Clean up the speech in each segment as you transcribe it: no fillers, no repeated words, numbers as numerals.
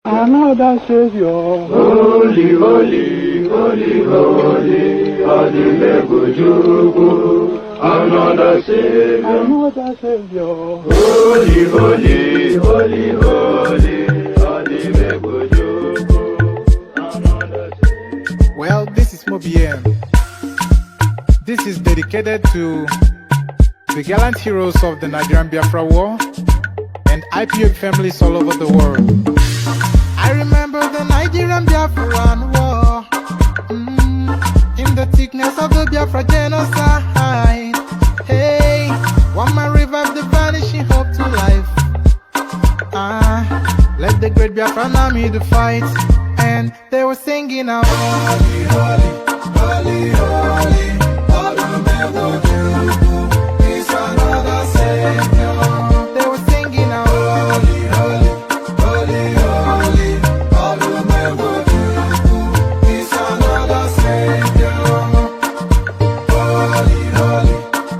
Another Savior. Holy, holy, holy, holy, Adimebujuku. Another Savior. Another Savior. Holy, holy, holy, holy, Adimebujuku. Another Savior. Well, this is Mobien. This is dedicated to the gallant heroes of the Nigerian Biafra War and IPOB families all over the world. I remember the Nigerian Biafran War, in the thickness of the Biafra genocide. Hey, one man revived the vanishing hope to life. Let the great Biafran army to fight, and they were singing out, holy, holy, holy, holy, is another Savior. They were singing out, holy, holy, holy, holy, is another Savior. Holy, holy,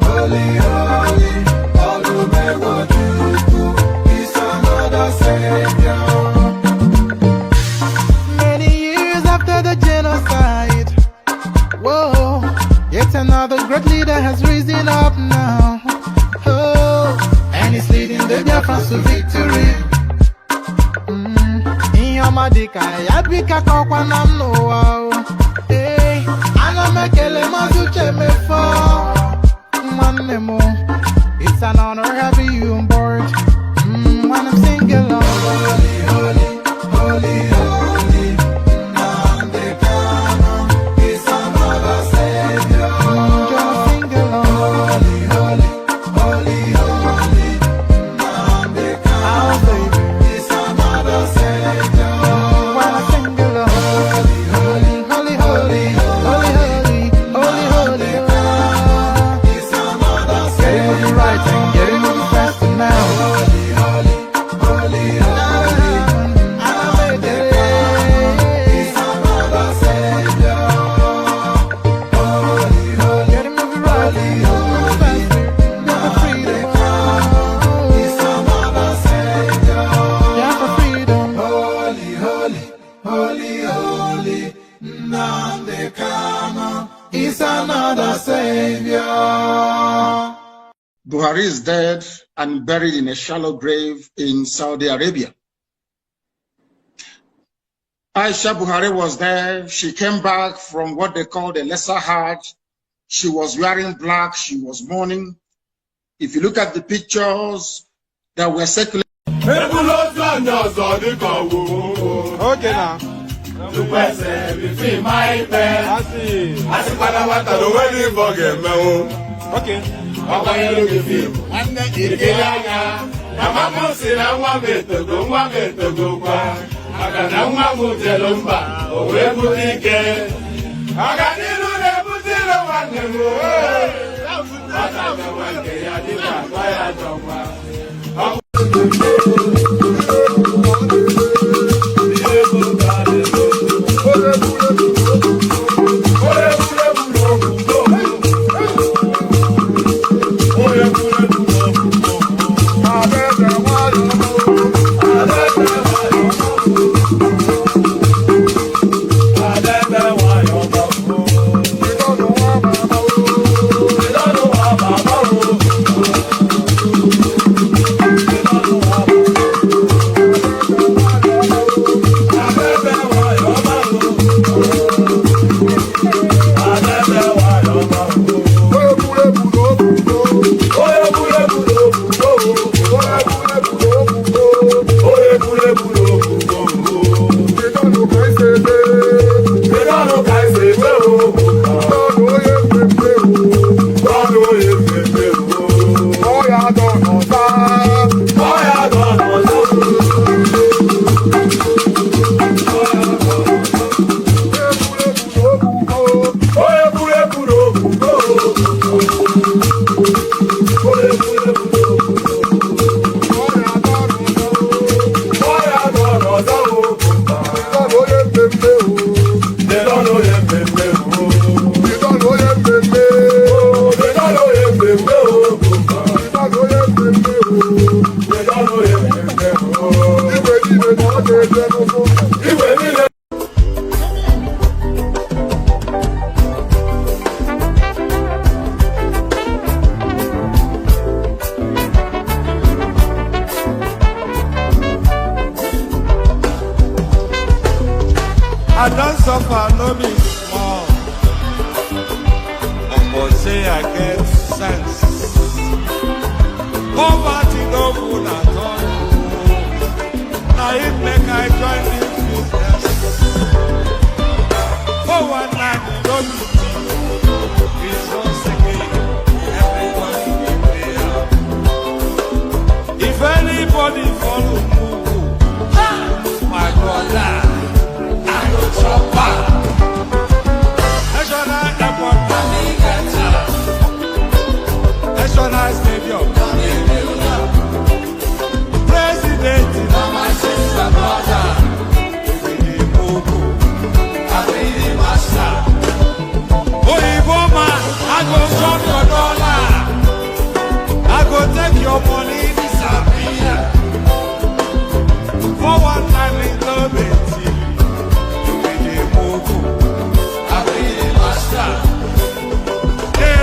holy, holy, is another Savior. Many years after the genocide, whoa, yet another great leader has risen up now. Oh, and he's leading the Biafrans to victory. Inyamadika yabika kwa namno wao. Hey, anamekele mazuche mefo. Manemo, it's an honor having you on board. When I'm singing along, holy, holy, holy, holy, Nandekano is another Savior. Just sing along, holy, holy, holy, holy, Nandekano is another Savior. When I sing along, holy, holy, holy, holy, holy, holy, holy, holy, is another Savior. Getting moving right and getting moving faster now. Holy, holy, holy, holy, is another Savior. Holy, holy, getting moving right, moving faster, never freedom. Is another Savior. Yeah, for freedom. Holy, holy, holy, holy, Nandekano is another Savior. Buhari is dead and buried in a shallow grave in Saudi Arabia. Aisha Buhari was there. She came back from what they call the lesser Hajj. She was wearing black. She was mourning. If you look at the pictures that were circulating, Okay now. Okay. I don't suffer, no be small. But say I get sense. Poverty no good at all. Now it make I join this business. For one night, don't be cheap. It's so sick. Everybody be there. If anybody follow move, my brother. National Stadium, President, my sister, brother, I be the master. Oh, man, I go shop your dollar. I go take your money, disappear. For one time in the bed.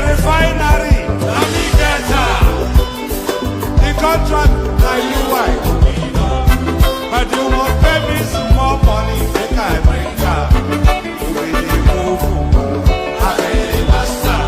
Refinery, the contract, now you white. But you won't pay me some more money, make I bring her. I pay the master.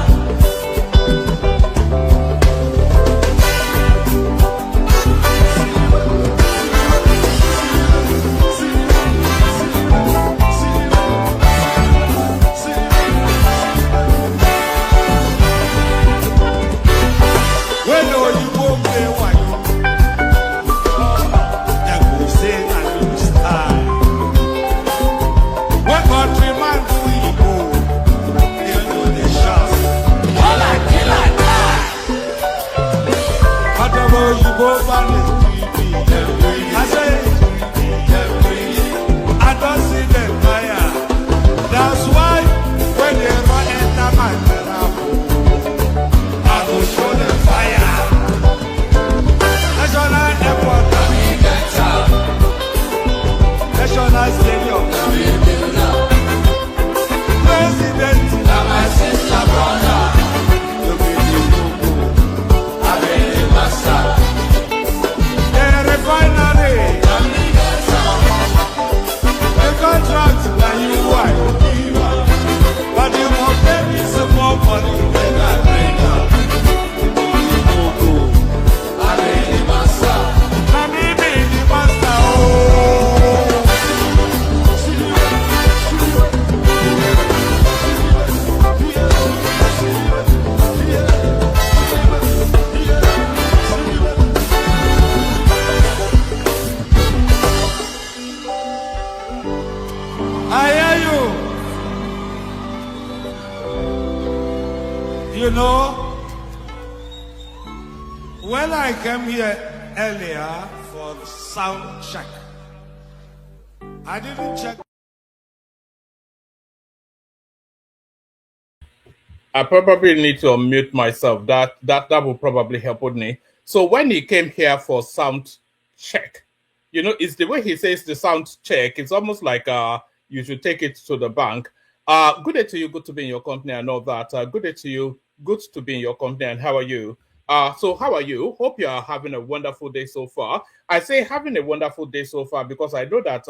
I don't see them fire. That's why when they run enter my miracle, I go show them fire. National airport, National Stadium, President, my sister, brother, you be the I be the master. Refinery, the contract that you want, but you won't pay me some more money than I bring up. I be the master. I be the master. You know, when I came here earlier for the sound check, I didn't check. I probably need to unmute myself. That will probably help me. So when he came here for sound check, you know, it's the way he says the sound check. It's almost like you should take it to the bank. Good day to you. Good to be in your company and all that. Good day to you. Good to be in your company. And how are you? So how are you? Hope you are having a wonderful day so far. I say having a wonderful day so far because I know that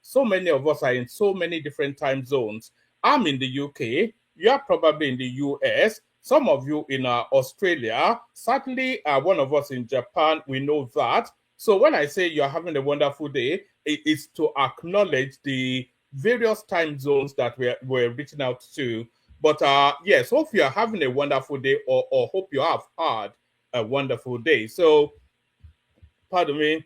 so many of us are in so many different time zones. I'm in the UK. You are probably in the US. Some of you in Australia. Certainly one of us in Japan. We know that. So when I say you're having a wonderful day, it is to acknowledge the various time zones that we're reaching out to. But yes, hope you are having a wonderful day or hope you have had a wonderful day. So, pardon me.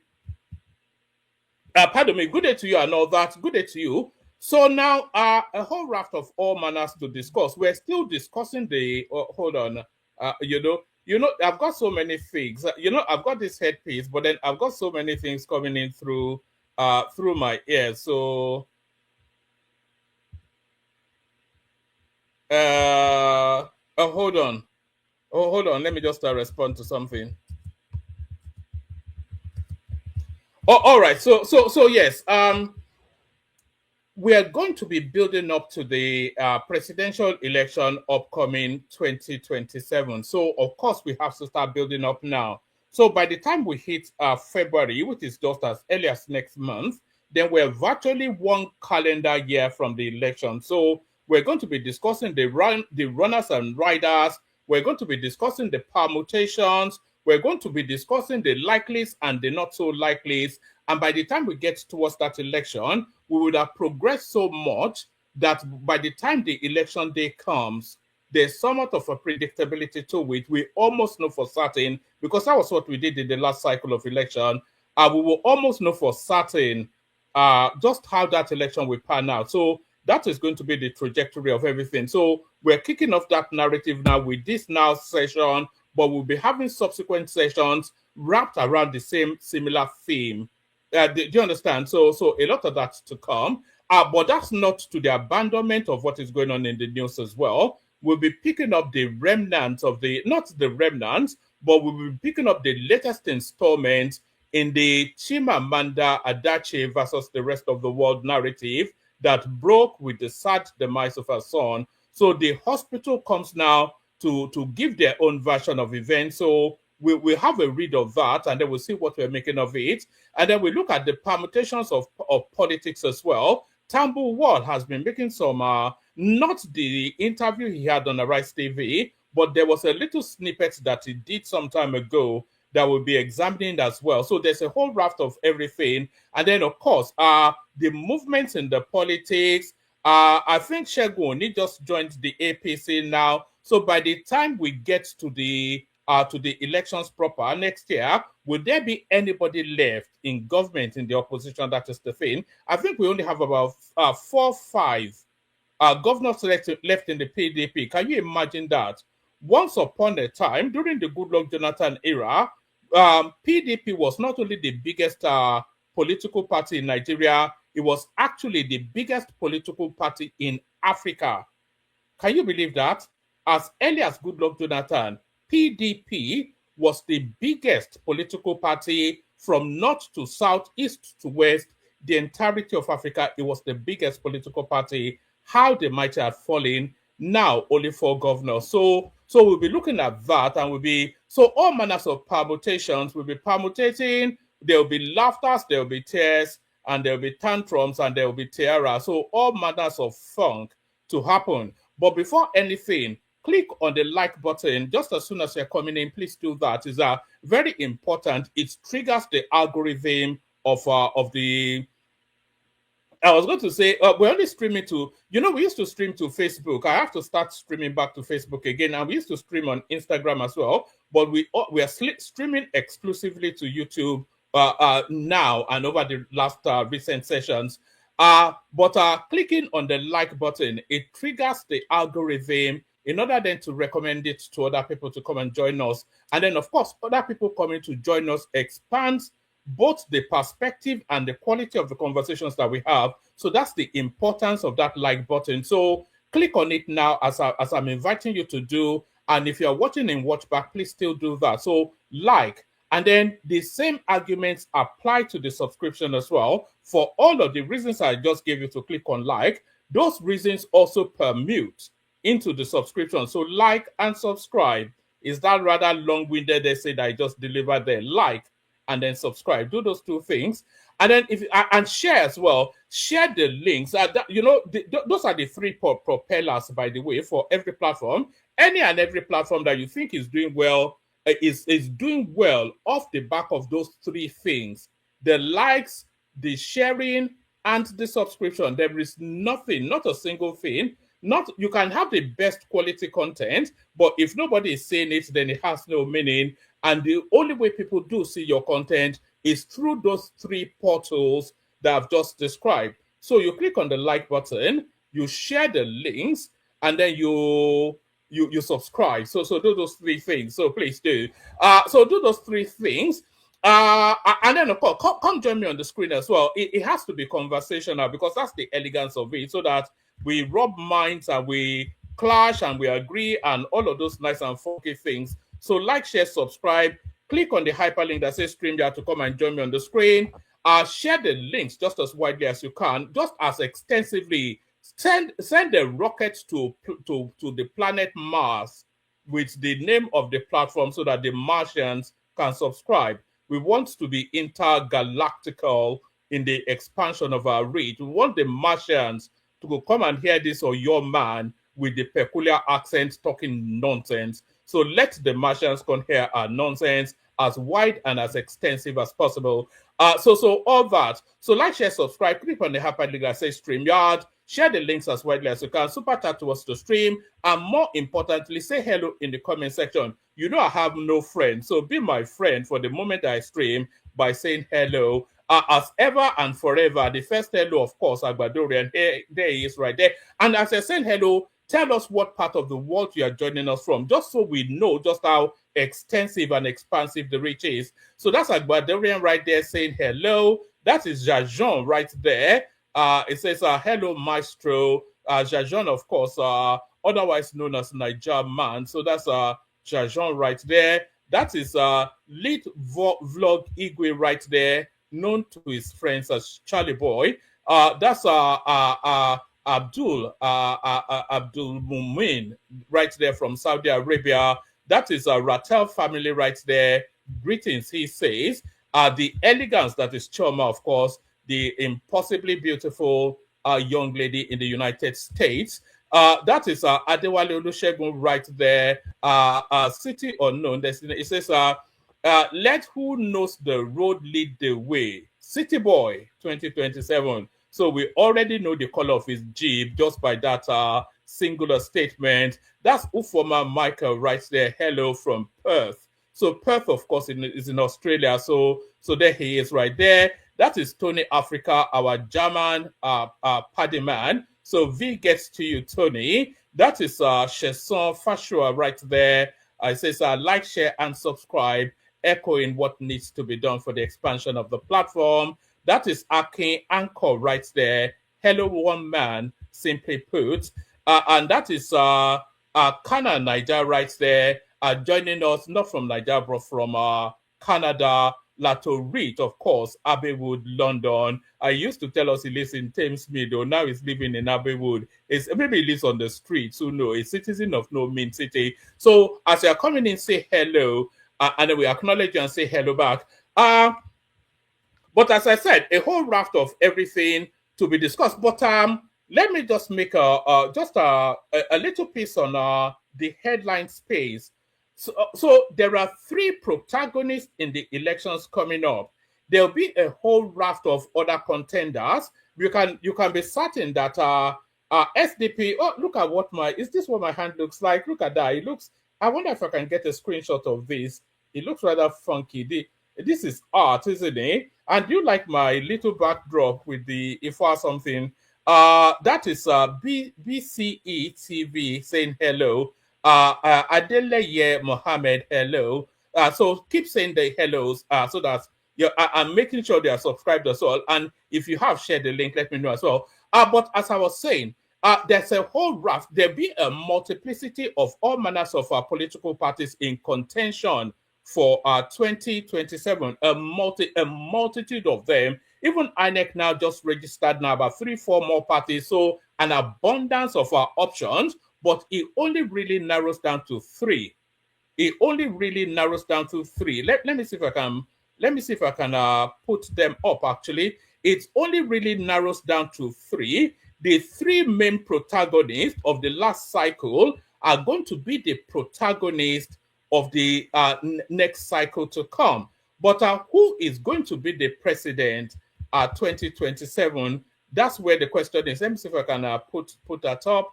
Good day to you and all that. Good day to you. So now, a whole raft of all manners to discuss. We're still discussing the, hold on, I've got so many things. I've got this headpiece, but then I've got so many things coming in through my ears. So, hold on. Hold on. Let me just respond to something. Oh, all right. So yes. We are going to be building up to the presidential election upcoming 2027. So, of course, we have to start building up now. So, by the time we hit February, which is just as early as next month, then we're virtually one calendar year from the election. So, we're going to be discussing the runners and riders. We're going to be discussing the permutations. We're going to be discussing the likelies and the not so likelies. And by the time we get towards that election, we would have progressed so much that by the time the election day comes, there's somewhat of a predictability to it. We almost know for certain, because that was what we did in the last cycle of election. We will almost know for certain just how that election will pan out. So that is going to be the trajectory of everything. So we're kicking off that narrative now with this now session, but we'll be having subsequent sessions wrapped around the same similar theme. Do you understand? So a lot of that to come. But that's not to the abandonment of what is going on in the news as well. We'll be picking up the remnants of the, not the remnants, but we'll be picking up the latest installment in the Chimamanda Adichie versus the rest of the world narrative that broke with the sad demise of her son. So the hospital comes now to give their own version of events. So we'll have a read of that, and then we'll see what we're making of it. And then we look at the permutations of politics as well. Tambu Wall has been making some, not the interview he had on Arise TV, but there was a little snippet that he did some time ago that we'll be examining as well. So there's a whole raft of everything. And then, of course, the movements in the politics. I think Shegun just joined the APC now. So by the time we get to the elections proper next year, will there be anybody left in government in the opposition? That is the thing. I think we only have about 4 or 5 governors left in the PDP. Can you imagine that? Once upon a time, during the Goodluck Jonathan era, PDP was not only the biggest political party in Nigeria, it was actually the biggest political party in Africa. Can you believe that? As early as Goodluck Jonathan, PDP was the biggest political party from north to south, east to west, the entirety of Africa. It was the biggest political party. How they might have fallen. Now only 4 governors. So we'll be looking at that, and so all manners of permutations. We'll be permutating. There will be laughters, there will be tears, and there will be tantrums, and there will be tiara. So all manners of funk to happen. But before anything, click on the like button just as soon as you're coming in. Please do that. It's very important. It triggers the algorithm of the. I was going to say we're only streaming to. We used to stream to Facebook. I have to start streaming back to Facebook again, and we used to stream on Instagram as well. But we are streaming exclusively to YouTube now and over the last recent sessions. But clicking on the like button, it triggers the algorithm in order then to recommend it to other people to come and join us. And then, of course, other people coming to join us expands both the perspective and the quality of the conversations that we have. So that's the importance of that like button. So click on it now as I'm inviting you to do. And if you're watching in watchback, please still do that. So like, and then the same arguments apply to the subscription as well. For all of the reasons I just gave you to click on like, those reasons also permute into the subscription. So like and subscribe. Is that rather long-winded? They say that I just delivered there. Like and then subscribe. Do those 2 things. And then and share as well. Share the links. Those are the 3 propellers, by the way, for every platform. Any and every platform that you think is doing well is doing well off the back of those 3 things: the likes, the sharing, and the subscription. There is nothing, not a single thing. You can have the best quality content, but if nobody is saying it, then it has no meaning. And the only way people do see your content is through those 3 portals that I've just described. So you click on the like button, you share the links, and then you subscribe. So do those 3 things. So please do. So do those 3 things. And then, of course, come join me on the screen as well. It has to be conversational, because that's the elegance of it, so that we rub minds and we clash and we agree and all of those nice and funky things. So like, share, subscribe. Click on the hyperlink that says StreamYard to come and join me on the screen. Share the links just as widely as you can, just as extensively. Send the rocket to the planet Mars with the name of the platform so that the Martians can subscribe. We want to be intergalactical in the expansion of our reach. We want the Martians to come and hear this or your man with the peculiar accent talking nonsense. So let the Martians come hear our nonsense as wide and as extensive as possible. So all that. So like, share, subscribe, click on the hyperlink that says StreamYard, share the links as widely as you can, super chat to us to stream, and more importantly, say hello in the comment section. You know I have no friends, so be my friend for the moment I stream by saying hello. As ever and forever, the first hello, of course, Agbadorian, there he is right there. And as I said hello, tell us what part of the world you are joining us from, just so we know just how extensive and expansive the reach is. So that's Agbadorian right there saying hello. That is Jajon right there. It says, hello, Maestro. Jajon, of course, otherwise known as Niger Man. So that's Jajon right there. That is lead vlog Igwe right there, known to his friends as Charlie Boy. That's Abdul Mumin right there from Saudi Arabia. That is a Rattel family right there. Greetings, he says. The elegance, that is Choma, of course, the impossibly beautiful young lady in the United States. That is Adewale Olusegun right there. City unknown. It says, let who knows the road lead the way. City Boy 2027. So we already know the color of his Jeep just by that singular statement. That's Ufoma Michael right there. Hello from Perth. So Perth, of course, is in Australia. So there he is right there. That is Tony Africa, our German paddy man. So V gets to you, Tony. That is Sheson Fashua right there. It says like, share, and subscribe, echoing what needs to be done for the expansion of the platform. That is Akin Anchor right there. Hello, one man, simply put. And that is Kana Niger right there, joining us, not from Niger, but from Canada. Lato Reed, of course, Abbeywood, London. I used to tell us he lives in Thames Meadow. Now he's living in Abbeywood. Maybe he lives on the streets. Who knows? A citizen of no mean city. So as you are coming in, say hello, and then we acknowledge you and say hello back. But as I said, a whole raft of everything to be discussed. But let me just make a little piece on the headline space. So there are three protagonists in the elections coming up. There'll be a whole raft of other contenders. You can be certain that SDP. Oh, look at is this what my hand looks like? Look at that. It looks. I wonder if I can get a screenshot of this. It looks rather funky. This is art, isn't it? And you like my little backdrop with the Ifa something? That is BCE TV saying hello. Adeleye Mohammed, hello. So keep saying the hellos so that I'm making sure they are subscribed as well. And if you have shared the link, let me know as well. But as I was saying, there's a whole raft. There'll be a multiplicity of all manners of political parties in contention for 2027. A multitude of them. Even INEC now just registered now about 3-4 more parties. So an abundance of our options. But it only really narrows down to 3. It only really narrows down to 3. Let me see if I can put them up. Actually, it only really narrows down to 3. The 3 main protagonists of the last cycle are going to be the protagonists of the next cycle to come. But who is going to be the president 2027? That's where the question is. Let me see if I can put that up.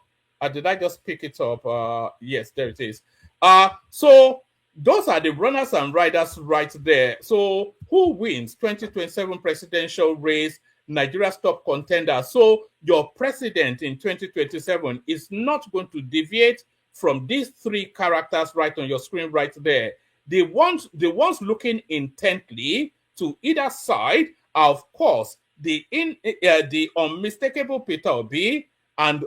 Did I just pick it up? Yes, there it is. So those are the runners and riders right there. So who wins 2027 presidential race? Nigeria's top contender. So your president in 2027 is not going to deviate from these 3 characters right on your screen right there. The ones looking intently to either side are, of course, the unmistakable Peter Obi and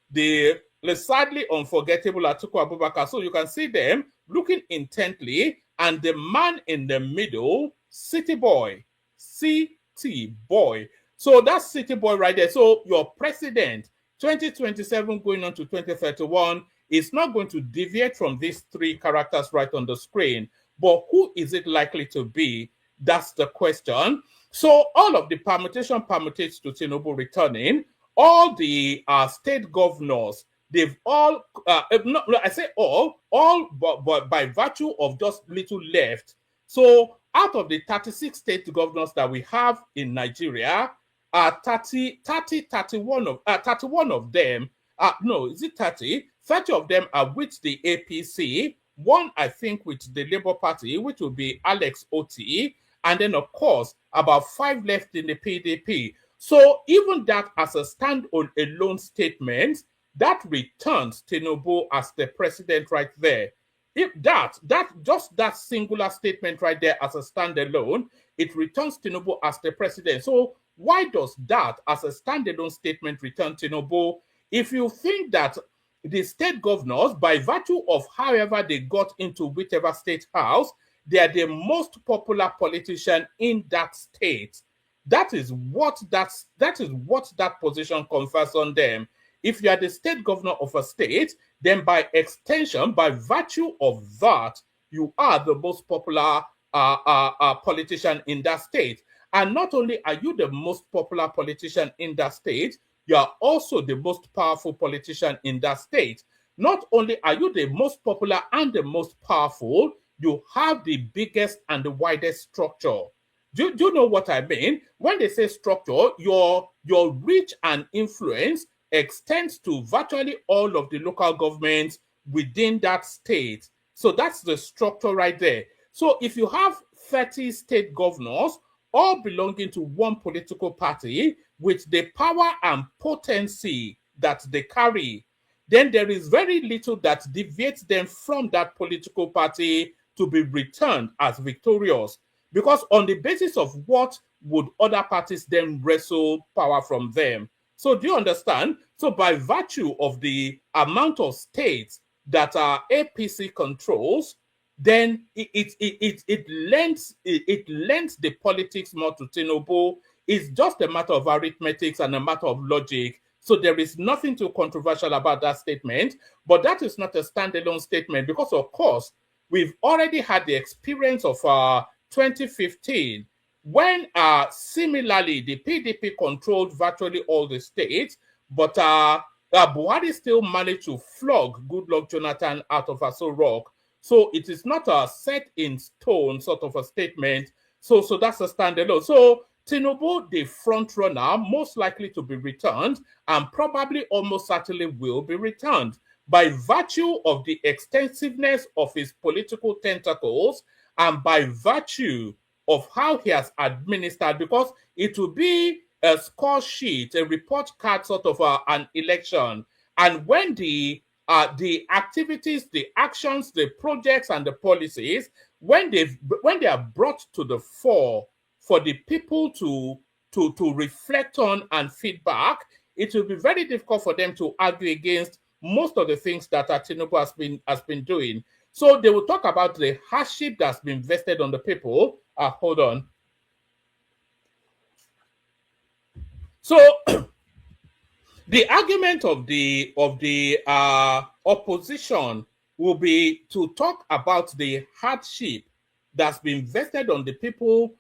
the sadly unforgettable Atiku Abubakar. So you can see them looking intently, and the man in the middle, City Boy, CTB, city boy. So that's city boy right there. So your president, 2027 going on to 2031, is not going to deviate from these three characters right on the screen. But who is it likely to be? That's the question. So all of the permutation permutates to Tinubu returning. All the state governors, they've all, no, I say all, but by virtue of just little left. So out of the 36 state governors that we have in Nigeria, 31 of them, no, is it 30? 30 of them are with the APC, one, I think, with the Labour Party, which will be Alex Oti, and then, of course, about 5 left in the PDP. So even that as a stand-on alone statement, that returns Tinubu as the president right there. If just that singular statement right there as a standalone, it returns Tinubu as the president. So why does that as a standalone statement return Tinubu? If you think that the state governors, by virtue of however they got into whichever state house, they are the most popular politician in that state. That is what that position confers on them. If you are the state governor of a state, then by extension, by virtue of that, you are the most popular politician in that state. And not only are you the most popular politician in that state, you are also the most powerful politician in that state. Not only are you the most popular and the most powerful, you have the biggest and the widest structure. Do you know what I mean? When they say structure, your reach and influence extends to virtually all of the local governments within that state. So that's the structure right there. So if you have 30 state governors, all belonging to one political party, with the power and potency that they carry, then there is very little that deviates them from that political party to be returned as victorious. Because on the basis of what would other parties then wrestle power from them? So do you understand? So by virtue of the amount of states that APC controls, then it lends the politics more to Tinubu. It's just a matter of arithmetic and a matter of logic. So there is nothing too controversial about that statement, but that is not a standalone statement because, of course, we've already had the experience of 2015 when similarly the PDP controlled virtually all the states, but Buhari still managed to flog Goodluck Jonathan out of Aso Rock. So it is not a set in stone sort of a statement. So that's a standalone. So Tinubu, the front runner, most likely to be returned, and probably almost certainly will be returned by virtue of the extensiveness of his political tentacles and by virtue of how he has administered, because it will be a score sheet, a report card sort of an election. And when the activities, the actions, the projects, and the policies, when they are brought to the fore for the people to reflect on and feedback, it will be very difficult for them to argue against most of the things that Tinubu has been doing. So they will talk about the hardship that's been vested on the people. Hold on. So the argument of the opposition will be to talk about the hardship that's been vested on the people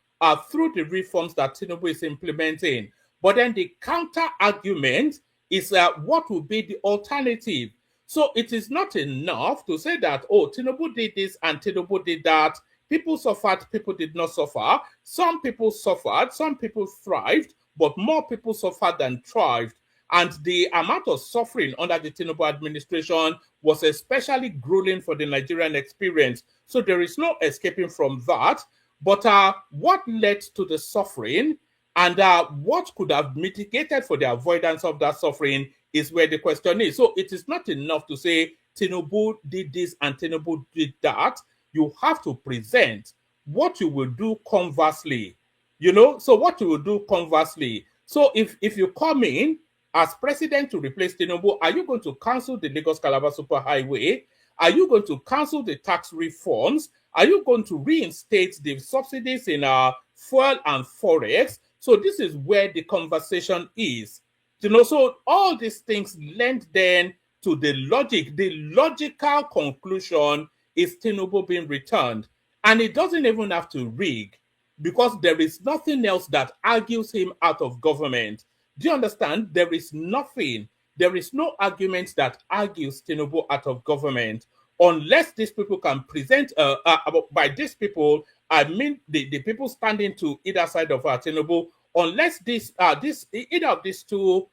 through the reforms that Tinubu is implementing. But then the counter argument is what will be the alternative. So it is not enough to say that, oh, Tinubu did this and Tinubu did that. People suffered, people did not suffer. Some people suffered, some people thrived, but more people suffered than thrived. And the amount of suffering under the Tinubu administration was especially grueling for the Nigerian experience. So there is no escaping from that. But what led to the suffering and what could have mitigated for the avoidance of that suffering is where the question is. So it is not enough to say Tinubu did this and Tinubu did that. You have to present what you will do conversely. You know, so what you will do conversely. So if you come in as president to replace Tinubu, are you going to cancel the Lagos-Calabar Superhighway? Are you going to cancel the tax reforms? Are you going to reinstate the subsidies in fuel and forex? So this is where the conversation is. So all these things lend then to the logic. The logical conclusion is Tinubu being returned. And it doesn't even have to rig, because there is nothing else that argues him out of government. Do you understand? There is nothing. There is no argument that argues Tinubu out of government, unless these people can present, by these people, I mean the people standing to either side of Tinubu, unless either of these two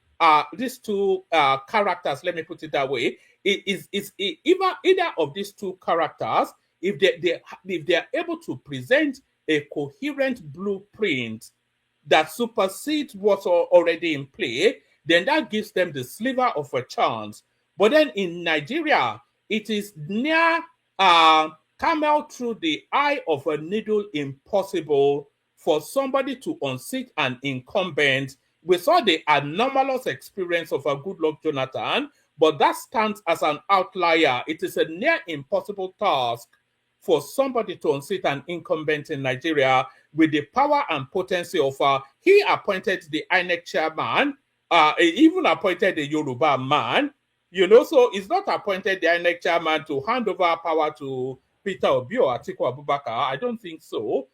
characters, let me put it that way, either of these two characters, if they are able to present a coherent blueprint that supersedes what's already in play, then that gives them the sliver of a chance. But then in Nigeria, it is near camel through the eye of a needle impossible for somebody to unseat an incumbent. We saw the anomalous experience of a Goodluck Jonathan, but that stands as an outlier. It is a near impossible task for somebody to unseat an incumbent in Nigeria with the power and potency of he appointed the INEC chairman, he even appointed the Yoruba man, so he's not appointed the INEC chairman to hand over power to Peter Obi or Atiku Abubakar. I don't think so.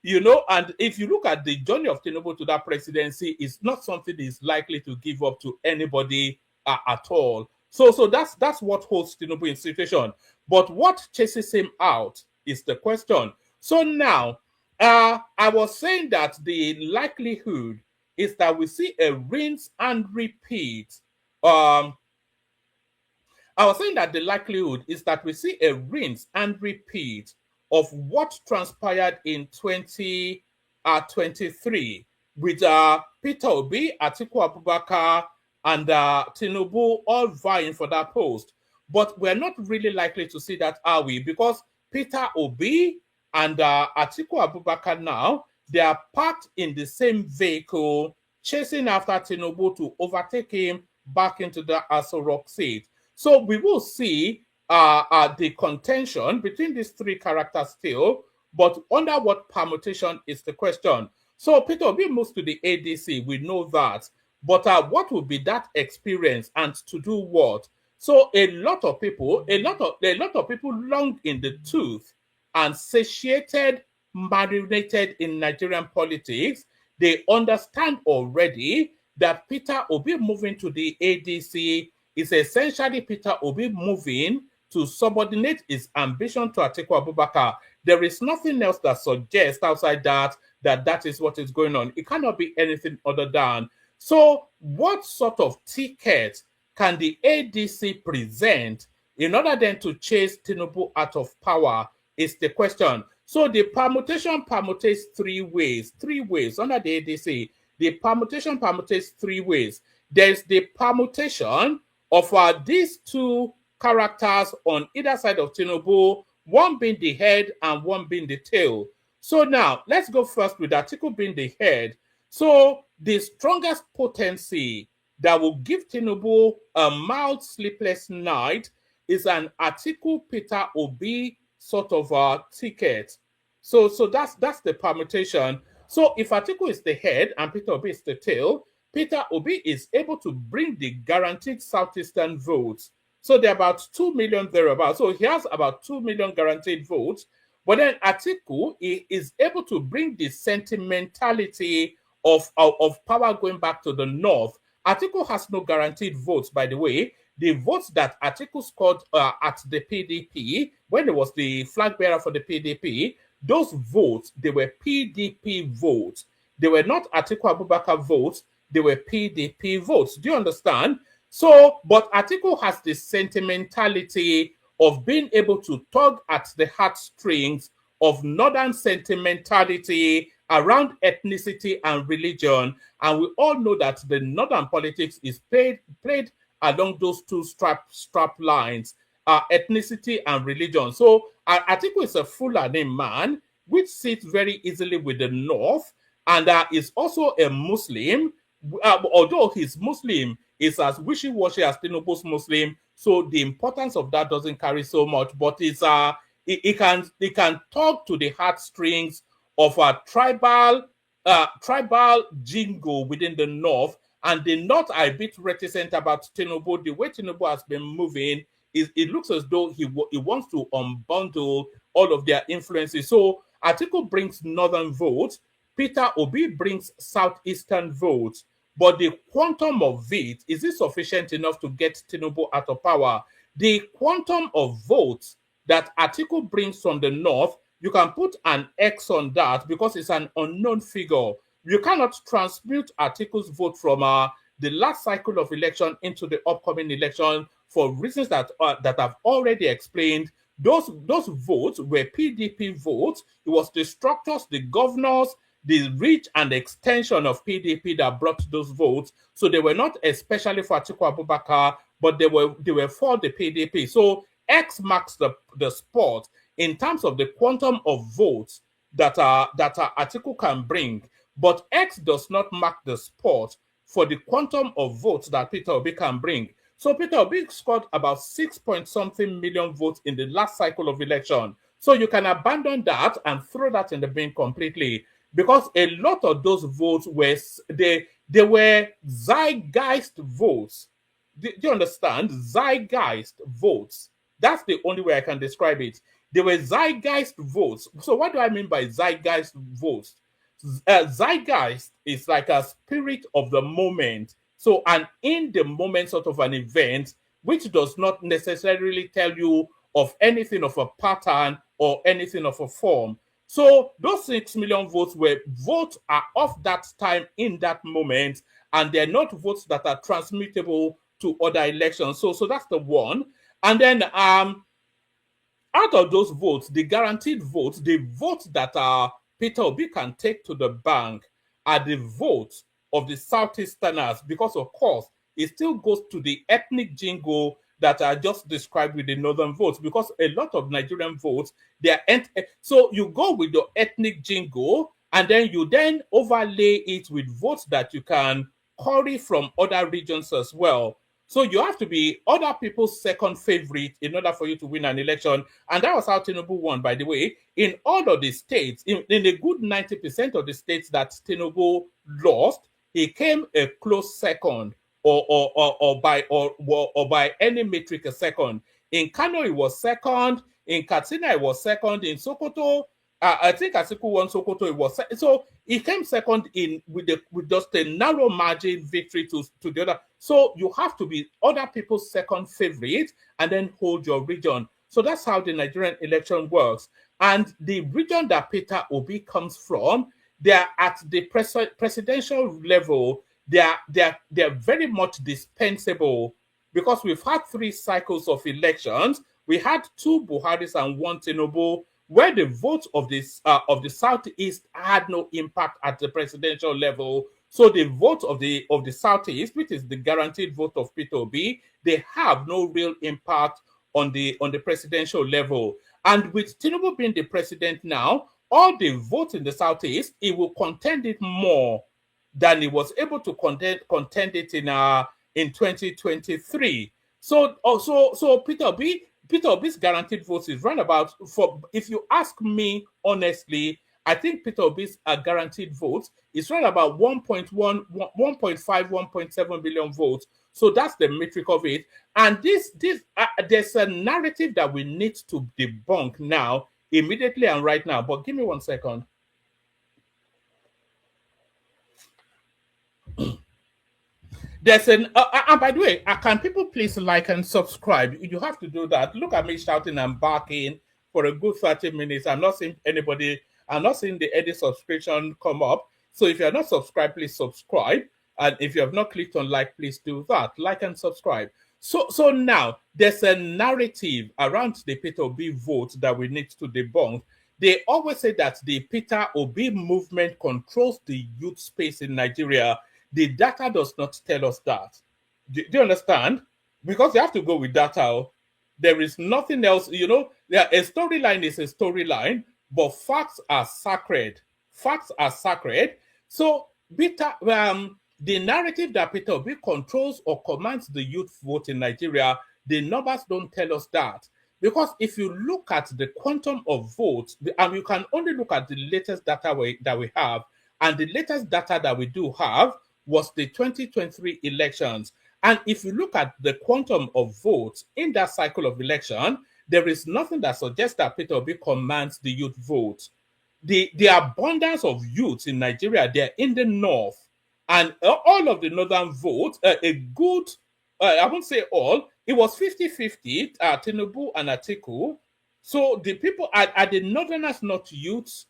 And if you look at the journey of Tinubu to that presidency, it's not something he's likely to give up to anybody at all. So that's what holds Tinubu in situation. But what chases him out is the question. So now, I was saying that the likelihood is that we see a rinse and repeat. I was saying that the likelihood is that we see a rinse and repeat of what transpired in 2023 with Peter Obi, Atiku Abubakar, and Tinubu all vying for that post. But we're not really likely to see that, are we? Because Peter Obi and Atiku Abubakar now, they are parked in the same vehicle, chasing after Tinubu to overtake him back into the Aso Rock seat. So we will see the contention between these three characters still, but under what permutation is the question. So Peter Obi moves to the ADC, we know that. But what will be that experience, and to do what? So a lot of people long in the tooth and satiated, marinated in Nigerian politics. They understand already that Peter Obi moving to the ADC is essentially Peter Obi moving to subordinate his ambition to Atiku Abubakar. There is nothing else that suggests outside that is what is going on. It cannot be anything other than. So what sort of ticket can the ADC present in order then to chase Tinubu out of power is the question. So the permutation permutates three ways under the ADC. The permutation permutates three ways. There's the permutation of these two characters on either side of Tinubu, one being the head and one being the tail. So now, let's go first with Atiku being the head. So the strongest potency that will give Tinubu a mild sleepless night is an Atiku Peter Obi sort of ticket. So that's the permutation. So if Atiku is the head and Peter Obi is the tail, Peter Obi is able to bring the guaranteed southeastern votes. So they're about 2 million thereabouts. So he has about 2 million guaranteed votes. But then Atiku is able to bring the sentimentality of power going back to the north. Atiku has no guaranteed votes, by the way. The votes that Atiku scored at the PDP, when he was the flag bearer for the PDP, those votes, they were PDP votes. They were not Atiku Abubakar votes. They were PDP votes. Do you understand? So, but Atiku has the sentimentality of being able to tug at the heartstrings of northern sentimentality around ethnicity and religion. And we all know that the northern politics is played along those two strap lines, ethnicity and religion. So Atiku is a Fulani man, which sits very easily with the north, and is also a Muslim. Although he's Muslim, is as wishy-washy as Tinubu's Muslim, so the importance of that doesn't carry so much. But it's it can talk to the heartstrings of a tribal tribal jingle within the North, and the North are a bit reticent about Tinubu. The way Tinubu has been moving, it looks as though he wants to unbundle all of their influences. So Atiku brings northern votes, Peter Obi brings southeastern votes, but the quantum of it, is it sufficient enough to get Tinubu out of power? The quantum of votes that Atiku brings from the North, you can put an X on that because it's an unknown figure. You cannot transmute Atiku's vote from the last cycle of election into the upcoming election for reasons that I've already explained. Those votes were PDP votes. It was the structures, the governors, the reach and extension of PDP that brought those votes. So they were not especially for Atiku Abubakar, but they were for the PDP. So X marks the spot in terms of the quantum of votes that Atiku can bring, but X does not mark the spot for the quantum of votes that Peter Obi can bring. So Peter Obi scored about 6-point-something million votes in the last cycle of election. So you can abandon that and throw that in the bin completely, because a lot of those votes were they were zeitgeist votes. Do you understand? Zeitgeist votes. That's the only way I can describe it. They were zeitgeist votes. So what do I mean by zeitgeist votes? Zeitgeist is like a spirit of the moment. So an in the moment sort of an event, which does not necessarily tell you of anything of a pattern or anything of a form. So those 6 million votes are of that time in that moment, and they're not votes that are transmittable to other elections. So that's the one. And then out of those votes, the guaranteed votes, the votes that Peter Obi can take to the bank are the votes of the Southeasterners, because of course it still goes to the ethnic jingle that I just described with the northern votes, because a lot of Nigerian votes, so you go with your ethnic jingle and then you then overlay it with votes that you can curry from other regions as well. So you have to be other people's second favorite in order for you to win an election. And that was how Tinubu won, by the way. In all of the states, in a good 90% of the states that Tinubu lost, he came a close second, or by any metric a second. In Kano, he was second. In Katsina, he was second. In Sokoto, I think Atiku won Sokoto. It was so he came second with just a narrow margin victory to the other. So you have to be other people's second favorite and then hold your region. So that's how the Nigerian election works. And the region that Peter Obi comes from, they're at the presidential level. They're very much dispensable, because we've had 3 cycles of elections. We had 2 Buharis and 1 Tinubu, where the votes of the Southeast had no impact at the presidential level. So the vote of the Southeast, which is the guaranteed vote of Peter Obi, they have no real impact on the presidential level. And with Tinubu being the president now, all the votes in the Southeast, he will contend it more than he was able to contend it in 2023. So Peter Obi's guaranteed votes is roundabout, if you ask me honestly, I think Peter Obi's guaranteed votes is right about 1.1, 1.5, 1.7 billion votes. So that's the metric of it. And there's a narrative that we need to debunk now, immediately and right now. But give me 1 second. There's and by the way, can people please like and subscribe? You have to do that. Look at me shouting and barking for a good 30 minutes. I'm not seeing anybody. I'm not seeing any subscription come up. So if you're not subscribed, please subscribe. And if you have not clicked on like, please do that. Like and subscribe. So now there's a narrative around the Peter Obi vote that we need to debunk. They always say that the Peter Obi movement controls the youth space in Nigeria. The data does not tell us that. Do you understand? Because you have to go with data. There is nothing else. A storyline is a storyline, but facts are sacred. Facts are sacred. So the narrative that Peter Obi controls or commands the youth vote in Nigeria, the numbers don't tell us that. Because if you look at the quantum of votes, and you can only look at the latest data that we have, And the latest data that we do have was the 2023 elections. And if you look at the quantum of votes in that cycle of election, there is nothing that suggests that Peter Obi commands the youth vote. The abundance of youths in Nigeria, they're in the north. And all of the northern votes, a good, I won't say all, it was 50-50, Tinubu and Atiku. So the people, are the northerners not youths?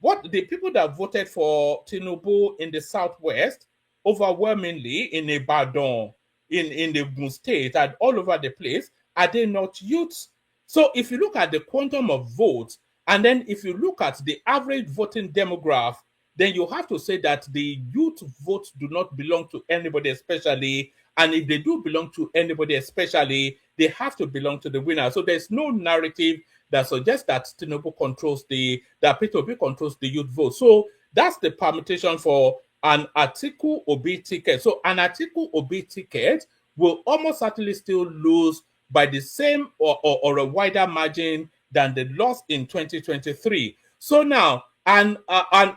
What the people that voted for Tinubu in the southwest, overwhelmingly in Ibadan, in the Ogun State, and all over the place, are they not youths? So if you look at the quantum of votes, and then if you look at the average voting demographic, then you have to say that the youth votes do not belong to anybody especially, and if they do belong to anybody especially, they have to belong to the winner. So there's no narrative that suggests that Tinubu controls that Peter Obi controls the youth vote. So that's the permutation for an Atiku Obi ticket. So an Atiku Obi ticket will almost certainly still lose by the same or a wider margin than the loss in 2023. So now, an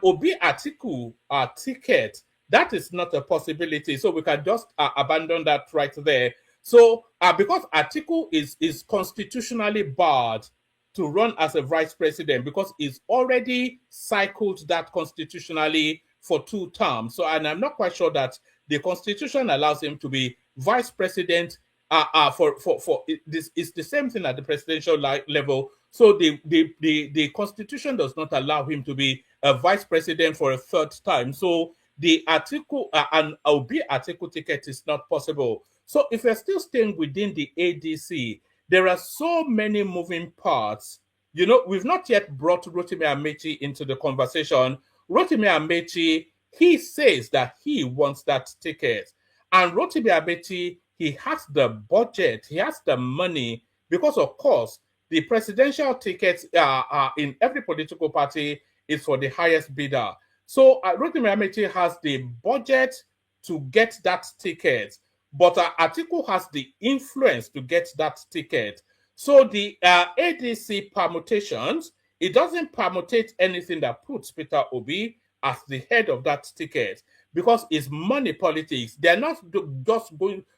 Obi Atiku ticket, that is not a possibility. So we can just abandon that right there. So because Atiku is constitutionally barred to run as a vice president because he's already cycled that constitutionally for 2 terms. So, and I'm not quite sure that the constitution allows him to be vice president for this is the same thing at the presidential level. So the constitution does not allow him to be a vice president for a 3rd time. So the article an Obi Atiku ticket is not possible. So if you're still staying within the ADC, there are so many moving parts. You know, we've not yet brought Rotimi Amechi into the conversation. Rotimi Amechi, he says that he wants that ticket. And Rotimi Amechi, he has the budget, he has the money, because of course, the presidential tickets in every political party is for the highest bidder. So Rotimi Amechi has the budget to get that ticket, but Atiku has the influence to get that ticket. So the ADC permutations, it doesn't permutate anything that puts Peter Obi as the head of that ticket because it's money politics. They're not just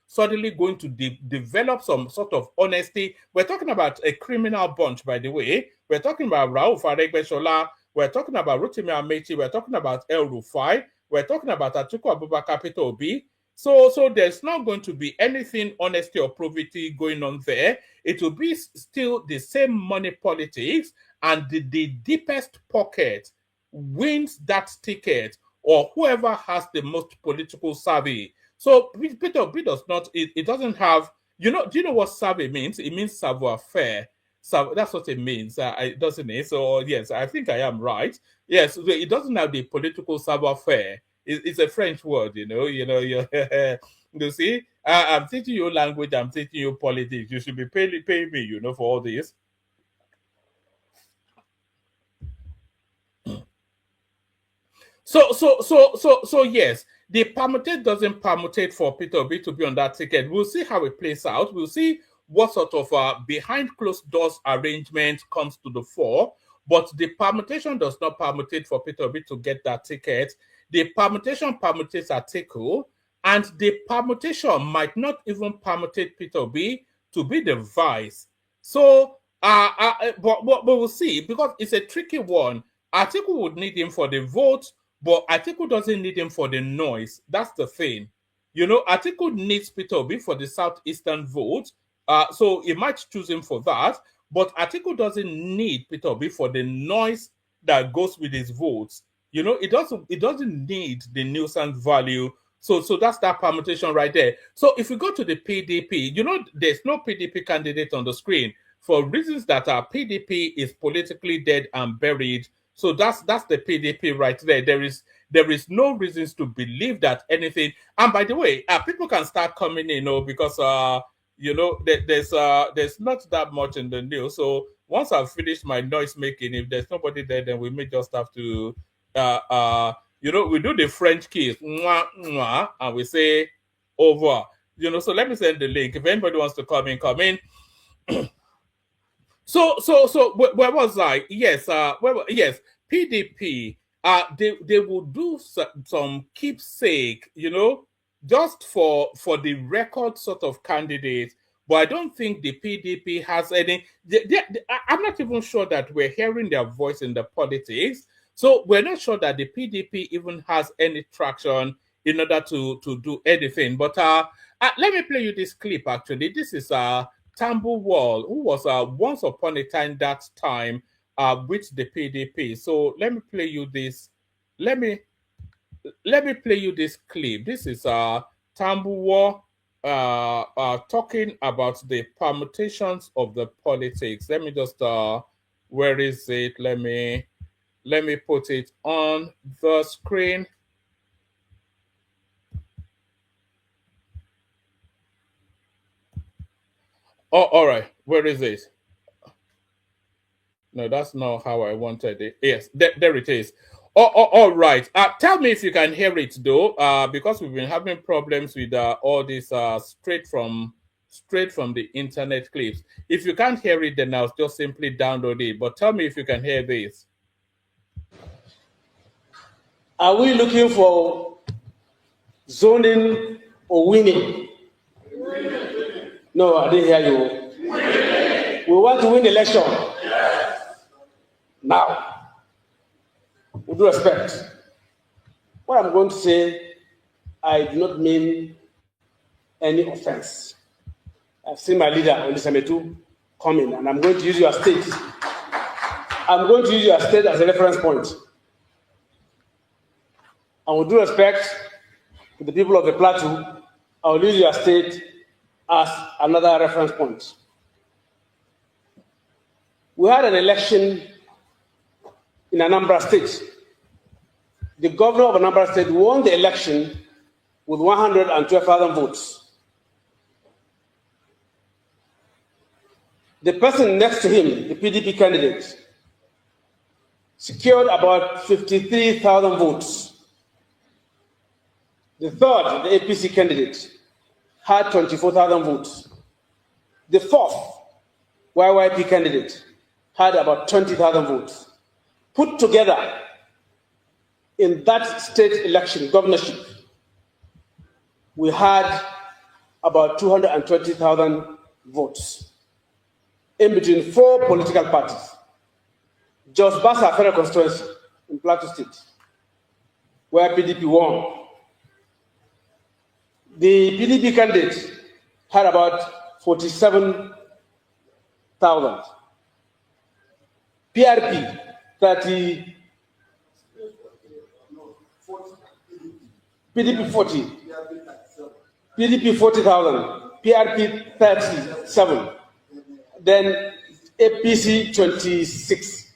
suddenly going to develop some sort of honesty. We're talking about a criminal bunch, by the way. We're talking about Rauf Aregbesola. We're talking about Rotimi Amechi. We're talking about El Rufai. We're talking about Atiku Abubakar, Peter Obi. So there's not going to be anything honesty or probity going on there. It will be still the same money politics, and the deepest pocket wins that ticket, or whoever has the most political savvy. So Peter Obi does not, it doesn't have, do you know what savvy means? It means savoir-faire. So that's what it means, doesn't it? So yes, I think I am right. Yes, it doesn't have the political savoir-faire. It's a French word, you see. I'm teaching you language. I'm teaching you politics. You should be paying me, for all this. So yes, the permutate doesn't permutate for Peter Obi to be on that ticket. We'll see how it plays out. We'll see what sort of behind closed doors arrangement comes to the fore. But the permutation does not permutate for Peter Obi to get that ticket. The permutation permutates Atiku, and the permutation might not even permutate Peter Obi to be the vice. So, but we'll see, because it's a tricky one. Atiku would need him for the vote, but Atiku doesn't need him for the noise. That's the thing. Atiku needs Peter Obi for the southeastern vote, so he might choose him for that, but Atiku doesn't need Peter Obi for the noise that goes with his votes. It doesn't need the nuisance value. So that's that permutation right there. So if we go to the PDP, there's no PDP candidate on the screen for reasons that our PDP is politically dead and buried. So that's the PDP right there. There is no reasons to believe that anything. And by the way, people can start coming in, because there's not that much in the news. So once I've finished my noise making, if there's nobody there, then we may just have to we do the French kiss, mwah, mwah, and we say over. So let me send the link. If anybody wants to come in. So where was I? Yes, yes, PDP. they will do some keepsake, just for the record sort of candidate. But I don't think the PDP has any. I'm not even sure that we're hearing their voice in the politics. So we're not sure that the PDP even has any traction in order to do anything. But let me play you this clip. Actually, this is Tambuwal, who was once upon a time that time with the PDP. So let me play you this. Let me play you this clip. This is Tambuwal talking about the permutations of the politics. Let me just where is it? Let me put it on the screen. Oh, all right. Where is it? No, that's not how I wanted it. Yes, there it is. Oh, all right. Tell me if you can hear it though, because we've been having problems with all this straight from the internet clips. If you can't hear it, then I'll just simply download it. But tell me if you can hear this. Are we looking for zoning or winning? No, I didn't hear you. Winning. We want to win the election. Yes. Now, with due respect, what I'm going to say, I do not mean any offense. I've seen my leader on the Semetu coming, and I'm going to use your state. I'm going to use your state as a reference point. And with due respect to the people of the plateau, I will use your state as another reference point. We had an election in Anambra State. The governor of Anambra State won the election with 112,000 votes. The person next to him, the PDP candidate, secured about 53,000 votes. The third, the APC candidate, had 24,000 votes. The fourth, YYP candidate, had about 20,000 votes. Put together in that state election, governorship, we had about 220,000 votes in between 4 political parties. Jos Basa Federal Constituency in Plateau State, where PDP won. The PDP candidate had about 47,000. PRP, 30. PDP 40. PDP 40,000. PRP 37. Then APC 26.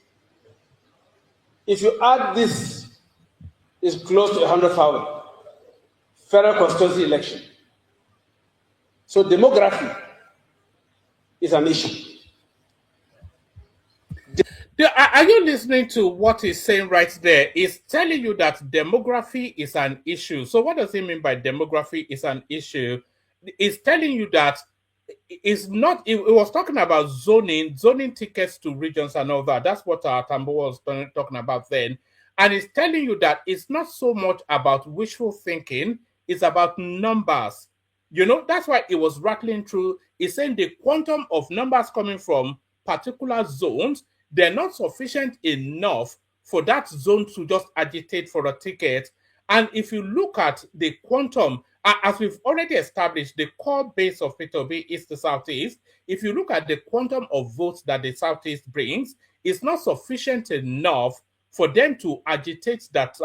If you add this, it's close to 100,000. Federal constituency election. So demography is an issue. Are you listening to what he's saying right there? He's telling you that demography is an issue. So what does he mean by demography is an issue? He's telling you that it's not, it was talking about zoning tickets to regions and all that. That's what Tambo was talking about then. And he's telling you that it's not so much about wishful thinking, it's about numbers. That's why it was rattling through. He's saying the quantum of numbers coming from particular zones, they're not sufficient enough for that zone to just agitate for a ticket. And if you look at the quantum, as we've already established, the core base of P2B is the Southeast. If you look at the quantum of votes that the Southeast brings, it's not sufficient enough for them to agitate that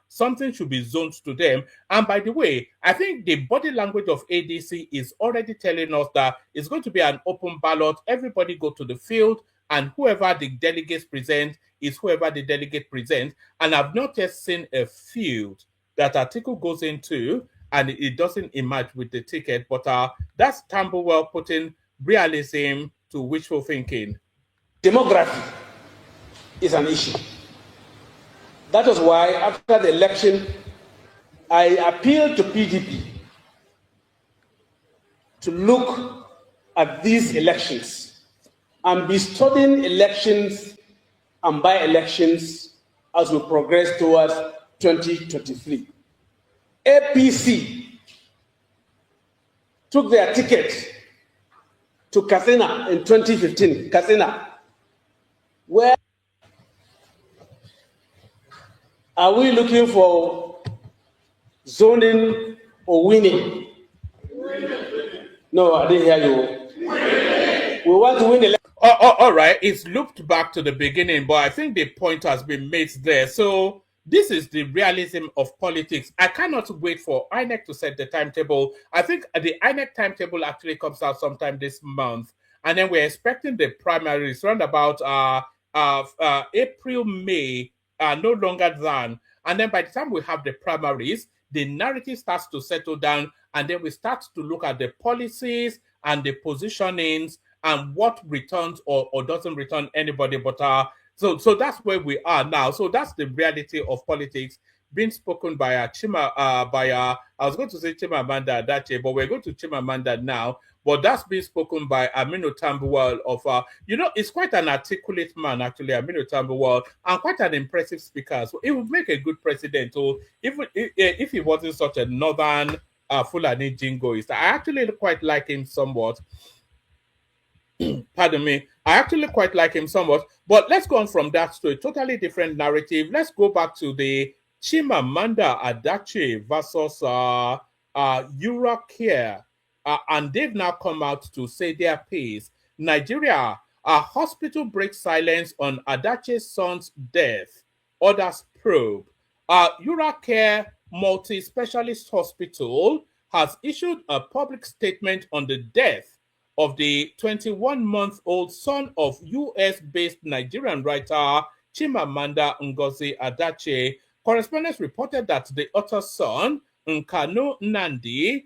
something should be zoned to them. And by the way, I think the body language of ADC is already telling us that it's going to be an open ballot. Everybody go to the field, and whoever the delegates present is whoever the delegate presents. And I've not yet seen a field that article goes into and it doesn't emerge with the ticket. But that's Tambuwal putting realism to wishful thinking. Demography is an issue. That was why after the election, I appealed to PDP to look at these elections and be studying elections and by-elections as we progress towards 2023. APC took their ticket to Katsina in 2015, Katsina, where are we looking for zoning or winning? No, I didn't hear you. We want to win the election. All right, it's looped back to the beginning, but I think the point has been made there. So this is the realism of politics. I cannot wait for INEC to set the timetable. I think the INEC timetable actually comes out sometime this month, and then we're expecting the primaries around about April, May, no longer than. And then by the time we have the primaries, the narrative starts to settle down, and then we start to look at the policies and the positionings and what returns or doesn't return anybody. But so that's where we are now. So that's the reality of politics being spoken by I was going to say Chimamanda Adichie, but we're going to Chimamanda now. But that's being spoken by Aminu Tambuwal of it's quite an articulate man, actually, Aminu Tambuwal, and quite an impressive speaker. So it would make a good president. So if he wasn't such a northern Fulani jingoist, I actually quite like him somewhat. Pardon me. I actually quite like him somewhat. But let's go on from that to a totally different narrative. Let's go back to the Chimamanda Adichie versus Eurocare. And they've now come out to say their piece. Nigeria, a hospital breaks silence on Adichie's son's death. Others probe. Eurocare multi-specialist hospital has issued a public statement on the death of the 21-month-old son of US-based Nigerian writer Chimamanda Ngozi Adichie. Correspondents reported that the author's son, Nkanu Nnamdi,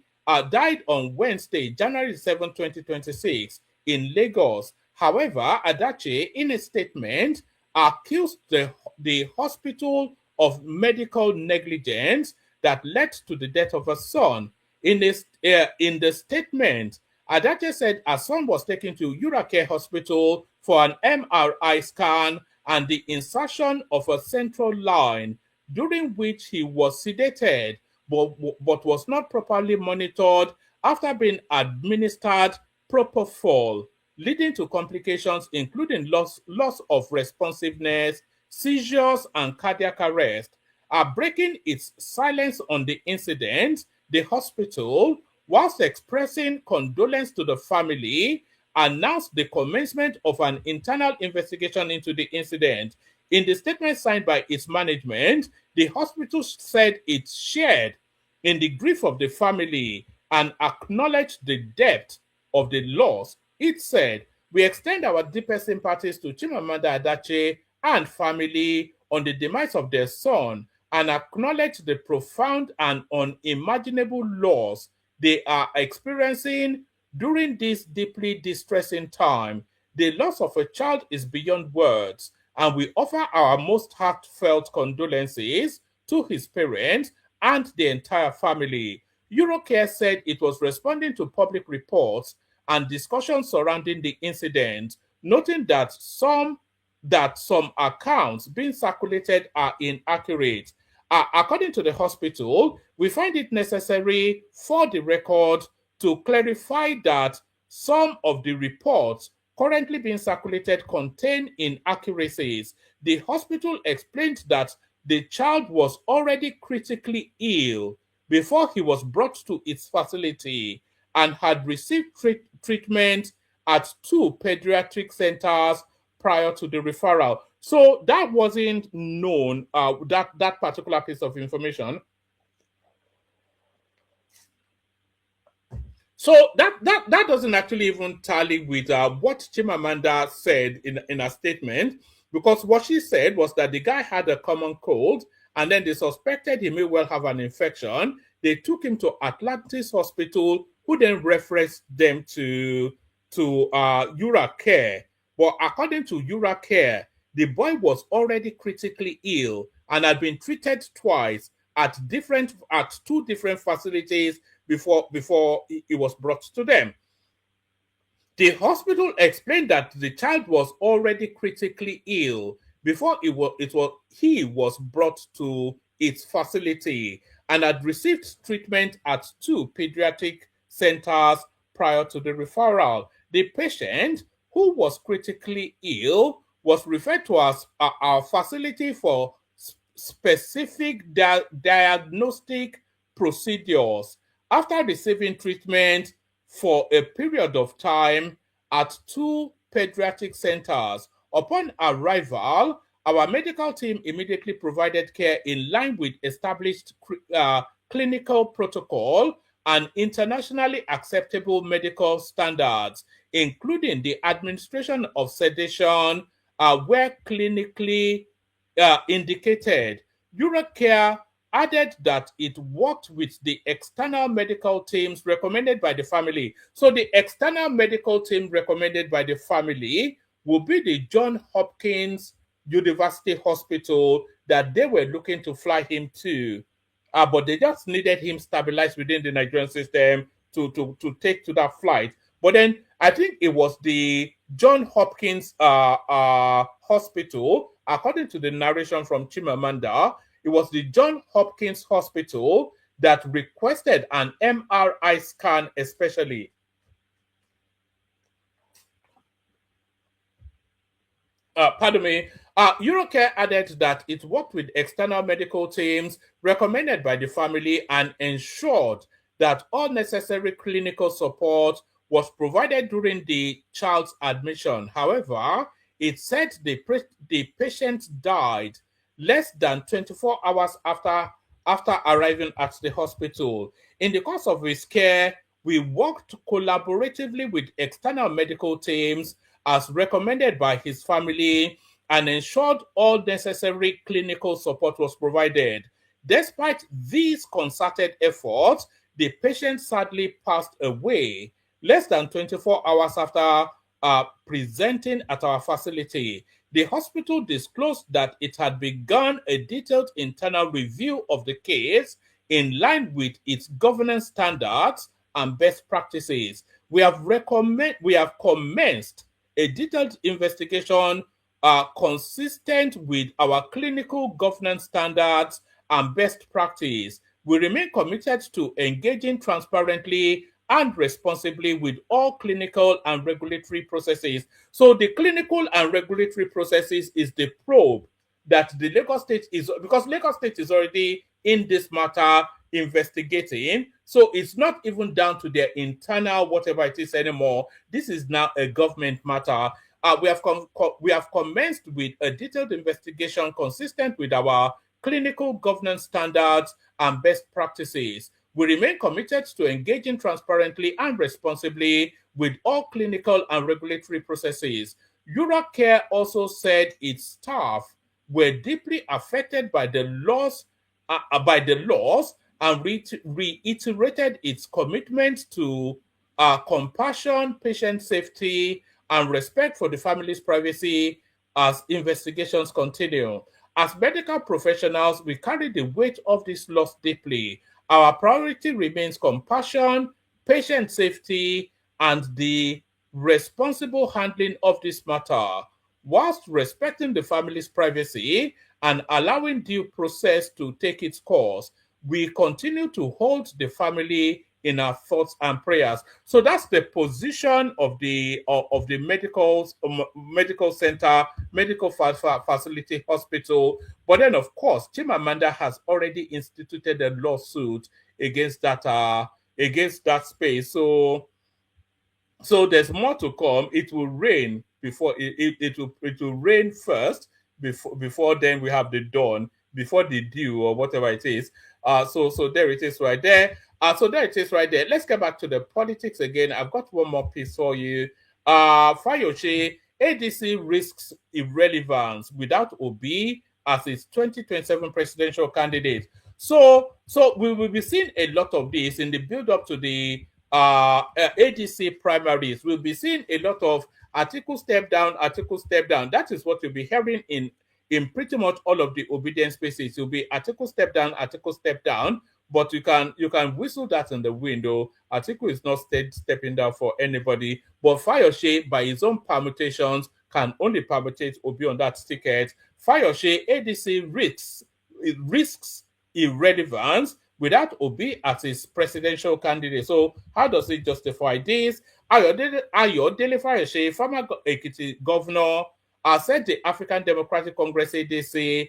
died on Wednesday, January 7, 2026, in Lagos. However, Adichie, in a statement, accused the hospital of medical negligence that led to the death of her son. In the statement, Adichie said her son was taken to Eurocare Hospital for an MRI scan and the insertion of a central line, during which he was sedated but was not properly monitored after being administered propofol, leading to complications including loss of responsiveness, seizures, and cardiac arrest. Breaking its silence on the incident, the hospital, whilst expressing condolence to the family, announced the commencement of an internal investigation into the incident. In the statement signed by its management, the hospital said it shared in the grief of the family and acknowledged the depth of the loss. It said, "We extend our deepest sympathies to Chimamanda Adichie and family on the demise of their son and acknowledge the profound and unimaginable loss they are experiencing during this deeply distressing time. The loss of a child is beyond words, and we offer our most heartfelt condolences to his parents and the entire family." Eurocare said it was responding to public reports and discussions surrounding the incident, noting that some accounts being circulated are inaccurate. According to the hospital, we find it necessary for the record to clarify that some of the reports currently being circulated contain inaccuracies. The hospital explained that the child was already critically ill before he was brought to its facility and had received treatment at 2 pediatric centers prior to the referral. So that wasn't known, that particular piece of information. So that doesn't actually even tally with what Chimamanda said in her statement, because what she said was that the guy had a common cold, and then they suspected he may well have an infection. They took him to Atlantis Hospital, who then referenced them to Eurocare. But according to Eurocare, the boy was already critically ill and had been treated twice at 2 different facilities before he was brought to them. The hospital explained that the child was already critically ill before he was brought to its facility and had received treatment at 2 pediatric centers prior to the referral. The patient, who was critically ill, was referred to as our facility for specific diagnostic procedures. After receiving treatment for a period of time at 2 pediatric centers, upon arrival, our medical team immediately provided care in line with established clinical protocol and internationally acceptable medical standards, including the administration of sedation where clinically indicated. Eurocare added that it worked with the external medical teams recommended by the family. So the external medical team recommended by the family will be the Johns Hopkins University Hospital that they were looking to fly him to. But they just needed him stabilized within the Nigerian system to take to that flight. But then I think it was the Johns Hopkins Hospital, according to the narration from Chimamanda, it was the Johns Hopkins Hospital that requested an MRI scan especially. Pardon me. Eurocare added that it worked with external medical teams recommended by the family and ensured that all necessary clinical support was provided during the child's admission. However, it said the patient died less than 24 hours after arriving at the hospital. In the course of his care, we worked collaboratively with external medical teams as recommended by his family and ensured all necessary clinical support was provided. Despite these concerted efforts, the patient sadly passed away less than 24 hours after presenting at our facility. The hospital disclosed that it had begun a detailed internal review of the case in line with its governance standards and best practices. We have commenced a detailed investigation consistent with our clinical governance standards and best practice. We remain committed to engaging transparently and responsibly with all clinical and regulatory processes. So the clinical and regulatory processes is the probe that the Lagos State is, because Lagos State is already in this matter investigating. So it's not even down to their internal whatever it is anymore. This is now a government matter. We have commenced with a detailed investigation consistent with our clinical governance standards and best practices. We remain committed to engaging transparently and responsibly with all clinical and regulatory processes. Eurocare also said its staff were deeply affected by the laws and reiterated its commitment to compassion, patient safety, and respect for the family's privacy as investigations continue. As medical professionals, we carry the weight of this loss deeply. Our priority remains compassion, patient safety, and the responsible handling of this matter, whilst respecting the family's privacy and allowing due process to take its course. We continue to hold the family in our thoughts and prayers. So that's the position of the medical center, medical facility, hospital. But then, of course, Chimamanda has already instituted a lawsuit against that space. So there's more to come. It will rain before it will rain first before then we have the dawn, before the dew or whatever it is. So there it is right there. So there it is right there. Let's get back to the politics again. I've got one more piece for you. Fayose, ADC risks irrelevance without Obi as its 2027 presidential candidate. So we will be seeing a lot of this in the build-up to the ADC primaries. We'll be seeing a lot of article step down. That is what you'll be hearing in pretty much all of the obedience spaces. You'll be article step down, but you can whistle that in the window. Article is not stepping down for anybody, but Fayose, by his own permutations, can only permutate Obi on that ticket. Fayose ADC risks irrelevance without Obi as his presidential candidate. So how does it justify this? Ayodele Fayose, former Ekiti governor, said the African Democratic Congress ADC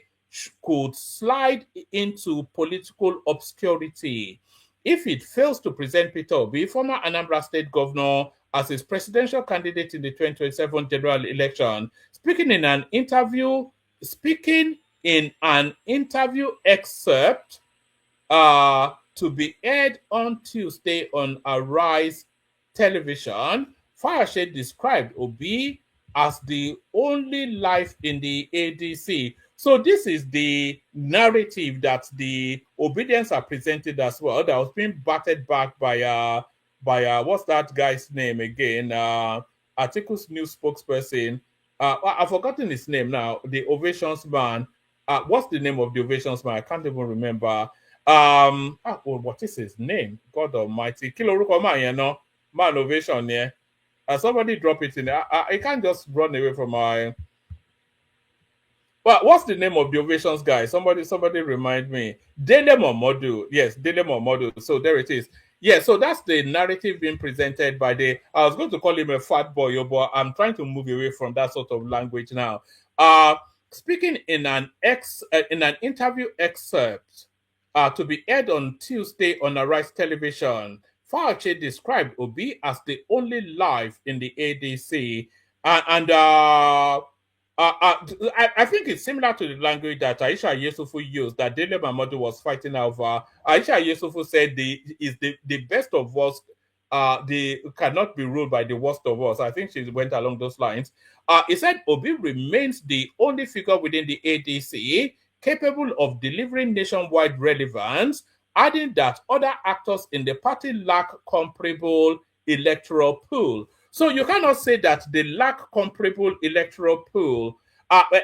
could slide into political obscurity if it fails to present Peter Obi, former Anambra State governor, as his presidential candidate in the 2027 general election. Speaking in an interview excerpt to be aired on Tuesday on Arise television, Fayose described Obi as the only life in the ADC. So this is the narrative that the Obedience are presented as well. That was being battered back by what's that guy's name again? Atiku's news spokesperson. I've forgotten his name now. The Ovations man. What's the name of the Ovations man? I can't even remember. What is his name? God Almighty. Kiloruko man, you know, man Ovation, yeah. Somebody drop it in there. I can't just run away from my. But what's the name of the Ovations guy? Somebody remind me. Dele Momodu. Yes, Dele Momodu. So there it is. Yeah, so that's the narrative being presented by I was going to call him a fat boy, but I'm trying to move away from that sort of language now. Speaking in an interview excerpt to be aired on Tuesday on Arise television, Fauci described Obi as the only life in the ADC, I think it's similar to the language that Aisha Yesufu used, that Dele Momodu was fighting over. Aisha Yesufu said the best of us, they cannot be ruled by the worst of us. I think she went along those lines. He said Obi remains the only figure within the ADC capable of delivering nationwide relevance, adding that other actors in the party lack comparable electoral pool. So you cannot say that they lack comparable electoral pool,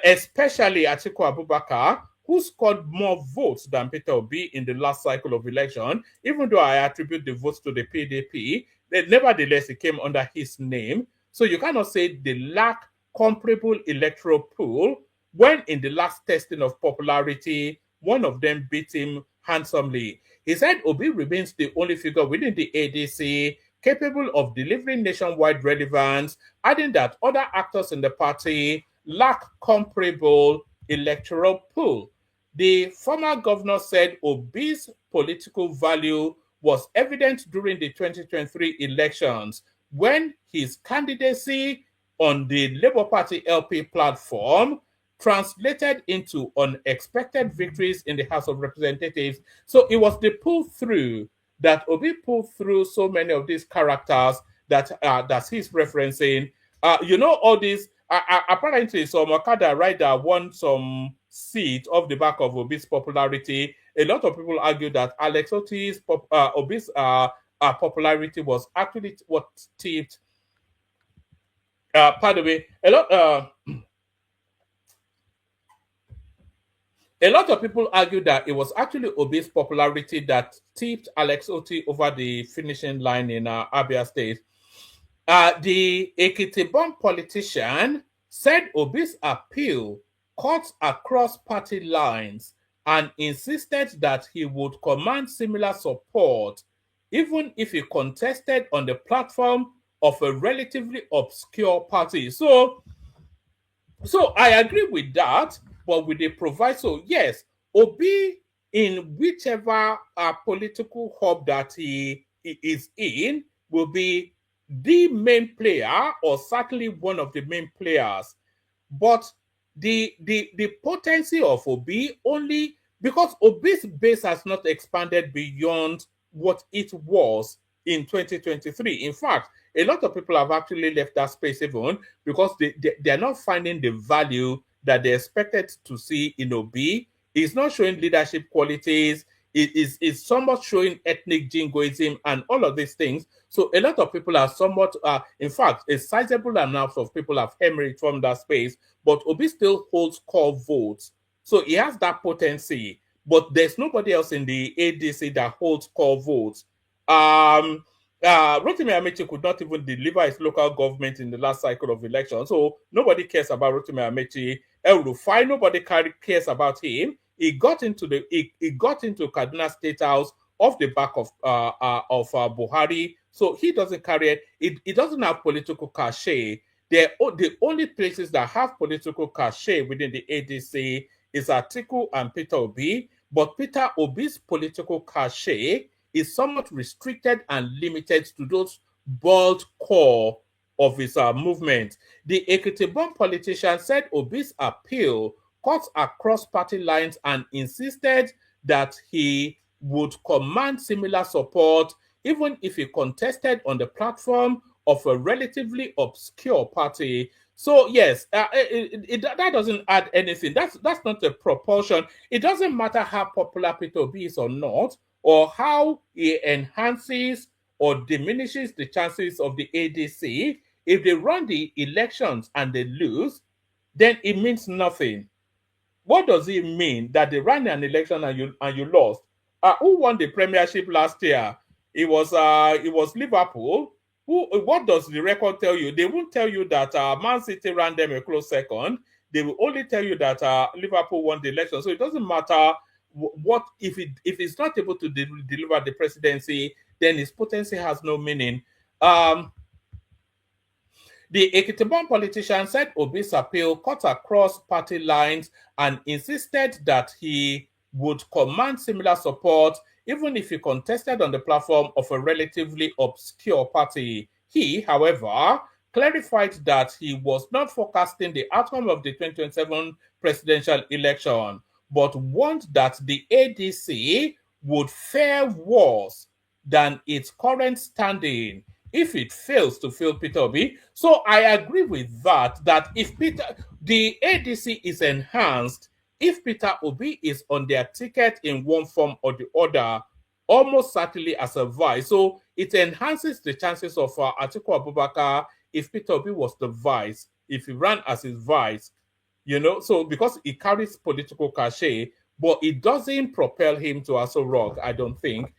especially Atiku Abubakar, who scored more votes than Peter Obi in the last cycle of election. Even though I attribute the votes to the PDP, nevertheless, it came under his name. So you cannot say they lack comparable electoral pool when in the last testing of popularity, one of them beat him handsomely. He said Obi remains the only figure within the ADC capable of delivering nationwide relevance, adding that other actors in the party lack comparable electoral pool. The former governor said Obi's political value was evident during the 2023 elections when his candidacy on the Labour Party LP platform translated into unexpected victories in the House of Representatives. So it was the pull-through that Obi pulled through so many of these characters that he's referencing. All these, apparently some Okada rider won some seat off the back of Obi's popularity. A lot of people argue that Alex Oti's Obi's popularity was actually what tipped. By the way, a lot of people argue that it was actually Obi's popularity that tipped Alex Oti over the finishing line in Abia State. The Ekiti-born politician said Obi's appeal cut across party lines and insisted that he would command similar support even if he contested on the platform of a relatively obscure party. So I agree with that. But with the proviso, yes, Obi, in whichever political hub that he is in, will be the main player or certainly one of the main players. But the potency of Obi only because Obi's base has not expanded beyond what it was in 2023. In fact, a lot of people have actually left that space even because they're not finding the value that they expected to see in Obi. Is not showing leadership qualities. It is somewhat showing ethnic jingoism and all of these things. So a lot of people are somewhat, in fact, a sizable amount of people have hemorrhaged from that space, but Obi still holds core votes. So he has that potency, but there's nobody else in the ADC that holds core votes. Rotimi Amechi could not even deliver his local government in the last cycle of elections. So nobody cares about Rotimi Amechi. El Rufai, nobody cares about him. He got into Kaduna State House off the back of Buhari. So he doesn't carry it. It doesn't have political cachet. The only places that have political cachet within the ADC is Atiku and Peter Obi. But Peter Obi's political cachet is somewhat restricted and limited to those bold core of his movement. The Ekiti-born politician said Obi's appeal cut across party lines and insisted that he would command similar support even if he contested on the platform of a relatively obscure party. So yes, that doesn't add anything. That's not a proportion. It doesn't matter how popular Peter Obi is or not, or how he enhances or diminishes the chances of the ADC. If they run the elections and they lose, then it means nothing. What does it mean that they ran an election and you lost? Who won the premiership last year? It was Liverpool. What does the record tell you? They won't tell you that Man City ran them a close second. They will only tell you that Liverpool won the election. So it doesn't matter what if it's not able to deliver the presidency, then its potency has no meaning. The Ekiti-born politician said Obi's appeal cut across party lines and insisted that he would command similar support even if he contested on the platform of a relatively obscure party. He, however, clarified that he was not forecasting the outcome of the 2027 presidential election, but warned that the ADC would fare worse than its current standing if it fails to fill Peter Obi. So I agree with that if the ADC is enhanced, if Peter Obi is on their ticket in one form or the other, almost certainly as a vice. So it enhances the chances of Atiku Abubakar if Peter Obi was the vice, if he ran as his vice, so because he carries political cachet, but it doesn't propel him to Aso Rock, I don't think.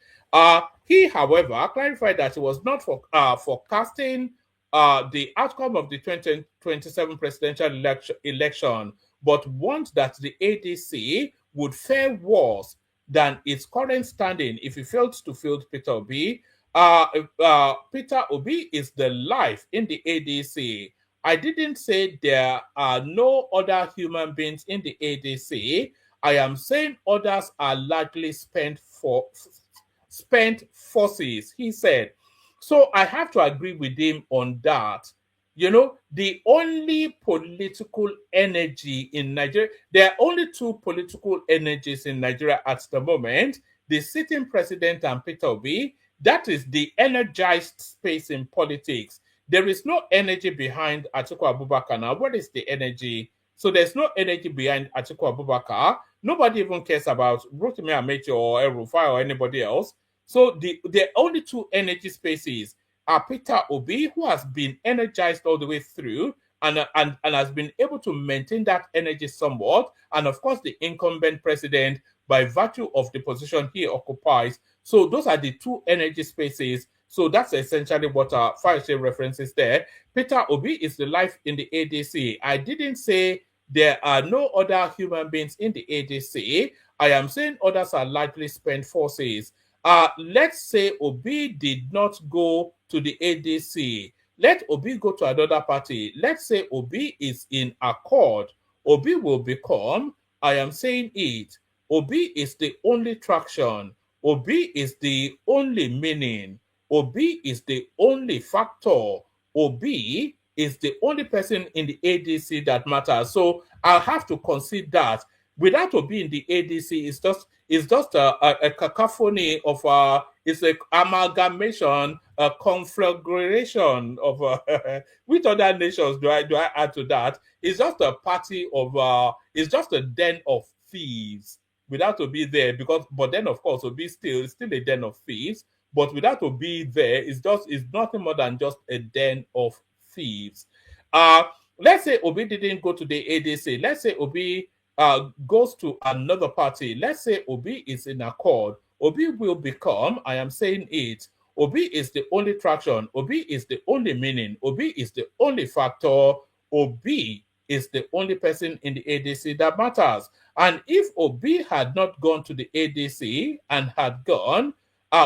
He, however, clarified that he was not forecasting the outcome of the 2027 presidential election, but warned that the ADC would fare worse than its current standing if he failed to field Peter Obi. Peter Obi is the life in the ADC. I didn't say there are no other human beings in the ADC. I am saying others are largely spent forces, he said. So I have to agree with him on that. The only political energy in Nigeria, there are only two political energies in Nigeria at the moment: the sitting president and Peter Obi. That is the energized space in politics. There is no energy behind Atiku Abubakar now. What is the energy? So there's no energy behind Atiku Abubakar. Nobody even cares about Rotimi Amechi or El Rufai or anybody else. So the only two energy spaces are Peter Obi, who has been energized all the way through and has been able to maintain that energy somewhat, and of course the incumbent president by virtue of the position he occupies. So those are the two energy spaces. So that's essentially what Fayose references there. Peter Obi is the life in the ADC. I didn't say there are no other human beings in the ADC. I am saying others are largely spent forces. Let's say Obi did not go to the ADC. Let Obi go to another party. Let's say Obi is in accord. Obi will become, I am saying it, Obi is the only traction. Obi is the only meaning. Obi is the only factor. Obi is the only person in the ADC that matters. So I'll have to concede that. Without Obi in the ADC, it's just a cacophony of it's an amalgamation, a conflagration of which other nations do I add to that? It's just a party of it's just a den of thieves without Obi there, but then of course Obi still a den of thieves, but without Obi there, it's nothing more than just a den of thieves. Let's say Obi didn't go to the ADC. Let's say Obi goes to another party. Let's say Obi is in accord. Obi will become, I am saying it, Obi is the only traction. Obi is the only meaning. Obi is the only factor. Obi is the only person in the ADC that matters. And if Obi had not gone to the ADC and had gone,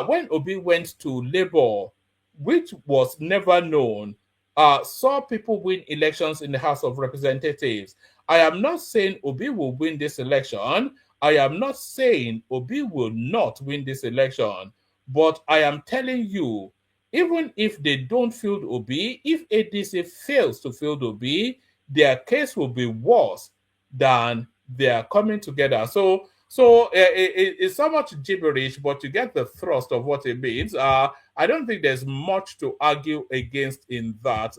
when Obi went to Labour, which was never known, saw people win elections in the House of Representatives. I am not saying Obi will win this election. I am not saying Obi will not win this election. But I am telling you, even if they don't field Obi, if ADC fails to field Obi, their case will be worse than they are coming together. So it's so much gibberish, but you get the thrust of what it means. I don't think there's much to argue against in that.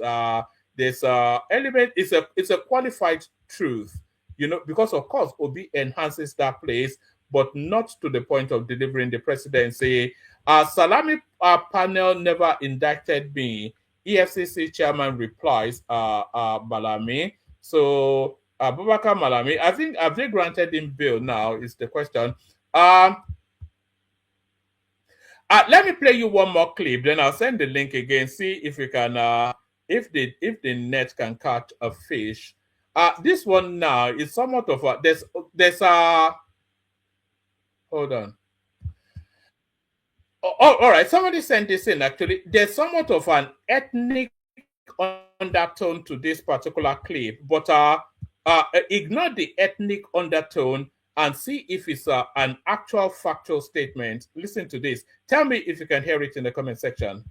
There's element. It's a qualified truth, because of course Obi enhances that place, but not to the point of delivering the presidency. Salami panel never indicted me. EFCC chairman replies, Malami. So Abubakar Malami, I think, have they granted him bail now is the question. Let me play you one more clip, then I'll send the link again. See if we can, if the net can catch a fish. This one now is somewhat of a there's a hold on. Oh, all right. Somebody sent this in. Actually, there's somewhat of an ethnic undertone to this particular clip, but ignore the ethnic undertone and see if it's an actual factual statement. Listen to this. Tell me if you can hear it in the comment section.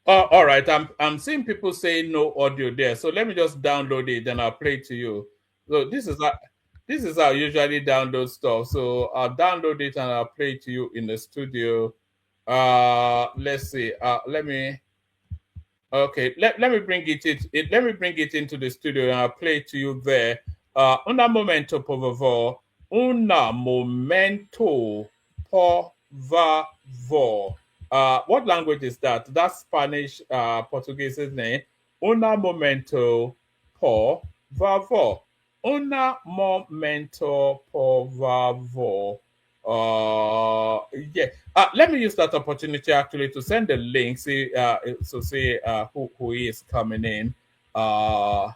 All right. I'm seeing people say no audio there. So let me just download it, then I'll play it to you. So this is how I usually download stuff. So I'll download it and I'll play it to you in the studio. Let's see. Let me bring let me bring it into the studio and I'll play it to you there. Una momento, por favor. Una momento, por favor. What language is that? That's Spanish, Portuguese, isn't it? Una momento, por favor. Una momento, por favor. Yeah. Let me use that opportunity actually to send the link. See, who is coming in. I'm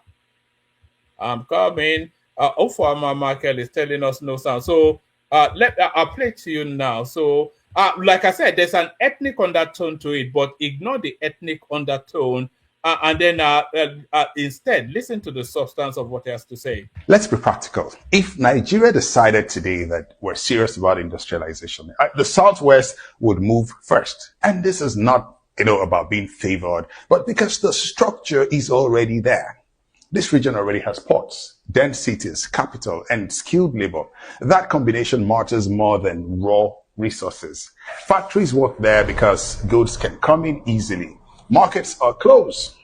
coming. Ofama Michael is telling us no sound. So I'll play to you now. So like I said, there's an ethnic undertone to it, but ignore the ethnic undertone and then instead listen to the substance of what he has to say. Let's be practical. If Nigeria decided today that we're serious about industrialization, the Southwest would move first. And this is not, about being favored, but because the structure is already there. This region already has ports, dense cities, capital, and skilled labor. That combination matters more than raw resources. Factories work there because goods can come in easily. Markets are closed,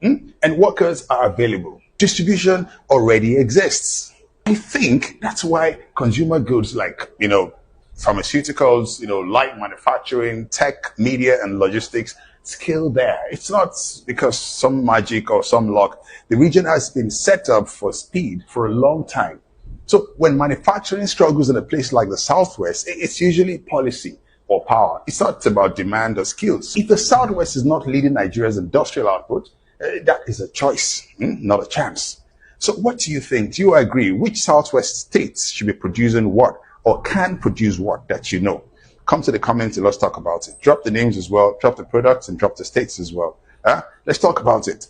and workers are available. Distribution already exists. I think that's why consumer goods like, pharmaceuticals, light manufacturing, tech, media, and logistics scale there. It's not because some magic or some luck. The region has been set up for speed for a long time. So when manufacturing struggles in a place like the Southwest, it's usually policy or power. It's not about demand or skills. If the Southwest is not leading Nigeria's industrial output, that is a choice, not a chance. So what do you think? Do you agree? Which Southwest states should be producing what or can produce what that you know? Come to the comments and let's talk about it. Drop the names as well, drop the products and drop the states as well. Let's talk about it.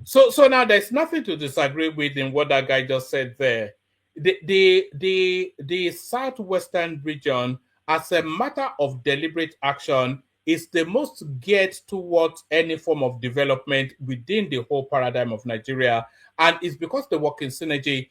So now there's nothing to disagree with in what that guy just said there. The southwestern region, as a matter of deliberate action, is the most geared towards any form of development within the whole paradigm of Nigeria. And it's because they work in synergy.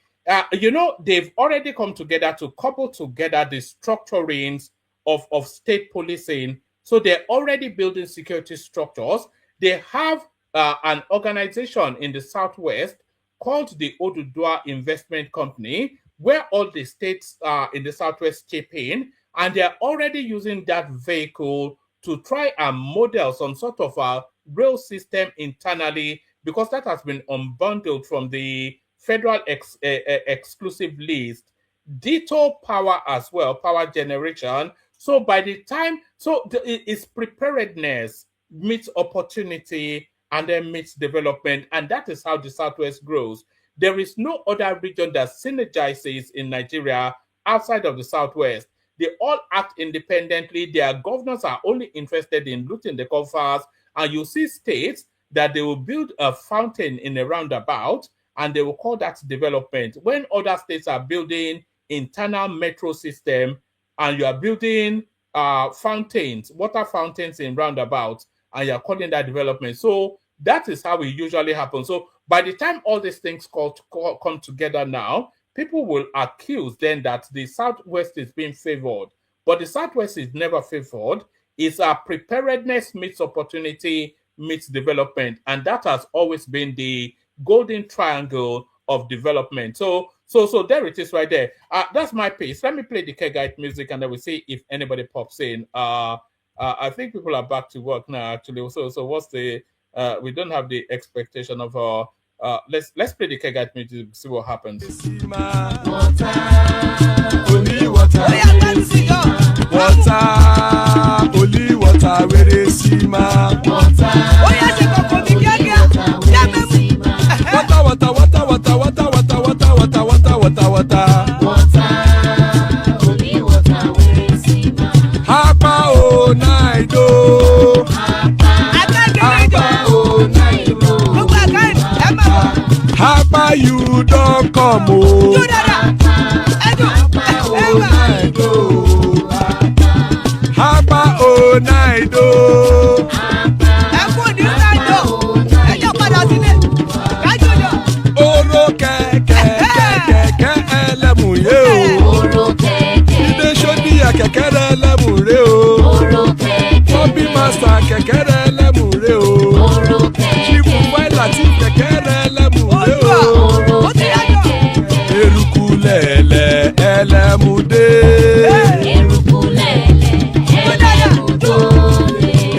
They've already come together to couple together the structurings of state policing. So they're already building security structures. They have an organization in the Southwest called the Odudua Investment Company, where all the states in the Southwest chip in, and they're already using that vehicle to try and model some sort of a rail system internally, because that has been unbundled from the federal exclusive list. Ditto power as well, power generation. So by the time, it's preparedness meets opportunity and then meets development, and that is how the Southwest grows. There is no other region that synergizes in Nigeria outside of the Southwest. They all act independently. Their governors are only interested in looting the coffers, and you see states that they will build a fountain in a roundabout, and they will call that development. When other states are building internal metro system, and you are building fountains, water fountains in roundabouts, and you're calling that development. So that is how it usually happens. So by the time all these things come together now, people will accuse then that the Southwest is being favored. But the Southwest is never favored. It's a preparedness meets opportunity meets development. And that has always been the golden triangle of development. So there it is right there. That's my piece. Let me play the Kegite music and then we'll see if anybody pops in. I think people are back to work now, actually. So what's the we don't have the expectation of let's play the Kegite music, see what happens. Only water, where they see my water. Oh yes, water, water, water, water, water, water, water, water, water, water. Only water, where they see my Hapa o naido. Hapa o naido. Hapa you don't come o. Hapa o naido. Hapa o naido. Oro kẹ̀kẹ́ ẹlẹ́mù yé o. Ilé ṣọ́bí kẹ̀kẹ́ ẹlẹ́mù ré o. Ṣọ́bí màsà kẹ̀kẹ́ ẹlẹ́mù ré o. Ṣíbù wáìlà tí kẹ̀kẹ́ ẹlẹ́mù ré o. Eruku lẹ̀lẹ̀ ẹlẹ́mù dé.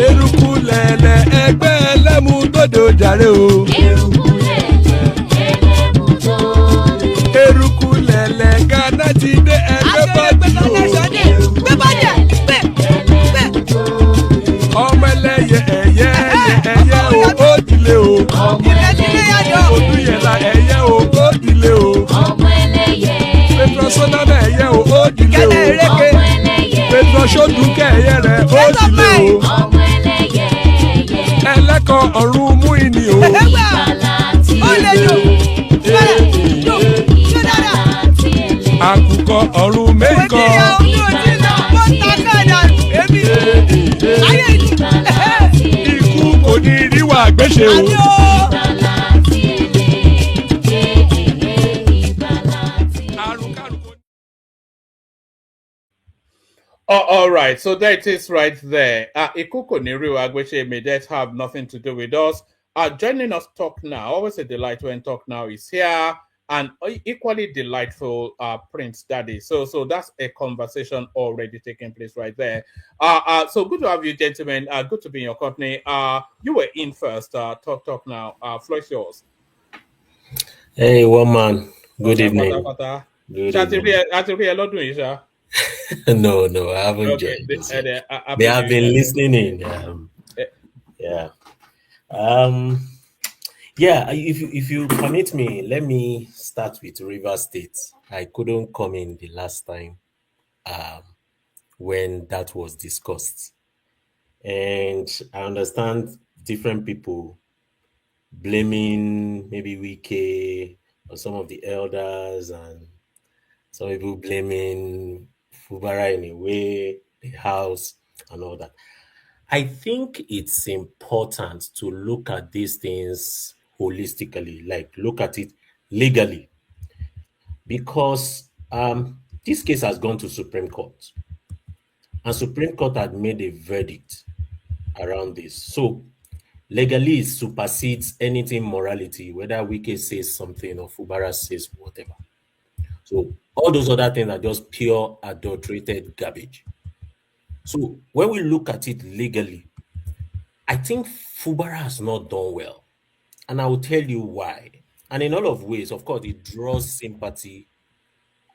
Eruku lẹ̀lẹ̀ ẹgbẹ́ ẹlẹ́mù dòde ojàre o. Eruku lẹ̀lẹ̀ Ghana ti dé ẹgbẹ́ bọ́dì o. Ọmọ ẹlẹ́yẹ ẹyẹ o ó dilé o. Odúyẹ̀lá ẹyẹ o ó dilé o. Petrosonama ẹyẹ o ó dilé o. Petrosodúnkẹ́ ẹyẹ rẹ̀ ó dilé o. Ẹlẹ́kọ̀ ọ̀run mú ìní o. Àkùkọ ọ̀run méjìkọ. Ikú kò ní ríwà gbéṣe o. All right, so there it is right there. Ikuko Niru Agweche may that have nothing to do with us. Joining us talk now, always a delight when talk now is here, and equally delightful Prince Daddy. So that's a conversation already taking place right there. So good to have you, gentlemen. Good to be in your company. You were in first. Talk now. Floor is yours. Hey, woman. Good evening. Good evening. No, I haven't. Okay. They have been listening in. Yeah. If you permit me, let me start with River State. I couldn't come in the last time when that was discussed, and I understand different people blaming maybe Wike or some of the elders, and some people blaming Fubara in a way, the house, and all that. I think it's important to look at these things holistically, like look at it legally, because this case has gone to Supreme Court, and Supreme Court had made a verdict around this. So legally supersedes anything morality, whether Wike says something or Fubara says whatever. So all those other things are just pure adulterated garbage. So when we look at it legally, I think Fubara has not done well. And I will tell you why. And in all of ways, of course, it draws sympathy,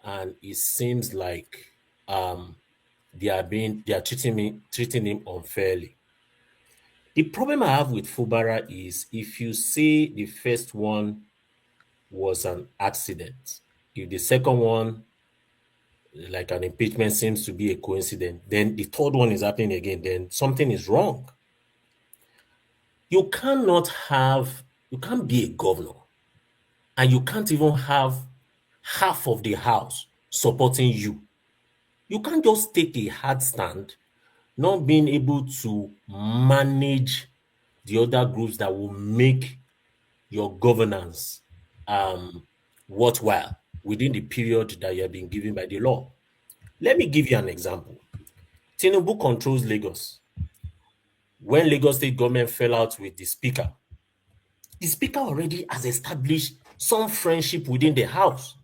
and it seems like they are treating him unfairly. The problem I have with Fubara is, if you say the first one was an accident, if the second one, like an impeachment, seems to be a coincidence, then the third one is happening again, then something is wrong. You can't be a governor, and you can't even have half of the house supporting you. You can't just take a hard stand, not being able to manage the other groups that will make your governance worthwhile within the period that you have been given by the law. Let me give you an example. Tinubu controls Lagos. When Lagos State government fell out with the speaker already has established some friendship within the house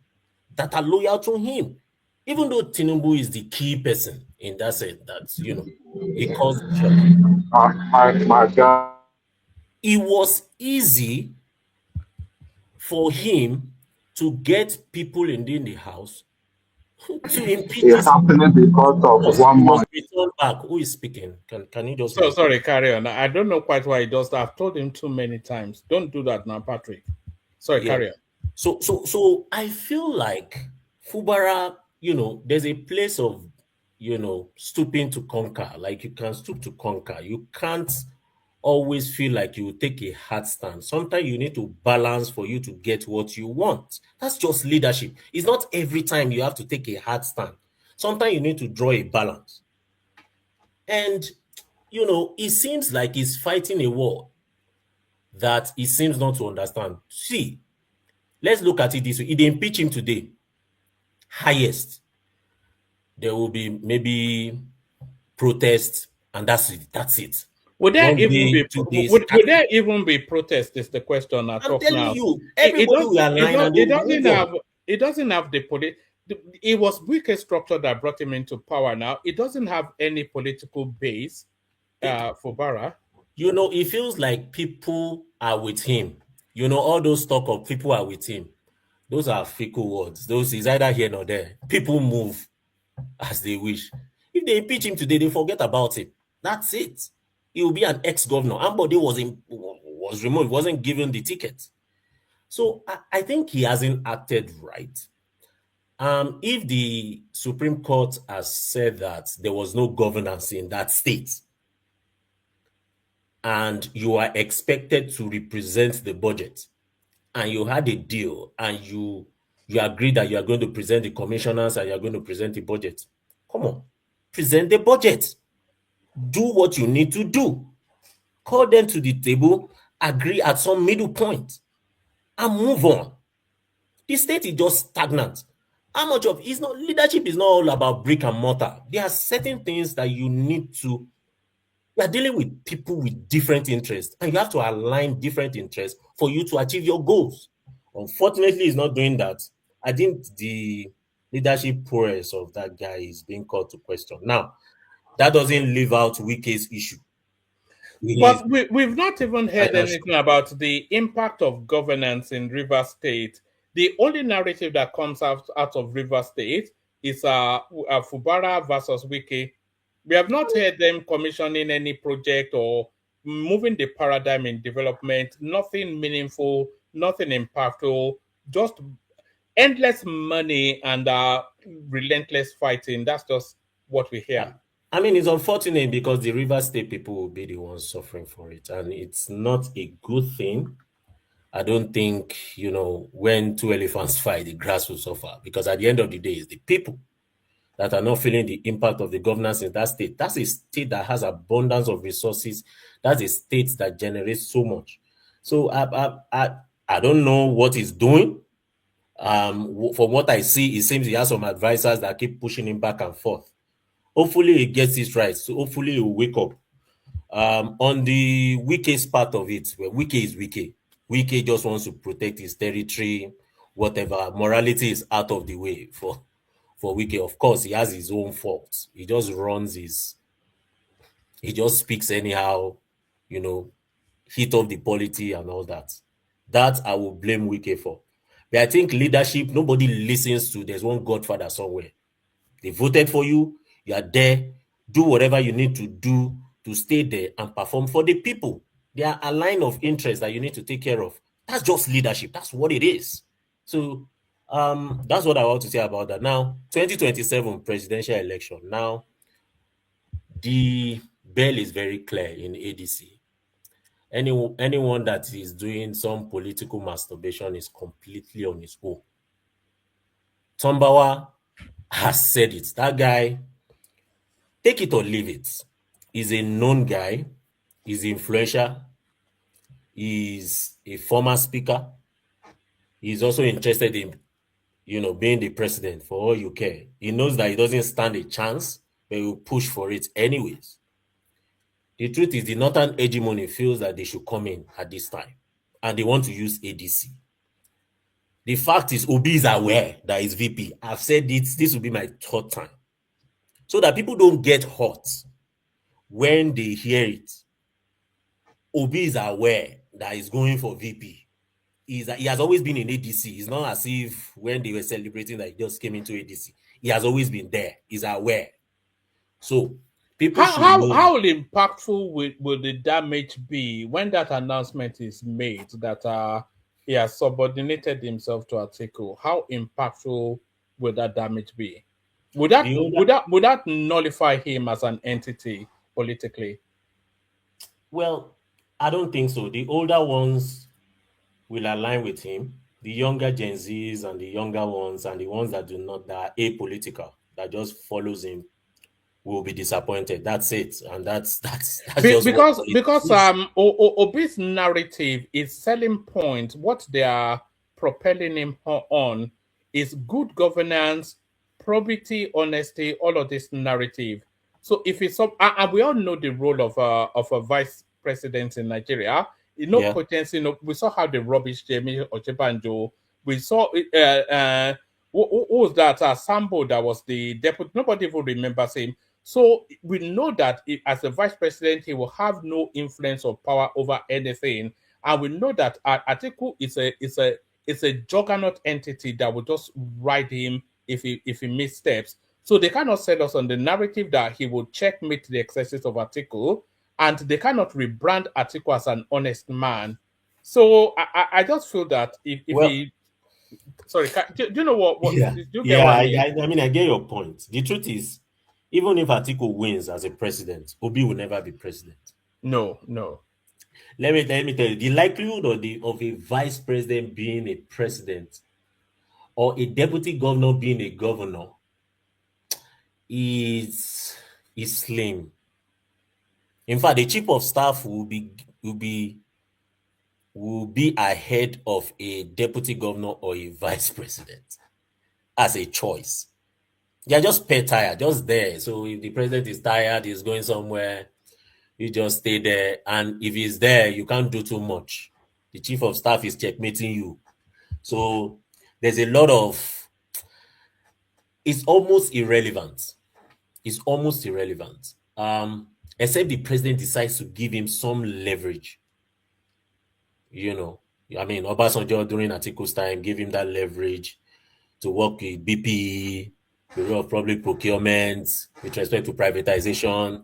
that are loyal to him. Even though Tinubu is the key person in that sense, that, he calls the shot. My God. It was easy for him to get people in the house to impeach It's happening because of one must man. return back. Who is speaking? Can you just So sorry, carry on. I don't know quite why he does that. I've told him too many times. Don't do that now, Patrick. Sorry, Yeah. carry on. So I feel like Fubara, there's a place of, stooping to conquer. Like, you can stoop to conquer. You can't always feel like you take a hard stand. Sometimes you need to balance for you to get what you want. That's just leadership. It's not every time you have to take a hard stand. Sometimes you need to draw a balance. And, it seems like he's fighting a war that he seems not to understand. See, let's look at it this way. If they impeach him today, highest, there will be maybe protests, and that's it. Would there 1 even day, be 2 days. would there even be protest? Is the question I I'm talk telling now. you, everybody will align and they will move on. It doesn't have it was Wike's structure that brought him into power. Now it doesn't have any political base for Bara. It feels like people are with him. All those talk of people are with him, those are fickle words. Those is either here nor there. People move as they wish. If they impeach him today, they forget about him. That's it. He will be an ex-governor. Ambode was removed, wasn't given the ticket. So I think he hasn't acted right. If the Supreme Court has said that there was no governance in that state, and you are expected to represent the budget, and you had a deal, and you agreed that you are going to present the commissioners and you are going to present the budget, come on, present the budget. Do what you need to do. Call them to the table, agree at some middle point, and move on. The state is just stagnant. How much of it's not leadership is not all about brick and mortar. There are certain things that you need to. You are dealing with people with different interests, and you have to align different interests for you to achieve your goals. Unfortunately, he's not doing that. I think the leadership prowess of that guy is being called to question. Now, that doesn't leave out Wike's issue. But we've not even heard anything about the impact of governance in River State. The only narrative that comes out of River State is Fubara versus Wike. We have not heard them commissioning any project or moving the paradigm in development. Nothing meaningful, nothing impactful, just endless money and relentless fighting. That's just what we hear. I mean, it's unfortunate because the River State people will be the ones suffering for it, and it's not a good thing. I don't think, when two elephants fight, the grass will suffer, because at the end of the day, it's the people that are not feeling the impact of the governance in that state. That's a state that has abundance of resources. That's a state that generates so much. So I don't know what he's doing. From what I see, it seems he has some advisors that keep pushing him back and forth. Hopefully he gets this right. So hopefully he will wake up. On the Wike's part of it, well, Wike is Wike. Wike just wants to protect his territory, whatever. Morality is out of the way for Wike. Of course, he has his own faults. He just speaks anyhow, you know, hit off the polity and all that. That I will blame Wike for. But I think leadership, nobody listens to. There's one godfather somewhere. They voted for you. You are there. Do whatever you need to do to stay there and perform for the people. There are a line of interest that you need to take care of. That's just leadership. That's what it is. So that's what I want to say about that. Now, 2027 presidential election. Now, the bell is very clear in ADC. Anyone that is doing some political masturbation is completely on his own. Tombawa has said it. That guy, take it or leave it, is a known guy, he's influential, he's a former speaker, he's also interested in, being the president for all you care. He knows that he doesn't stand a chance, but he will push for it anyways. The truth is the Northern hegemony feels that they should come in at this time, and they want to use ADC. The fact is, Obi is aware that he's VP. I've said it, this will be my third time. So that people don't get hot when they hear it. Obi is aware that he's going for VP. He has always been in ADC. It's not as if when they were celebrating that he just came into ADC. He has always been there. He's aware. So people how impactful will the damage be when that announcement is made that he has subordinated himself to Atiku? How impactful will that damage be? Would that nullify him as an entity politically? Well, I don't think so. The older ones will align with him. The younger Gen Zs and the younger ones and the ones that that are apolitical, that just follows him, will be disappointed. That's it. And that's just because Obi's narrative is selling point. What they are propelling him on is good governance, probity, honesty, all of this narrative. So if it's and we all know the role of a vice president in Nigeria. Potency. We saw how the rubbish Jamie Ochebanjo. We saw who was that? Sambo that was the deputy. Nobody even remembers him. So we know that as a vice president, he will have no influence or power over anything, and we know that Atiku is a juggernaut entity that will just ride him if he missteps. So they cannot set us on the narrative that he will checkmate the excesses of Atiku, and they cannot rebrand Atiku as an honest man. So I just feel that if he... Sorry, do you know what? Yeah, do you get what I mean? I mean, I get your point. The truth is, even if Atiku wins as a president, Obi will never be president. No. Let me tell you, the likelihood of a vice president being a president or a deputy governor being a governor is slim. In fact, the chief of staff will be ahead of a deputy governor or a vice president as a choice. They're just pay tired, just there. So if the president is tired, he's going somewhere, you just stay there. And if he's there, you can't do too much. The chief of staff is checkmating you. So there's a lot of... It's almost irrelevant. Except the president decides to give him some leverage. I mean, Obasanjo during Atiku's time gave him that leverage to work with BPE, Bureau of Public Procurement, with respect to privatization,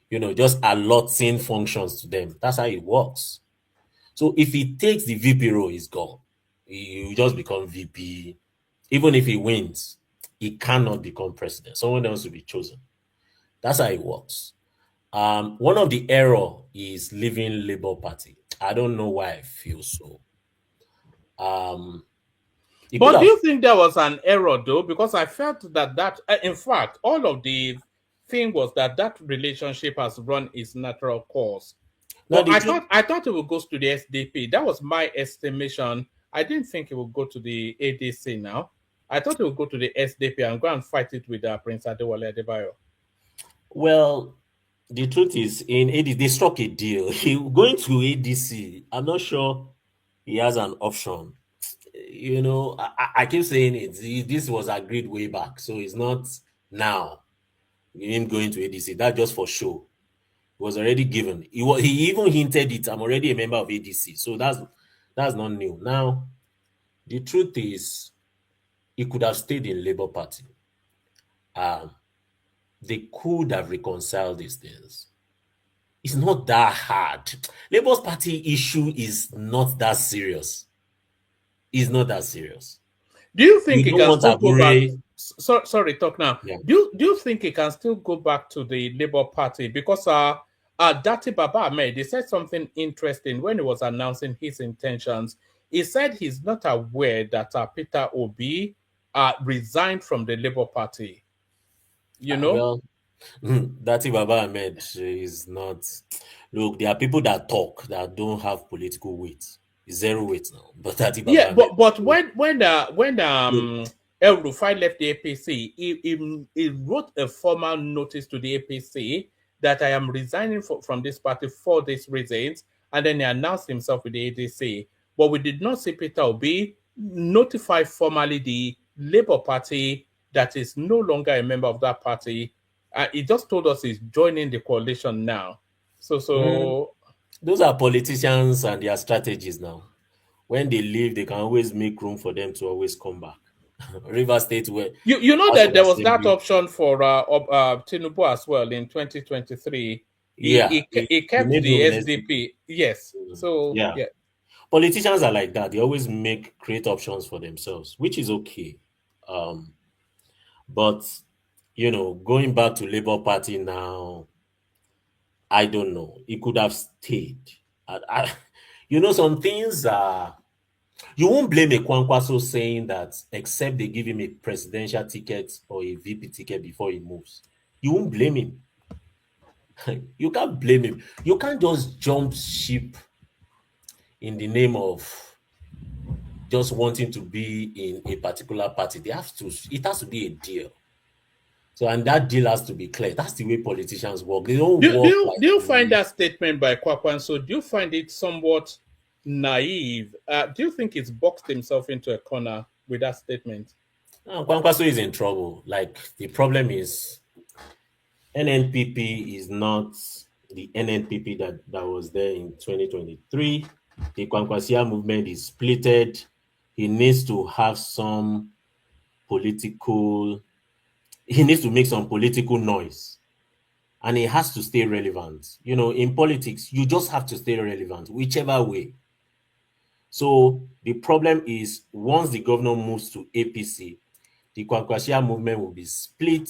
just allotting functions to them. That's how it works. So if he takes the VP role, he's gone. He will just become VP. Even if he wins, he cannot become president. Someone else will be chosen. That's how it works. One of the error is leaving Labour Party. I don't know why I feel so. He could But do have. you think there was an error though? Because I felt in fact, all of the thing was that relationship has run its natural course. Now But the truth. I thought it would go to the SDP. That was my estimation. I didn't think it would go to the ADC now. I thought it would go to the SDP and go and fight it with Prince Adewale Adebayo. Well, the truth is, in ADC, they struck a deal. He going to ADC. I'm not sure he has an option. I keep saying it. This was agreed way back, so it's not now. Him going to ADC. That just for show. It was already given. He even hinted it. I'm already a member of ADC, so that's not new. Now, the truth is, he could have stayed in Labour Party. Um, they could have reconciled these things. It's not that hard. Labour's Party issue is not that serious. It's not that serious. Do you think We he don't can want still go back? Agure. Sorry, talk now. Yeah. Do you think he can still go back to the Labour Party? Because Dati Baba Ahmed, he said something interesting when he was announcing his intentions. He said he's not aware that Peter Obi resigned from the Labour Party. You know? Well, Dati Baba Ahmed is not. Look, there are people that talk that don't have political weight. Zero weight now. But Dati Baba Yeah, Ahmed. but when Look, El Rufai left the APC, he wrote a formal notice to the APC that I am resigning from this party for these reasons, and then he announced himself with the ADC. But we did not see Peter Obi notify formally the Labour Party that is no longer a member of that party. He just told us he's joining the coalition now. So those are politicians and their strategies now. When they leave, they can always make room for them to always come back. River State, where you know House that of there was that Assembly, option for Tinubu as well in 2023. yeah, He he kept made the room in SDP. SDP. Yes. So Yeah, yeah. politicians are like that. They always create options for themselves, which is okay. Um, but going back to Labour Party now, I don't know. He could have stayed. Some things are. You won't blame a Kwankwaso saying that except they give him a presidential ticket or a VP ticket before he moves. You won't blame him. You can't blame him. You can't just jump ship in the name of just wanting to be in a particular party. It has to be a deal. So, and that deal has to be clear. That's the way politicians work. They don't work like Do you find that statement by Kwakwanso, do you find it somewhat naive? Do you think he's boxed himself into a corner with that statement? Kwankwaso is in trouble. Like, the problem is NNPP is not the NNPP that was there in 2023. The Kwankwasia movement is splitted. He needs to have he needs to make some political noise. And he has to stay relevant. In politics, you just have to stay relevant, whichever way. So the problem is once the governor moves to APC, the Kwankwasia movement will be split.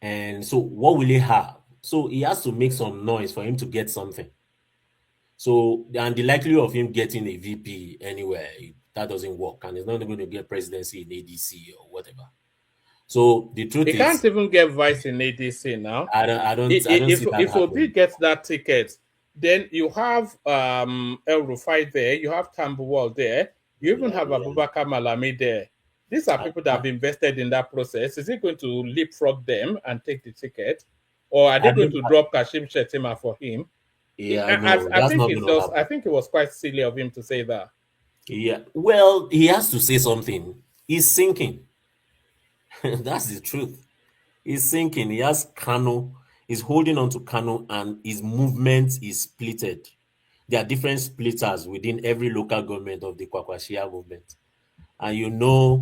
And so what will he have? So he has to make some noise for him to get something. So, and the likelihood of him getting a VP anywhere, that doesn't work. And he's not going to get presidency in ADC or whatever. So the truth He is, can't even get vice in ADC now. I don't see that If Obi happening. gets that ticket, then you have El Rufai there, you have Tambuwal there, you even have Abubakar Malami there. These are people that have invested in that process. Is he going to leapfrog them and take the ticket, or are they going to drop Kashim Shettima for him? Yeah, no, that's not going to happen. I think it was quite silly of him to say that. Yeah, well, he has to say something. He's sinking. That's the truth. He's sinking. He has Kano. He's holding on to Kano, and his movement is splitted. There are different splitters within every local government of the Kwakwashia movement. And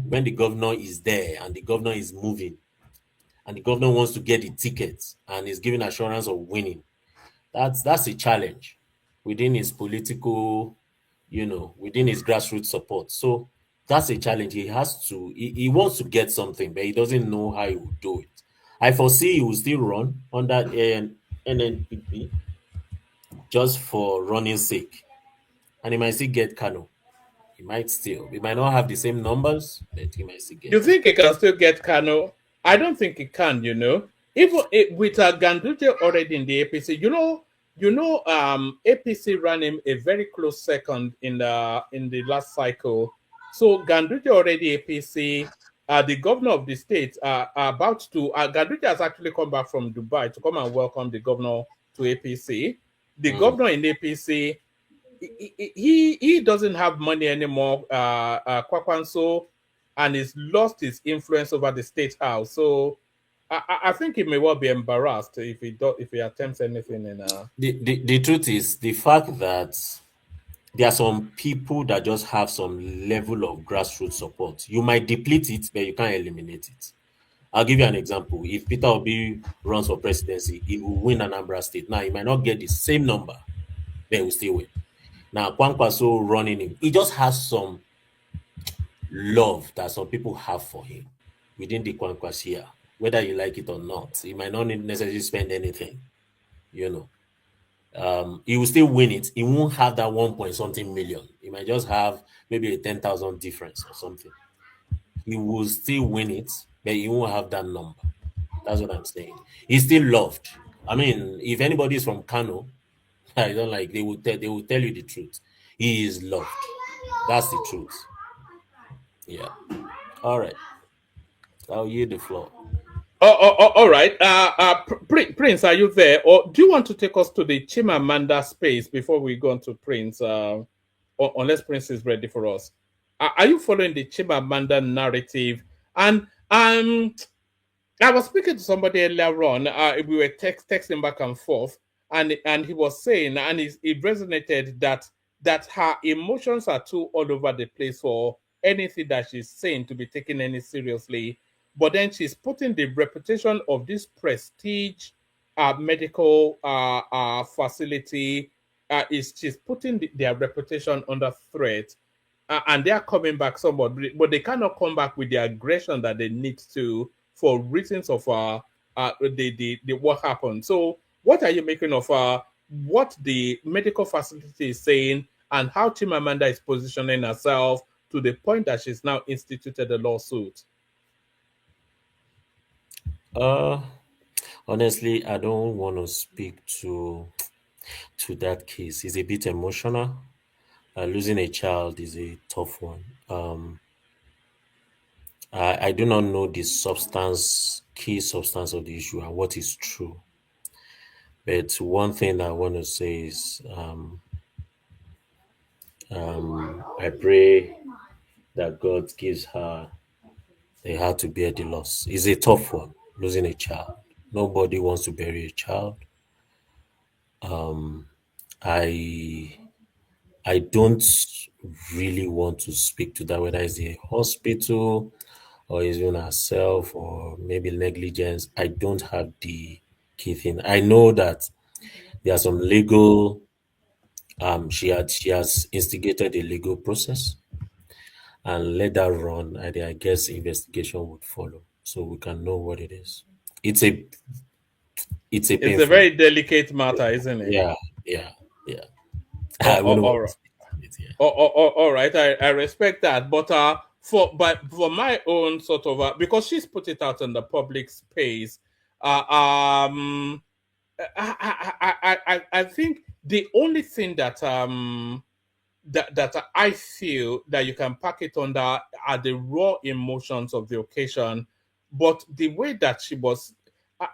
when the governor is there and the governor is moving, and the governor wants to get the ticket and is giving assurance of winning, that's a challenge within his political, within his grassroots support. So that's a challenge. He wants to get something, but he doesn't know how he will do it. I foresee he will still run under NNPP just for running's sake. And he might still get Kano. He might still. We might not have the same numbers, but he might still You get it. think he can still get Kano? I don't think he can. Even with Ganduje already in the APC, APC ran him a very close second in the last cycle. So Ganduje already APC. The governor of the state are about to. Ganduje has actually come back from Dubai to come and welcome the governor to APC. The governor in APC, he doesn't have money anymore, Kwakwanso, and he's lost his influence over the state house. So I think he may well be embarrassed if he attempts anything in The truth is the fact that there are some people that just have some level of grassroots support. You might deplete it, but you can't eliminate it. I'll give you an example. If Peter Obi runs for presidency, he will win Anambra State. Now, he might not get the same number, but he will still win. Now, Kwankwaso running him, he just has some love that some people have for him within the Kwankwasia, whether you like it or not. He might not necessarily spend anything, you know. He will still win it. He won't have that 1 point something million. He might just have maybe a 10,000 difference or something. He will still win it, but he won't have that number. That's what I'm saying. He's still loved. I mean, if anybody is from Kano, I don't like, they will tell you the truth. He is loved. That's the truth. Yeah. All right. I'll yield the floor. all right. Prince, are you there? Or do you want to take us to the Chimamanda space before we go on to Prince? Unless Prince is ready for us. Are you following the Chimamanda narrative? And I was speaking to somebody earlier on. We were texting back and forth, and he was saying, and it resonated that her emotions are too all over the place for anything that she's saying to be taken any seriously. But then she's putting the reputation of this prestige medical facility she's putting their reputation under threat, and they are coming back somewhat, but they cannot come back with the aggression that they need to for reasons of the what happened. So, what are you making of what the medical facility is saying, and how Chimamanda is positioning herself to the point that she's now instituted a lawsuit? Honestly, I don't want to speak to that case. It's a bit emotional. Losing a child is a tough one. I do not know the key substance of the issue and what is true. But one thing I want to say is, I pray that God gives her the heart to bear the loss. It's a tough one, losing a child. Nobody wants to bury a child. I I don't really want to speak to that, whether it's the hospital or even herself or maybe negligence. I don't have the key thing. I know that there are some legal she has instigated a legal process and let that run, and I guess investigation would follow. So we can know what it is. It's a it's a It's a painful. very delicate matter, isn't it? Yeah, yeah, yeah. I wouldn't want All to right. speak on it, yeah. All right. I respect that, but for my own sort of because she's put it out in the public space, uh, um, I think the only thing that I feel that you can pack it under are the raw emotions of the occasion, but the way that she was, uh,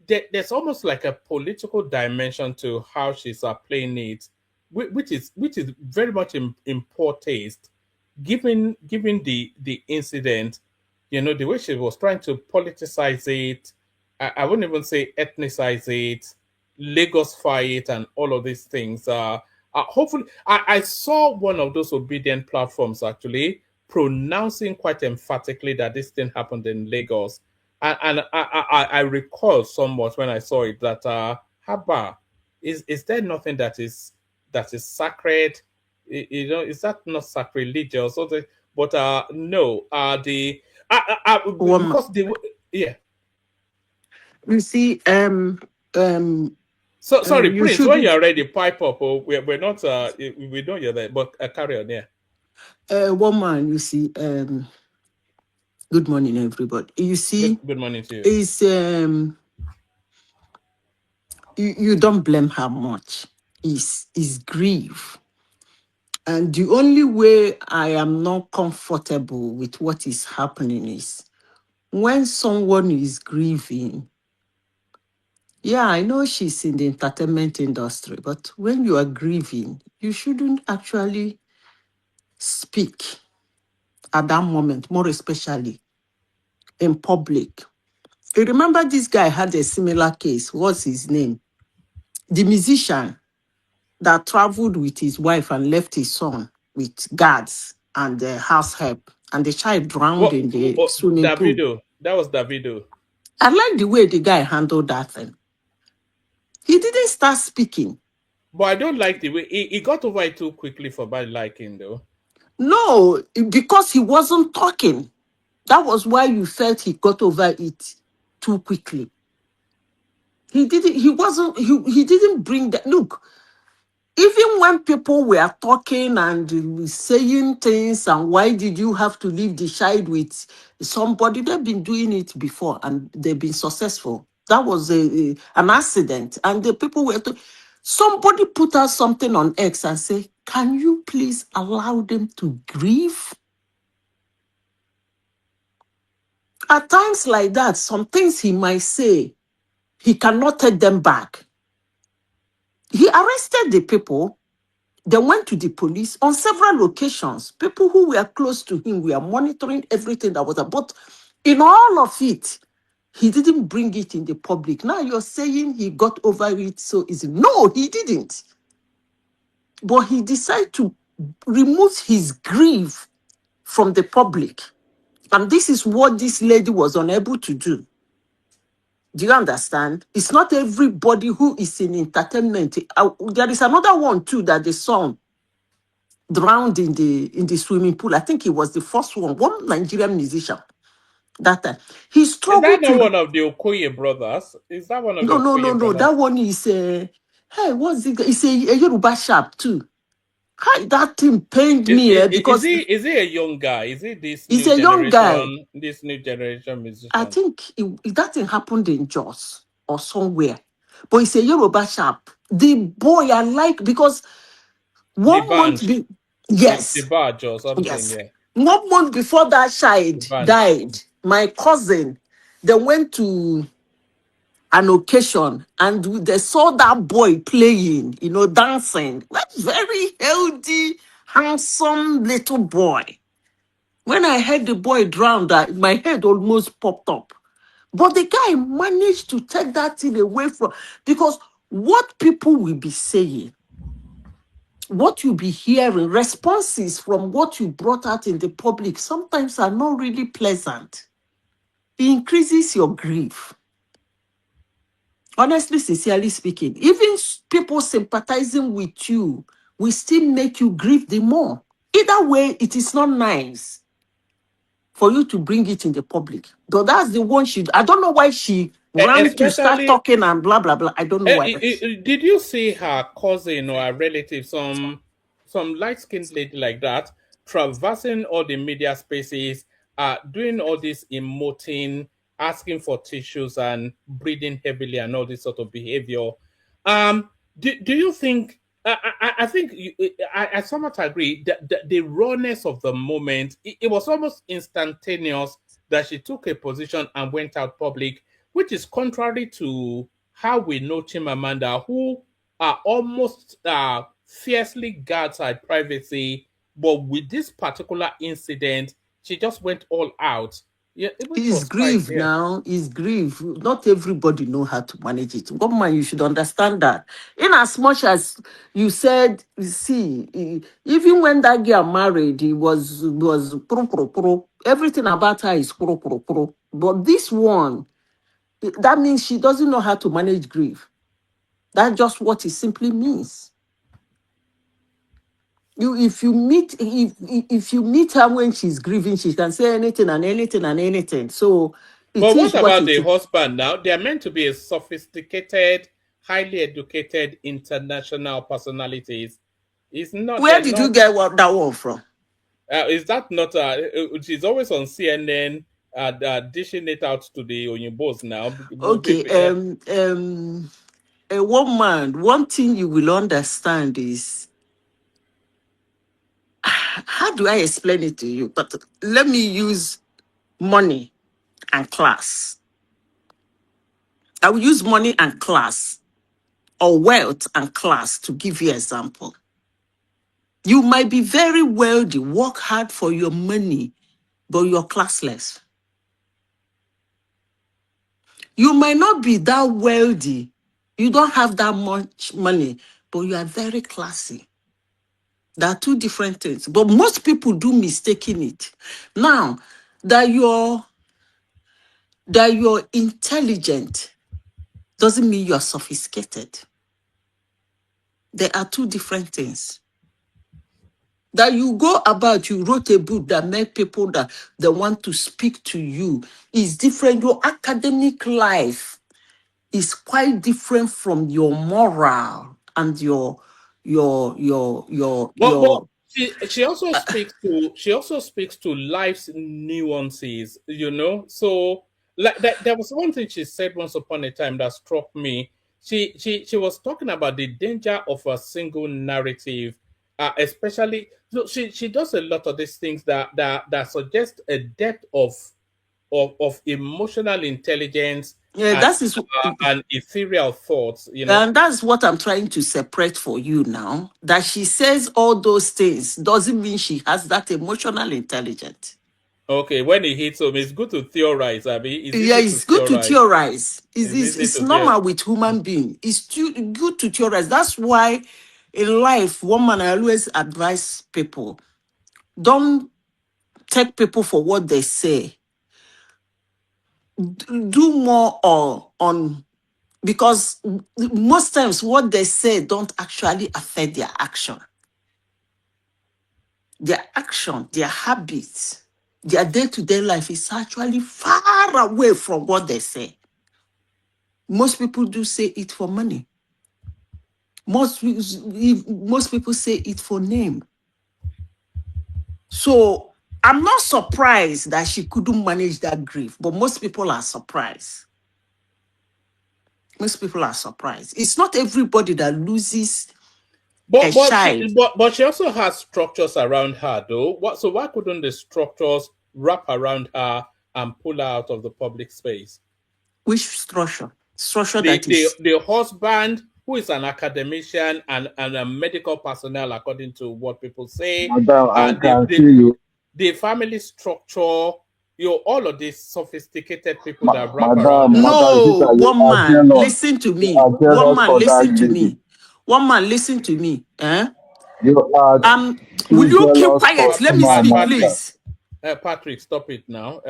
there's almost like a political dimension to how she's playing it, which is very much in poor taste, given the incident. The way she was trying to politicize it. I wouldn't even say ethnicize it, Lagosify it, and all of these things. Hopefully, I saw one of those obedient platforms actually pronouncing quite emphatically that this thing happened in Lagos, and I recall somewhat when I saw it that Haba, is there nothing that is sacred? Is that not sacrilegious? Or but no, Woman. because yeah. You see, So sorry, you Prince. When shouldn't. you're ready, pipe up. We're not. We know you're there, but carry on. Yeah. One man, you see, good morning, everybody. You see, Good morning to you. is you don't blame her much. Is grief. And the only way I am not comfortable with what is happening is when someone is grieving. Yeah, I know she's in the entertainment industry, but when you are grieving, you shouldn't actually speak at that moment, more especially in public. You remember this guy had a similar case. What's his name? The musician that traveled with his wife and left his son with guards and the house help, and the child drowned in the swimming pool. Davido. That was Davido. I like the way the guy handled that thing. He didn't start speaking. But I don't like the way he got over it too quickly for my liking, though. No, because he wasn't talking. That was why you felt he got over it too quickly. He didn't, he wasn't, he didn't bring that. Look, even when people were talking and saying things, and why did you have to leave the child with somebody? They've been doing it before and they've been successful. That was an accident. And the people were, somebody put out something on X and say, can you please allow them to grieve? At times like that, some things he might say, he cannot take them back. He arrested the people. They went to the police on several occasions. People who were close to him were monitoring everything that was about. In all of it, he didn't bring it in the public. Now you're saying he got over it so easy. No, he didn't. But he decided to remove his grief from the public. And this is what this lady was unable to do. Do you understand? It's not everybody who is in entertainment. There is another one too that the son drowned in the swimming pool. I think he was the first one Nigerian musician that time. He Is that struggled not to. one of the Okoye brothers? Is that one of the No, no, no, Okoye no. brothers? That one is hey, what's it? It's a Yoruba sharp too. Hi, that thing pained me because Is he a young guy? Is he this he's new a young guy. generation? This new generation I musician? think that thing happened in Jos or somewhere. But it's a Yoruba sharp. The boy I like because The 1 month band, the yes, badge or something. yes. Yeah, 1 month before that the child band. died, my cousin, they went to an occasion and they saw that boy playing, dancing. Very healthy, handsome little boy. When I heard the boy drowned, my head almost popped up. But the guy managed to take that thing away from, because what people will be saying, what you'll be hearing, responses from what you brought out in the public sometimes are not really pleasant. It increases your grief. Honestly, sincerely speaking, even people sympathizing with you will still make you grieve the more. Either way, it is not nice for you to bring it in the public. Though that's the one I don't know why she ran to start Especially, talking and blah, blah, blah. I don't know why. did you see her cousin or her relative, some light-skinned lady like that, traversing all the media spaces, doing all this emoting, asking for tissues and breathing heavily and all this sort of behavior? Do you think? I think I somewhat agree that the rawness of the moment, it was almost instantaneous that she took a position and went out public, which is contrary to how we know Chimamanda, who are almost fiercely guards her privacy, but with this particular incident, she just went all out. Yeah, which It's was quite grief yeah. now. It's grief. Not everybody know how to manage it. Government, you should understand that. In as much as you said, you see, even when that girl married, he was pro pro pro. Everything about her is pro pro pro. But this one, that means she doesn't know how to manage grief. That's just what it simply means. If you meet her when she's grieving, she can say anything and anything and anything. So it But what is what about it the is. husband now? They are meant to be a sophisticated, highly educated, international personalities. It's not, Where they're did you not. get that one from? Is that not? She's always on CNN, dishing it out to the Oyinbos now. Okay, a woman, one thing you will understand is, how do I explain it to you? But let me use money and class. I will use money and class, or wealth and class, to give you example. You might be very wealthy, work hard for your money, but you're classless. You might not be that wealthy, you don't have that much money, but you are very classy. There are two different things, but most people do mistaking it. Now, that you're intelligent doesn't mean you're sophisticated. There are two different things. That you go about, you wrote a book that make people that they want to speak to you is different. Your academic life is quite different from your moral and your But she also speaks to life's nuances, you know. So like that, there was one thing she said once upon a time that struck me. She was talking about the danger of a single narrative, especially. So she does a lot of these things that suggest a depth of emotional intelligence yeah, and that is and ethereal thoughts, you know. and that's what I'm trying to separate for you now. That she says all those things doesn't mean she has that emotional intelligence. Okay, when it hits home, it's good to theorize. I mean, it's Yeah, easy to it's good to theorize. theorize. It's easy It's to theorize. normal with human being. It's good to theorize. That's why in life, one man, I always advise people, don't take people for what they say. Do more on because most times what they say don't actually affect their action. Their action, their habits, their day-to-day life is actually far away from what they say. Most people do say it for money. Most people say it for name. So I'm not surprised that she couldn't manage that grief, but most people are surprised. Most people are surprised. It's not everybody that loses a child. But she also has structures around her though. So why couldn't the structures wrap around her and pull her out of the public space? Which structure? Structure The that the is. the husband, who is an academician and a medical personnel, according to what people say, Madam, I and can see you. the family structure, all of these sophisticated people that wrap around Madam, her. No, Adisa, you one are man, jealous. listen to You me. are One jealous man, for that listen to lady. me. One man, listen to me. Eh? You are Will too you keep jealous for quiet? Let me speak, Chimamanda. Patrick, please. Patrick, stop it now.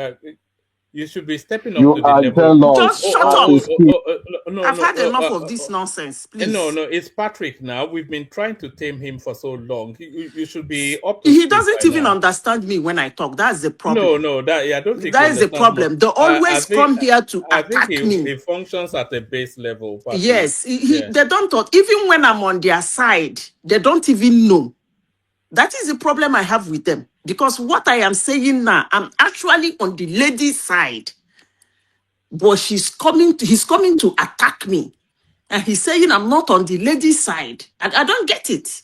You should be stepping up You to the are level. Just jealous shut as up. a speak. No, I've no, had enough of this nonsense, no, please. no. It's Patrick now. We've been trying to tame him for so long. You should be up to He speed doesn't by even now. understand me when I talk. That's the No, problem. no. That I don't think he That is the understands much. problem. They always come here to I think attack me. he functions at a base level, Patrick. Yes, Yeah. they don't talk. Even when I'm on their side, they don't even know. That is the problem I have with them. Because what I am saying now, I'm actually on the lady's side. But he's coming to attack me. And he's saying I'm not on the lady's side. And I don't get it.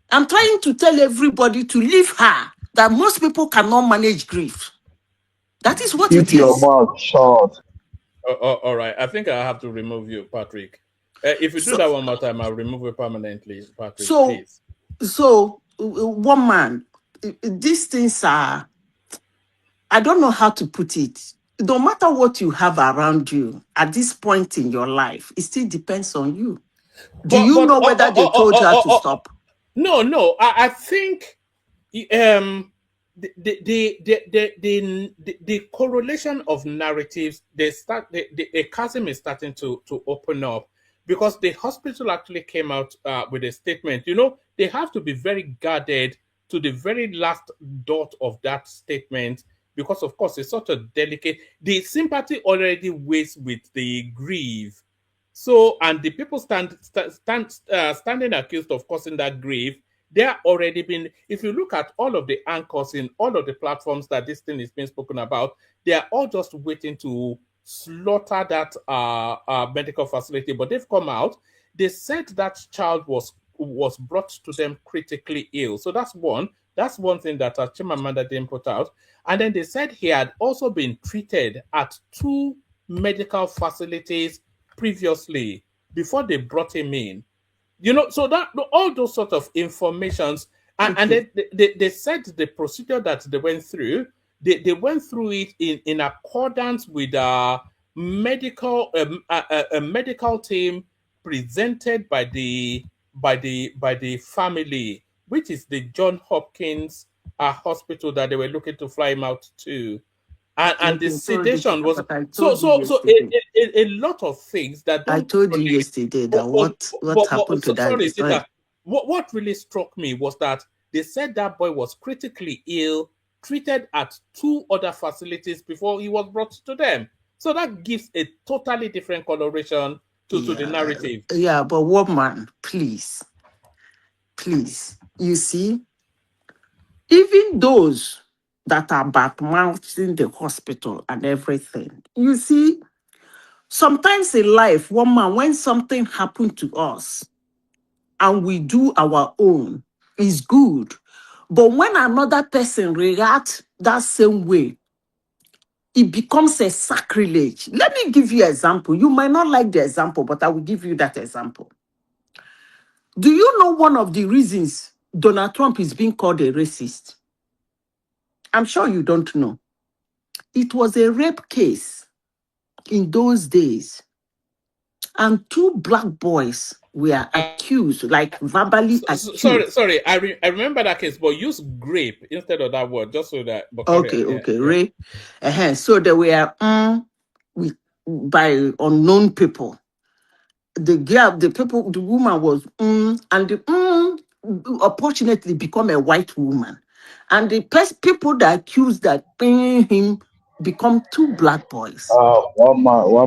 I'm trying to tell everybody to leave her, that most people cannot manage grief. That is what Keep it your is. mouth shut. All right. I think I have to remove you, Patrick. If you do So, that one more time, I'll remove you permanently, Patrick. so, Please. one man, these things are, I don't know how to put it. No matter what you have around you at this point in your life, it still depends on you. Do But you but know whether they told her to stop? no. I think the correlation of narratives, the chasm is starting to open up, because the hospital actually came out with a statement. You know, they have to be very guarded to the very last dot of that statement, because of course it's such a delicate, the sympathy already weighs with the grief. So, and the people standing accused of causing that grief, They're already been, if you look at all of the anchors in all of the platforms that this thing is being spoken about, they are all just waiting to slaughter that medical facility. But they've come out. They said that child was brought to them critically ill. So that's one. That's one thing that Chimamanda didn't put out. And then they said he had also been treated at 2 medical facilities previously before they brought him in. So that all those sort of informations, and then they said the procedure that they went through, they went through it in accordance with a medical team presented by the family, which is the John Hopkins hospital that they were looking to fly him out to. And the sedation was so a lot of things that don't. I told you yesterday that what happened to that. Sorry, Zita, what really struck me was that they said that boy was critically ill, treated at 2 other facilities before he was brought to them. So that gives a totally different coloration to the narrative. Yeah, but woman, please, you see, even those that are bad-mouthing the hospital and everything, you see, sometimes in life, woman, when something happened to us and we do our own, is good. But when another person reacts that same way, it becomes a sacrilege. Let me give you an example. You might not like the example, but I will give you that example. Do you know one of the reasons Donald Trump is being called a racist? I'm sure you don't know. It was a rape case in those days, and 2 black boys were accused, like verbally accused. Sorry, I remember that case, but use grape instead of that word, just so that. Okay, rape. So they were by unknown people. The woman was and the unfortunately become a white woman, and the people that accused that him become 2 black boys. One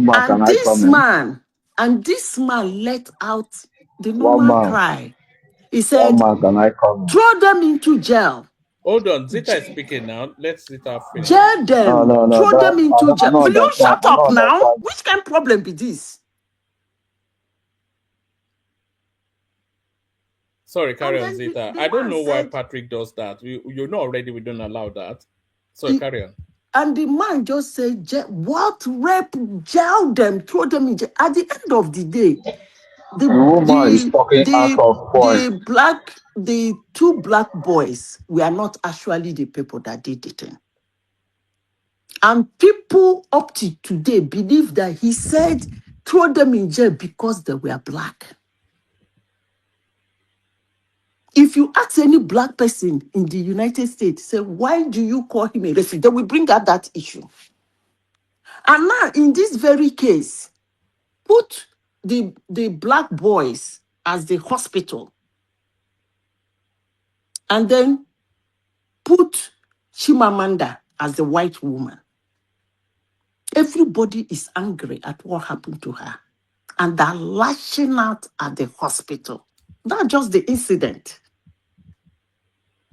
man, And this man let out the normal cry. He said, throw them into jail. Hold on, Zita is speaking now. Let's Zita finish. Jail them. Throw them into jail. Will you shut up now? Which kind of problem be this? Sorry, carry on, Zita. I don't know why Patrick does that. You know already we don't allow that. So carry on. And the man just said, what rape? Jail them, throw them in jail. At the end of the day, the 2 black boys were not actually the people that did the thing. And people up to today believe that he said, throw them in jail because they were black. If you ask any black person in the United States, say, why do you call him a racist? They will bring up that issue. And now, in this very case, put the black boys as the hospital, and then put Chimamanda as the white woman. Everybody is angry at what happened to her, and they're lashing out at the hospital. That's just the incident.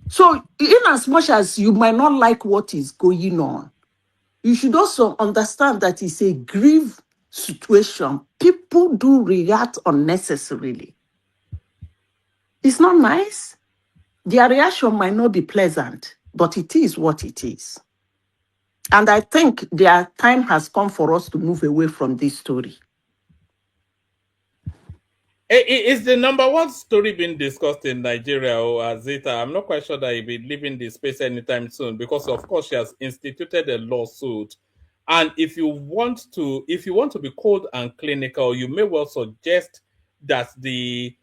So, in as much as you might not like what is going on, you should also understand that it's a grave situation. People do react unnecessarily. It's not nice. Their reaction might not be pleasant, but it is what it is. And I think their time has come for us to move away from this story. Is the number 1 story being discussed in Nigeria or Zita? I'm not quite sure that he'll be leaving the space anytime soon, because of course she has instituted a lawsuit. And if you want to be cold and clinical, you may well suggest that the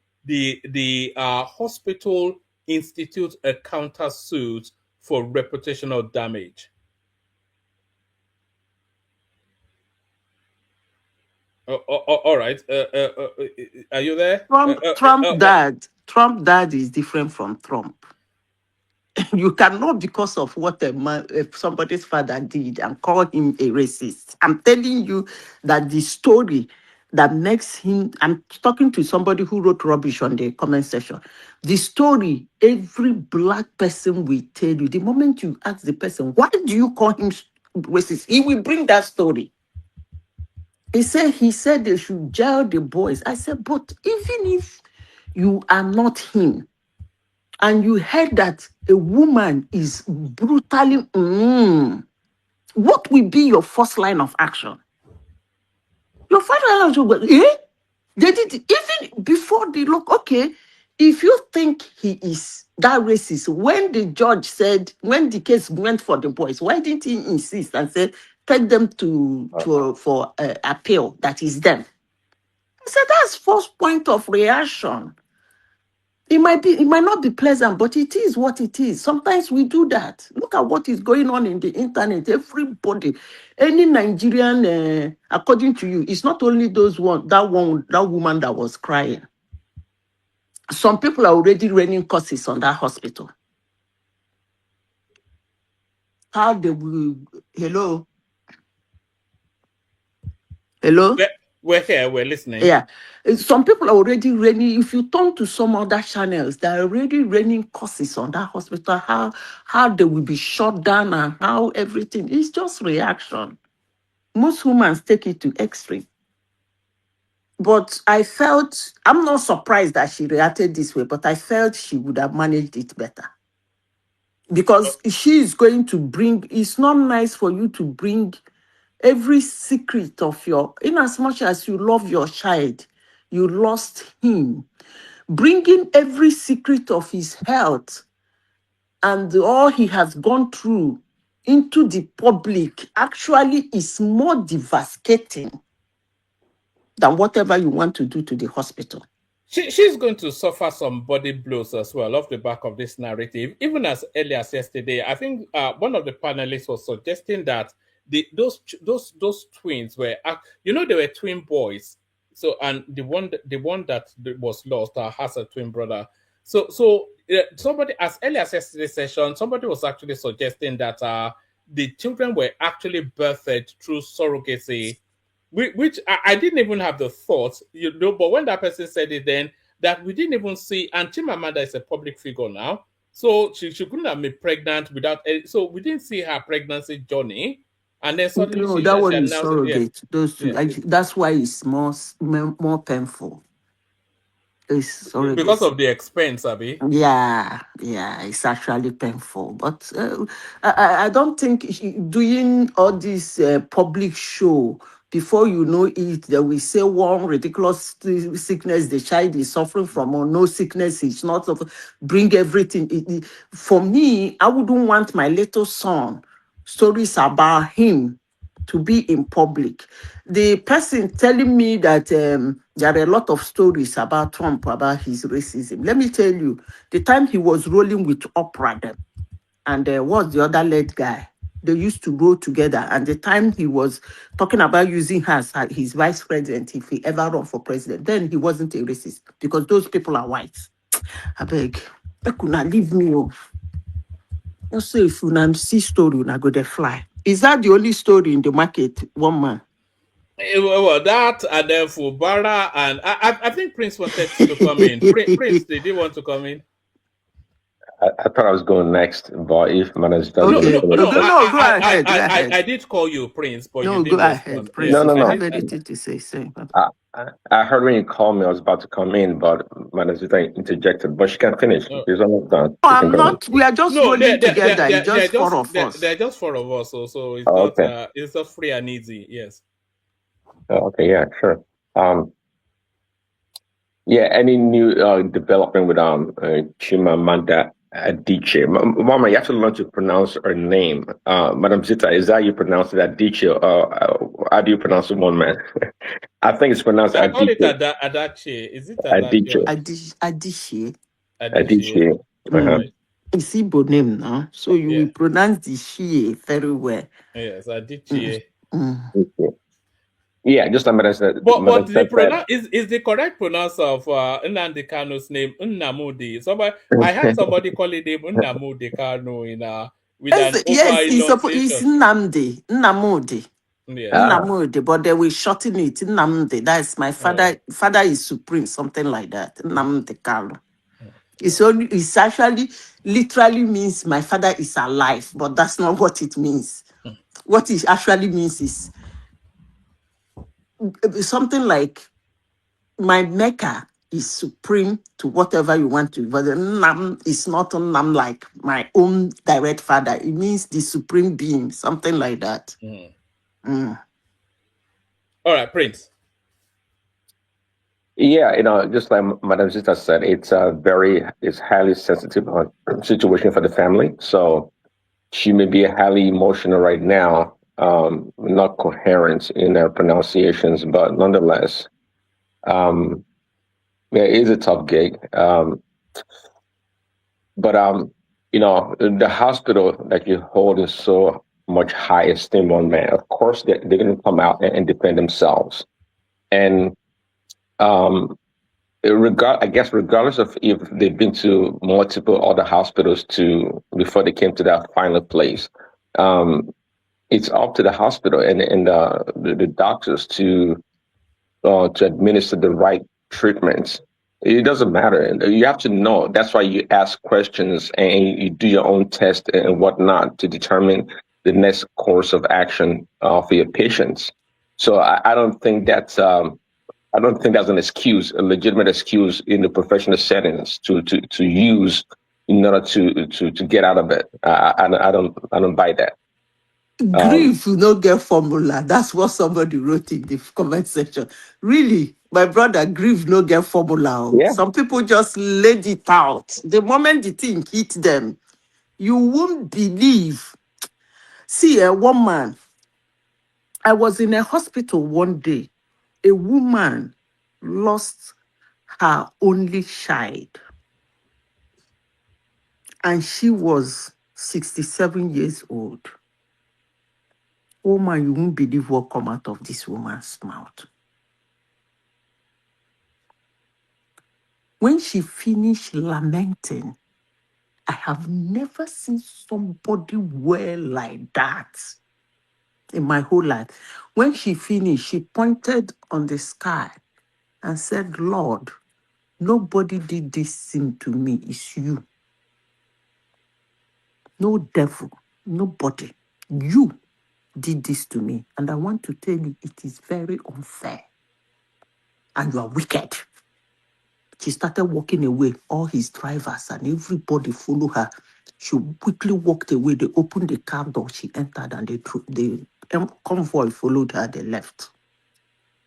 hospital institute a countersuit for reputational damage. All right. Are you there? Trump dad is different from Trump. You cannot, because of what somebody's father did, and call him a racist. I'm telling you that the story that makes him. I'm talking to somebody who wrote rubbish on the comment section. The story every black person will tell you. The moment you ask the person, why do you call him racist? He will bring that story. He said they should jail the boys. I said, but even if you are not him, and you heard that a woman is brutally, what will be your first line of action? Your first line of action will be, They did it even before the look. Okay, if you think he is that racist, when the judge said, when the case went for the boys, why didn't he insist and say, take them for appeal? That is them. I said that's first point of reaction. It might not be pleasant, but it is what it is. Sometimes we do that. Look at what is going on in the internet. Everybody, any Nigerian, according to you, it's not only that woman that was crying. Some people are already running courses on that hospital. How they will? Hello. We're here, we're listening. Yeah. Some people are already running. If you turn to some other channels, they're already running courses on that hospital, how they will be shut down and how everything. It's just reaction. Most humans take it to extreme. But I'm not surprised that she reacted this way, but I felt she would have managed it better. Because she is going to bring, it's not nice for you to bring every secret of in as much as you love your child, you lost him. Bringing every secret of his health and all he has gone through into the public actually is more devastating than whatever you want to do to the hospital. She's going to suffer some body blows as well off the back of this narrative. Even as early as yesterday, I think one of the panelists was suggesting that those twins were, they were twin boys. So, and the one that was lost has a twin brother. So somebody, as early as yesterday's session, somebody was actually suggesting that the children were actually birthed through surrogacy, which I didn't even have the thought, but when that person said it, then that we didn't even see, and Chimamanda is a public figure now, so she couldn't have been pregnant without, so we didn't see her pregnancy journey, and then suddenly that one is surrogate. Those two, that's why it's more painful. It's surrogate. Because of the expense, Abby. Yeah, it's actually painful. But I don't think doing all this public show, before you know it, they will say one ridiculous sickness the child is suffering from, or no sickness, it's not bring everything. For me, I wouldn't want my little son stories about him to be in public. The person telling me that there are a lot of stories about Trump, about his racism. Let me tell you, the time he was rolling with Oprah and what's the other led guy? They used to roll together. And the time he was talking about using her as his vice president, if he ever run for president, then he wasn't a racist because those people are white. I beg, they could not leave me off. Also, if you not see story, you not go there fly. Is that the only story in the market, one man? Well, that and then Fubara, and I think Prince wanted to come in. Prince, did you want to come in? I thought I was going next, but if Manage doesn't go ahead. I did call you Prince, but you didn't go ahead, Prince. No. I have anything to say. I heard when you called me, I was about to come in, but Manage interjected. But she can't finish. She's almost done. I'm not. We are just rolling together. It's just four of us. They're just four of us, so it's not. Okay. It's just free and easy. Yes. Okay. Yeah. Sure. Yeah. Any new development with Chimamanda Adichie? Mama, you have to learn to pronounce her name. Madam Zita, is that you pronounce it Adichie? How do you pronounce it, one man? I think it's pronounced Adichie. I call it Adichie. Is it Adichie? Adichie. It's Igbo name now, so you will pronounce the she very well. Yes, Adichie. Yeah, just like I said. But is the correct pronounce of Nnamdi Kanu's name Nnamdi? I had somebody call it name Nnamdi Kanu with an it's Nnamdi. Yes. Nnamdi, but they will shorten it. Nnamdi. That's my father. Father is supreme, something like that. Nnamdi Kanu. It's actually literally means my father is alive, but that's not what it means. What it actually means is something like my maker is supreme to whatever you want to, but the Nam is not a Nam like my own direct father. It means the supreme being, something like that. All right, Prince. Yeah, just like Madam Zita said, it's highly sensitive situation for the family. So she may be highly emotional right now, not coherent in her pronunciations, but nonetheless, yeah, it is a tough gig. But the hospital that you hold is so much high esteem on, man. Of course, they're going to come out and defend themselves. And I guess regardless of if they've been to multiple other hospitals before they came to that final place, it's up to the hospital and the doctors to administer the right treatments. It doesn't matter. You have to know. That's why you ask questions and you do your own test and whatnot to determine the next course of action for your patients. So I don't think that's an excuse, a legitimate excuse in the professional settings to use in order to get out of it. I don't buy that. Grief will not get formula. That's what somebody wrote in the comment section. Really, my brother, grief no get formula. Yeah. Some people just laid it out. The moment the thing hit them, you won't believe. See, a woman, I was in a hospital one day. A woman lost her only child. And she was 67 years old. Oh man, you won't believe what come out of this woman's mouth. When she finished lamenting, I have never seen somebody well like that in my whole life. When she finished, she pointed on the sky and said, Lord, nobody did this thing to me. It's you. No devil, nobody. You did this to me. And I want to tell you, it is very unfair. And you are wicked. She started walking away. All his drivers and everybody follow her. She quickly walked away. They opened the car door. She entered and the convoy followed her. They left.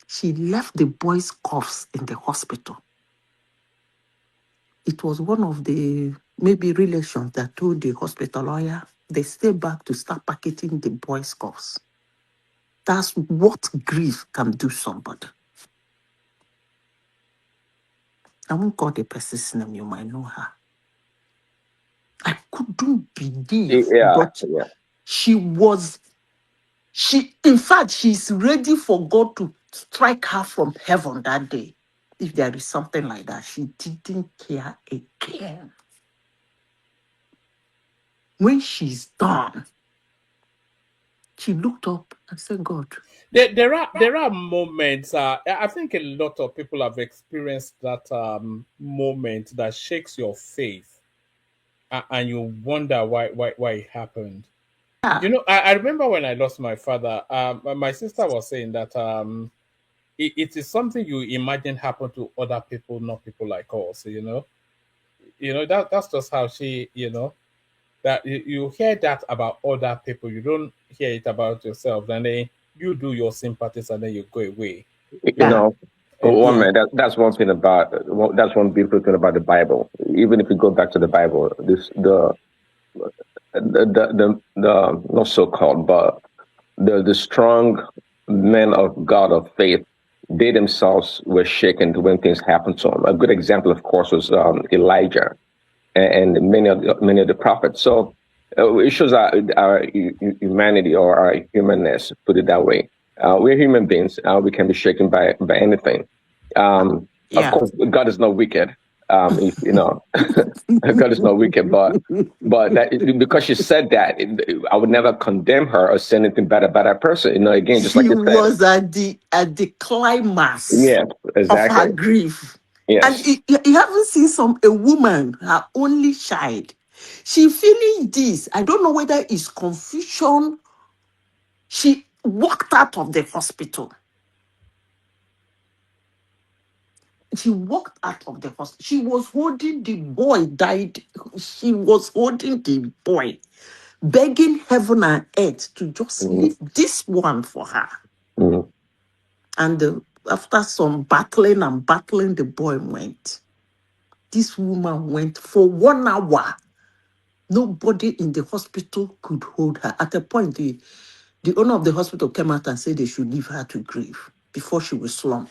She left the boys' cuffs in the hospital. It was one of the maybe relations that told the hospital lawyer they stay back to start packeting the boys' cuffs. That's what grief can do somebody. I won't call the person's name, you might know her. I couldn't believe, but in fact, she's ready for God to strike her from heaven that day. If there is something like that, she didn't care again. When she's done, she looked up and said, God. There are moments, I think a lot of people have experienced that moment that shakes your faith and you wonder why it happened. Yeah. You know, I remember when I lost my father, my sister was saying that it is something you imagine happen to other people, not people like us, you know. That's just how she, that you hear that about other people, you don't hear it about yourself, and then you do your sympathies and then you go away. That's one thing that's one beautiful thing about the Bible. Even if you go back to the Bible, the not so called, but the strong men of God of faith, they themselves were shaken when things happened to them. A good example, of course, was Elijah and many of the prophets. So it shows our humanity or our humanness, put it that way. We're human beings. We can be shaken by anything. Of course, God is not wicked. If, God is not wicked, but that because she said that, I would never condemn her or say anything bad about that person. Again, just like She you said. was at the climax Yeah, of her exactly. grief. And Yes. you haven't seen a woman, her only child. She feeling this. I don't know whether it's confusion. She walked out of the hospital. She walked out of the hospital. She was holding the boy, died. She was holding the boy, begging heaven and earth to just leave this one for her. Mm-hmm. And after some battling, the boy went. This woman went for 1 hour. Nobody in the hospital could hold her. At a point, the owner of the hospital came out and said they should leave her to grieve before she will slump.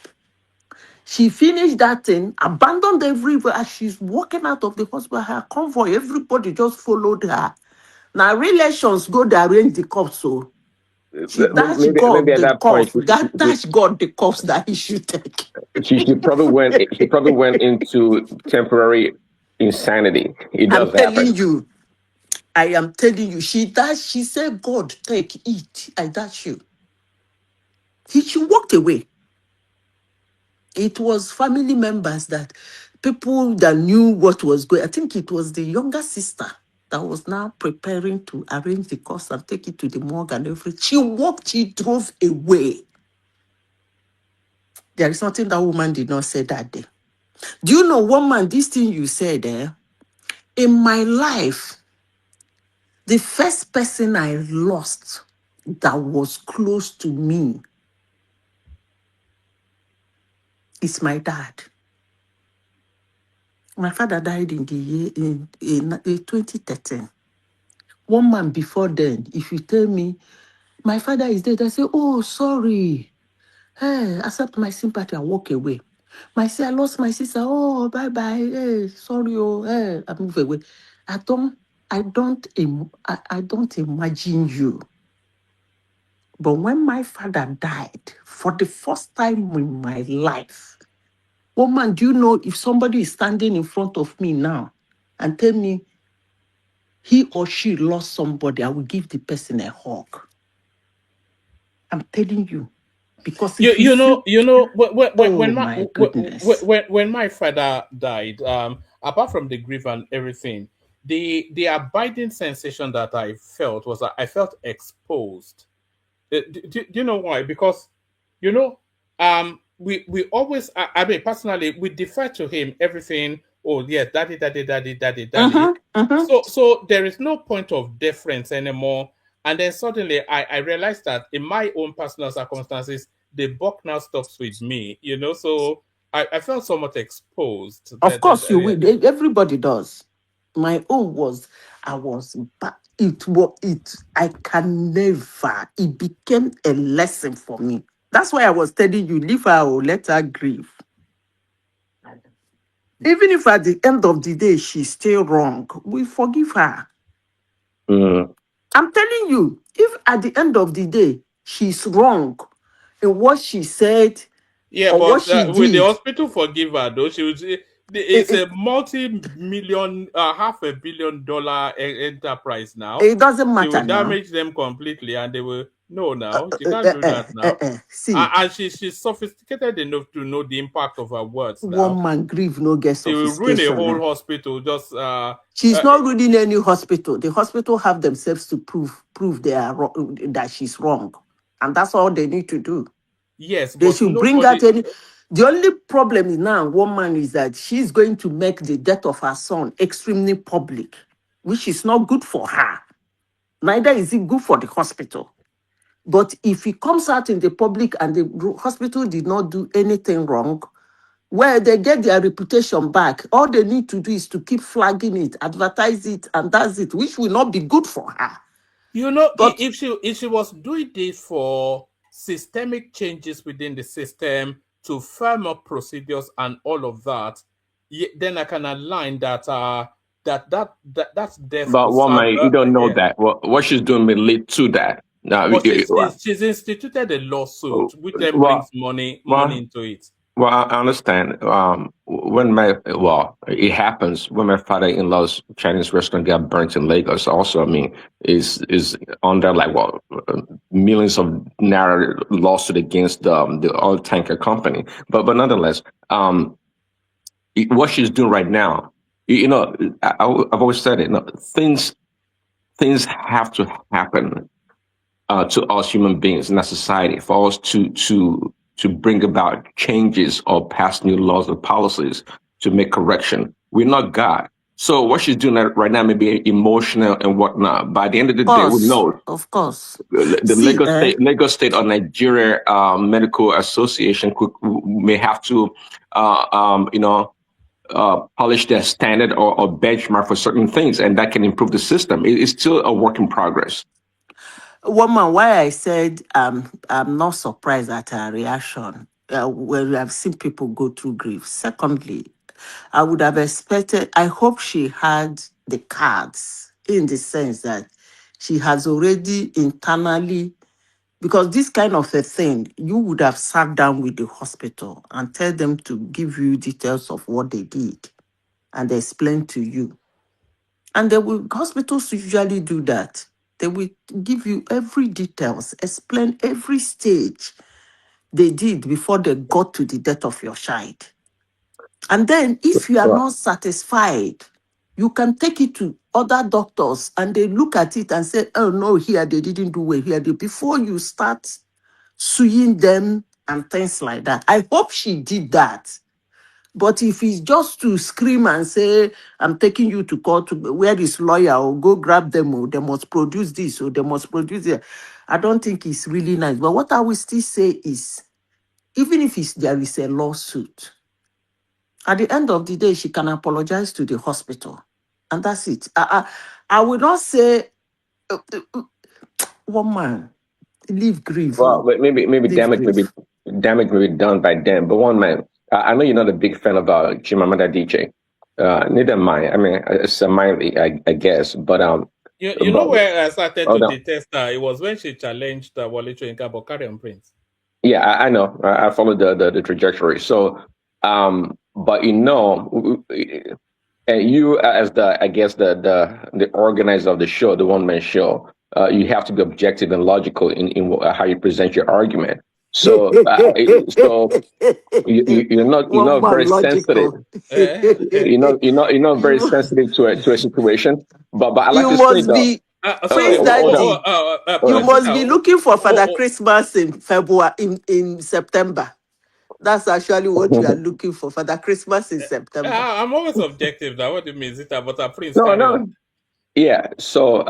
She finished that thing, abandoned everywhere. As she's walking out of the hospital, her convoy, everybody just followed her. Now, relations go to arrange the cops, so she dash God Maybe at the that point cuffs. Dash God the cuffs that he should take. she probably went. She probably went into temporary insanity. It I'm does happen. telling you. I am telling you. She said, God, take it. I dash you. She walked away. It was family members people that knew what was going. I think it was the younger sister that was now preparing to arrange the cost and take it to the morgue and everything. She drove away. There is nothing that woman did not say that day. Do you know, woman, this thing you said in my life, the first person I lost that was close to me is my dad. My father died in the year in 2013. 1 month before then, if you tell me my father is dead, I say, oh, sorry. Hey, accept my sympathy and walk away. I lost my sister. Oh, bye-bye. Hey, sorry. Oh, hey, I move away. I don't imagine you. But when my father died, for the first time in my life, woman, do you know if somebody is standing in front of me now and tell me he or she lost somebody, I will give the person a hug. I'm telling you. Because if when my father died, apart from the grief and everything, the abiding sensation that I felt was that I felt exposed. Do you know why? Because we always, I mean, personally, we defer to him everything. Oh yes, daddy. So there is no point of deference anymore. And then suddenly I realized that in my own personal circumstances, the buck now stops with me, so I felt somewhat exposed. Of course you will. Everybody does. My own was, I can never, it became a lesson for me. That's why I was telling you, leave her or let her grieve. Even if at the end of the day she's still wrong, we forgive her. I'm telling you, if at the end of the day she's wrong in what she said, yeah, or but what she will the did, hospital forgive her though? She would. It's a multi-million, $500 million enterprise now. it doesn't matter. She will now. damage them completely, and they will no. She can't do that now. See, and she's sophisticated enough to know the impact of her words. Now, woman grief no get she will ruin a whole sophistication. hospital. Just She's not ruining any hospital. The hospital have themselves to prove they are wrong, that she's wrong, and that's all they need to do. Yes, They but should bring out any. The only problem is now, woman, is that she's going to make the death of her son extremely public, which is not good for her. Neither is it good for the hospital. But if it comes out in the public and the hospital did not do anything wrong, where they get their reputation back, all they need to do is to keep flagging it, advertise it, and that's it, which will not be good for her. But if she was doing this for systemic changes within the system to firm up procedures and all of that, then I can align that that's death. But woman, you don't know that. What she's doing may lead to that. Now, she's instituted a lawsuit, which then brings money into it. Well, I understand. It happens when my father-in-law's Chinese restaurant got burnt in Lagos. Also, I mean, is under like millions of naira lawsuit against the oil tanker company. But nonetheless, what she's doing right now, I've always said it. Things have to happen to us human beings in our society for us to bring about changes or pass new laws or policies to make correction. We're not God. So what she's doing right now may be emotional and whatnot. By the end of the day, we know Of course. the See, Lagos State or Nigeria Medical Association may have to, polish their standard or benchmark for certain things, and that can improve the system. It's still a work in progress. woman, why I said I'm not surprised at her reaction when we have seen people go through grief. Secondly, I would have expected, I hope she had the cards in the sense that she has already internally, because this kind of a thing, you would have sat down with the hospital and tell them to give you details of what they did and explain to you. And hospitals usually do that. They will give you every details, explain every stage they did before they got to the death of your child. And then if you are not satisfied, you can take it to other doctors and they look at it and say, oh no, here they didn't do well, here they, before you start suing them and things like that. I hope she did that. But if it's just to scream and say, I'm taking you to court, where is lawyer, or go grab them, or they must produce this, or they must produce that, I don't think it's really nice. But what I will still say is, even if there is a lawsuit, at the end of the day, she can apologize to the hospital. And that's it. I will not say, woman, leave grief. Well, maybe damage may be done by them. But one man, I know you're not a big fan of Chimamanda Adichie. Neither am I. I mean, it's a mildly, I guess. But you know where I started to detest her? It was when she challenged Wale Soyinka about Carry on Prince. Yeah, I know. I followed the trajectory. So, but and you as the organizer of the show, the one man show, you have to be objective and logical in how you present your argument. So, you're not very sensitive. You're not very sensitive to a situation. But I like to say though. You must be looking for Father Christmas in February, in September. That's actually what you are looking for, Father Christmas in September. I'm always objective now. What do you mean, Zita? But Prince, no. Yeah. So,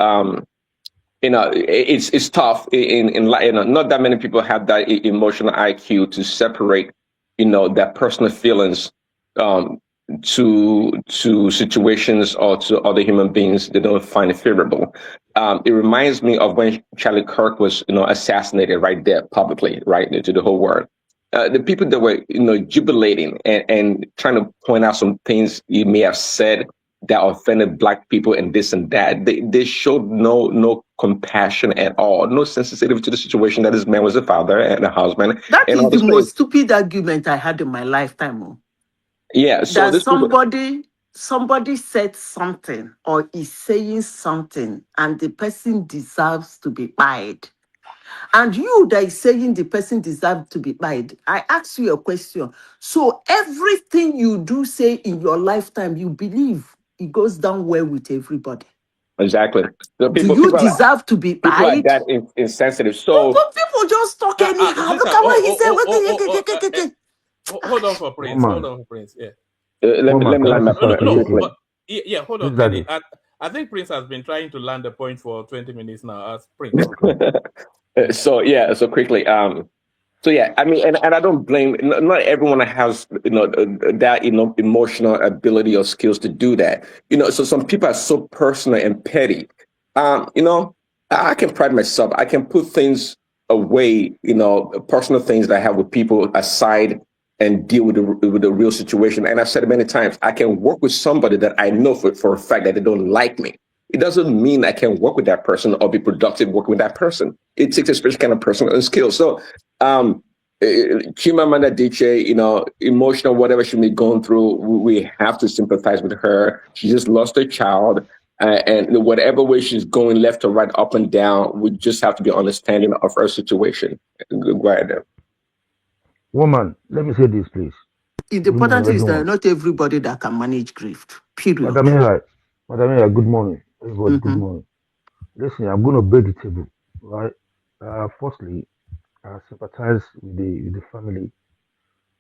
it's tough. Not that many people have that emotional IQ to separate, their personal feelings, to situations or to other human beings they don't find favorable. It reminds me of when Charlie Kirk was, assassinated right there publicly, right to the whole world. The people that were, jubilating and trying to point out some things he may have said that offended Black people and this and that, they showed no compassion at all, no sensitivity to the situation that this man was a father and a husband. That is the most stupid argument I had in my lifetime. Yeah, so that somebody said something or is saying something and the person deserves to be fired. And you that is saying the person deserves to be fired, I ask you a question. So everything you do say in your lifetime, you believe it goes down well with everybody. Exactly. So do you deserve to be fired? People like that insensitive. So people just talk anyhow. Look at what he said. Hold on for Prince. Hold on for Prince. Yeah. Let me land my point. Yeah, hold on. I think Prince has been trying to land the point for 20 minutes now. As Prince. So quickly. So yeah, I mean, and I don't blame. Not everyone has that emotional ability or skills to do that. So some people are so personal and petty. I can pride myself. I can put things away. Personal things that I have with people aside and deal with the real situation. And I've said it many times. I can work with somebody that I know for a fact that they don't like me. It doesn't mean I can work with that person or be productive working with that person. It takes a special kind of personal skill. So, Chimamanda Adichie, emotional, whatever she may be going through, we have to sympathize with her. She just lost her child. And whatever way she's going, left or right, up and down, we just have to be understanding of her situation. Go ahead. Woman, let me say this, please. The Good morning, important is that everyone. not everybody that can manage grief. Period. Madam Eva, good morning. Everybody, good Mm-hmm. morning. Listen, I'm going to break the table, right? Firstly, I sympathize with the family,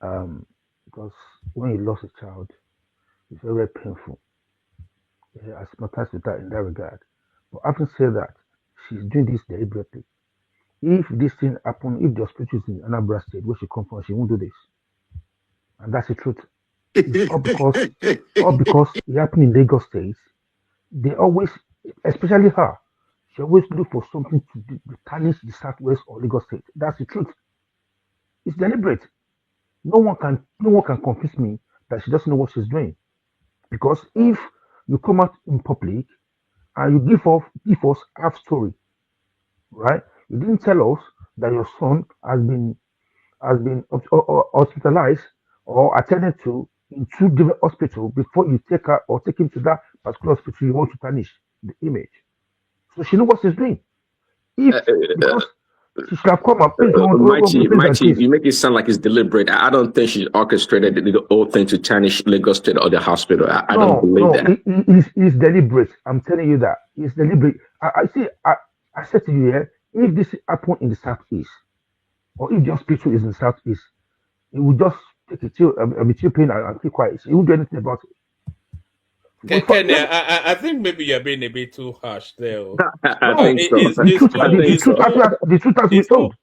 because when you lost a child, it's very, very painful. Yeah, I sympathize with that in that regard. But having said that, she's doing this deliberately. If this thing happened, if the hospital is in Anambra State, where she come from, she won't do this. And that's the truth. It's all because it happened in Lagos State. They always, especially her, she always look for something to tarnish the Southwest or Lagos State. That's the truth. It's deliberate. No one can convince me that she doesn't know what she's doing. Because if you come out in public and you give us half story, right? You didn't tell us that your son has been hospitalized or attended to in two different hospitals before you take her or take him to that particular hospital you want to tarnish the image. So she knows what she's doing. If because she should have come up, please, Mighty, you make it sound like it's deliberate. I don't think she orchestrated the whole thing to tarnish Lagos State or the hospital. I don't believe that. It's deliberate. I'm telling you that it's deliberate. I said to you here, if this happened in the southeast, or if the hospital is in the southeast, it would just take a chill pain and keep quiet. He won't do anything about it. Kenny, I think maybe you're being a bit too harsh there. I think so. The truth has been told.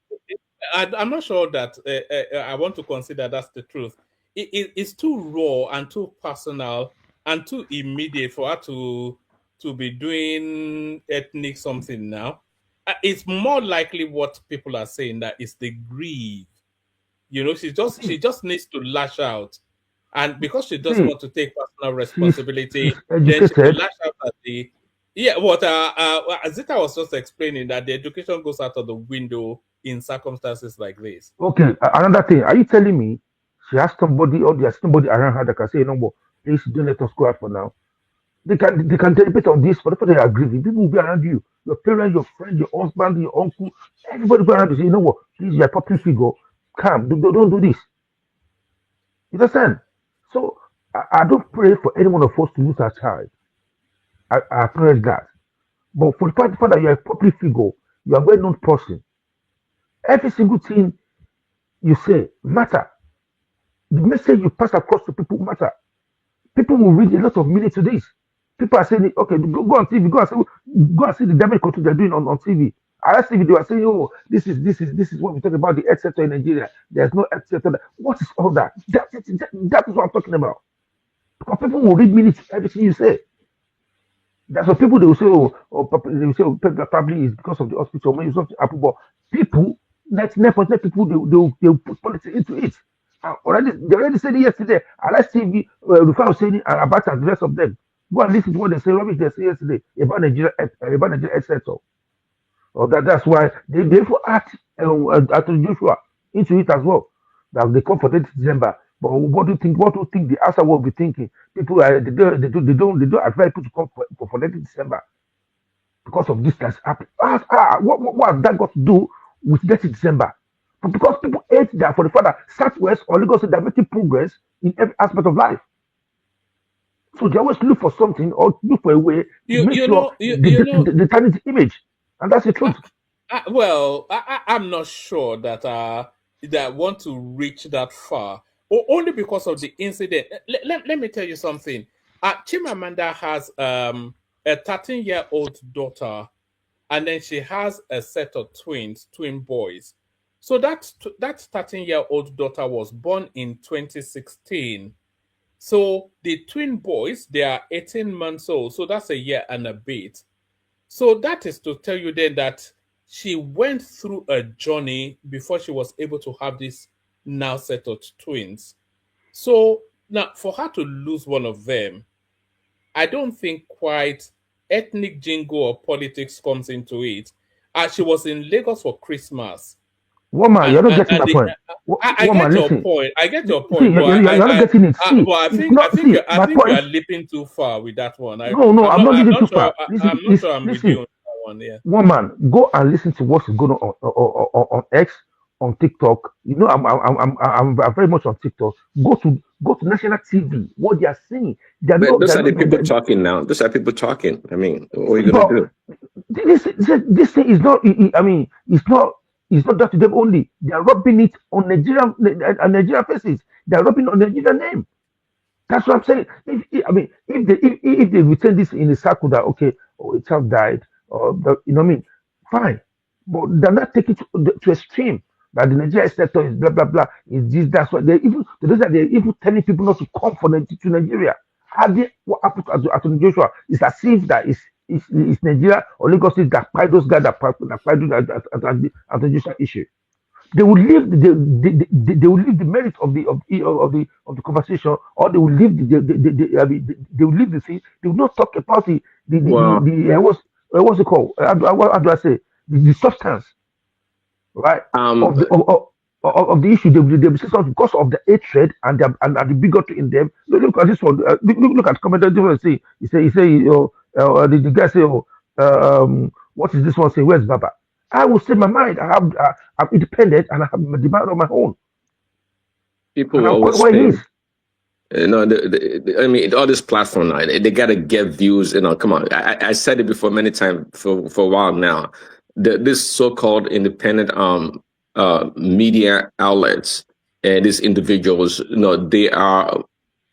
I'm not sure that I want to consider that's the truth. It's too raw and too personal and too immediate for her to be doing ethnic something now. It's more likely what people are saying, that it's the grief. She just needs to lash out. And because she doesn't want to take personal responsibility, she's then she educated. will lash out at the Zita was just explaining that the education goes out of the window in circumstances like this. Okay, another thing. Are you telling me she has somebody or there's somebody around her that can say, no, please don't let us go out for now? They can deliberate on this for the fact they are grieving. People will be around you, your parents, your friend, your husband, your uncle, everybody go around you say, you know what, please, you're a public figure. Calm, don't do this. You understand? So I don't pray for any one of us to lose our child. I acknowledge that. But for the fact that you're a public figure, you are a well-known person, every single thing you say matter. The message you pass across to people matter. People will read a lot of meaning to this. People are saying, okay, go on TV, go and see the damage control they're doing on TV. I last TV, they are saying, oh, this is what we talk about the health sector in Nigeria. There's no health sector. What is all that? That is what I'm talking about. Because people will read meaning to everything you say. That's what people they will say, they will say, probably is because of the hospital. When you something happen, but people, 99% people, they will put politics into it. They already said it yesterday. I like TV, Rufai was saying it, and about the rest of them. Go and listen to what they say, rubbish they say yesterday about Nigeria health sector. Or that's why they therefore act Joshua into it as well. That they come for 30th December. But what do you think? What do you think the answer will be thinking? People they don't advise people to come for 30th December because of this that's happened. What has that got to do with 30th December? But because people hate that for the fact that Southwest or Lagos they're making progress in every aspect of life. So they always look for something or look for a way to make sure they tarnish the image. And that's the truth. I'm not sure that that want to reach that far, or only because of the incident. Let me tell you something. Chimamanda has a 13-year-old daughter, and then she has a set of twin boys. So that 13-year-old daughter was born in 2016. So the twin boys, they are 18 months old. So that's a year and a bit. So that is to tell you then that she went through a journey before she was able to have this now set of twins. So now for her to lose one of them, I don't think quite ethnic jingle or politics comes into it. She was in Lagos for Christmas. Woman, you're not getting And my point. I Woman, get your listen. point. I get your See, point, but you're not getting it. See, but it's not. See, I my think you point. are leaping too far with that one. No, I'm not leading too far. I'm Listen, not sure I'm with you listen. on that one. Yeah. Woman, go and listen to what's going on X, on TikTok. You know, I'm very much on TikTok. Go to national TV. What they are saying, But those they're are the not. people talking now. Those are people talking. I mean, what are you gonna But do? this thing is not. I mean, it's not that to them only. They are rubbing it on Nigerian faces. They are rubbing on Nigerian name. That's what I'm saying. I mean, if they return this in a circle that okay, oh, a child died, or you know what I mean, fine, but they're not taking to extreme. That the Nigerian sector is blah blah blah. Is this that's what they're even telling people not to come to Nigeria. Have they what happened to Attorney Joshua? It's as if that is Nigeria or Lagos State that fight those guys that fight at the Joshua issue. They will leave they will leave the merit of the conversation, or they will leave I mean, they will leave the thing. They will not talk about Well, what's it called? How do I say the substance, right? um, Of of the issue. They will say something because of the hatred and the bigotry in them. Look at this one. Look at comment. Say the guy say, oh, what is this one saying? Where's Baba? I will say my mind. I'm independent and I have my demand on my own. people And will I'm always what it say, is. you know, I mean, all this platform now, they got to get views. You know, come on. I said it before many times for a while now. This so-called independent media outlets and these individuals, you know, they are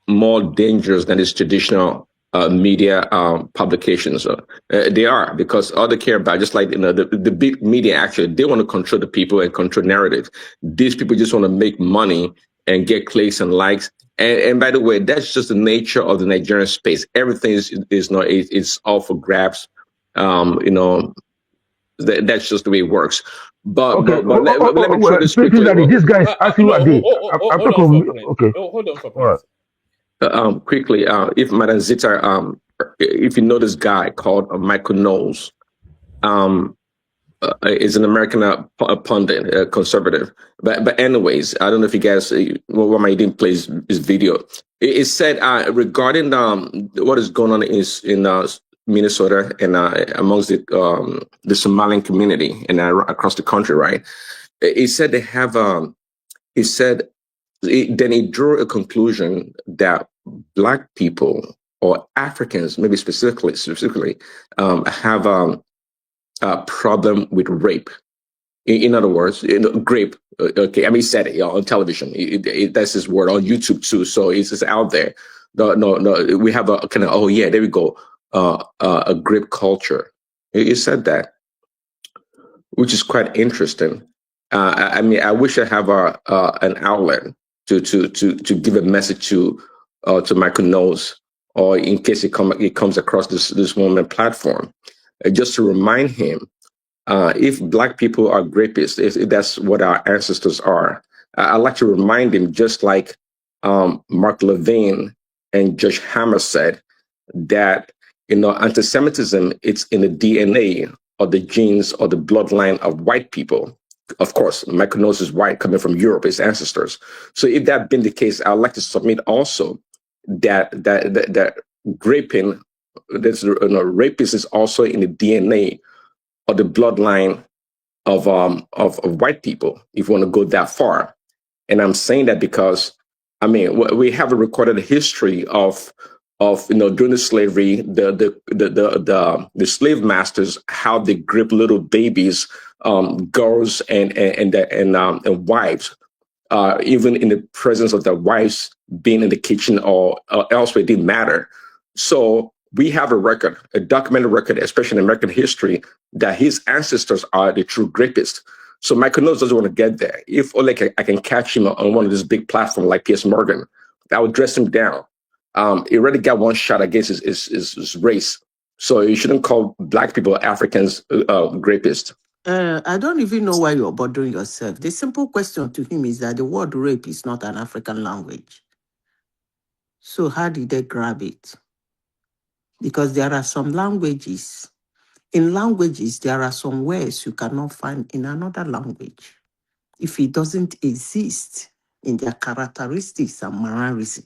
more dangerous than these traditional media publications. They are, because all they care about, just like, you know, the big media, actually, they want to control the people and control narrative. These people just want to make money and get clicks and likes. And by the way, that's just the nature of the Nigerian space. Everything is not, it's all for grabs. You know, that's just the way it works. But Okay. let me throw this Speaking quickly. that this guy is asking No, you a day. I'm hold on talking for of a minute. okay. Hold on for a All right. minute. Quickly, if Madam Zita, if you know this guy called Michael Knowles, is an American pundit, conservative. But anyways, I don't know if you guys, why didn't play his video. It said regarding what is going on in Minnesota and amongst the Somalian community and across the country, right? It said they have. He said then he drew a conclusion that Black people or Africans, maybe specifically, have a problem with rape. In other words, you know, grape. Okay, I mean, he said it, you know, on television. That's his word on YouTube too. So it's just out there. No. We have a kind of, oh yeah, there we go. A grape culture. He said that, which is quite interesting. I mean, I wish I have an outlet to give a message to Michael Knowles, or in case it comes across this moment platform, just to remind him, if Black people are grapists, if that's what our ancestors are, I'd like to remind him, just like Mark Levine and Judge Hammer said, that, you know, anti-Semitism, it's in the DNA or the genes or the bloodline of white people. Of course, Michael Knowles is white, coming from Europe, his ancestors. So if that been the case, I'd like to submit also that raping, rapist is also in the DNA or the bloodline of white people, if you want to go that far. And I'm saying that because, I mean, we have a recorded history of you know, during the slavery, the slave masters, how they grip little babies, girls and wives, even in the presence of their wives being in the kitchen or elsewhere, it didn't matter. So we have a record, a documented record, especially in American history, that his ancestors are the true grapists. So Michael Knowles doesn't want to get there. If only I can catch him on one of these big platforms like Piers Morgan, I would dress him down. He already got one shot against his race. So you shouldn't call Black people, Africans, grapists. I don't even know why you're bothering yourself. The simple question to him is that the word rape is not an African language. So how did they grab it? Because there are some languages. In languages, there are some words you cannot find in another language. if it doesn't exist in their characteristics and mannerism.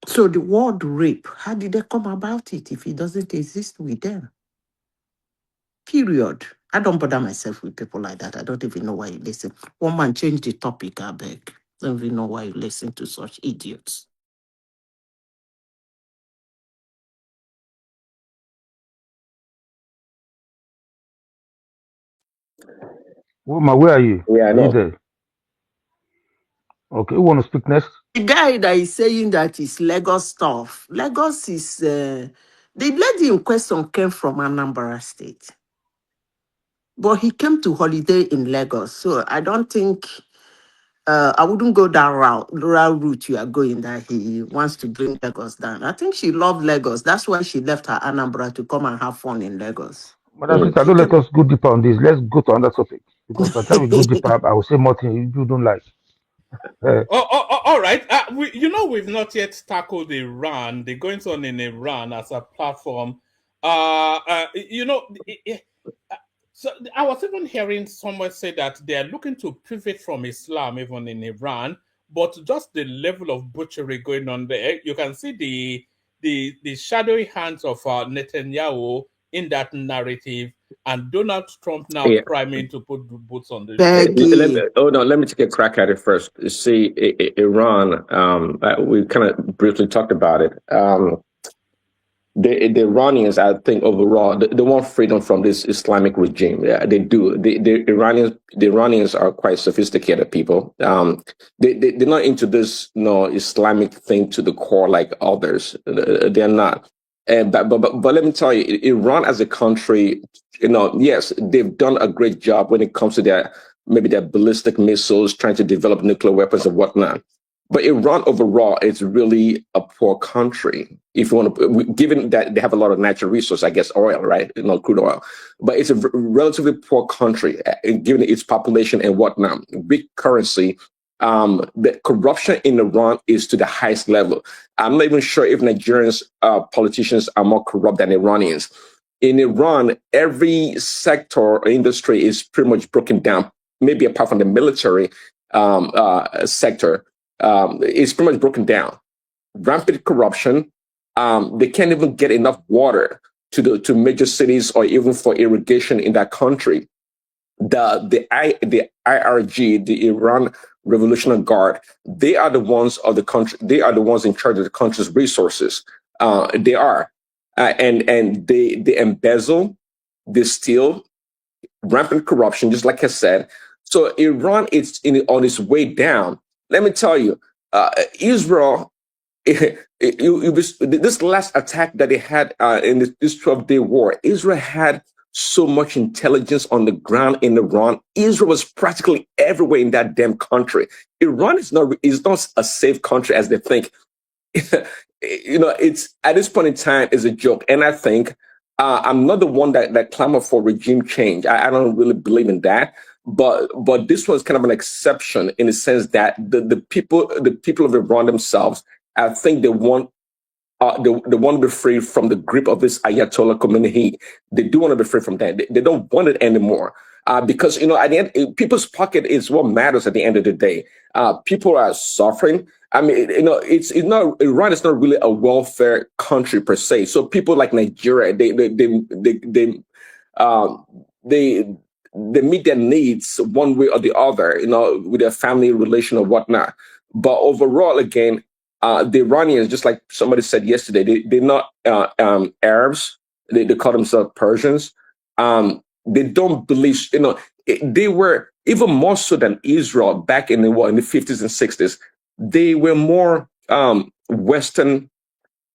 So the word rape, how did they come about it if it doesn't exist with them? Period. I don't bother myself with people like that. I don't even know why you listen. One man change the topic, I beg. Don't even know why you listen to such idiots. Woman, where are you? Yeah, I Are you know. there? Okay, who want to speak next? The guy that is saying that is Lagos stuff. Lagos is the lady in question came from Anambra State, but he came to holiday in Lagos. So I don't think I wouldn't go that route you are going. That he wants to bring Lagos down. I think she loved Lagos. That's why she left her Anambra to come and have fun in Lagos. Madam Mm. Sister, She don't let came. us go deeper on this. Let's go to another topic. Because by the time we go deeper, I will say more things you don't like. All right. We've not yet tackled Iran, the goings on in Iran as a platform. So I was even hearing someone say that they are looking to pivot from Islam even in Iran, but just the level of butchery going on there, you can see the shadowy hands of Netanyahu in that narrative, and Donald Trump now Yeah. priming to put boots on the street. Peggy. Let me take a crack at it first. You see, Iran, we kind of briefly talked about it. The Iranians, I think, overall, they want freedom from this Islamic regime. Yeah, they do. The Iranians are quite sophisticated people. They're not into this, Islamic thing to the core like others. They're not. But let me tell you, Iran as a country, yes, they've done a great job when it comes to their ballistic missiles, trying to develop nuclear weapons and whatnot. But Iran overall is really a poor country. If you want to, given that they have a lot of natural resources, I guess oil, right? Crude oil. But it's a relatively poor country, given its population and whatnot. Big currency. The corruption in Iran is to the highest level. I'm not even sure if Nigerians politicians are more corrupt than Iranians. In Iran, every sector or industry is pretty much broken down, maybe apart from the military sector. It's pretty much broken down. Rampant corruption. They can't even get enough water to major cities or even for irrigation in that country. The IRG, the Iran Revolutionary Guard, they are the ones of the country. They are the ones in charge of the country's resources. They are, and they embezzle, they steal, rampant corruption, just like I said. So Iran is on its way down. Let me tell you, Israel, this last attack that they had in this 12-day war, Israel had so much intelligence on the ground in Iran. Israel was practically everywhere in that damn country. Iran is not a safe country as they think. It's at this point in time is a joke. And I think I'm not the one that clamor for regime change. I don't really believe in that. But this one's kind of an exception in the sense that the people of Iran themselves, I think they want to be free from the grip of this Ayatollah Khomeini. They do want to be free from that. They don't want it anymore. Because at the end, people's pocket is what matters at the end of the day. People are suffering. I mean, it's not Iran is not really a welfare country per se. So people like Nigeria, they meet their needs one way or the other, with their family relation or whatnot. But overall, again, the Iranians, just like somebody said yesterday, they're not Arabs. They call themselves Persians. They don't believe, they were even more so than Israel back in the 50s and 60s. They were more Western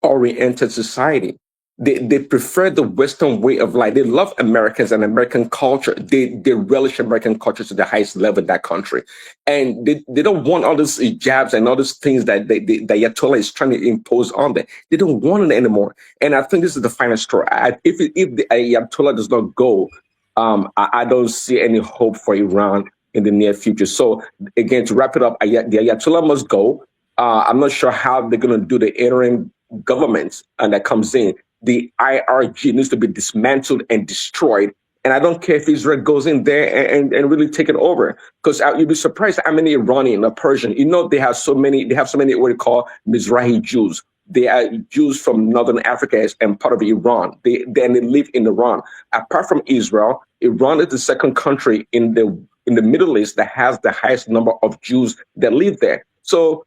oriented society. They prefer the Western way of life. They love Americans and American culture. They relish American culture to the highest level in that country. And they don't want all these jabs and all these things that the Ayatollah is trying to impose on them. They don't want it anymore. And I think this is the final straw. If the Ayatollah does not go, I don't see any hope for Iran in the near future. So again, to wrap it up, the Ayatollah must go. I'm not sure how they're going to do the interim government that comes in. The IRG needs to be dismantled and destroyed, And I don't care if Israel goes in there and really take it over, because you'd be surprised how many Iranian or Persian, they have so many what you call Mizrahi Jews. They are Jews from Northern Africa and part of Iran. They live in Iran. Apart from Israel, Iran is the second country in the Middle East that has the highest number of Jews that live there. So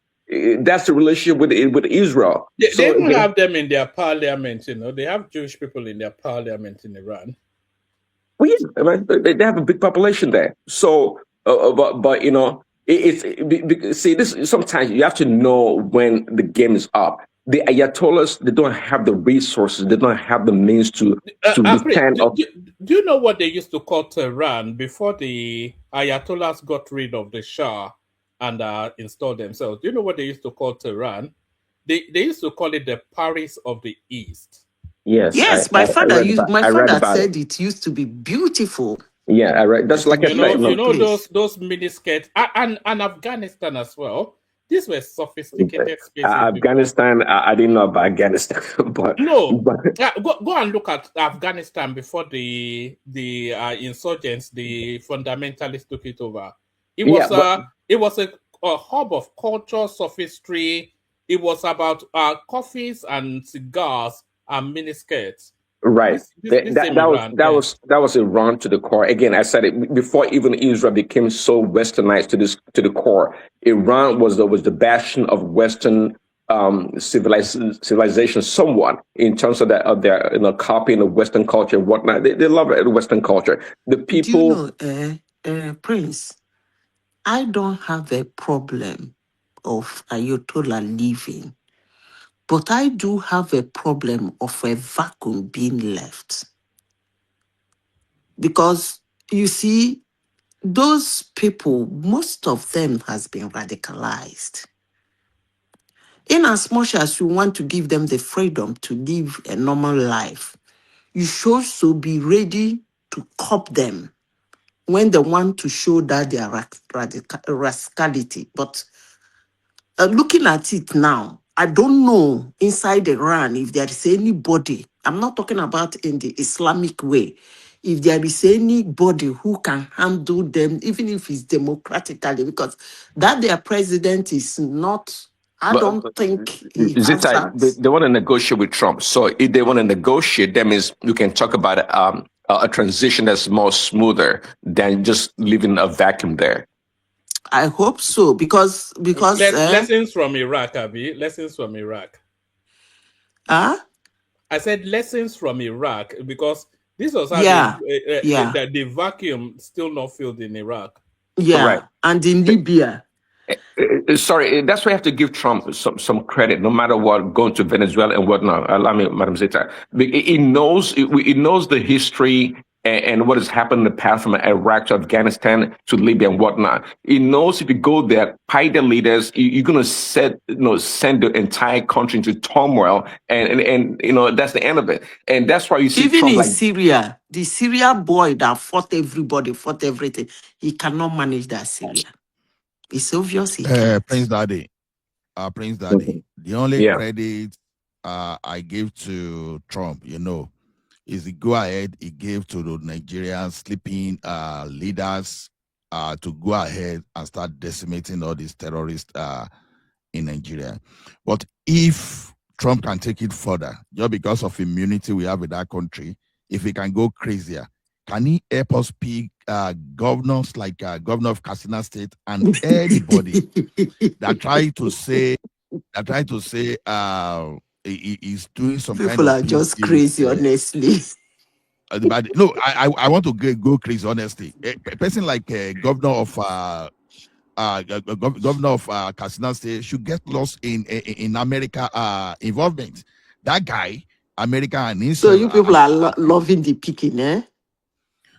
that's the relationship with Israel. They So don't have them in their parliament, They have Jewish people in their parliament in Iran. Well, yeah, they have a big population there. So, but see, this sometimes you have to know when the game is up. The Ayatollahs, they don't have the resources, they don't have the means to withstand. Do you know what they used to call Tehran before the Ayatollahs got rid of the Shah and installed themselves? Do you know what they used to call Tehran? They used to call it the Paris of the East. Yes, my father said it. it used to be beautiful. Yeah, I read. That's like those miniskirts and Afghanistan as well. These were sophisticated spaces. Afghanistan, I didn't know about Afghanistan, but go and look at Afghanistan before the insurgents, the fundamentalists took it over. It was a hub of culture, sophistry. It was about coffees and cigars and miniskirts. Right. That was Iran to the core. Again, I said it before even Israel became so westernized to the core. Iran was the bastion of Western civilization somewhat, in terms of their copying of Western culture and whatnot. They love Western culture. The people. Do you know, Prince, I don't have a problem of Ayatollah leaving, but I do have a problem of a vacuum being left. Because, you see, those people, most of them has been radicalized. In as much as you want to give them the freedom to live a normal life, you should also be ready to cop them when they want to show that they are rascality. But looking at it now, I don't know inside Iran if there is anybody, I'm not talking about in the Islamic way, if there is anybody who can handle them, even if it's democratically, because that their president is not, I don't think he has that. They want to negotiate with Trump. So if they want to negotiate, that means you can talk about a transition that's more smoother than just leaving a vacuum there. I hope so, because lessons from Iraq, Abi. Lessons from Iraq. I said lessons from Iraq, because this was how the vacuum still not filled in Iraq. Yeah, right. And in Libya. Sorry, that's why I have to give Trump some credit, no matter what, going to Venezuela and whatnot. Allow me, Madam Zita. He knows the history and what has happened in the past, from Iraq to Afghanistan to Libya and whatnot. He knows if you go there, pay the leaders, you're going to send the entire country into turmoil, and that's the end of it. And that's why you see even Trump in Syria, the Syria boy that fought everybody, fought everything, he cannot manage that Syria. It's obvious he can't. Prince Daddy. The only credit I give to Trump, is the go ahead he gave to the Nigerian sleeping leaders to go ahead and start decimating all these terrorists in Nigeria. But if Trump can take it further, just because of immunity we have in that country, if he can go crazier, can he help us pick governors like governor of Katsina State and anybody that try to say he's doing some people kind of... People are just crazy, honestly. No, I want to go crazy, honestly. A person like governor of Katsina State should get lost in America involvement. That guy, America and Israel. So you people are loving the picking, eh?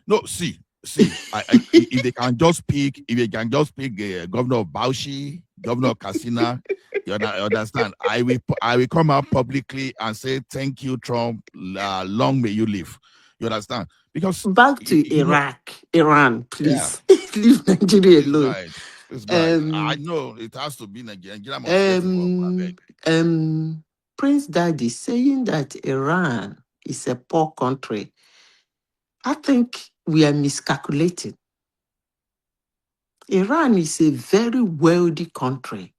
No, see, if they can just pick, governor of Bauchi, governor of Katsina, you understand? I will come out publicly and say thank you, Trump. Long may you live. You understand? Because back to Iran, please leave Nigeria alone. It's right. I know it has to be Nigeria. Prince Daddy saying that Iran is a poor country. I think we are miscalculating. Iran is a very wealthy country.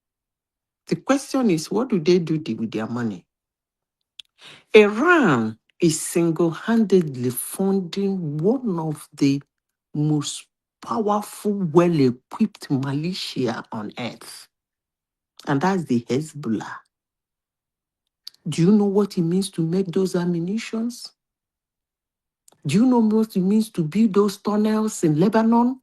The question is, what do they do with their money? Iran is single-handedly funding one of the most powerful, well-equipped militia on earth, and that's the Hezbollah. Do you know what it means to make those ammunitions? Do you know what it means to build those tunnels in Lebanon?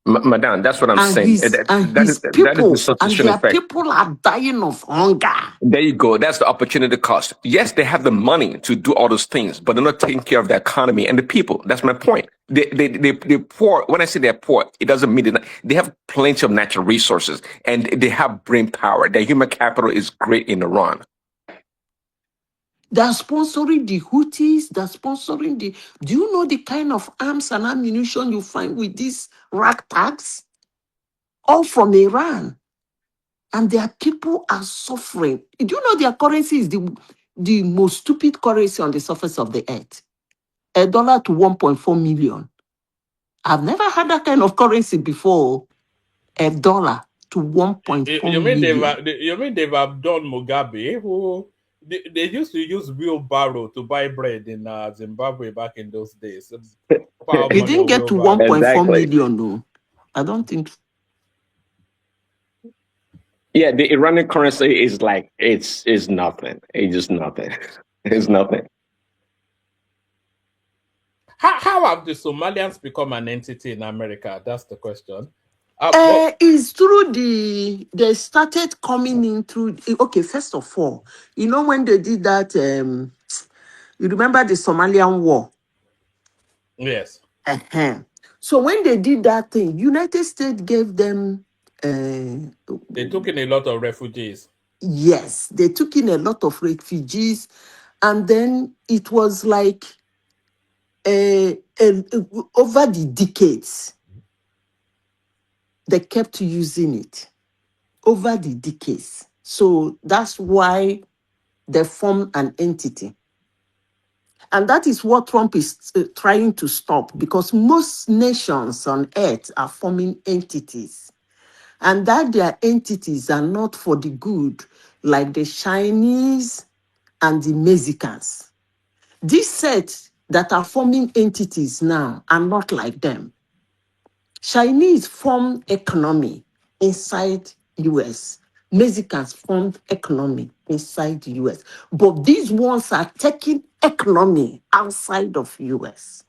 Madam, that's what I'm And saying. his That is the people, and substitution their effect. people are dying of hunger. There you go. That's the opportunity cost. Yes, they have the money to do all those things, but they're not taking care of the economy and the people. That's my point. They're poor. When I say they're poor, it doesn't mean they have plenty of natural resources and they have brain power. Their human capital is great in Iran. They're sponsoring the Houthis. They're sponsoring the... Do you know the kind of arms and ammunition you find with these ragtags? All from Iran. And their people are suffering. Do you know their currency is the most stupid currency on the surface of the earth? $1 to 1.4 million. I've never had that kind of currency before. $1 to 1.4 million. You mean they've outdone Mugabe, who they used to use wheelbarrow to buy bread in Zimbabwe back in those days. He didn't get to 1.4 million, no. I don't think so. Yeah, the Iranian currency is like it's nothing. It's just nothing. It's nothing. How have the Somalians become an entity in America? That's the question. It's through they started coming in through, okay, first of all, you know when they did that, you remember the Somalian war? Yes. So when they did that thing, United States gave them... they took in a lot of refugees. Yes, they took in a lot of refugees, and then it was like over the decades, they kept using it over the decades. So that's why they formed an entity. And that is what Trump is trying to stop, because most nations on earth are forming entities. And that their entities are not for the good, like the Chinese and the Mexicans. These sets that are forming entities now are not like them. Chinese form economy inside US. Mexicans formed economy inside the US. But these ones are taking economy outside of US.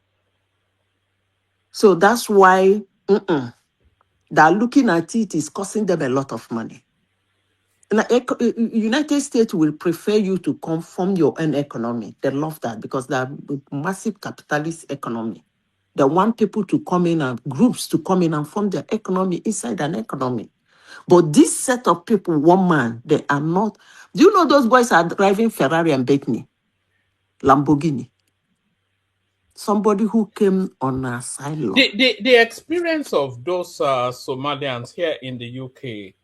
So that's why they're looking at it is costing them a lot of money. United States will prefer you to come from your own economy. They love that because they're a massive capitalist economy. They want people to come in and groups to come in and form their economy inside an economy. But this set of people, one man, they are not. Do you know those boys are driving Ferrari and Bentley, Lamborghini? Somebody who came on asylum. The experience of those Somalians here in the UK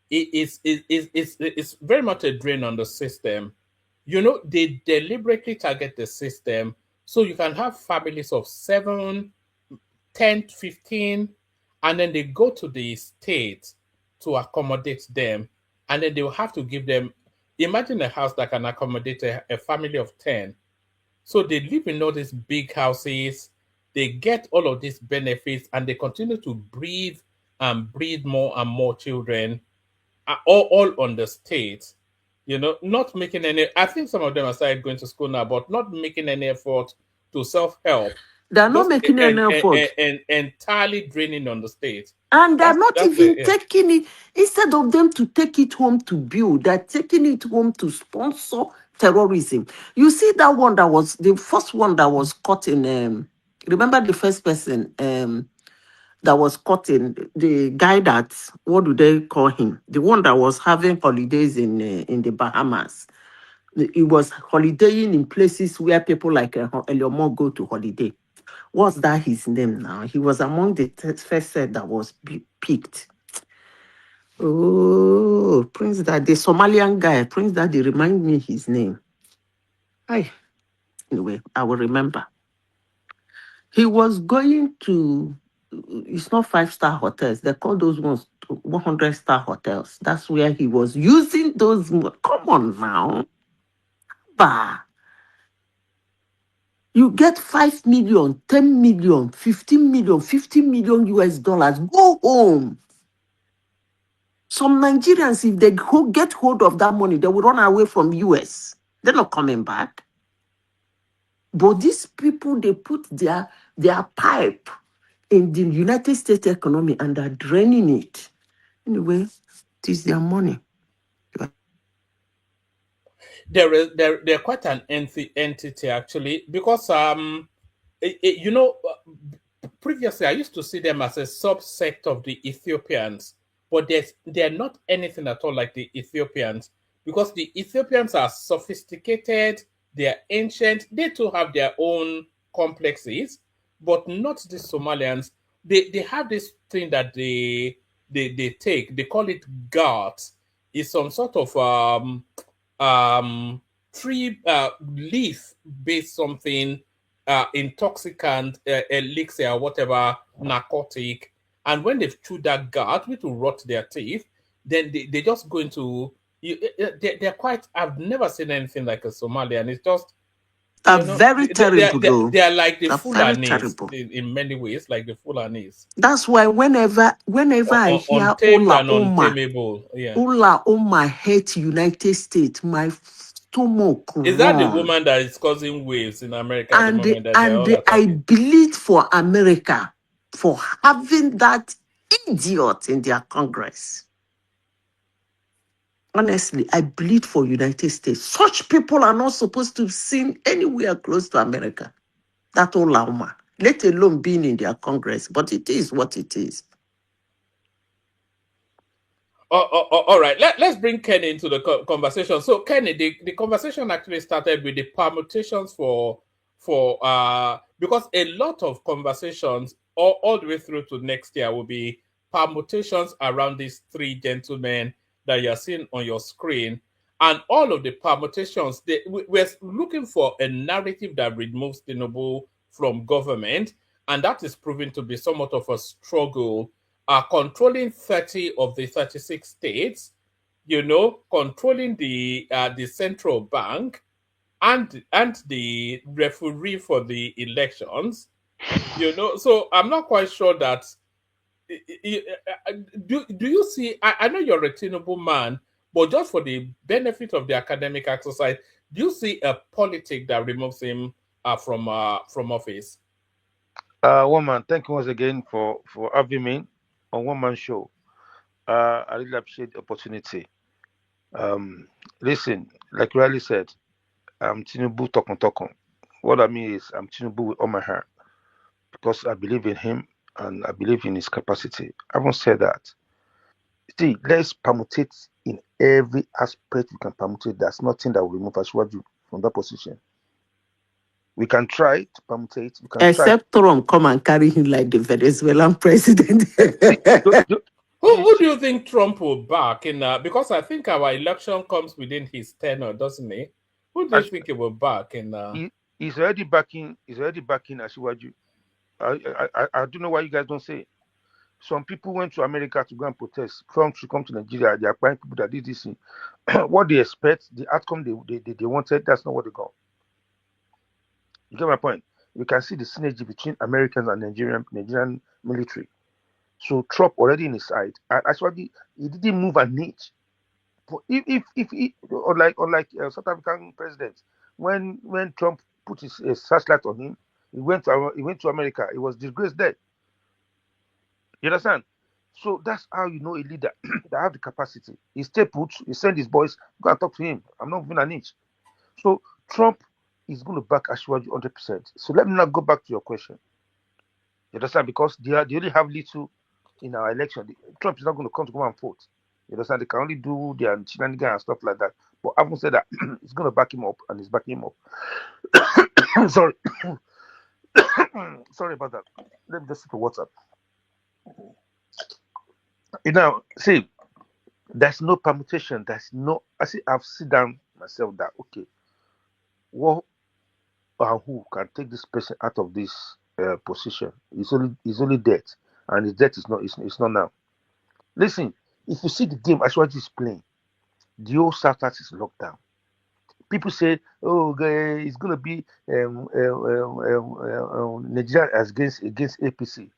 is very much a drain on the system. You know, they deliberately target the system so you can have families of 7, 10, 15, and then they go to the state to accommodate them, and then they will have to give them, imagine a house that can accommodate a family of 10. So they live in all these big houses, they get all of these benefits, and they continue to breed and breed more and more children, all on the state. You know, not making any. I think some of them have started going to school now, but not making any effort to self-help. They're not making any effort. And entirely draining on the state. And they're not even taking it, instead of them to take it home to build, they're taking it home to sponsor terrorism. You see that one that was, the first one that was caught in, remember the first person that was caught in, the guy that, what do they call him? The one that was having holidays in the Bahamas. He was holidaying in places where people like Eliomo go to holiday. What's that his name now? He was among the first set that was picked. Oh, Prince Daddy, the Somalian guy. Prince Daddy, remind me his name. Anyway, I will remember. He was going to, it's not 5-star hotels. They call those ones 100-star hotels. That's where he was using those. Come on now. Bah. You get 5 million, 10 million, 15 million, 50 million US dollars. Go home. Some Nigerians, if they get hold of that money, they will run away from US. They're not coming back. But these people, they put their pipe in the United States economy and are draining it. Anyway, it is their money. They're quite an entity actually, because you know, previously I used to see them as a subsect of the Ethiopians, but they're not anything at all like the Ethiopians, because the Ethiopians are sophisticated, they're ancient, they too have their own complexes, but not the Somalians. They have this thing that they call it GART. It's some sort of tree leaf based something, intoxicant, elixir, whatever, narcotic. And when they've chewed that gut, which will rot their teeth, then they just go into, they're quite, I've never seen anything like a Somalian. It's just, Are very terrible. They are like the They're very Fulanis terrible. in many ways, like the Fulanis. That's why whenever I hear Untamed Ola and Oma, untamable. Yeah. Ola Oma hate United States, my stomach Is that the run. woman that is causing waves in America at the And moment that they're all I attacking? bleed for America for having that idiot in their Congress. Honestly, I bleed for United States. Such people are not supposed to be seen anywhere close to America. That Ola Oma, let alone being in their Congress. But it is what it is. All right. Let's bring Kenny into the conversation. So, Kenny, the conversation actually started with the permutations for because a lot of conversations all the way through to next year will be permutations around these three gentlemen that you're seeing on your screen. And all of the permutations, we're looking for a narrative that removes tinubu from government, and that is proving to be somewhat of a struggle. Controlling 30 of the 36 states, you know, controlling the central bank and the referee for the elections, you know. So I'm not quite sure that. Do you see? I know you're a Tinubu man, but just for the benefit of the academic exercise, do you see a politic that removes him from office? Woman, thank you once again for having me on One Man Show. I really appreciate the opportunity. Listen, like you already said, I'm Tinubu Tokon. What I mean is I'm Tinubu with all my heart because I believe in him and I believe in his capacity. I haven't said that. See, let's permutate in every aspect we can permutate. There's nothing that will remove Ashwaju from that position. We can try to permutate. We can Except Trump come and carry him like the Venezuelan president. Who do you think Trump will back in? Because I think our election comes within his tenure, doesn't he? Who do you think he will back in? He's already backing. He's already backing Asiwaju. I don't know why you guys don't say it. Some people went to America to go and protest. Trump should come to Nigeria. They are buying people that did this. What they expect, the outcome they wanted, that's not what they got. You get my point? You can see the synergy between Americans and Nigerian military. So Trump already in his side. Actually, he didn't move an inch. If unlike South African president, when Trump put his searchlight on him, he went to America. He was disgraced there. You understand? So that's how you know a leader that have the capacity. He stay put. He send his boys go and talk to him. I'm not moving an inch. So Trump is going to back Ashwaju 100%. So let me now go back to your question. You understand? Because they only have little in our election. Trump is not going to come and vote. You understand? They can only do their shenanigans and stuff like that. But having said that, it's going to back him up, and he's backing him up. Sorry. Sorry about that. Let me just sip of water. You know, see, there's no permutation. There's no. I've sit down myself that okay, what or who can take this person out of this position. It's only death, and his death is not. It's not now. Listen, if you see the game Ashwaji is playing, the whole South is locked down. People say, "Oh, it's gonna be Nigeria against APC."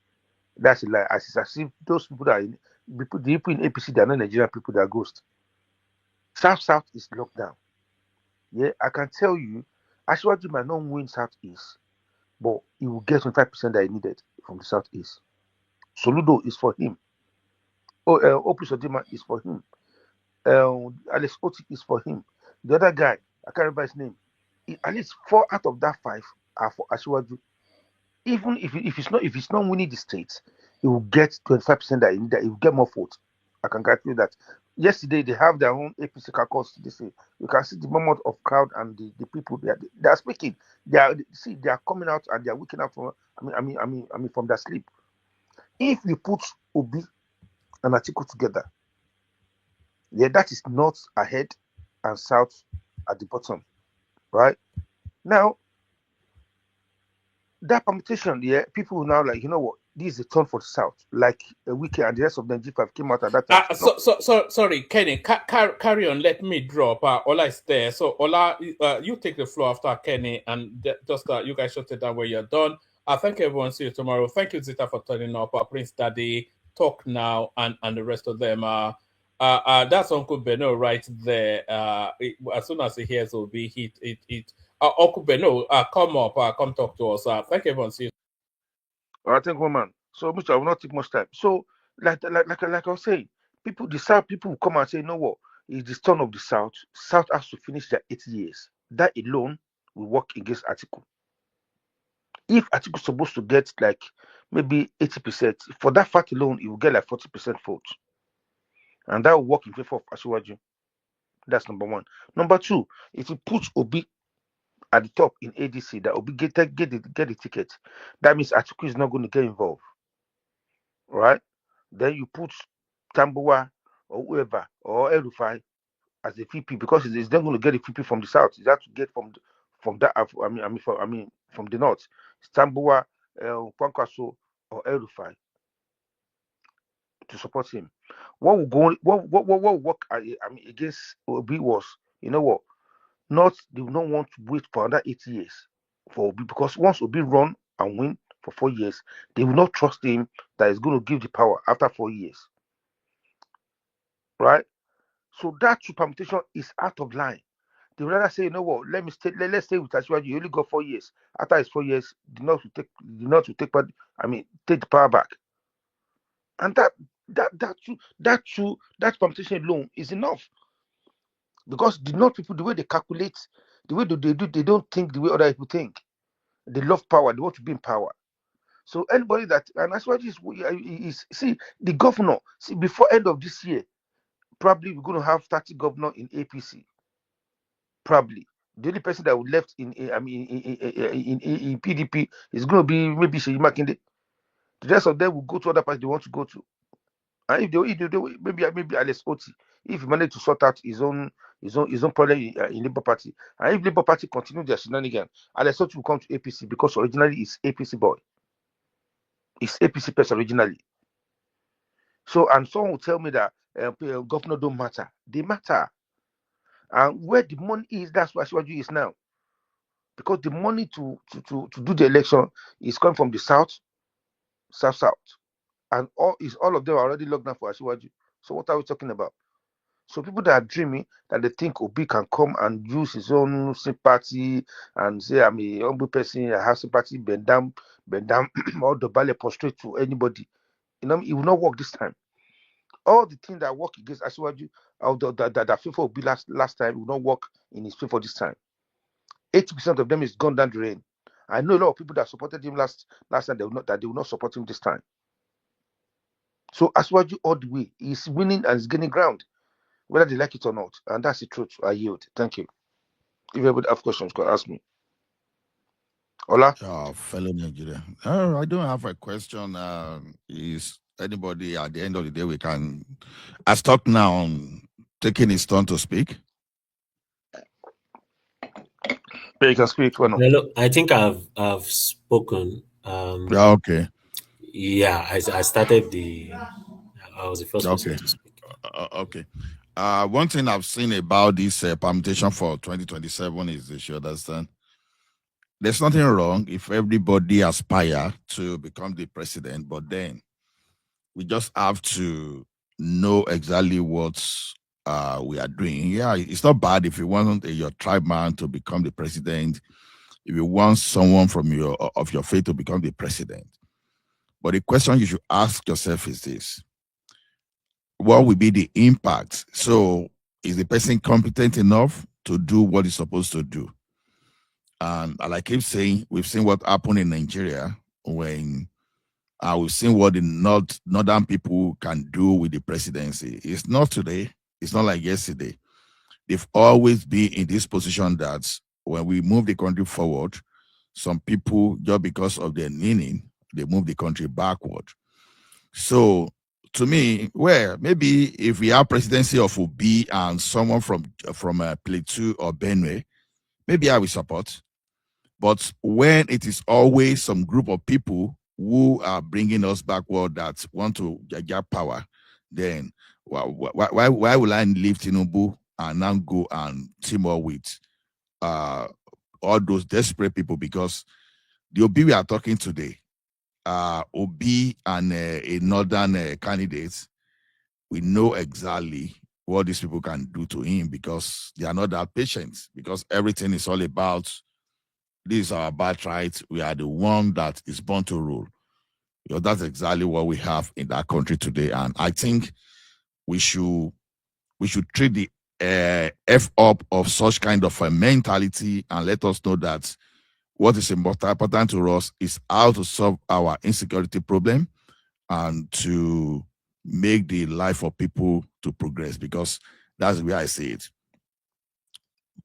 That's a lie. As if those people that are the people in APC, they are not Nigerian people, they are ghosts. South is locked down. Yeah, I can tell you, Ashwaji might not win Southeast, but he will get 25% that he needed from the Southeast. Soludo is for him. Opus Odima is for him. Alex Oti is for him. The other guy, I can't remember his name. At least 4 out of that 5 are for Ashwaju. Even if it's not winning the state, he will get 25% that he need. He will get more votes. I can guarantee you that. Yesterday they have their own APC caucus. They say you can see the moment of crowd and the people they are speaking. They are coming out and they are waking up from from their sleep. If you put Obi and Atiku together, yeah, that is north ahead and south at the bottom, right? Now that permutation, yeah, people will now like, you know what, this is a turn for the south. Like a weekend and the rest of them G5 came out at that time. Sorry, Kenny, carry on. Let me drop. Ola is there. So Ola, you take the floor after Kenny, and just you guys shut it down when you're done. Thank you, everyone. See you tomorrow. Thank you, Zita, for turning up. Prince Daddy, Talk Now, and the rest of them. That's Uncle Beno right there. As soon as he hears Obi, Uncle Beno, come up, come talk to us. Thank you, everyone. See you. I think, woman. So, Mr. I will not take much time. So, like I was saying, the South people will come and say, you know what? It's the turn of the South. South has to finish their 8 years. That alone will work against Atiku. If Atiku is supposed to get like maybe 80%, for that fact alone, he will get like 40% vote. And that will work in favor of Asiwaju. That's number one. Number two, if you put Obi at the top in ADC, that Obi get the ticket, that means Atiku is not going to get involved. Right? Then you put Tambuwa or whoever or Erufai as the VP because it's not going to get the VP from the south. It's have to get from that. From the north. It's Tambuwa, Kwankwaso or Erufai to support him. What will work against Obi was, you know what? They will not want to wait for another 8 years for Obi because once Obi run and win for 4 years, they will not trust him that he's going to give the power after 4 years. Right? So that permutation is out of line. They would rather say, you know what, let's stay with Asiwaju. You only got 4 years. After his 4 years, the North will take the power back. And that permutation alone is enough. Because the North people, the way they calculate, the way they do, they don't think the way other people think. They love power, they want to be in power. So anybody and Asiwaju is see the governor, before end of this year, probably we're going to have 30 governors in APC. Probably the only person that would left in PDP is going to be maybe Seyi Makinde. The rest of them will go to other parties they want to go to. And if they maybe Alex Oti, if he managed to sort out his own problem in Labour Party, and if Labour Party continue their shenanigans, Alex Oti will come to APC because originally he's APC boy. He's APC person originally. So, and someone will tell me that governor don't matter. They matter. And where the money is, that's what Asiwaju is now. Because the money to do the election is coming from the south, and all of them are already locked down for Asiwaju. So what are we talking about? So people that are dreaming that they think Obi can come and use his own sympathy and say, I'm a humble person, I have sympathy, bend down, all the ballet prostrate to anybody. You know, it will not work this time. All the things that work against Asiwaju, that favor Obi last time will not work in his favor this time. 80% of them is gone down the drain. I know a lot of people that supported him last time, they will not support him this time. So Asiwaju all the way, he's winning and he's gaining ground, whether they like it or not. And that's the truth. I yield. Thank you. If anybody have questions, go ask me. Ola? Fellow Nigeria. I don't have a question. Is anybody at the end of the day we can as Talk Now taking his turn to speak? You can speak. No, look, I think I've spoken. Okay. Yeah, I started I was the first person Okay. to speak. Okay. One thing I've seen about this permutation for 2027 is this, you understand? There's nothing wrong if everybody aspire to become the president, but then we just have to know exactly what we are doing. Yeah, it's not bad if you want your tribe man to become the president, if you want someone from your faith to become the president. But the question you should ask yourself is this: what will be the impact? So, is the person competent enough to do what he's supposed to do? And like I keep saying, we've seen what happened in Nigeria when we've seen what the northern people can do with the presidency. It's not today. It's not like yesterday. They've always been in this position that when we move the country forward, some people, just because of their leaning, they move the country backward. So to me, well, maybe if we have presidency of Obi and someone from Plateau or Benue, maybe I will support. But when it is always some group of people who are bringing us backward that want to get power, then why will I leave Tinubu and now go and team up with all those desperate people? Because the Obi we are talking today, Obi and a northern candidate, we know exactly what these people can do to him because they are not that patient, because everything is all about this is our birthright. We are the one that is born to rule. You know, that's exactly what we have in that country today. And I think we should treat the F up of such kind of a mentality and let us know that what is important to us is how to solve our insecurity problem and to make the life of people to progress, because that's the way I see it.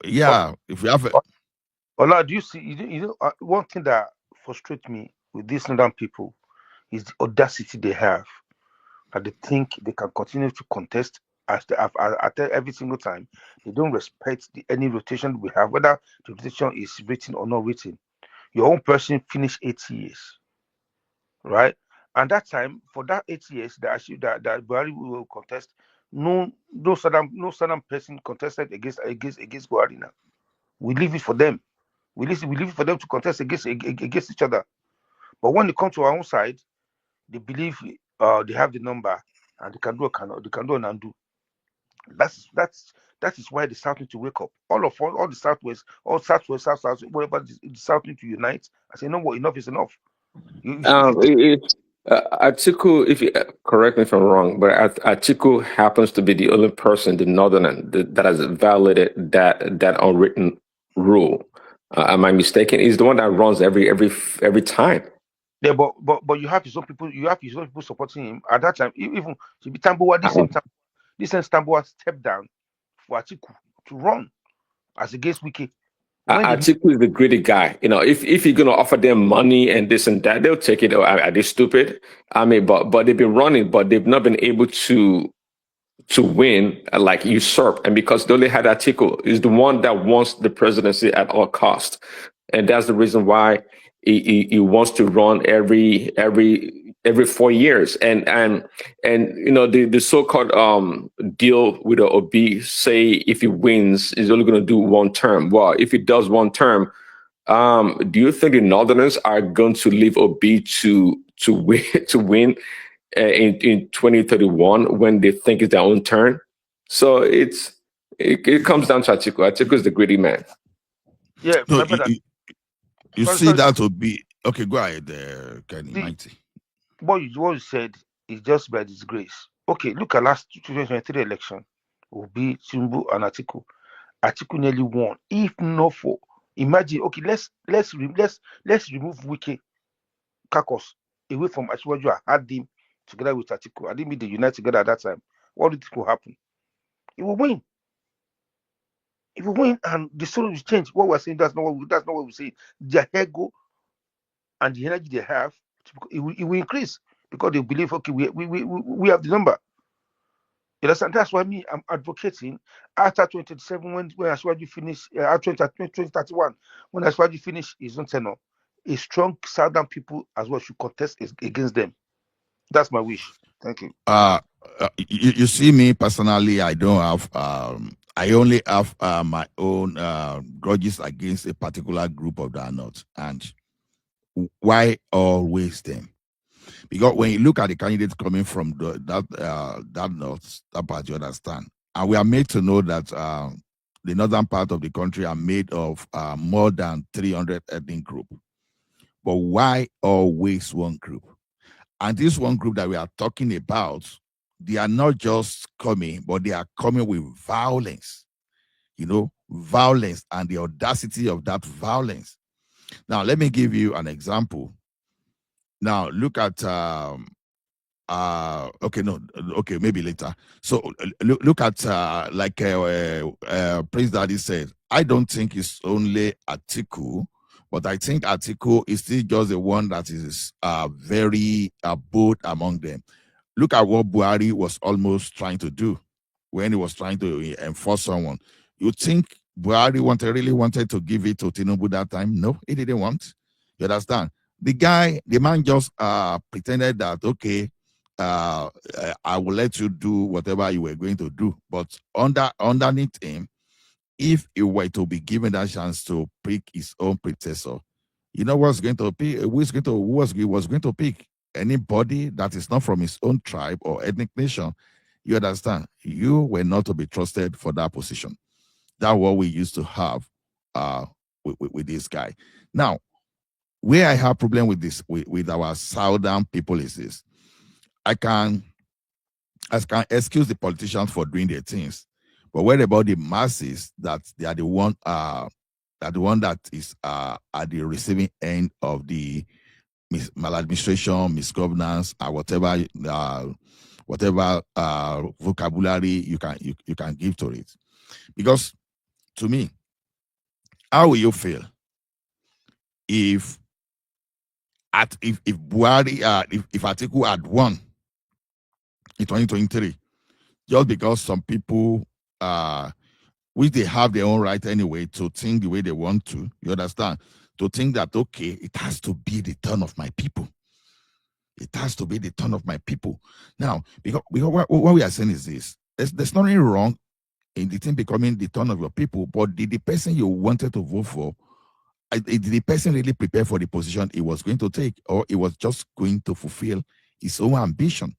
Yeah, if we have Ola, do you see? One thing that frustrates me with these northern people is the audacity they have, that they think they can continue to contest as they have at every single time. They don't respect any rotation we have, whether the rotation is written or not written. Your own person finished 8 years, right? And that time, for that 8 years, that Buhari will contest, no southern person contested against Buhari. Now we leave it for them. We leave it for them to contest against each other. But when they come to our own side, they believe they have the number and they can do an undo. That is why the South need to wake up. All the Southwest, all Southwest, South, whatever the South need to unite and say, no, what, enough is enough. Atiku, if you correct me if I'm wrong, but Atiku happens to be the only person, the northerner, that has violated that unwritten rule. Am I mistaken? He's the one that runs every time. Yeah, but you have his own people. You have his own people supporting him at that time. Even Tambuwa, this same Tambuwa stepped down for Atiku to run as against Wiki. Atiku is the greedy guy. You know, if you're gonna offer them money and this and that, they'll take it. Are they stupid? I mean, but they've been running, but they've not been able to win, like usurp. And because they only had Atiku, is the one that wants the presidency at all cost, and that's the reason why he wants to run every 4 years. And you know, the so-called deal with the OB, say if he wins, he's only going to do one term. Well, if he does one term, do you think the Northerners are going to leave OB to win in 2031 when they think it's their own turn? So it comes down to Atiku. Atiku is the greedy man. Yeah, no, my brother. you see that would be okay. Go ahead, Kenny. Mighty. What you said is just by disgrace. Okay, look at last 2023 election. Obi, Tinubu, and Atiku. Atiku nearly won. If not for, imagine. Okay, let's remove Wiki Kakos away from Asiwaju. I had him together with Atiku. I didn't mean they unite together at that time. What do you think will happen? It will win. It will win, and the story will change. What we're saying, that's not what we say. Their ego and the energy they have, it will increase because they believe, okay, we have the number. You understand? That's why I'm advocating after 2027 when Ashwaji finish, 2031, when Ashwaji finish his own tenure, a strong Southern people as well should contest against them. That's my wish. Thank you. You see me personally, I don't have I only have my own grudges against a particular group of that not. And why always them? Because when you look at the candidates coming from that north, that part, you understand. And we are made to know that the northern part of the country are made of more than 300 ethnic groups. But why always one group? And this one group that we are talking about, they are not just coming, but they are coming with violence. Violence and the audacity of that violence. Now, let me give you an example. Now, look at okay, maybe later. So look at Prince Daddy said, I don't think it's only Atiku, but I think Atiku is still just the one that is very bold among them. Look at what Buhari was almost trying to do when he was trying to enforce someone. You think Buhari really wanted to give it to Tinubu that time? No, he didn't want. You understand? The man just pretended that, okay, I will let you do whatever you were going to do. But underneath him, if he were to be given that chance to pick his own predecessor, you know what's going to pick? Who was going to pick? Anybody that is not from his own tribe or ethnic nation. You understand? You were not to be trusted for that position. That's what we used to have with this guy. Now, where I have problem with this, with our southern people is this. I can excuse the politicians for doing their things, but what about the masses that they are the one that is at the receiving end of the maladministration, misgovernance, or whatever vocabulary you can give to it? Because to me, how will you feel if Buhari if Atiku had won in 2023, just because some people which they have their own right anyway to think the way they want to, you understand, to think that, okay, it has to be the turn of my people. It has to be the turn of my people. Now, because what we are saying is this: there's nothing wrong in the thing becoming the turn of your people, but the person you wanted to vote for, did the person really prepare for the position he was going to take, or he was just going to fulfill his own ambition?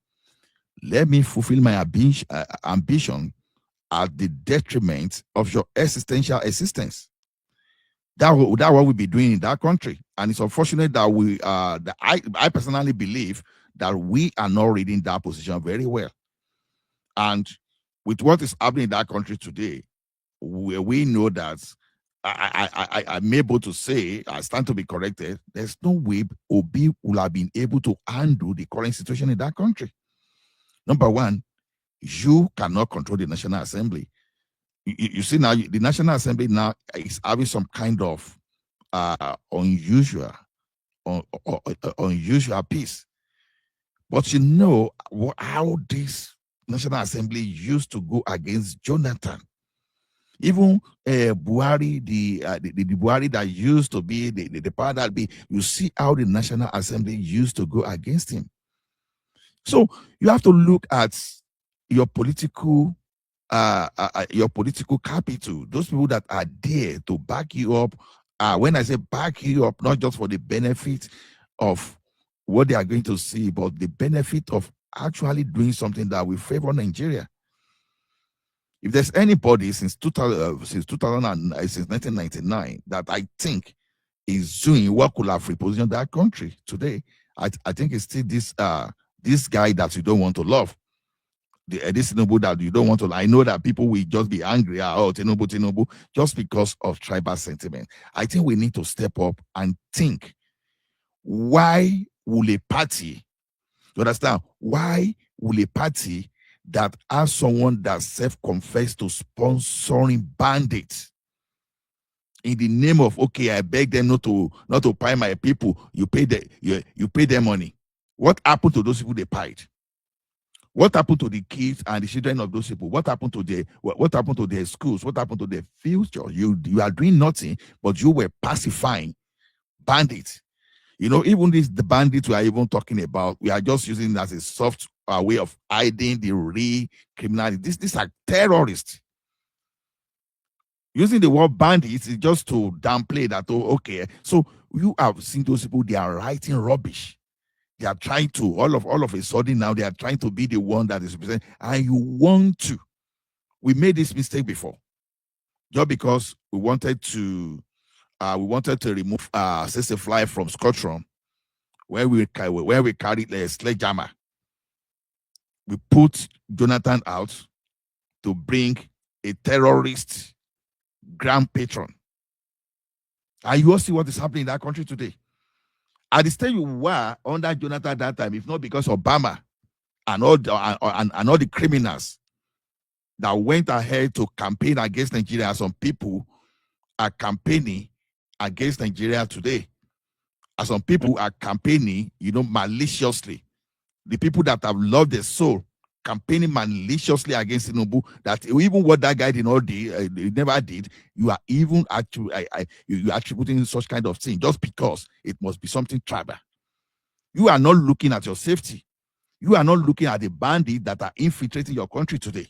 Let me fulfill my ambition at the detriment of your existential existence. That's what we'll be doing in that country. And it's unfortunate that I personally believe that we are not reading that position very well. And with what is happening in that country today, we know that I'm able to say, I stand to be corrected, there's no way Obi will have been able to handle the current situation in that country. Number one, you cannot control the National Assembly. You see now, the National Assembly now is having some kind of unusual peace. But you know how this National Assembly used to go against Jonathan. Even Buhari, the Buhari that used to be the power that be, you see how the National Assembly used to go against him. So you have to look at your political capital, those people that are there to back you up. When I say back you up, not just for the benefit of what they are going to see, but the benefit of actually doing something that will favor Nigeria. If there's anybody since 1999 that I think is doing what could have repositioned that country today, I think it's still this guy that you don't want to love. This Tinubu that you don't want to. I know that people will just be angry. Tinubu, just because of tribal sentiment. I think we need to step up and think. Why will a party? You understand? Why will a party that has someone that self-confessed to sponsoring bandits in the name of, okay, I beg them not to pay my people, you pay them money? What happened to those people they paid? What happened to the kids and the children of those people? What happened to their schools? What happened to their future? You are doing nothing, but you were pacifying bandits. You know, even the bandits we are even talking about, we are just using it as a soft way of hiding the real criminality. These are terrorists. Using the word bandits is just to downplay that, oh, okay. So you have seen those people, they are writing rubbish. They are trying to, all of a sudden now, they are trying to be the one that is representing, and you want to. We made this mistake before. Just because we wanted to remove Sister Fly from Scotland, where we carried a sledgehammer. We put Jonathan out to bring a terrorist grand patron. And you all see what is happening in that country today. At the stage you were under Jonathan at that time, if not because of Obama and all the criminals that went ahead to campaign against Nigeria, some people are campaigning against Nigeria today. As some people are campaigning, maliciously. The people that have loved their soul, campaigning maliciously against tinubu, that even what that guy did not do, never did, you are even actually you are attributing such kind of thing just because it must be something tribal. You are not looking at your safety. You are not looking at the bandits that are infiltrating your country today.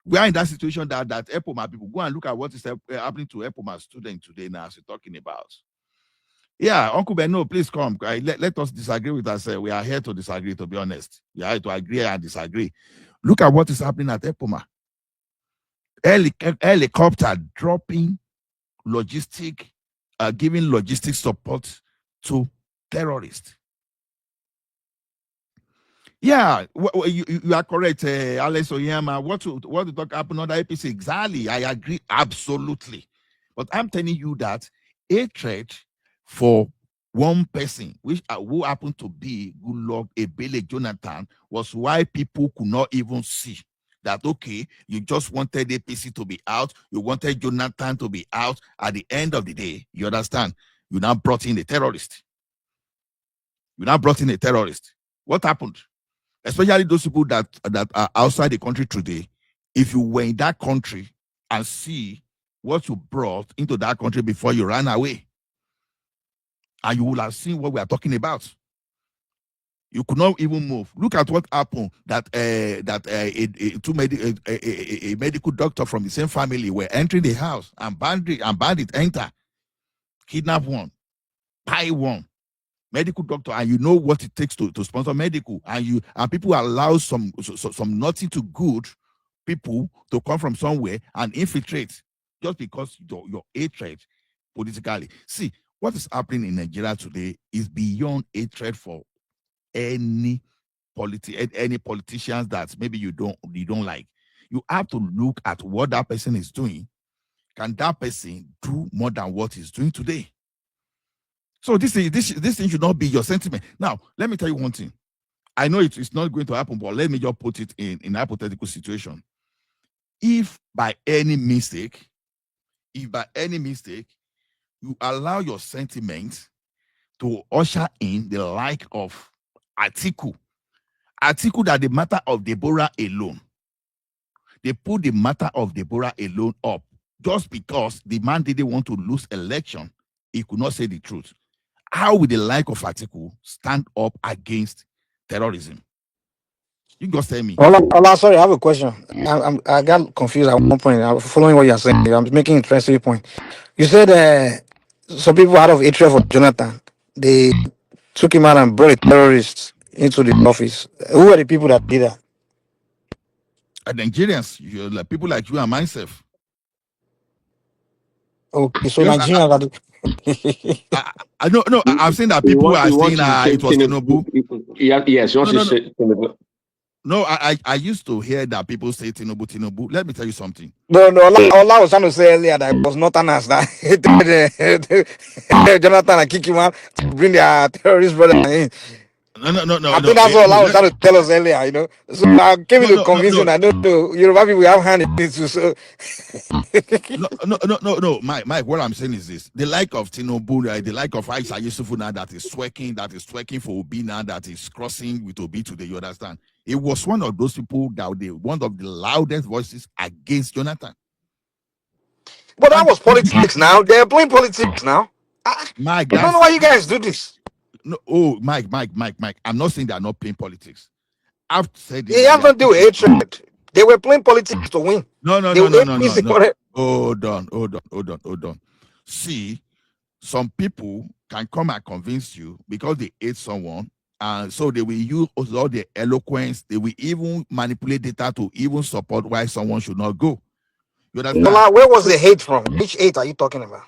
We are in that situation that EPOMA people, go and look at what is happening to EPOMA students today now, as we're talking about. Yeah, Uncle Beno, please come. Let us disagree with ourselves. We are here to disagree, to be honest. We are here to agree and disagree. Look at what is happening at EPOMA. Helicopter dropping logistic, giving logistic support to terrorists. Yeah, you are correct, Alex Oyama. What to talk about another APC? Exactly, I agree absolutely. But I'm telling you that hatred for one person, who happened to be Goodluck Ebele Jonathan, was why people could not even see that, okay, you just wanted APC to be out, you wanted Jonathan to be out. At the end of the day, you understand, you now brought in a terrorist. What happened? Especially those people that are outside the country today, if you were in that country and see what you brought into that country before you ran away, and you will have seen what we are talking about. You could not even move. Look at what happened that a medical doctor from the same family were entering the house, and bandit enter, kidnap one, buy one. Medical doctor, and you know what it takes to sponsor medical, and people allow some nothing to good people to come from somewhere and infiltrate just because your hatred politically. See, what is happening in Nigeria today is beyond hatred for any politicians that maybe you don't like. You have to look at what that person is doing. Can that person do more than what he's doing today? So this thing should not be your sentiment. Now, let me tell you one thing. I know it's not going to happen, but let me just put it in a hypothetical situation. If by any mistake, you allow your sentiment to usher in the like of Atiku that the matter of Deborah alone, they put the matter of Deborah alone up just because the man didn't want to lose election. He could not say the truth. How will the like of Atiku stand up against terrorism? You just tell me. Ola, sorry, I have a question. I got confused at one point. I'm following what you're saying. I'm making an interesting point. You said some people out of hatred for Jonathan, they took him out and brought a terrorist into the office. Who are the people that did that? Nigerians, like people like you and myself. Okay, so Nigerians are the... I'm saying that people are saying it was Tinubu. Yes, you want to say Tinubu. No, I used to hear that people say Tinubu. Let me tell you something. No, Ola was trying to say earlier that it was not an us that Jonathan and kick him out to bring their terrorist brother in. No. I think that's what Ola was trying to tell us earlier, So I came into convincing that no, Yoruba people have hand in it too. So No. Mike, what I'm saying is this: the like of Tinubu, the like of Aisha Yusufu now that is twerking for Obi now, that is crossing with Obi today. You understand? It was one of those people that one of the loudest voices against Jonathan. But that was politics now. They're playing politics now. Mike, I don't know why you guys do this. No, oh, Mike. I'm not saying they are not playing politics. I've said this. It has not to do with hatred. They were playing politics to win. No. Hold on. See, some people can come and convince you because they hate someone, and so they will use all the eloquence. They will even manipulate data to even support why someone should not go. You understand? Where was the hate from? Which hate are you talking about?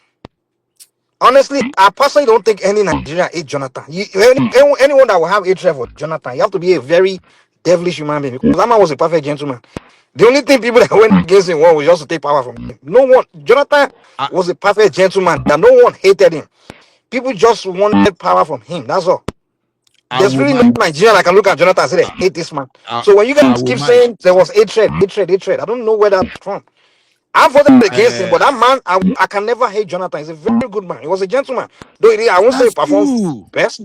Honestly, I personally don't think any Nigerian hate Jonathan. Anyone that will have hatred for Jonathan, you have to be a very devilish human being, because that man was a perfect gentleman. The only thing people that went against him was just to take power from him. Jonathan was a perfect gentleman that no one hated him. People just wanted power from him. That's all. There's really no Nigerian I can look at Jonathan and say they hate this man. So when you guys keep saying there was hatred, I don't know where that's from. I voted against him, but that man, I can never hate Jonathan. He's a very good man. He was a gentleman. Though I won't say he performed best.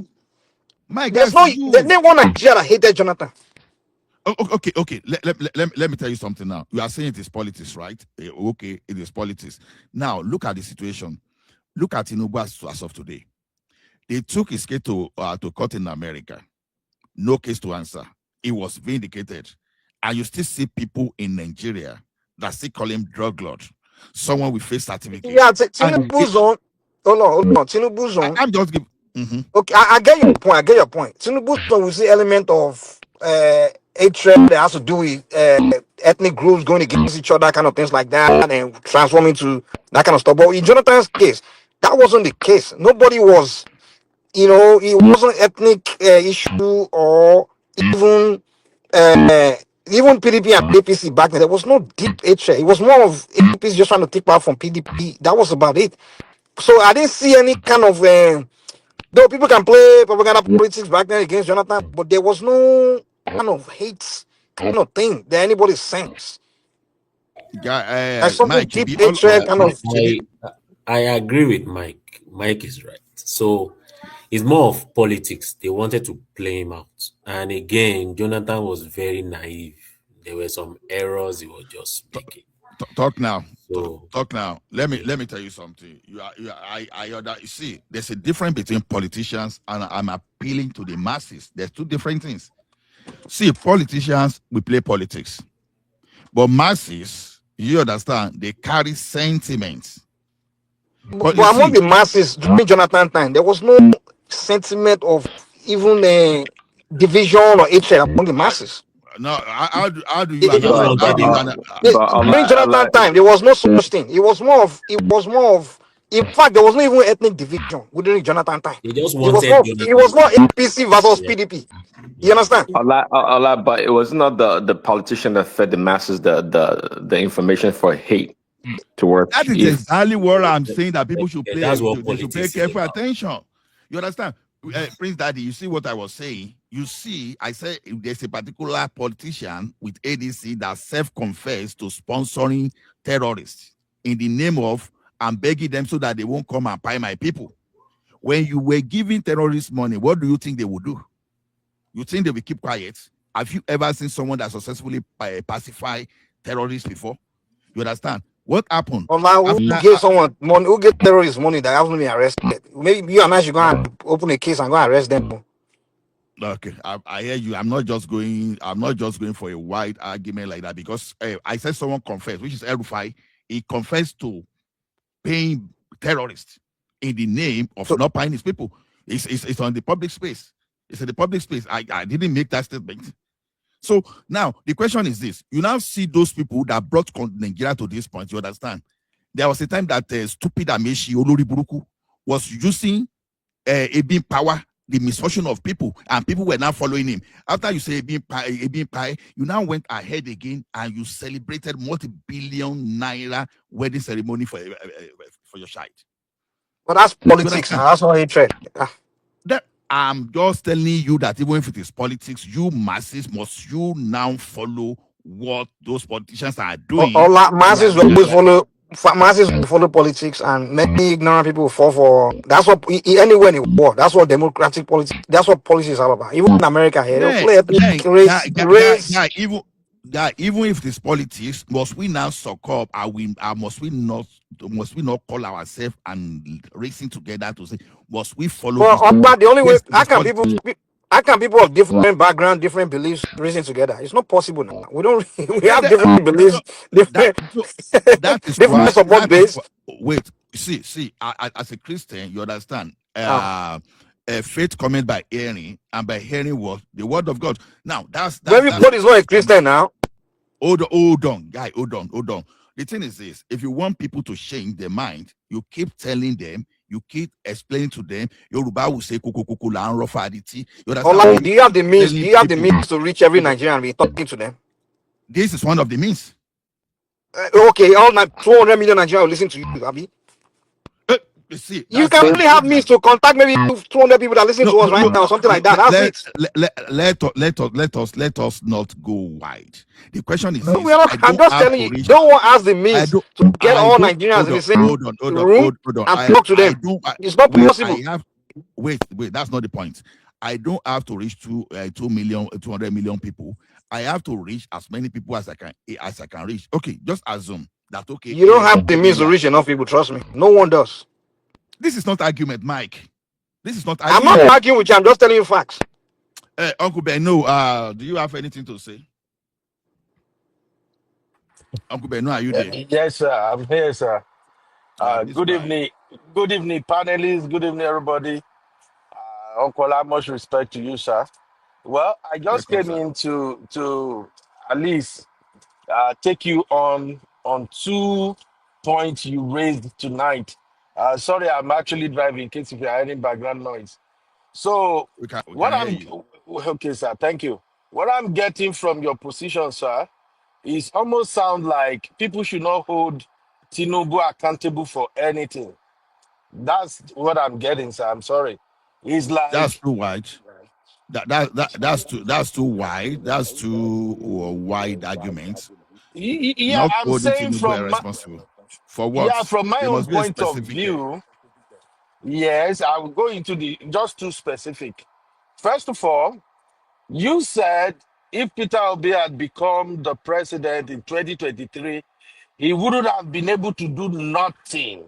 Mike, there's one Nigeria that hated Jonathan. Okay. Let me tell you something now. You are saying it is politics, right? Okay, it is politics. Now, look at the situation. Look at tinubu as of today. They took his case to court in America. No case to answer. He was vindicated. And you still see people in Nigeria that still call him drug lord. Someone with face certificate. Yeah, Tinubu's on. Hold on. Tinubu's on. I'm just giving. Mm-hmm. Okay, I get your point. Tinubu's on, we see element of hatred that has to do with ethnic groups going against each other, kind of things like that, and transforming to that kind of stuff. But in Jonathan's case, that wasn't the case. Nobody was, it wasn't ethnic issue or even PDP and APC back then. There was no deep hatred. It was more of APC just trying to take power from PDP. That was about it. So I didn't see any kind of though people can play propaganda politics back then against Jonathan, but there was no kind of hate kind of thing that anybody sense. Mike, deep hatred kind of. I agree with Mike. Mike is right. So it's more of politics. They wanted to play him out. And again, Jonathan was very naive. There were some errors he was just making. Talk now. Talk now. Let me tell you something. You see, there's a difference between politicians and I'm appealing to the masses. There's two different things. See, politicians, we play politics. But masses, you understand, they carry sentiments. But among the masses during Jonathan time, there was no sentiment of even a division or hatred among the masses. No, how do you during Jonathan time, there was no such thing. It was more of. In fact, there was not even ethnic division during Jonathan time. It was more APC versus PDP. You understand? But it was not the politician that fed the masses the information for hate towards. That is exactly what I'm saying. That people should play. They should pay careful attention. You understand? Prince Daddy, you see what I was saying? You see, I said there's a particular politician with ADC that self-confessed to sponsoring terrorists in the name of I'm begging them so that they won't come and buy my people. When you were giving terrorists money, what do you think they would do? You think they will keep quiet? Have you ever seen someone that successfully pacify terrorists before? You understand? What happened? Who gave someone money? Who gave terrorists money that hasn't been arrested? Maybe you and I should go and open a case and go and arrest them. Okay, I hear you. I'm not just going for a wide argument like that because I said someone confessed, which is El-Rufai. He confessed to paying terrorists in the name of not paying his people. It's on the public space. It's in the public space. I didn't make that statement. So now the question is this: you now see those people that brought Nigeria to this point. You understand? There was a time that stupid Amechi Olori Buruku was using a being power, the misfortune of people, and people were now following him. After you say a being pie, you now went ahead again and you celebrated multi-billion naira wedding ceremony for your child. But that's politics. That's not hatred. I'm just telling you that even if it is politics, you masses must you now follow what those politicians are doing. Masses will always follow. Masses will follow politics, and many ignorant people will fall for. That's what anywhere in the world. That's what democratic politics. That's what policy is all about. Even in America, here they'll play race. that even if it is politics, must we now succumb? Must we not? Must we not call ourselves and racing together to say, must we follow this? But the only way Yes, it is politics. how can people of different background, different beliefs reason together? It's not possible now. We don't we Yeah, have different so beliefs, different that is different why. support base. Wait, see. As a Christian, you understand. Uh, Faith coming by hearing, and by hearing was the word of God. Now that's but everybody is not a Christian now. Hold on, guy. Hold on. The thing is this: if you want people to change their mind, you keep telling them, you keep explaining to them. Yoruba will say "Kuku kuku la nro fa aditi." You understand? Do you have the means? Do Telling you have the people, means to reach every Nigerian and be talking to them? this is one of the means. Okay, all 200 million Nigerians will listen to you, Abi. You see, You that's can why only have means to contact maybe 200 people that listen to us right now, something like that. That's it. Let us not go wide. The question is No, this: I'm just telling you, don't want ask the means to get all Nigerians in the same room hold on. and talk to them. It's not possible. Wait. That's not the point. I don't have to reach 200 million people. I have to reach as many people as I can reach. Okay, just assume that. Okay, you don't have the means to reach enough people. Trust me, no one does. This is not argument, Mike. This is not I'm argument. not arguing with you. I'm just telling you facts. Uncle Beno, do you have anything to say? Uncle Beno, are you there? Yes, sir. I'm here, sir. This Good guy. evening. Good evening, panelists. Good evening, everybody. Uncle, much respect to you, sir. Well, I just Welcome, came sir. in to at least take you on 2 points you raised tonight. Sorry, I'm actually driving in case if you're hearing background noise. So, We can what hear I'm you. okay, sir. Thank you. What I'm getting from your position, sir, is almost sound like people should not hold Tinubu accountable for anything. That's what I'm getting, sir. I'm sorry. It's That's like too wide. That's too wide. That's too wide arguments. yeah, Not I'm holding saying Tinubu responsible for yeah, what? from my There own must be a point of specific. view, yes, I will go into the just too specific. First of all, you said if Peter Obi had become the president in 2023, he wouldn't have been able to do nothing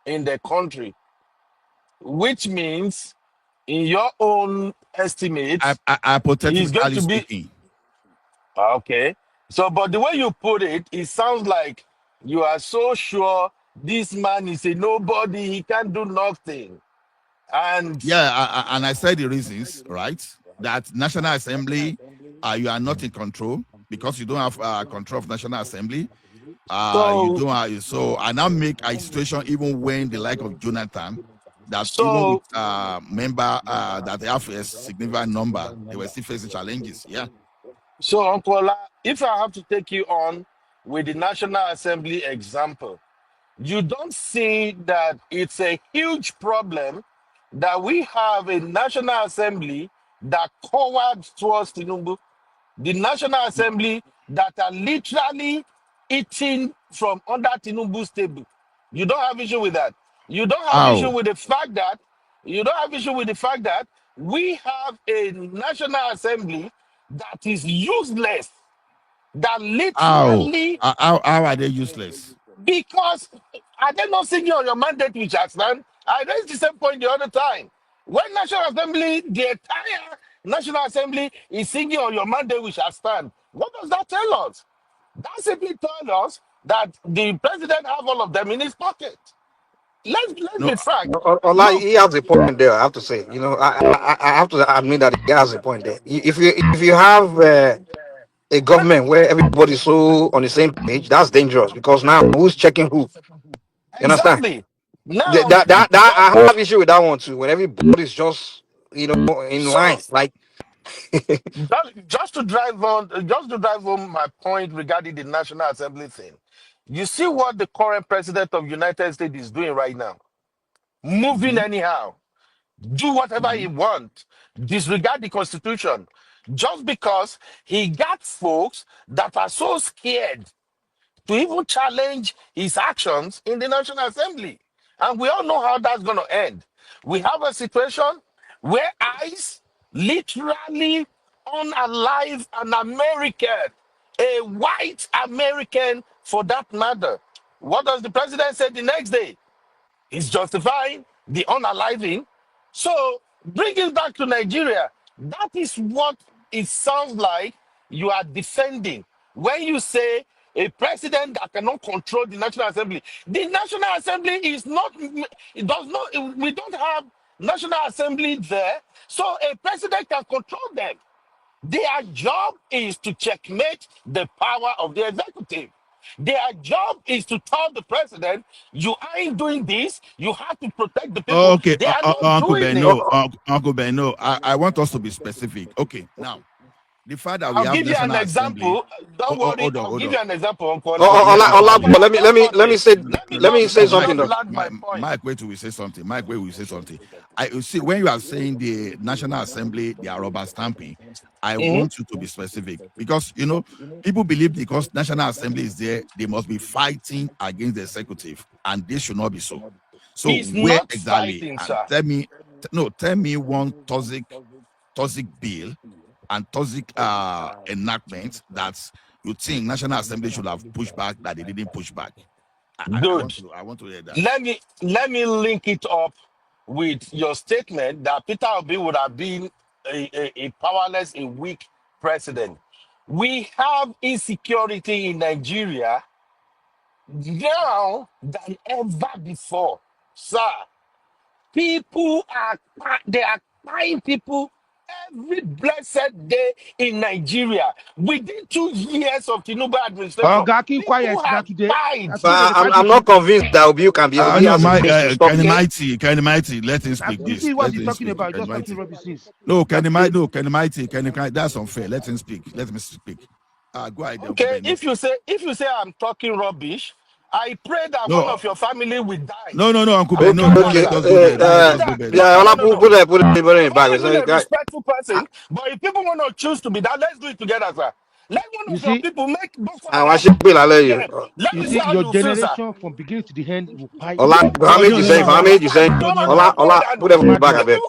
in the country, which means, in your own estimates, he's going Hypothetically to be speaking. okay. So, but the way you put it, it sounds like you are so sure this man is a nobody, he can't do nothing. And Yeah, and I said the reasons, right? That National Assembly, you are not in control because you don't have control of National Assembly. You so, don't have, so I now make a situation even when the like of Jonathan, that even with so, member that they have a significant number, they were still facing challenges. Yeah. so, Uncle Ola, if I have to take you on with the National Assembly example, you don't see that it's a huge problem that we have a National Assembly that cowered towards Tinubu, the National Assembly that are literally eating from under Tinubu's table. You don't have issue with that. You don't have issue How? with the fact that we have a National Assembly that is useless, that How? literally How are they useless? because are they not singing on your mandate, which has stand? I raised the same point the other time. When National Assembly, the entire National Assembly is singing on your mandate, which has stand. What does that tell us? That simply tells us that the president have all of them in his pocket. Let's No. be frank. Ola, Look, he has a point there. I have to say, I have to admit that he has a point there. If you have a government where everybody's so on the same page, that's dangerous because now who's checking who? You understand? exactly. Now, I have issue with that one too. When everybody's just in line, so like just to drive home my point regarding the National Assembly thing. You see what the current president of United States is doing right now? Moving Mm-hmm. anyhow, do whatever Mm-hmm. he wants, disregard the Constitution, just because he got folks that are so scared to even challenge his actions in the National Assembly. And we all know how that's going to end. We have a situation where ICE literally unalive an American a white American for that matter. What does the president say the next day? He's justifying the unaliving. So bring it back to Nigeria. That is what it sounds like you are defending when you say a president that cannot control the National Assembly. The National Assembly is not, it does not, we don't have National Assembly there, so a president can control them. Their job is to checkmate the power of the executive. Their job is to tell the president, you ain't doing this, you have to protect the people. Okay, They are not Uncle doing Ben, it. no, Uncle Ben, no. I want us to be specific. Okay, now the fact that we I'll have give you an National Assembly. example. Don't worry, Hold on, I'll hold give on. you an example, Uncle. Let me say Mike, something though. Land my point. Mike, wait till we say something. Mike, wait, we say something. You see, when you are saying the National Assembly, they are rubber stamping, I want you to be specific because people believe because National Assembly is there, they must be fighting against the executive, and this should not be so. So He's where not exactly? fighting, And sir. tell me one toxic bill and toxic enactment that you think National Assembly should have pushed back that they didn't push back. I Good. want to hear that. Let me link it up with your statement that Peter Obi would have been a powerless, a weak president. We have insecurity in Nigeria now than ever before, sir. People are they are buying people every blessed day in Nigeria. Within 2 years of Tinubu administration, God, keep people quiet now have today. died. Now today they But dey fight I'm people. not convinced that Obi No, has a my space to stop. Kenny Mighty, let him speak. You This, see what let he's him talking speak. about? Kenny Just talking Mighty. rubbish since. No, Kenny Mighty, that's unfair. Let him speak. Let me speak. Go ahead, Uncle Okay, Ben. if you say I'm talking rubbish, I pray that one No, of your family will die. no, Uncle Ben. I've No, done don't that, Okay, let sir. us go there. Don't I've let done us go that. there. yeah, No. put it I've in always back. been a respectful person, but if people want to choose to be that, let's do it together, sir. Let one You of your see, people make Boko I want Haram to be like you. again. Let you me see see, how your you feel, sir. generation from beginning to the end will fight. Ola, how many No, you saying? How many you saying? Put it in back a bit.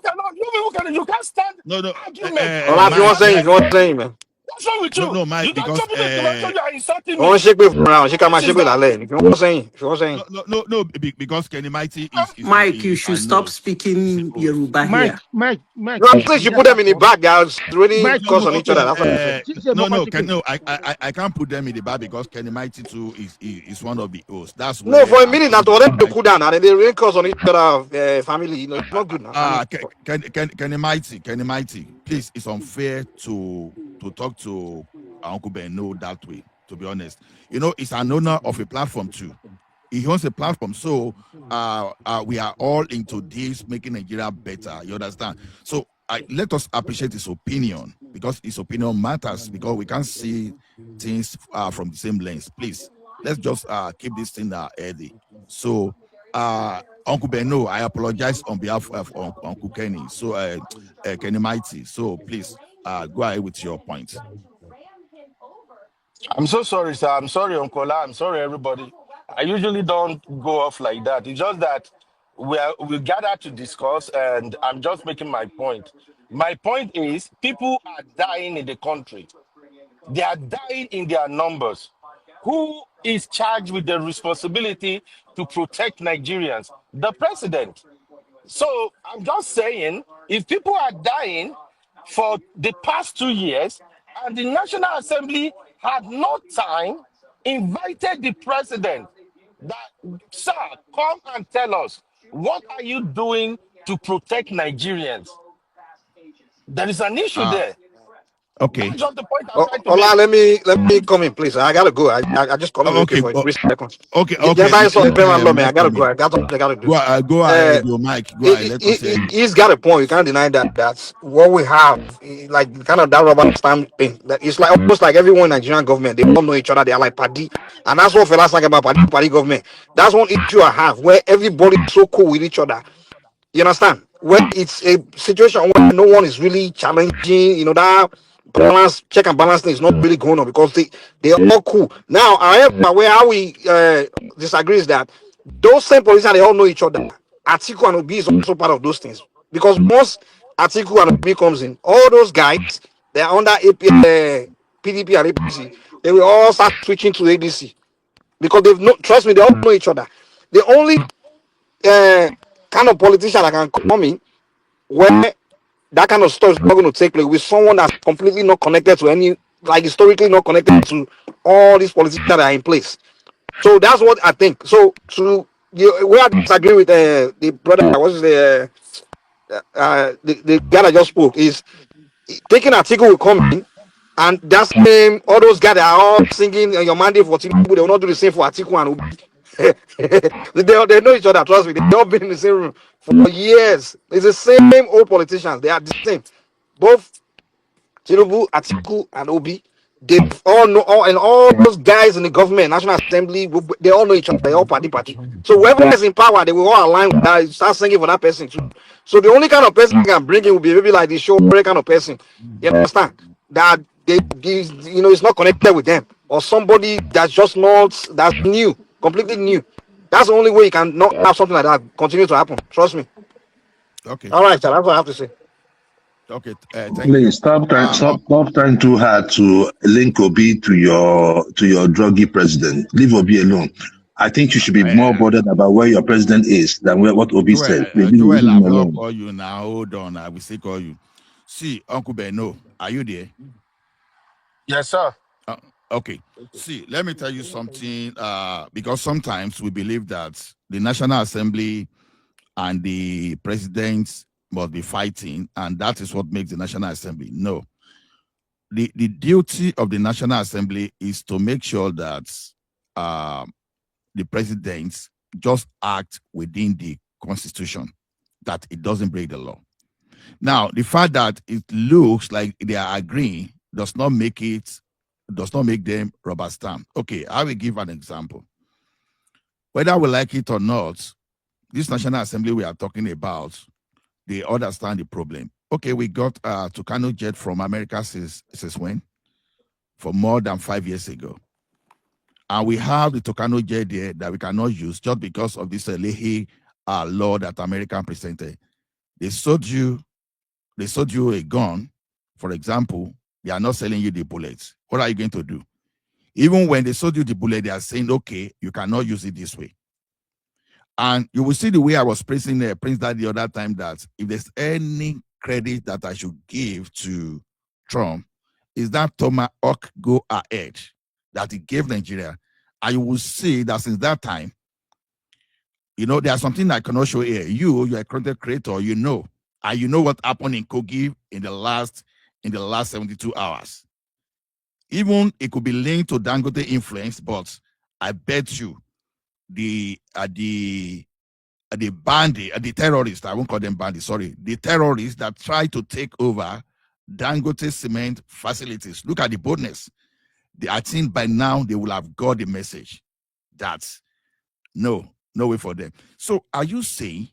You can't stand no. argument. Ola, if you Mike, want saying, man. What's wrong with you? no, Mike, You don't because jump in the mention you are insulting I want me. to shake me around. Shake my What shake is me that? like. If you want saying. no, because Kenny Mighty Mike, you is should and stop knows. Is a speaking host. Yoruba here. Mike, No, I'm saying is you that put them in the platform? back, guys. Really Mike, No, you cause on talk each other. now. That's what I'm saying. See, say Mama Chikwe. I can't put them in the bar because Kenny Mighty too is one of the hosts. That's No, where for a I'm minute now, coming to to already Kenny to cool Mighty. down and they really cause on each other family. It's not good now. I mean, Kenny Mighty, please, it's unfair to talk to Uncle Ben no that way. To be honest, it's an owner of a platform too. He owns a platform, so we are all into this making Nigeria better. You understand? So let us appreciate his opinion because his opinion matters because we can't see things from the same lens. Please, let's just keep this thing healthy. So, Uncle Beno, I apologize on behalf of Uncle Kenny. So, Kenny Mighty. So, please go ahead with your point. I'm so sorry, sir. I'm sorry, Uncle Ola. I'm sorry, everybody. I usually don't go off like that. It's just that we gather to discuss, and I'm just making my point. My point is, people are dying in the country. They are dying in their numbers. Who is charged with the responsibility to protect Nigerians? The president. So I'm just saying, if people are dying for the past 2 years and the National Assembly had no time, invited the president that, sir, come and tell us, what are you doing to protect Nigerians? There is an issue Uh, there. okay. That's just the point I'm trying to Ola, make. let me come in, please. I gotta go. I just come in real quick Okay. for 3 seconds. Okay. Yes, I saw Payment Law, man. I Mike gotta come go. in. I got what I gotta do. Go ahead, your Mike. Go ahead. Let us hear you. He's got a point. You can't deny that. That's what we have. Like kind of that rubber stamp thing. That it's like almost like everyone in Nigerian government. They all know each other. They are like party, and that's what fellas like about party government. That's one issue I have where everybody is so cool with each other. You understand? Where it's a situation where no one is really challenging, that balance, check and balance thing is not really going on because they're all cool. Now, however, where how we disagree is that those same politicians, they all know each other. Atiku and Obi is also part of those things. Because once Atiku and Obi comes in, all those guys, they're under PDP and APC. they will all start switching to ADC because they've no trust me, they all know each other. The only kind of politician that can come in where that kind of stuff is not going to take place with someone that's completely not connected to any, like historically not connected to all these politicians that are in place. So that's what I think. So to you, we I disagree with the brother. What's the guy that just spoke is taking article will come in, and that's same all those guys that are all singing your mandate for tinubu, they will not do the same for Atiku and Obi. They know each other, trust me, they've all been in the same room for years. It's the same old politicians, they are the same, both Tinubu, Atiku, and Obi. They all know all those guys in the government, National Assembly, they all know each other, they all party. So whoever is in power, they will all align with that, start singing for that person too. So the only kind of person you can bring in will be maybe like the show kind of person. You understand? That it's not connected with them. Or somebody that's just not that's new, completely new. That's the only way you can not have something like that continue to happen. Trust me. Okay. All right, sir, that's what I have to say. Okay, thank you. Please stop trying too hard to link Obi to your druggy president. Leave Obi alone. I think you should be more bothered about where your president is than what Obi said. Joel, I will not call you now. Hold on, I will still call you. See, Uncle Beno, are you there? Yes, sir. Okay. See, let me tell you something. Because sometimes we believe that the National Assembly and the presidents must be fighting, and that is what makes the National Assembly. No. The duty of the National Assembly is to make sure that the presidents just act within the Constitution, that it doesn't break the law. Now, the fact that it looks like they are agreeing does not make them rubber stamp. Okay, I will give an example. Whether we like it or not, this National Assembly we are talking about, they understand the problem. Okay, we got Tucano jet from America since when? For more than 5 years ago. And we have the Tucano jet there that we cannot use just because of this Leahy law that America presented. They sold you a gun, for example, they are not selling you the bullets. What are you going to do? Even when they sold you the bullet, they are saying, okay, you cannot use it this way. And you will see the way I was praising Prince that the other time, that if there's any credit that I should give to Trump, is that Tomahawk go ahead that he gave Nigeria. And you will see that since that time, there's something I cannot show here. You're a content creator, and you know what happened in Kogi in the last 72 hours. Even it could be linked to Dangote influence, but I bet you the bandit, the terrorists, I won't call them bandits, sorry, the terrorists that try to take over Dangote cement facilities. Look at the boldness. I think by now they will have got the message that no way for them. So are you saying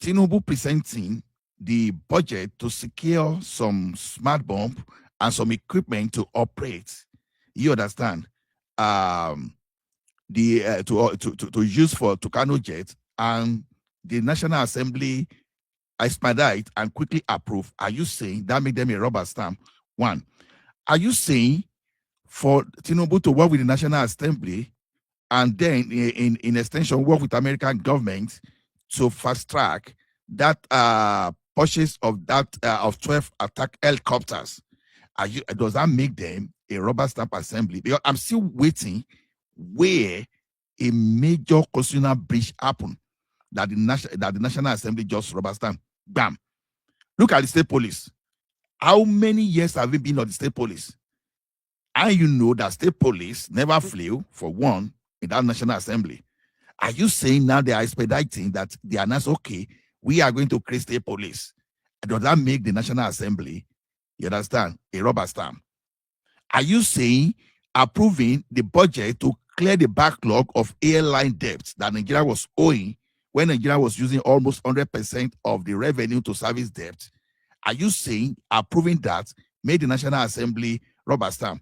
Tinubu presenting the budget to secure some smart bomb and some equipment to operate, you understand, to use for Tucano jet, and the National Assembly expedite and quickly approve? Are you saying that make them a rubber stamp? One. Are you saying for Tinubu to work with the National Assembly and then in extension work with American government to fast track that purchase of 12 attack helicopters? Does that make them a rubber stamp assembly? Because I'm still waiting where a major constitutional breach happened that the National Assembly just rubber stamp. Bam. Look at the state police. How many years have we been on the state police? And you know that state police never flew, for one, in that National Assembly. Are you saying now they are expediting that they are not okay? We are going to create state police. Does that make the National Assembly, you understand, a rubber stamp? Are you saying approving the budget to clear the backlog of airline debts that Nigeria was owing when Nigeria was using almost 100% of the revenue to service debt? Are you saying approving that made the National Assembly rubber stamp?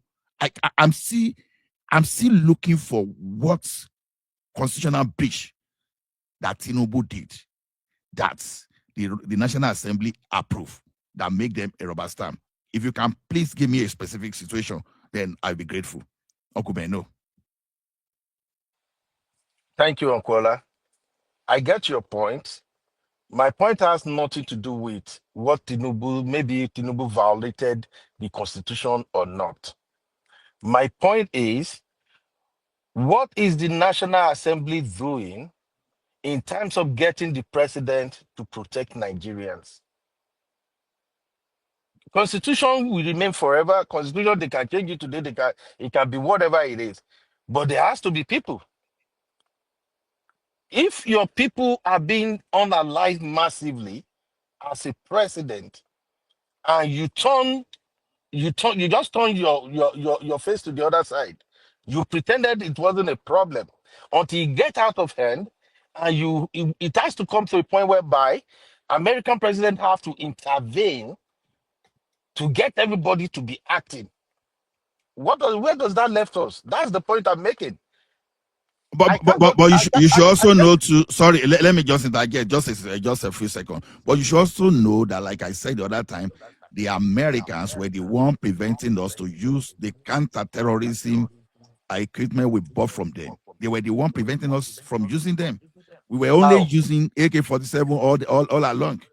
I'm still looking for what constitutional breach that Tinubu did that the National Assembly approved that make them a rubber stamp. If you can please give me a specific situation then I'll be grateful. Uncle Ben, no. Thank you, Uncle Ola. I get your point. My point has nothing to do with what maybe Tinubu violated the constitution or not. My point is, what is the National Assembly doing in terms of getting the president to protect Nigerians? Constitution will remain forever. Constitution, they can change it today. It can be whatever it is. But there has to be people. If your people are being unalived massively as a president, and you just turn your face to the other side, you pretended it wasn't a problem until you get out of hand, and it has to come to a point whereby American president have to intervene to get everybody to be acting. Where does that left us? That's the point I'm making. But you should also know to, sorry, let me just interject just a few seconds. But you should also know that, like I said the other time, the Americans were the one preventing us to use the counter-terrorism equipment we bought from them. They were the one preventing us from using them. We were only using AK-47 all along.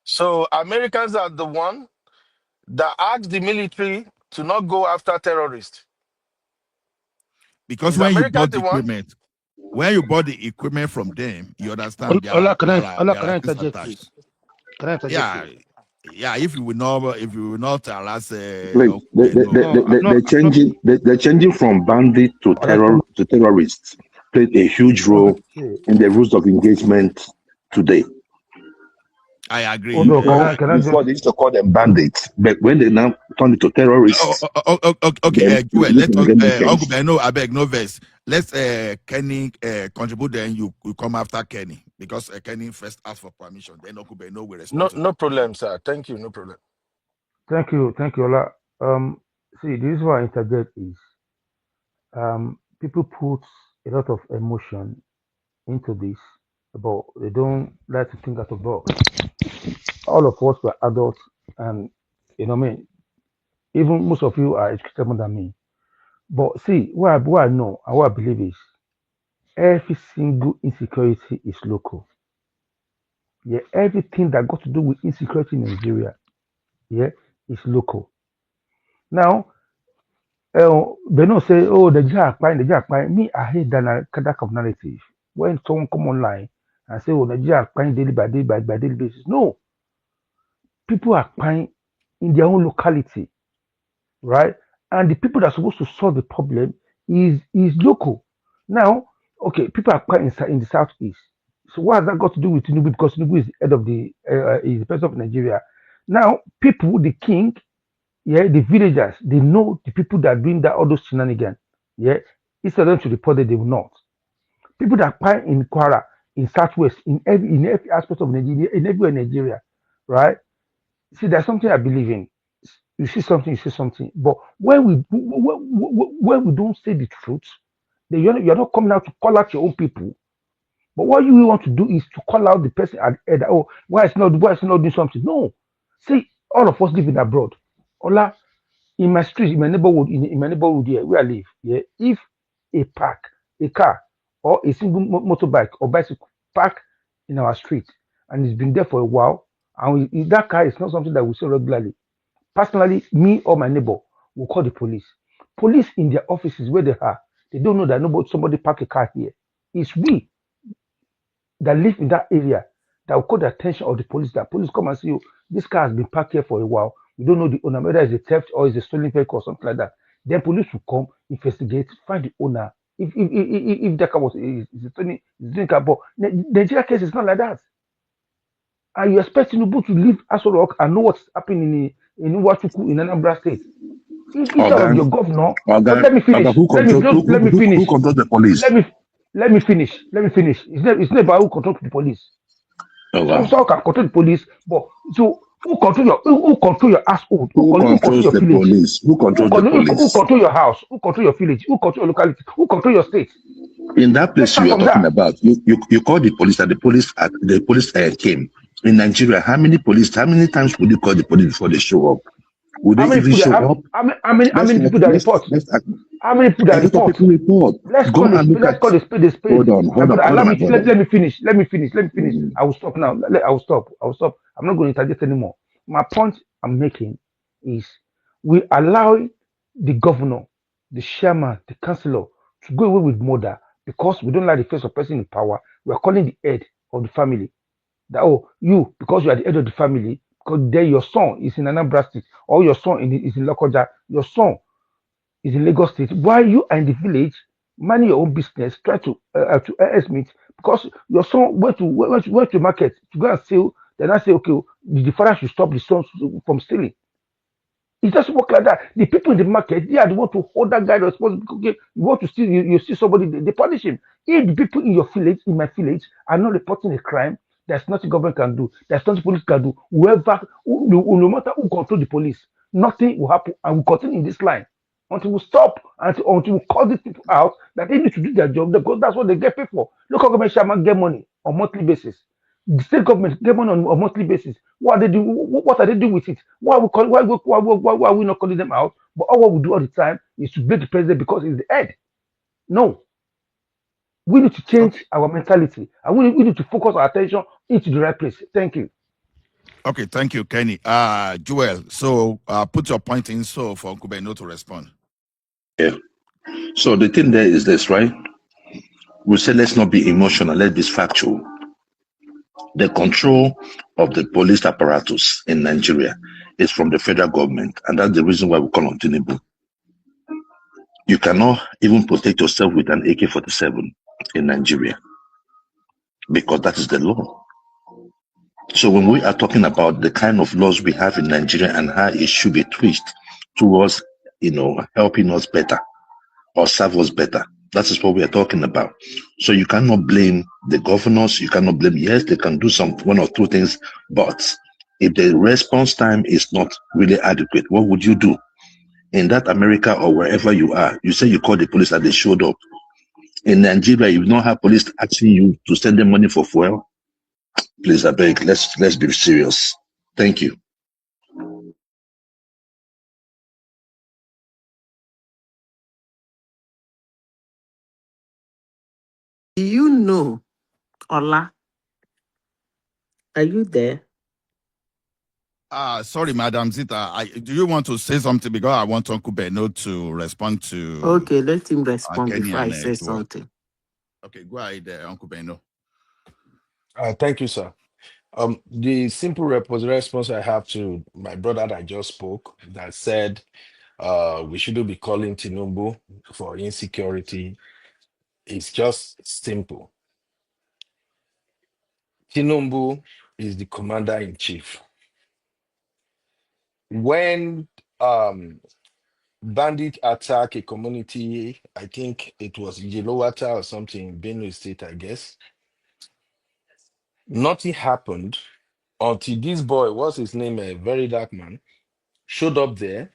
So Americans are the one that asked the military to not go after terrorists. Because when you bought the equipment, from them, you understand. Ola, can I interject? Yeah. If you will not harass, they're changing from bandit to terrorists. Played a huge role in the rules of engagement today. I agree. Before they used to call them bandits, but when they now turn it to terrorists. Okay. Uncle Ben, I beg no verse. Let's Kenny contribute. Then you come after Kenny, because Kenny first asked for permission. Then Uncle Ben will respond. No problem, sir. Thank you. No problem. Thank you, Ola. See, this is why I interject is, people put a lot of emotion into this, but they don't like to think out of the box. All of us were adults, and even most of you are educated more than me. But see, what I know and what I believe is, every single insecurity is local. Yeah, everything that got to do with insecurity in Nigeria, is local. Now, Beno say, "Oh, the jack pine." Me, I hate that kind of narrative. When someone come online and say, "Oh, the jack pine daily by daily basis," no. People are paying in their own locality, right? And the people that are supposed to solve the problem is local. Now, okay, people are paying in the southeast. So what has that got to do with Tinubu? Because Tinubu is the head of is the president of Nigeria. Now, people, the king, the villagers, they know the people that are doing that all those shenanigans. Instead of them to report that they will not. People that are in Kwara, in southwest, in every aspect of Nigeria, in everywhere in Nigeria, right? See, there's something I believe in. You see something, you see something. But when we don't say the truth, then you're not coming out to call out your own people. But what you want to do is to call out the person at the head. Oh, why is not doing something? No. See, all of us living abroad. Ola, in my street, in my neighborhood, here where I live, if a car, or a single motorbike or bicycle park in our street, and it's been there for a while, and that car is not something that we see regularly. Personally, me or my neighbor will call the police. Police in their offices where they are, they don't know that somebody parked a car here. It's we that live in that area that will call the attention of the police. That police come and say, "Oh, this car has been parked here for a while. We don't know the owner, whether it's a theft or it's a stolen vehicle or something like that." Then police will come, investigate, find the owner. If that car was a stolen car, but Nigeria case is not like that. And you expect Tinubu to leave Aso Rock and know what's happening in Uwachuku in Anambra State? Instead of your governor, let me finish. Who controls the police? Let me finish. It's not about who controls the police. Some can control the police, but so who control your household? Who controls your village? Police? Who controls the police? Who control your house? Who control your village? Who control your locality? Who control your state? In that place you are talking about, you call the police, and the police came. In Nigeria, how many times would you call the police before they show up? Would How they many even people that show up? how Let's many not people that report? How many people a that lot of report? people report. Go and look Let's at. call a spade a spade. Hold on, My hold on, brother, hold allow on, my me to brother. let me finish. Let me finish. Mm. I will stop now. I will stop. I'm not going to interject anymore. My point I'm making is we allow the governor, the chairman, the councillor to go away with murder because we don't like the face of person in power. We are calling the head of the family that, oh, you, because you are the head of the family, because there your son is in Anambra State or your son is in Lokoja, your son is in Lagos State. While you are in the village, minding your own business, try to estimate because your son went to market to go and sell. Then I say, okay, the father should stop the son from stealing. It doesn't work like that. The people in the market, they are the one to hold that guy responsible. Okay, you want to steal, you see somebody, they punish him. If the people in your village, in my village, are not reporting a crime, there's nothing government can do. There's nothing police can do. No matter who control the police, nothing will happen, and we continue in this line until we stop, until we call these people out that they need to do their job because that's what they get paid for. Local government shaman get money on monthly basis. The state government get money on a monthly basis. What are they doing? What are they doing with it? Why are we not calling them out? But all what we do all the time is to blame the president because he's the head. No, we need to change our mentality and we need to focus our attention into the right place. Thank you. Okay, thank you, Kenny. Joel, so put your point in so for Uncle Beno to respond. Yeah. So the thing there is this, right? We say let's not be emotional, let's be factual. The control of the police apparatus in Nigeria is from the federal government, and that's the reason why we call on tinubu. You cannot even protect yourself with an AK-47 in Nigeria because that is the law. So when we are talking about the kind of laws we have in Nigeria and how it should be tweaked towards, helping us better or serve us better, that is what we are talking about. So you cannot blame the governors. You cannot blame, yes, they can do one or two things, but if the response time is not really adequate, what would you do? In that America or wherever you are, you say you call the police and they showed up. In Nigeria, you don't have police asking you to send them money for fuel. Please, I beg, let's be serious. Thank you. Do you know, Ola? Are you there? Sorry, Madam Zita. Do you want to say something? Because I want Uncle Beno to respond to Okay, let him respond Kenny before I and say Joel. something. Okay, go ahead, Uncle Beno. Thank you, sir. The simple response I have to my brother that just spoke that said we shouldn't be calling Tinubu for insecurity is just simple. Tinubu is the commander in chief. When bandit attack a community, I think it was Yelowata or something in Benue State, I guess, nothing happened until this boy, what's his name, a very dark man, showed up there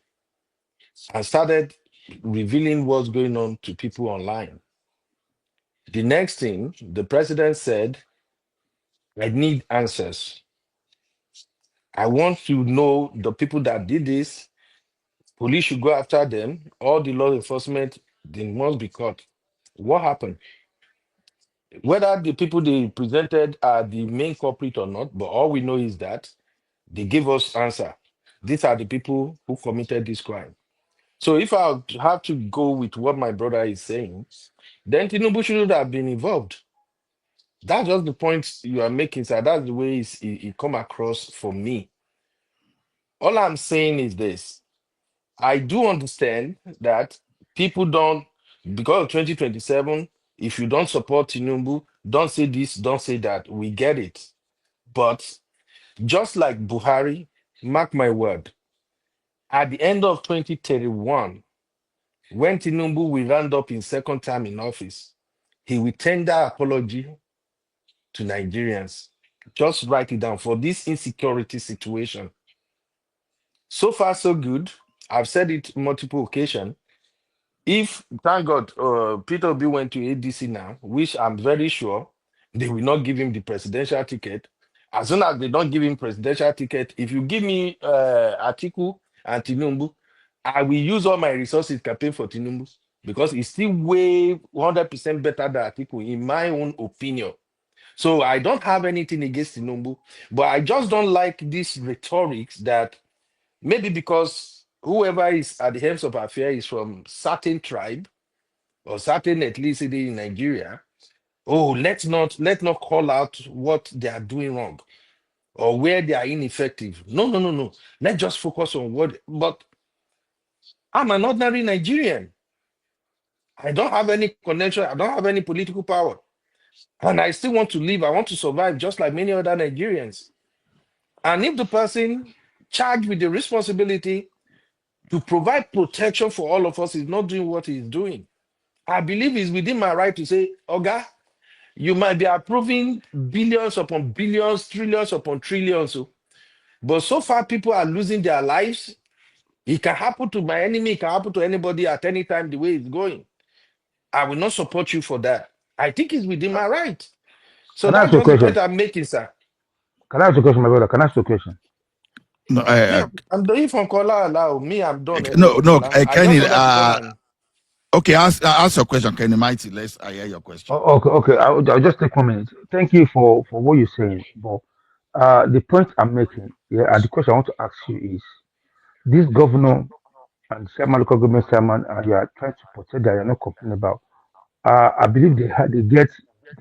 and started revealing what's going on to people online. The next thing, the president said, I need answers. I want to know the people that did this. Police should go after them. All the law enforcement, they must be caught. What happened? Whether the people they presented are the main culprit or not, but all we know is that they gave us answer. These are the people who committed this crime. So if I have to go with what my brother is saying, then Tinubu should have been involved. That's just the point you are making, sir. That's the way it come across for me. All I'm saying is this. I do understand that people don't, because of 2027, if you don't support Tinubu, don't say this, don't say that. We get it. But just like Buhari, mark my word, at the end of 2031, when Tinubu will round up in second term in office, he will tender apology to Nigerians. Just write it down for this insecurity situation. So far, so good. I've said it multiple occasions. If, thank God, Peter Obi went to ADC now, which I'm very sure they will not give him the presidential ticket. As soon as they don't give him presidential ticket, if you give me Atiku and Tinubu, I will use all my resources campaign for Tinubu because it's still way 100% better than Atiku, in my own opinion. So I don't have anything against Tinubu, but I just don't like this rhetorics that maybe because whoever is at the helms of affairs is from certain tribe or certain ethnicity in Nigeria. Oh, let's not call out what they are doing wrong or where they are ineffective. No, no, no, no. Let's just focus on what. But I'm an ordinary Nigerian. I don't have any connection. I don't have any political power, and I still want to live. I want to survive just like many other Nigerians. And if the person charged with the responsibility to provide protection for all of us is not doing what he's doing, I believe it's within my right to say, Oga, you might be approving billions upon billions, trillions upon trillions. But so far, people are losing their lives. It can happen to my enemy, it can happen to anybody at any time the way it's going. I will not support you for that. I think it's within my right. So Can I that's ask you a just the point question? I'm making, sir. Can I ask you a question, my brother? Can I ask you a question? No, Yeah, I'm doing from Kola allow. Me, I'm done no, anyway for no, now. I Kenny. just wanted to come and Okay, ask your question, Kenny Mighty. Let's I hear your question. Okay, okay. I'll just take 1 minute. Thank you for what you're saying. But the point I'm making, yeah, and the question I want to ask you is: this governor and chairman, local government chairman, you are trying to protect that you're not complaining about. I believe they get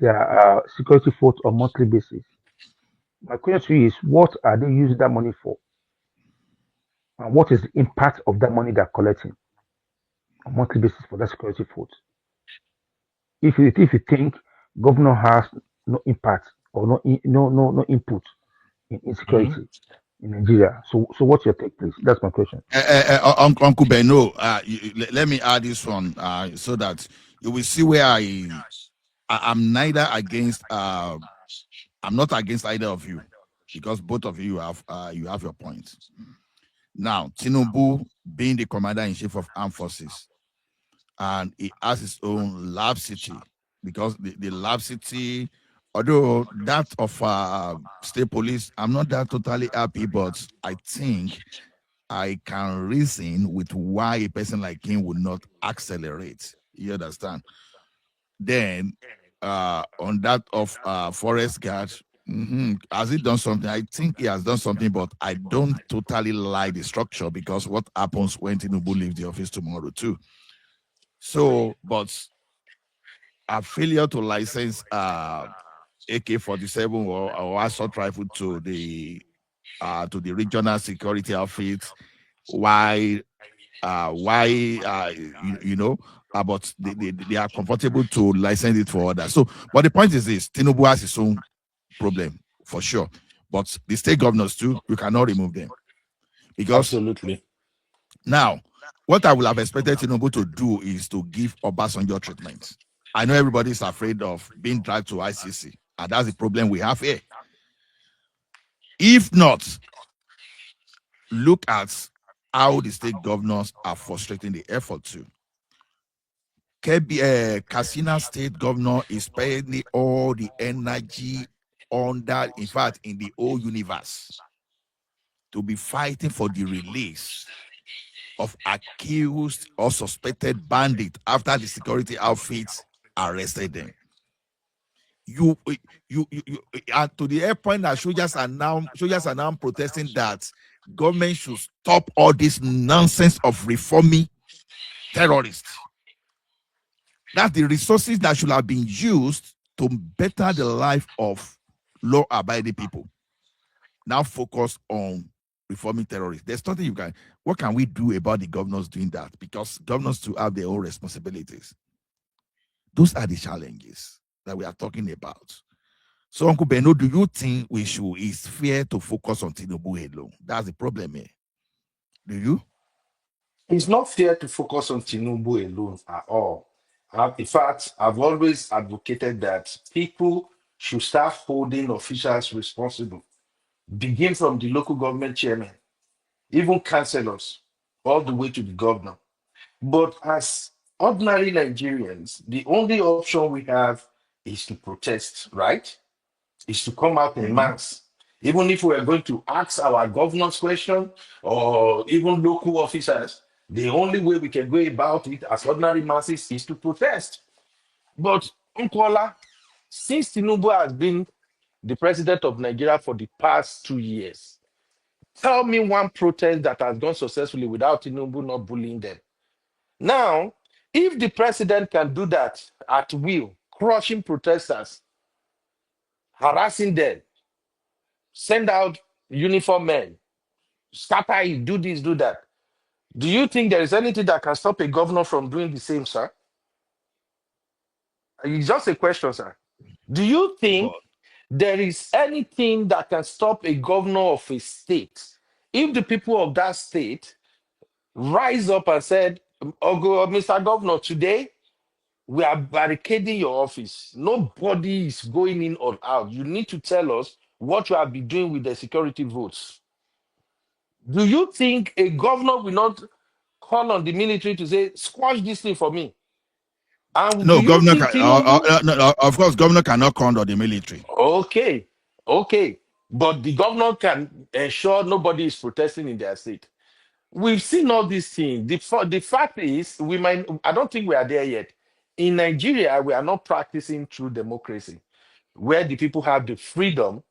their security force on monthly basis. My question to you is: what are they using that money for, and what is the impact of that money they're collecting on monthly basis for that security force? If you think governor has no impact or no input in Mhm. insecurity in Nigeria, so what's your take, please? That's my question. Uncle Beno, let me add this one so that you will see where I'm neither against I'm not against either of you because both of you have your points. Now, Tinubu being the commander-in-chief of armed forces, and he has his own lab city because the lab city, although that of state police, I'm not that totally happy, but I think I can reason with why a person like him would not accelerate. You understand? Then on that of forest guard, has he done something? I think he has done something, but I don't totally like the structure because what happens when Tinubu leaves the office tomorrow too? So, but a failure to license AK-47 or assault rifle to the regional security outfits, why but they are comfortable to license it for others. So, but the point is this: Tinubu has his own problem for sure, but the state governors too, you cannot remove them because Absolutely. now what I would have expected Tinubu to do is to give Obasanjo treatment. I know everybody is afraid of being dragged to ICC, and that's the problem we have here. If not, look at how the state governors are frustrating the effort too. Katsina State Governor is spending all the energy on that, in fact, in the whole universe, to be fighting for the release of accused or suspected bandits after the security outfits arrested them. You to the point that soldiers are now protesting that government should stop all this nonsense of reforming terrorists. That's the resources that should have been used to better the life of law-abiding people. Now focus on reforming terrorists. There's nothing you can. What can we do about the governors doing that? Because governors too have their own responsibilities. Those are the challenges that we are talking about. So, Uncle Beno, do you think it's fair to focus on Tinubu alone? That's the problem here. Do you? It's not fair to focus on Tinubu alone at all. In fact, I've always advocated that people should start holding officials responsible. Begin from the local government chairman, even councillors, all the way to the governor. But as ordinary Nigerians, the only option we have is to protest, right? Is to come out en masse. Even if we are going to ask our governors question or even local officers, the only way we can go about it as ordinary masses is to protest. But Nkola, since Tinubu has been the president of Nigeria for the past 2 years, tell me one protest that has gone successfully without Tinubu not bullying them. Now, if the president can do that at will, crushing protesters, harassing them, send out uniform men, scatter it, do this, do that, do you think there is anything that can stop a governor from doing the same, sir? It's just a question, sir. Do you think But there is anything that can stop a governor of a state if the people of that state rise up and said, oh, Mr. Governor, today we are barricading your office. Nobody is going in or out. You need to tell us what you have been doing with the security votes. Do you think a governor will not call on the military to say, squash this thing for me? And do no, you governor think can, Tinubu? no, of course, governor cannot condemn the military. Okay, okay. But the governor can ensure nobody is protesting in their state. We've seen all these things. The fact is, I don't think we are there yet. In Nigeria, we are not practicing true democracy, where the people have the freedom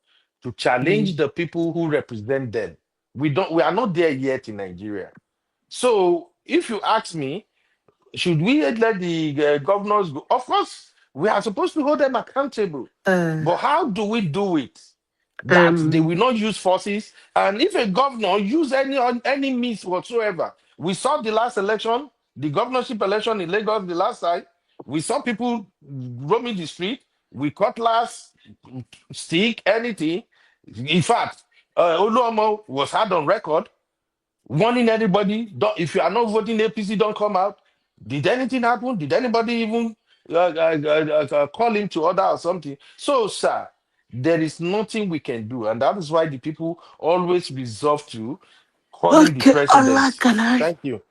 to challenge the people who represent them. We are not there yet in Nigeria. So if you ask me, should we let the governors go? Of course, we are supposed to hold them accountable. But how do we do it? That they will not use forces, and if a governor use any means whatsoever, we saw the last election, the governorship election in Lagos, the last time, we saw people roaming the street with cutlass, stick, anything. In fact, Oluomo was had on record warning everybody, don't, if you are not voting APC, don't come out. Did anything happen? Did anybody even call him to order or something? So, sir, there is nothing we can do. And that is why the people always resolve to calling the Okay, Allah, president. can I? Thank you.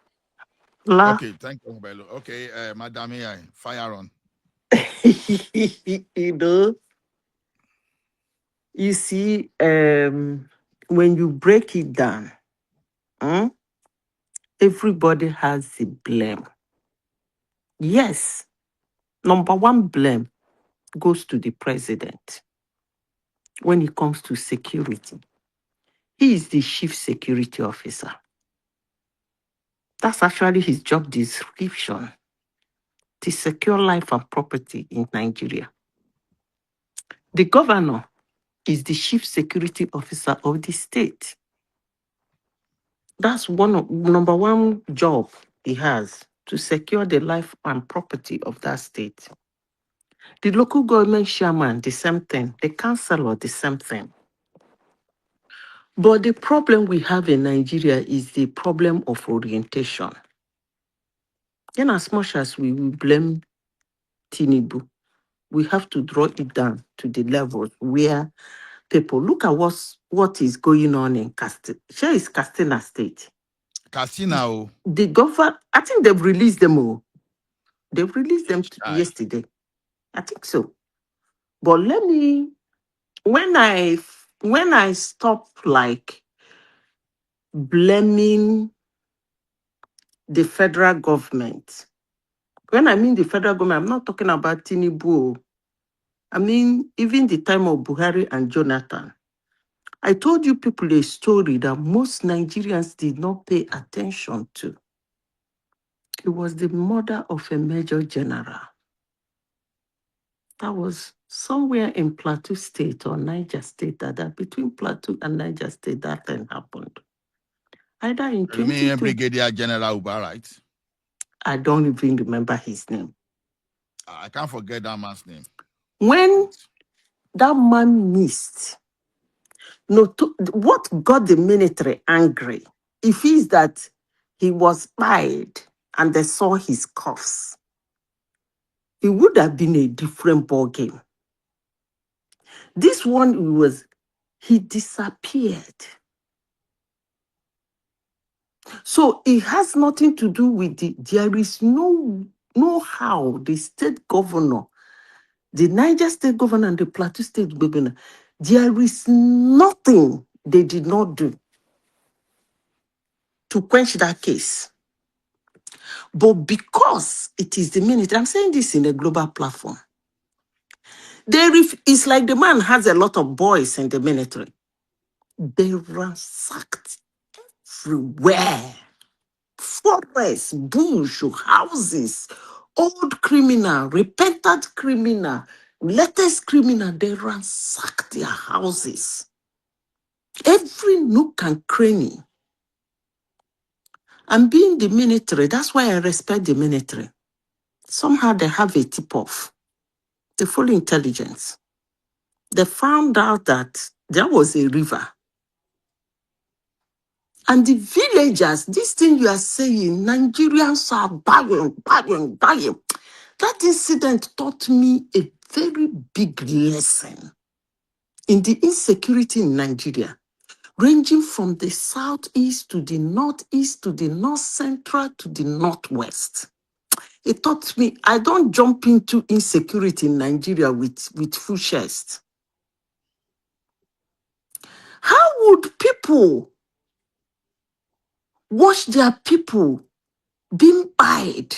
La. Okay, thank you, Bello. Okay, Madam AI, fire on. You know, you see, when you break it down, hmm, everybody has the blame. Yes, number one blame goes to the president when it comes to security. He is the chief security officer. That's actually his job description, to secure life and property in Nigeria. The governor is the chief security officer of the state. That's number one job he has, to secure the life and property of that state. The local government chairman, the same thing. The councillor, the same thing. But the problem we have in Nigeria is the problem of orientation. In as much as we will blame Tinubu, we have to draw it down to the level where people look at what is going on in Here is Castina State. Casino. The government, I think they've released them all. They've released them yesterday. I think so. But let me, when I stop like blaming the federal government, when I mean the federal government, I'm not talking about Tinubu. I mean, even the time of Buhari and Jonathan. I told you people a story that most Nigerians did not pay attention to. It was the murder of a major general. That was somewhere in Plateau State or Niger State, that between Plateau and Niger State, that thing happened. Either in You mean 2020. Brigadier General Uba, right? I don't even remember his name. I can't forget that man's name. When that man missed, what got the military angry, if is that he was spied and they saw his cuffs, it would have been a different ball game. This one he disappeared. So it has nothing to do with there is no how the state governor, the Niger State governor and the Plateau State governor, There is nothing they did not do to quench that case. But because it is the military, I'm saying this in a global platform, it's like the man has a lot of boys in the military. They ransacked everywhere. Forests, bush, houses, old criminal, repentant criminal, latest criminal, they ransacked their houses. Every nook and cranny. And being the military, that's why I respect the military. Somehow they have a tip-off. They follow intelligence. They found out that there was a river. And the villagers, this thing you are saying, Nigerians are buying. That incident taught me a very big lesson in the insecurity in Nigeria, ranging from the southeast to the northeast to the north central to the northwest. It taught me I don't jump into insecurity in Nigeria with full chest. How would people watch their people being buyed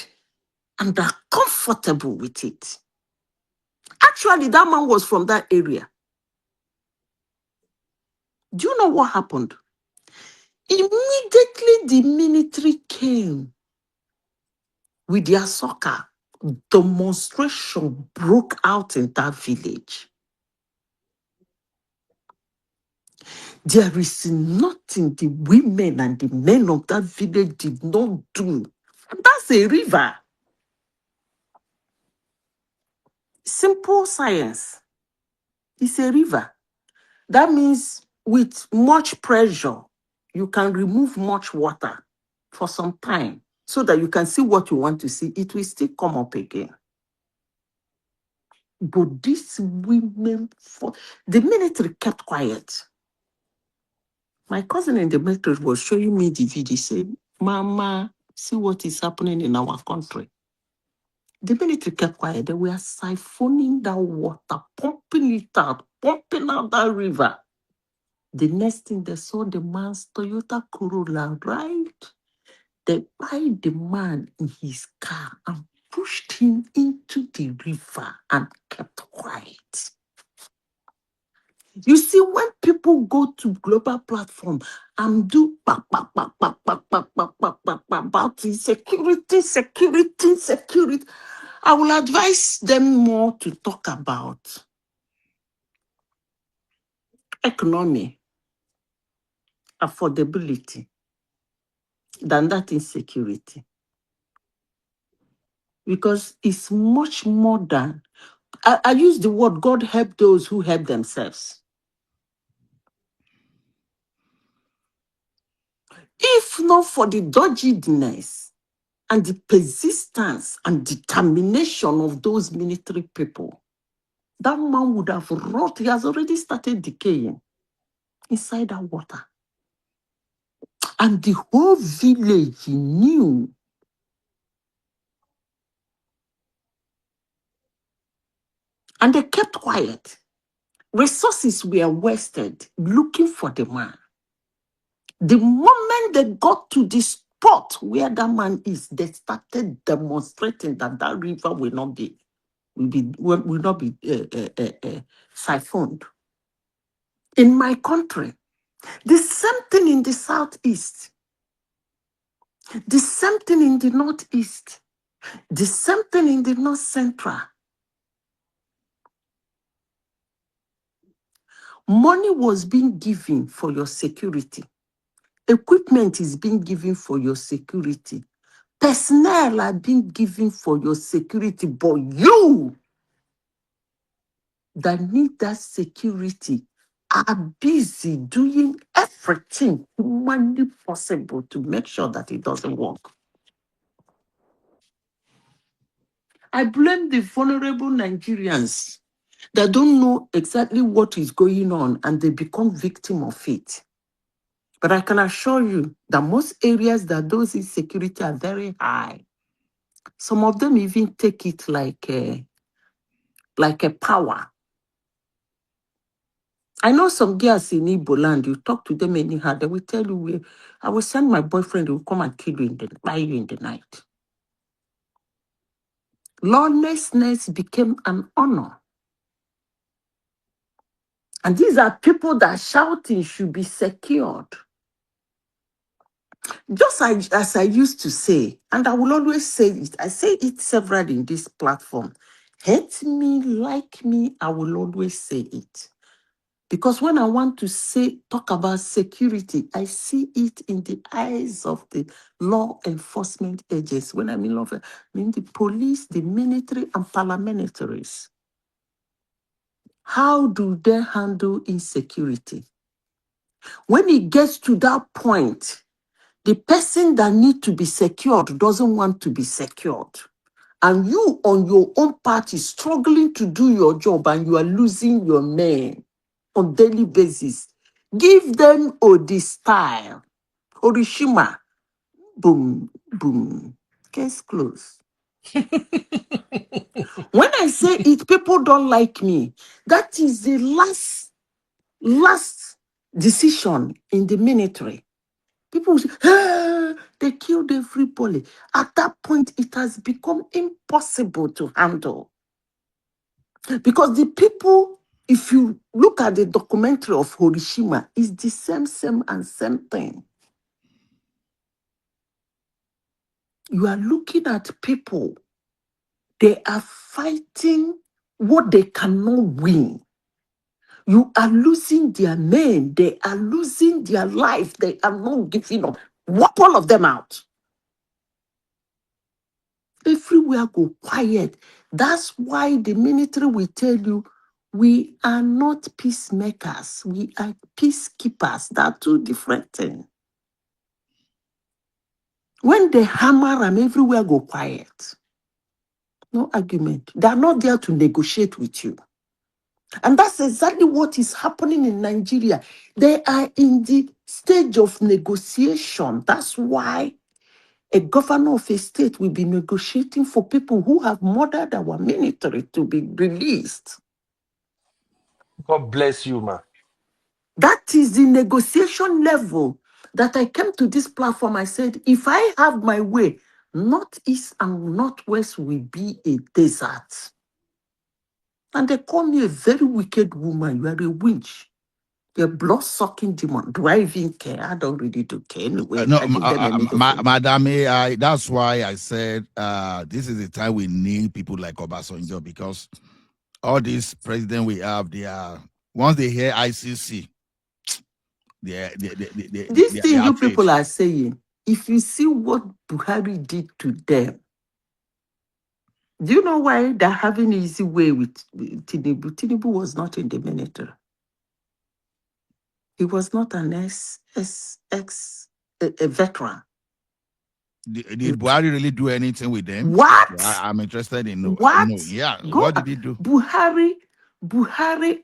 and are comfortable with it? Actually, that man was from that area. Do you know what happened? Immediately the military came with their soccer, demonstration broke out in that village. There is nothing the women and the men of that village did not do. That's a river. Simple science. It's a river. That means with much pressure, you can remove much water for some time so that you can see what you want to see. It will still come up again. But these women, the military kept quiet. My cousin in the military was showing me the video. He said, Mama, see what is happening in our country. The military kept quiet. They were siphoning that water, pumping it out, pumping out that river. The next thing they saw the man's Toyota Corolla, right? They pied the man in his car and pushed him into the river and kept quiet. You see, when people go to global platform and do about security, I will advise them more to talk about economy, affordability, than that insecurity. Because it's much more than, I use the word, God help those who help themselves. If not for the doggedness and the persistence and determination of those military people, that man would have rot. He has already started decaying inside that water. And the whole village knew. And they kept quiet. Resources were wasted looking for the man. The moment they got to the spot where that man is, they started demonstrating that that river will not be siphoned. In my country, the same thing in the southeast, the same thing in the northeast, the same thing in the north central. Money was being given for your security. Equipment is being given for your security. Personnel are being given for your security, but you that need that security are busy doing everything humanly possible to make sure that it doesn't work. I blame the vulnerable Nigerians that don't know exactly what is going on and they become victim of it. But I can assure you that most areas that those insecurity are very high. Some of them even take it like a power. I know some girls in Igbo land, you talk to them anyhow, they will tell you, I will send my boyfriend, he will come and kill you buy you in the night. Lawlessness became an honor. And these are people that shouting should be secured. Just as I used to say, and I will always say it, I say it several in this platform. Hate me, like me, I will always say it. Because when I want to talk about security, I see it in the eyes of the law enforcement agents. When I mean law, I mean the police, the military, and paramilitaries. How do they handle insecurity? When it gets to that point, the person that needs to be secured doesn't want to be secured. And you on your own part is struggling to do your job and you are losing your men on daily basis. Give them Odi style. Orishima. Boom, boom. Case closed. When I say it, people don't like me. That is the last decision in the military. People will say, "Ah, they killed everybody." At that point, it has become impossible to handle. Because the people, if you look at the documentary of Hiroshima, it's the same thing. You are looking at people, they are fighting what they cannot win. You are losing their men, they are losing their life, they are not giving up. Wipe all of them out. Everywhere go quiet. That's why the military will tell you, we are not peacemakers, we are peacekeepers. They are two different things. When they hammer them, everywhere go quiet. No argument. They are not there to negotiate with you. And that's exactly what is happening in Nigeria. They are in the stage of negotiation. That's why a governor of a state will be negotiating for people who have murdered our military to be released. God bless you, man. That is the negotiation level that I came to this platform. I said, if I have my way, Northeast and Northwest will be a desert. And they call me a very wicked woman. You are a witch. You're a blood-sucking demon. Do I even care? I don't really do care anyway. No, I give them anything. Madam, that's why I said this is the time we need people like Obasanjo, because all these presidents we have, they are, once they hear ICC, This they thing are you afraid. people are saying, if you see what Buhari did to them, do you know why they're having an easy way with Tinubu? Tinubu was not in the military. He was not an a veteran. Did Buhari really do anything with them? What? I'm interested in know. What? Yeah, Go, what did he do? Buhari,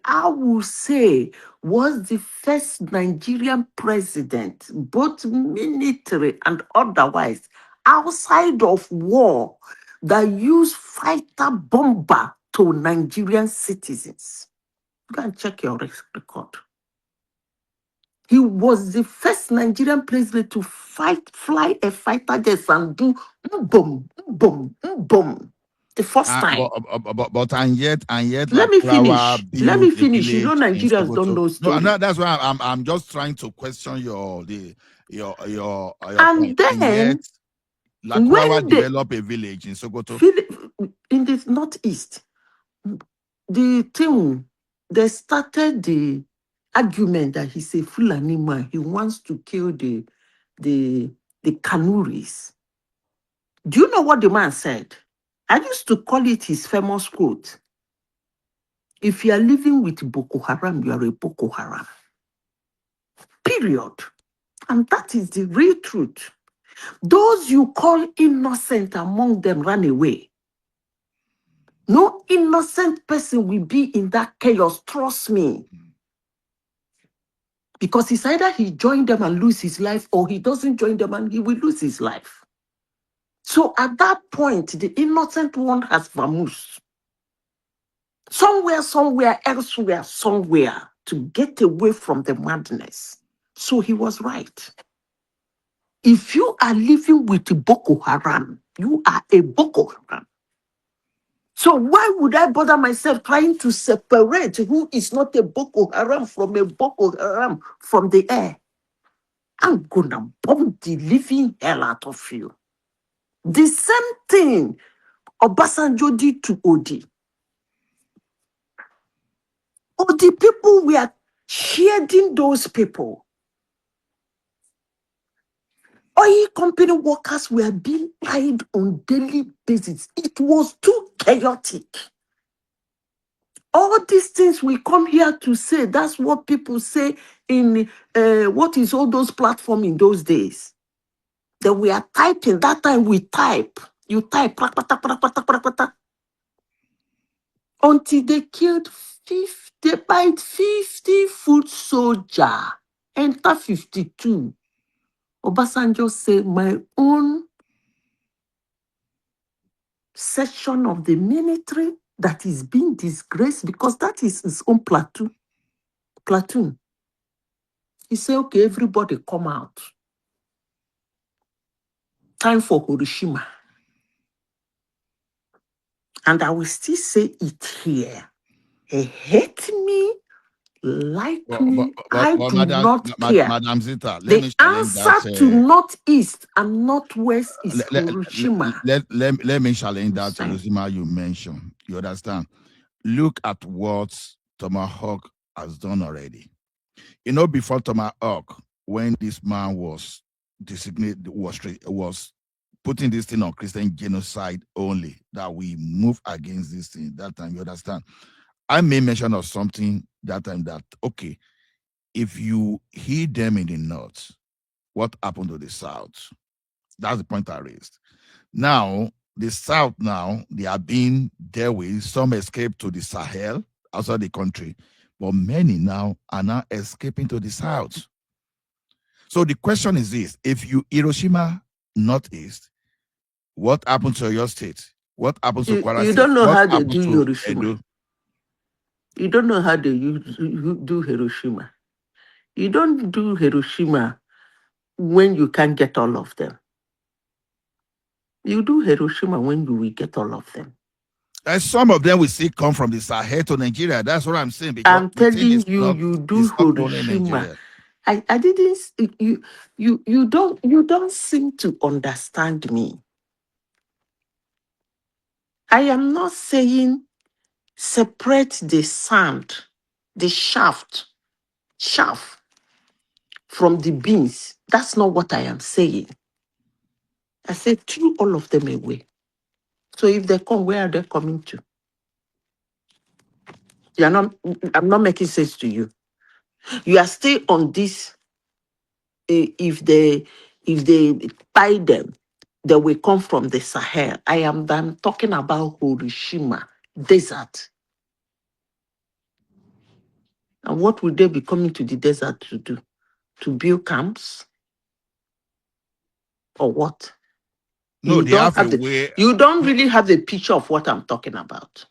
I will say, was the first Nigerian president, both military and otherwise, outside of war, that used fighter bomber to Nigerian citizens. Go and check your record. He was the first Nigerian president to fly a fighter jet and do boom, boom, boom. The first time. But and yet Let me Lakurawa finish. Let me built a finish. You know, village in Nigerians don't Sokoto. know No, story. that's why I'm just trying to question your point. And And yet then Lakurawa when they developed a village in Sokoto. in the northeast, the thing they started the argument that he's a Fulani man. He wants to kill the Kanuris. Do you know what the man said? I used to call it his famous quote. If you are living with Boko Haram, you are a Boko Haram. Period. And that is the real truth. Those you call innocent among them ran away. No innocent person will be in that chaos, trust me. Because it's either he joined them and lose his life, or he doesn't join them and he will lose his life. So at that point, the innocent one has vamoosed. Somewhere, elsewhere, somewhere. to get away from the madness. So he was right. If you are living with Boko Haram, you are a Boko Haram. So why would I bother myself trying to separate who is not a Boko Haram from a Boko Haram from the air? I'm gonna bomb the living hell out of you. The same thing Obasanjo did to Odi. Odi people were shielding those people. Oil company workers were being paid on daily basis. It was too chaotic. All these things we come here to say, that's what people say in what is all those platforms in those days. That we are typing. That time we type. You type. Until they killed 50, they bite 50 foot soldier. Enter 52. Obasanjo say, my own section of the military that is being disgraced because that is his own platoon. He said, okay, everybody come out. Time for Hiroshima. And I will still say it here. He hate me, like me, I do not care. Madam Zita, let me The challenge that. answer to Northeast and Northwest is Hiroshima. Let me challenge that Hiroshima you mentioned. You understand? Look at what Tomahawk has done already. You know, before Tomahawk, when this man was designated, was putting this thing on Christian genocide only, that we move against this thing that time, you understand? I made mention of something that time that, okay, if you hit them in the north, what happened to the south? That's the point I raised. Now, the south now, they are being dealt with. Some escaped to the Sahel, outside the country, but many now are now escaping to the south. So the question is this: if you Hiroshima Northeast, what happened to your state? What happens to Kwara State? You don't know what how they happens do to Hiroshima. Edo? You don't know how they do Hiroshima. You don't do Hiroshima when you can't get all of them. You do Hiroshima when you will get all of them. And some of them will still come from the Sahel to Nigeria. That's what I'm saying. Because I'm telling you, you do Hiroshima. I didn't. You don't seem to understand me. I am not saying separate the sand, the shaft from the beans. That's not what I am saying. I said throw all of them away. So if they come, where are they coming to? I'm not making sense to you. You are still on this. If they buy them, they will come from the Sahel. I'm talking about Hiroshima desert. And what would they be coming to the desert to do? To build camps? Or what? No, they have a way. You don't really have a picture of what I'm talking about.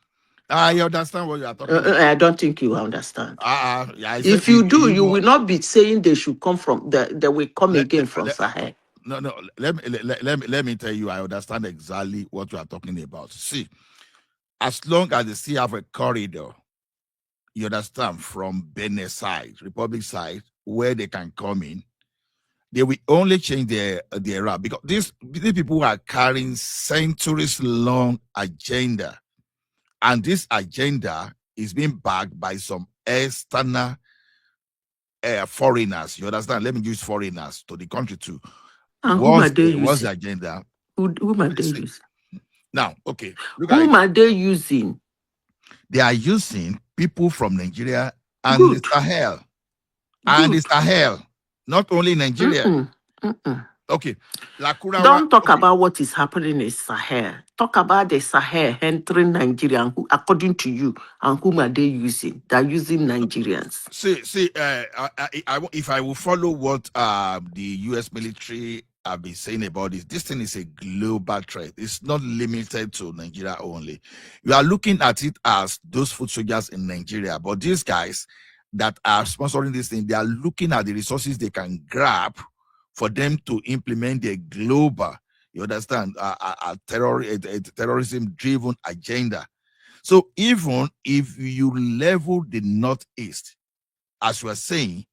I understand what you are talking about. I don't think you understand. If you do, you will not be saying they should come from they will come from Sahel. No. Let me tell you, I understand exactly what you are talking about. See, as long as they still have a corridor, you understand, from Benin side, Republic side, where they can come in, they will only change their route, because these people are carrying centuries-long agenda, and this agenda is being backed by some external foreigners. You understand? Let me use foreigners to the country too. And whom are they what's the using? agenda? Whom are they using? Now, okay. Whom are they using? They are using people from Nigeria and the Sahel. And the Sahel, not only Nigeria. Okay. Don't talk about what is happening in Sahel. Talk about the Sahel entering Nigeria, and who, according to you, and whom are they using? They're using Nigerians. See, if I will follow what the U.S. military have been saying about this thing is a global threat. It's not limited to Nigeria only. You are looking at it as those foot soldiers in Nigeria, but these guys that are sponsoring this thing, they are looking at the resources they can grab for them to implement their global, you understand, terrorism-driven agenda. So even if you level the Northeast, as we are saying,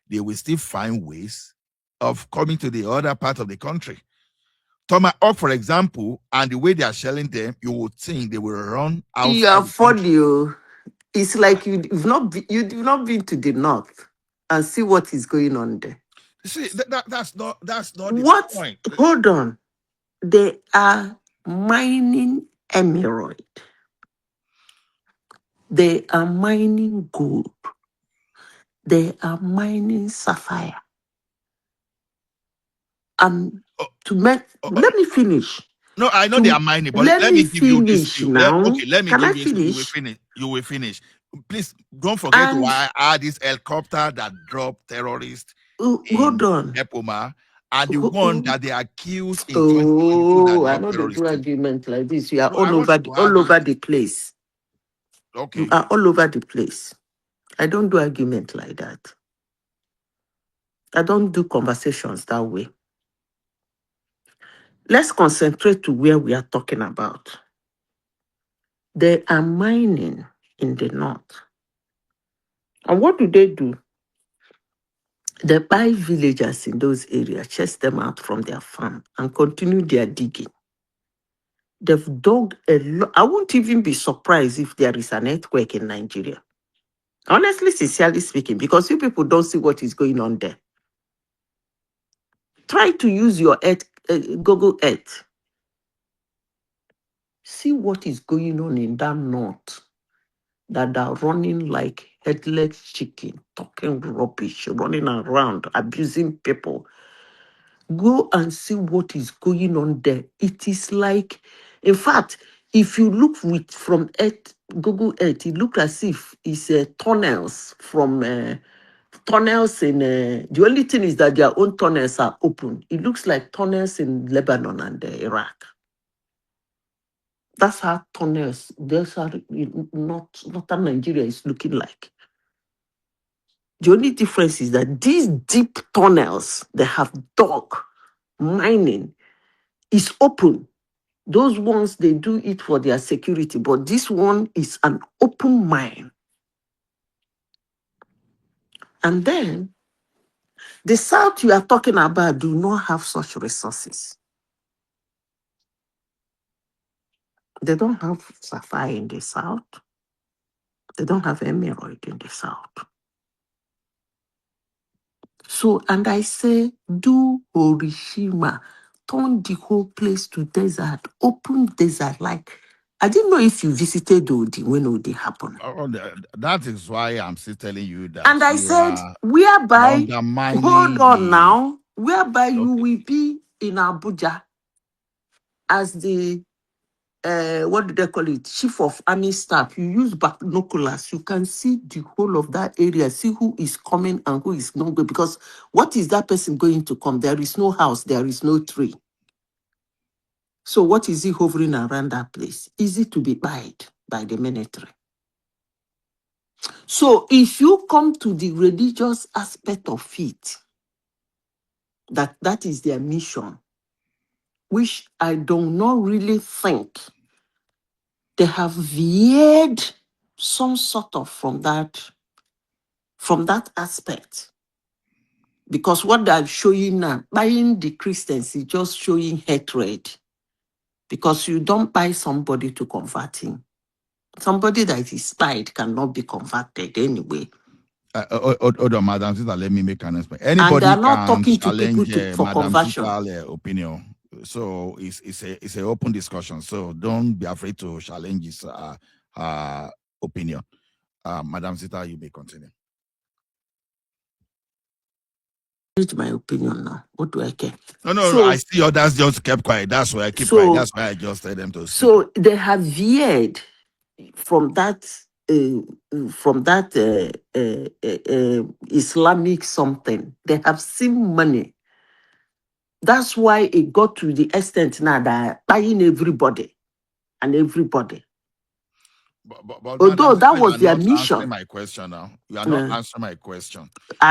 they will still find ways of coming to the other part of the country. Tomahawk, for example, and the way they are shelling them, you would think they will run You outside are the country. funny. It's like you've not been to the north and see what is going on there. See, that's not the What? point. Hold on. They are mining emerald. They are mining gold. They are mining sapphire. And to make, let me finish. No, I know they are mining, but Let let me me give you this. finish now. Let me Can I give you this. You will finish? finish. You will finish. Please don't forget to And add this helicopter that dropped terrorists hold in on. Epoma and the one that they accused in 2022 that Oh, I dropped know they do terrorists too. argument like this. You are No, I want you to all add this. over the place. You Okay. are all over the place. I don't do argument like that. I don't do conversations that way. Let's concentrate to where we are talking about. They are mining in the north. And what do? They buy villagers in those areas, chase them out from their farm, and continue their digging. They've dug a lot. I won't even be surprised if there is an earthquake in Nigeria. Honestly, sincerely speaking, because you people don't see what is going on there. Try to use your Google Earth. See what is going on in that north, that are running like headless chicken, talking rubbish, running around, abusing people. Go and see what is going on there. It is like, in fact, if you look from Earth, Google Earth, it looks as if it's tunnels from tunnels in. The only thing is that their own tunnels are open. It looks like tunnels in Lebanon and Iraq. That's how tunnels, those are northern Nigeria is looking like. The only difference is that these deep tunnels they have dug, mining, is open. Those ones, they do it for their security, but this one is an open mine. And then, the South you are talking about do not have such resources. They don't have sapphire in the South. They don't have emerald in the South. So, and I say, do Orishima, turn the whole place to desert, open desert. Like, I didn't know if you visited Odi when Odi happened. That is why I'm still telling you that And I you said, are whereby, hold undermining on the. now, whereby you Okay. will be in Abuja as the what do they call it? Chief of Army Staff. You use binoculars. You can see the whole of that area, see who is coming and who is not going. Because what is that person going to come? There is no house, there is no tree. So what is he hovering around that place? Easy to be buyed by the military. So if you come to the religious aspect of it, that is their mission, which I do not really think they have veered some sort of from that aspect. Because what they're showing now, buying the Christians is just showing hatred. Because you don't buy somebody to convert him. Somebody that is spied cannot be converted anyway. Hold on, Madam Sita, let me make an announcement. And they Anybody are not can talking to people challenge for Madam conversion. Sita's opinion. So it's an open discussion. So don't be afraid to challenge his opinion. Madam Sita, you may continue. My opinion now. What do I care? No, I see others just kept quiet. That's why I keep quiet. That's why I just tell them to speak. So they have veered from that Islamic something. They have seen money. That's why it got to the extent now that buying everybody and everybody. Although madam, that you was are their not answering mission. my question now. You are not Uh, answering my question.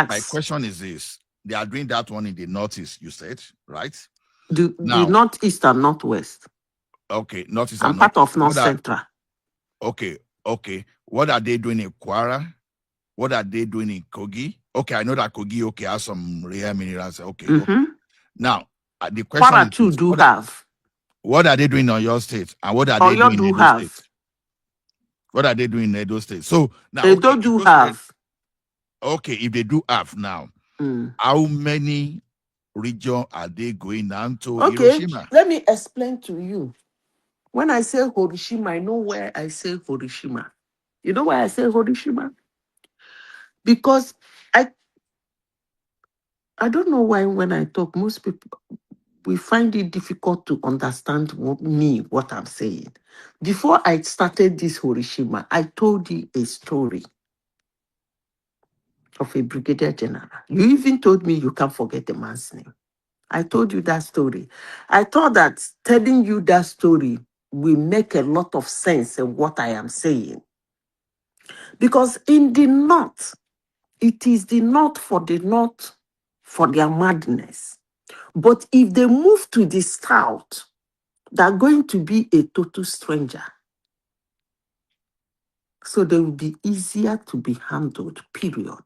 My Ask question is this: they are doing that one in the northeast. You said right the now. northeast and northwest. Okay, northeast I'm and part northeast. of North Central. Okay. What are they doing in Kwara? What are they doing in Kogi? Okay, I know that Kogi has some rare minerals. Okay. Now the question Kwara is too this: do have. what are they doing in your state, and what are they Oyo doing in do Edo State? have. What are they doing in Edo State? So now, okay, Edo do have. okay, if they do have now, Mm. how many region are they going down to Okay, Hiroshima? let me explain to you. When I say Hiroshima, I know where I say Hiroshima. You know why I say Hiroshima? Because I don't know why when I talk, most people we find it difficult to understand what I'm saying. Before I started this Hiroshima, I told you a story of a brigadier general. You even told me you can't forget the man's name. I told you that story. I thought that telling you that story will make a lot of sense in what I am saying. Because in the north, it is the north for their madness. But if they move to the south, they're going to be a total stranger. So they will be easier to be handled, period.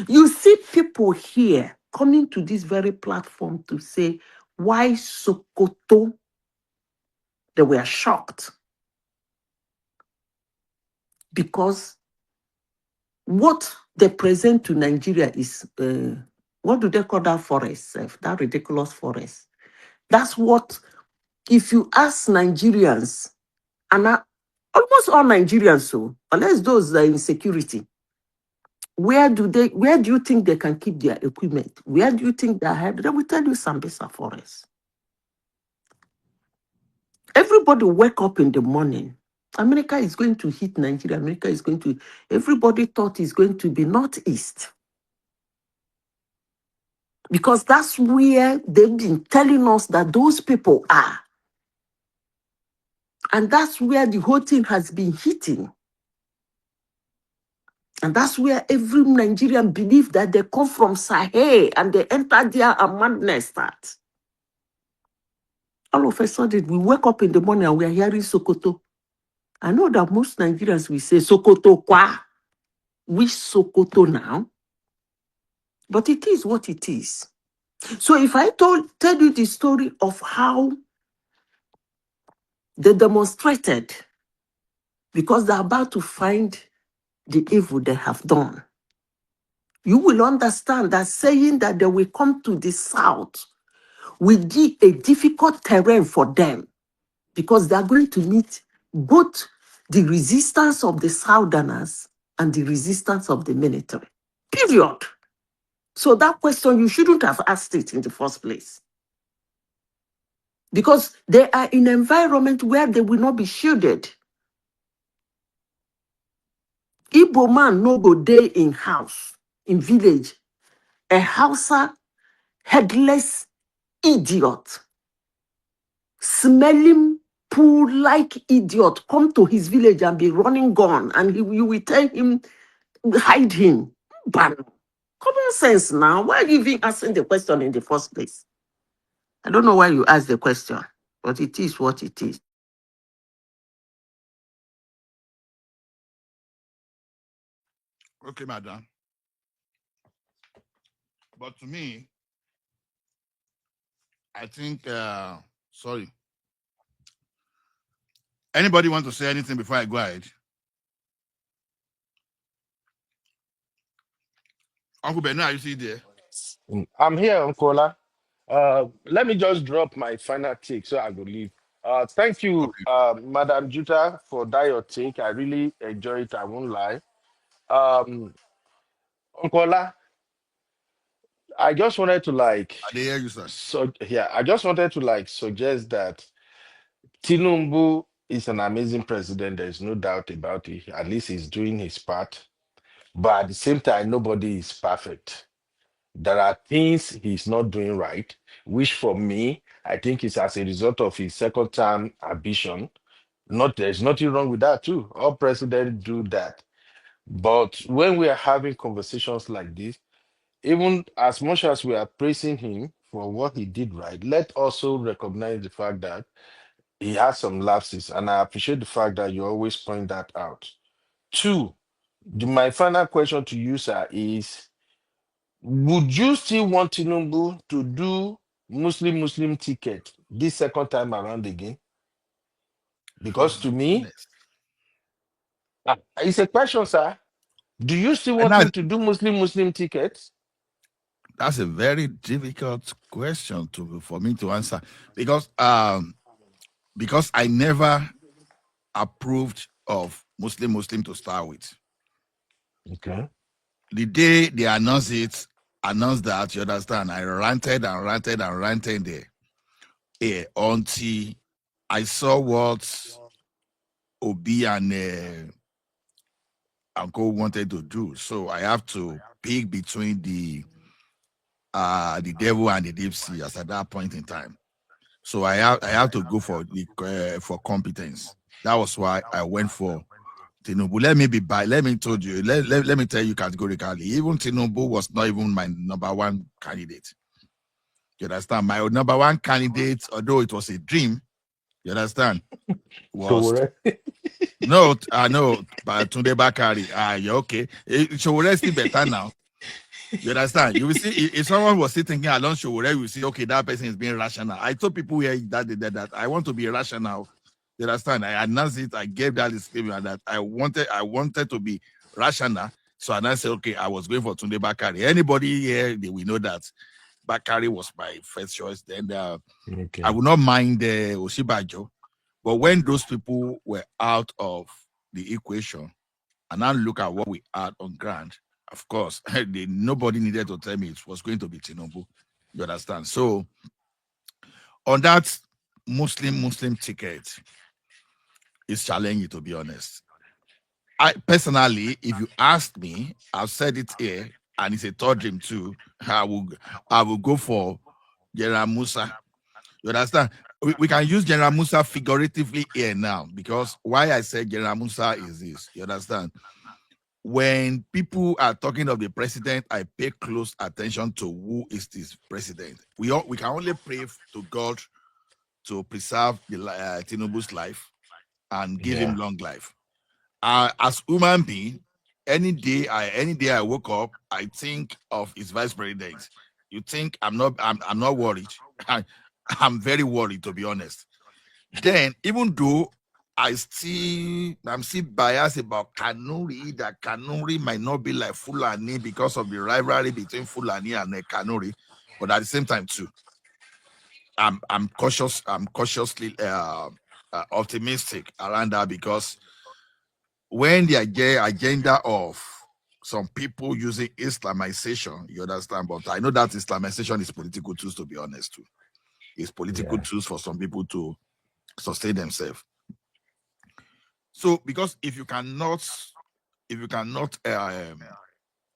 You see people here coming to this very platform to say, why Sokoto? They were shocked. Because what they present to Nigeria is, what do they call that forest? That ridiculous forest. That's what, if you ask Nigerians, and almost all Nigerians, so unless those that are in security, where do you think they can keep their equipment? Where do you think they have? They will tell you Sambisa Forest. Everybody wake up in the morning. America is going to hit Nigeria. Everybody thought it's going to be northeast. Because that's where they've been telling us that those people are. And that's where the whole thing has been hitting. And that's where every Nigerian believes that they come from Sahel and they enter there and madness starts. All of a sudden, we wake up in the morning and we are hearing Sokoto. I know that most Nigerians will say, Sokoto kwa? Which Sokoto now? But it is what it is. So if I tell you the story of how they demonstrated, because they're about to find the evil they have done, you will understand that saying that they will come to the south will be a difficult terrain for them, because they are going to meet both the resistance of the southerners and the resistance of the military. Period. So that question, you shouldn't have asked it in the first place. Because they are in an environment where they will not be shielded. Igbo man no go day in house, in village. A Hausa headless idiot, smelling pool like idiot, come to his village and be running gun, and you will tell him, hide him. But common sense now. Why are you even asking the question in the first place? I don't know why you asked the question, but it is what it is. Okay, madam. But to me, I think, sorry. Anybody want to say anything before I go ahead? Uncle Bernard, are you still there? I'm here, Uncola. Let me just drop my final take so I will leave. Thank you, Okay. Madam Juta, for that your take. I really enjoy it. I won't lie. Um, Uncola, I just wanted to I did hear you, sir. I just wanted to suggest that Tinubu is an amazing president. There's no doubt about it. At least he's doing his part. But at the same time, nobody is perfect. There are things he's not doing right, which for me, I think is as a result of his second term ambition. There's nothing wrong with that too. All presidents do that. But when we are having conversations like this, even as much as we are praising him for what he did right, let also recognize the fact that he has some lapses, and I appreciate the fact that you always point that out. Two, my final question to you, sir, is: would you still want Tinubu to do Muslim ticket this second time around again? Oh Because my to me, goodness. it's a question, sir. Do you still And want him to do Muslim tickets? that's a very difficult question for me to answer because I never approved of Muslim to start with. Okay. The day they announced that, you understand, I ranted there. Until I saw what Obi and Uncle wanted to do. So I have to pick between the devil and the deep sea as at that point in time. So I have to go for for competence. That was why I went for Tinubu. Let me tell you categorically, even Tinubu was not even my number one candidate. You understand? My number one candidate, although it was a dream, you understand, was no, I know, but Tunde Bakari. You're okay. Showore still better now. You understand? You will see if someone was still thinking along Showore, you will see, okay, that person is being rational. I told people here that I want to be rational. You understand? I announced it, I gave that disclaimer that I wanted to be rational. So I said, okay, I was going for Tunde Bakari. Anybody here, they will know that Bakari was my first choice. Then Okay. I would not mind Oshibajo. But when those people were out of the equation, and now look at what we had on ground, of course, nobody needed to tell me it was going to be Tinubu. You understand? So on that Muslim ticket, it's challenging, to be honest. I personally, if you ask me, I've said it here, and it's a third dream too. I will go for General Musa. You understand? We can use General Musa figuratively here now, because why I said General Musa is this. You understand? When people are talking of the president, I pay close attention to who is this president. We can only pray to God to preserve the Tinubu's life and give him long life. As human being, any day I woke up, I think of his vice president. You think I'm not worried? I'm very worried, to be honest. Then, even though I'm still biased about Kanuri, that Kanuri might not be like Fulani because of the rivalry between Fulani and Kanuri, but at the same time too, I'm cautiously optimistic around that, because when the agenda of some people using Islamization, you understand, but I know that Islamization is political tools, to be honest too. It's political tools for some people to sustain themselves. So, because if you cannot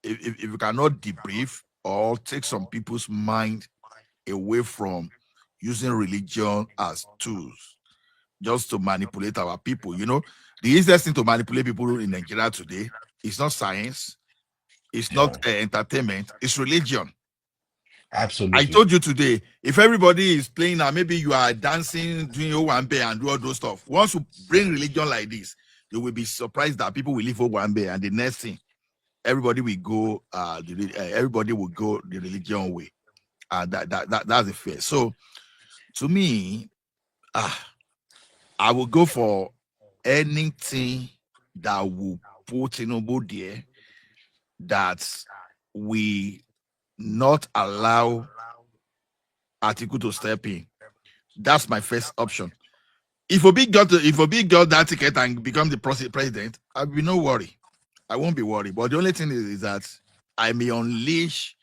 debrief or take some people's mind away from using religion as tools just to manipulate our people, the easiest thing to manipulate people in Nigeria today is not science, it's not entertainment, it's religion. Absolutely. I told you today, if everybody is playing now, maybe you are dancing, doing Owambe and do all those stuff. Once you bring religion like this, you will be surprised that people will leave Owambe, and the next thing, everybody will go the religion way. That's a fear. So to me, I will go for anything that will put Tinubu there, that we not allow Atiku to step in. That's my first option. If Obi got that ticket and become the president, I'll be no worry. I won't be worried. But the only thing is that I may unleash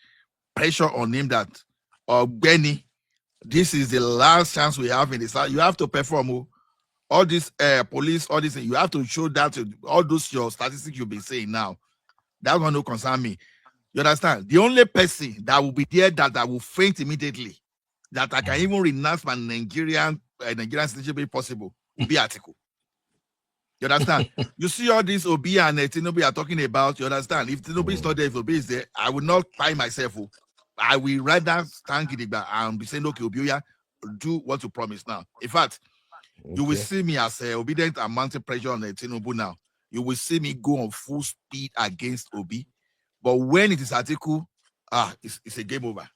pressure on him that, Benny, this is the last chance we have in this. You have to perform. All this police, all this, you have to show that to all those your statistics you've been saying now. That one don't concern me. You understand? The only person that will be there that will faint immediately, that I can even renounce my Nigerian citizenship if possible, will be Atiku. You understand? You see all these Obi and Tinubu are talking about, you understand? If Tinubu is not there, if Obi is there, I will not buy myself. I will rather stand Gidigba and be saying, okay, Obioya, do what you promise now. In fact, you will see me as obedient and mounting pressure on Tinubu now. You will see me go on full speed against Obi. But when it is Atiku, it's a game over.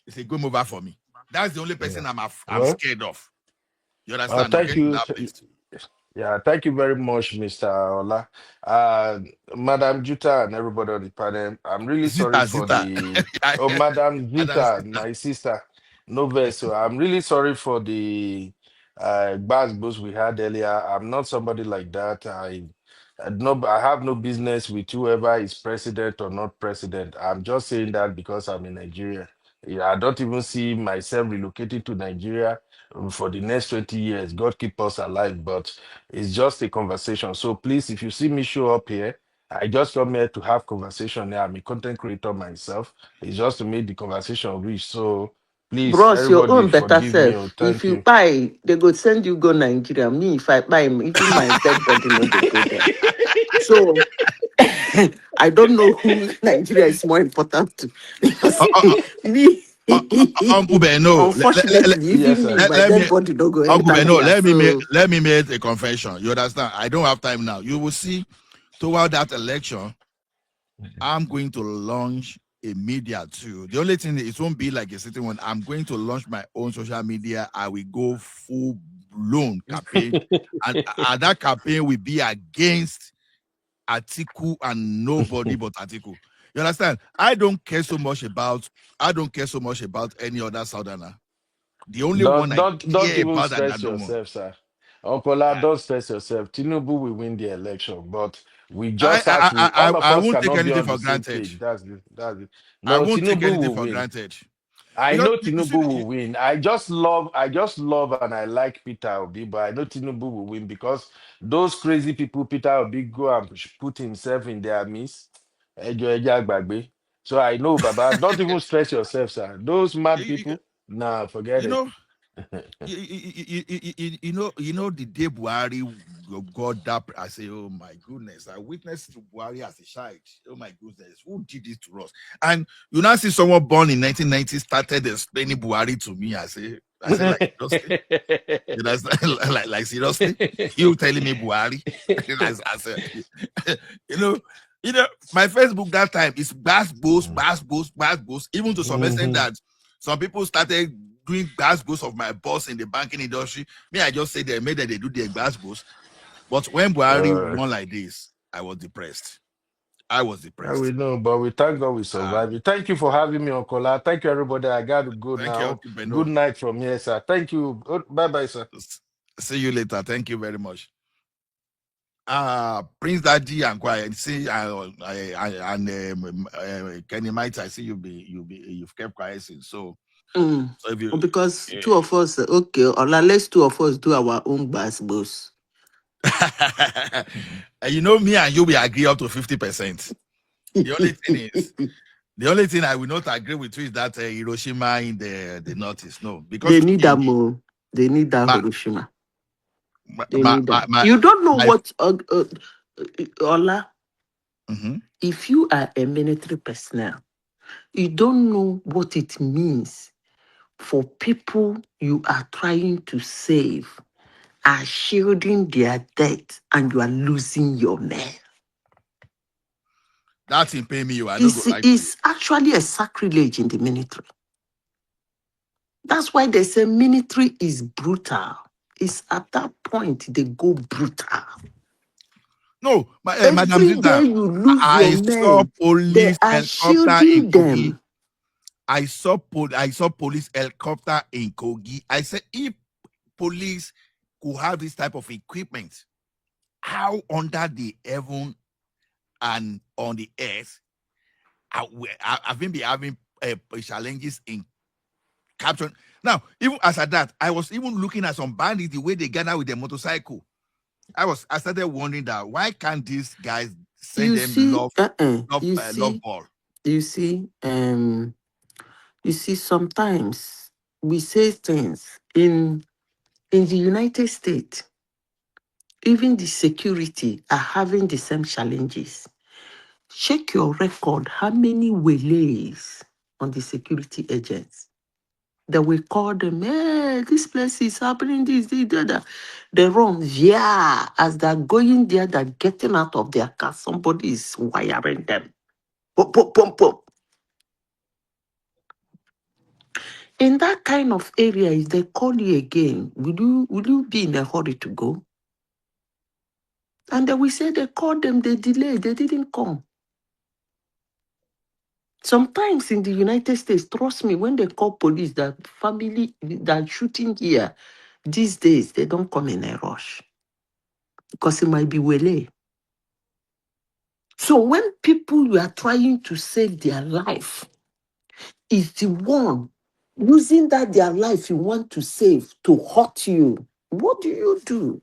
It's a game over for me. That's the only person I'm scared of. You understand? Thank Okay, you. that place. Yeah, thank you very much, Mr. Ola. Madam Juta and everybody on the panel. I'm really sorry for Zita. the Madam That's Juta, my sister. No verse. So I'm really sorry for the bad boost we had earlier. I'm not somebody like that. I have no business with whoever is president or not president. I'm just saying that because I'm in Nigeria. Yeah, I don't even see myself relocating to Nigeria for the next 20 years. God keep us alive, but it's just a conversation. So please, if you see me show up here, I just come here to have conversation. Yeah, I'm a content creator myself. It's just to make the conversation rich. So please, Bros, your everybody, own better forgive me. Oh, self. If thank you you. buy, they go send you go Nigeria. Me, if I buy, even my dead body, no, they go there. So I don't know who Nigeria is more important to. Because me, Uncle Beno, unfortunately, Yes, even me, sir. my let me dead body don't go Uncle enter Beno, there. So let me make a confession. You understand? I don't have time now. You will see toward that election, I'm going to launch a media too. The only thing it won't be like a sitting one. I'm going to launch my own social media. I will go full blown campaign, and that campaign will be against Atiku and nobody but Atiku. You understand? I don't care so much about any other southerner. The only one I Don't care even about and I stress don't want. yourself, sir. Uncle, don't stress yourself. Tinubu will win the election, but we just have to. All of I us won't take cannot be anything on the for same granted. page. That's it. I No, won't take Tinubu anything will for win. granted. I Because know you Tinubu will see, win. I just love and I like Peter Obi, but I know Tinubu will win because those crazy people, Peter Obi, go and put himself in their midst. Ejo Agbagbe. So I know, Baba. Don't even stress yourself, sir. Those mad people, nah, forget you it. know, you know the day Buhari got that. I say, oh my goodness, I witnessed Buhari as a child. Oh my goodness, who did this to us? And you now see someone born in 1990 started explaining Buhari to me. I say, like seriously, you know, like seriously, you telling me Buhari? I said, you know, my Facebook that time is bass boast, even to some extent that some people started doing bass boast of my boss in the banking industry. Me, I just say they made that they do their bass boast. But when Buhari won like this, I was depressed. Yeah, we know, but we thank God we survived. Thank you for having me, Uncle. Thank you, everybody. I got to go Thank you, now. Uncle Beno. Good night from here, sir. Thank you. Bye bye, sir. See you later. Thank you very much. Prince Daddy and quiet. See, Kenny Might. I see you've kept quiet since. So if you, because two of us, okay, or let's two of us do our own bass boss. you know, me and you will agree up to 50%. The only thing I will not agree with you is that Hiroshima in the northeast. No, because They need that more. They need that my, Hiroshima. my, They my, need my, that. my, You don't know my what, Ola, mm-hmm. if you are a military personnel, you don't know what it means for people you are trying to save are shielding their debt and you are losing your men. That's in pay me. You are not go like It's actually a sacrilege in the military. That's why they say military is brutal. It's at that point they go brutal. no, Madam Every day Zita. you lose your I saw men, they police are helicopter in shielding Kogi. them. I saw police helicopter in Kogi. I said, if police could have this type of equipment, how under the heaven and on the earth I've been having challenges in capturing. Now, even as at that, I was even looking at some bandits the way they gather with their motorcycle. I started wondering that why can't these guys send You them see, love ball? you see, sometimes we say things in the United States. even the security are having the same challenges. Check your record, how many welays on the security agents that we call them, hey, this place is happening, this, that. They run, yeah, as they're going there, they're getting out of their car, somebody is wiring them. Pop, pop, pop, pop. In that kind of area, if they call you again, will you be in a hurry to go? And then we say they called them, they delayed, they didn't come. Sometimes in the United States, trust me, when they call police, that family that shooting here, these days, they don't come in a rush because it might be wele. So when people you are trying to save their life is the one using that their life you want to save to hurt you, what do you do?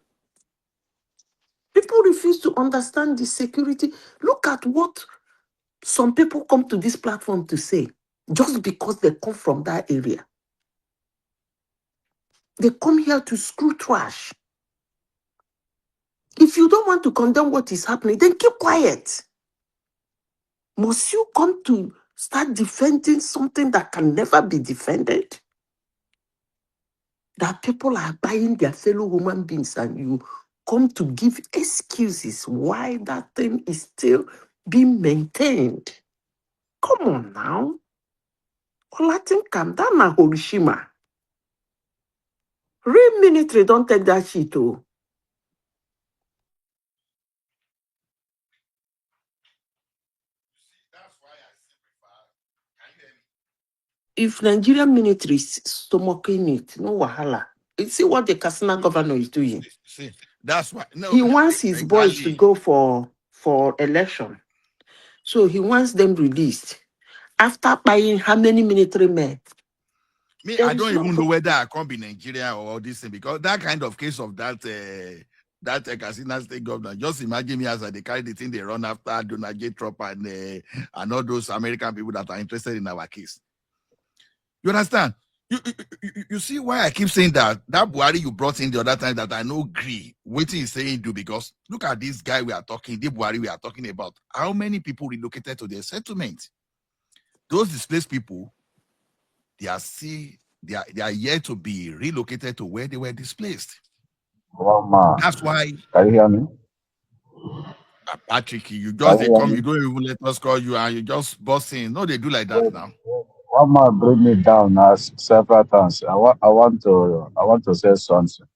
People refuse to understand the security. Look at what some people come to this platform to say, just because they come from that area. They come here to screw trash. If you don't want to condemn what is happening, then keep quiet. Must you come to start defending something that can never be defended? That people are buying their fellow human beings and you come to give excuses why that thing is still being maintained. Come on now. Latin come down na Hiroshima. Real military don't take that shit too. If Nigerian military is stomaching it, no wahala. You see what the Katsina governor is doing? See, that's why. No, He wants his boys to exactly. go for election. So he wants them released. After buying how many military men? Me, There I is don't no even know whether I come be Nigeria or all this thing because that kind of case of that Katsina state governor. Just imagine me as they carry the thing they run after Donald J. Trump and all those American people that are interested in our case. You understand? You see why I keep saying that Buhari you brought in the other time that I know agree waiting is saying do because look at this guy we are talking, the Buhari we are talking about. How many people relocated to their settlement? Those displaced people, they are yet to be relocated to where they were displaced. That's why Can you hear me? Patrick, you Can just you they hear come, me? you don't even let us call you and you just busting. No, they do like that now. One man bring me down as several times. I want to say something.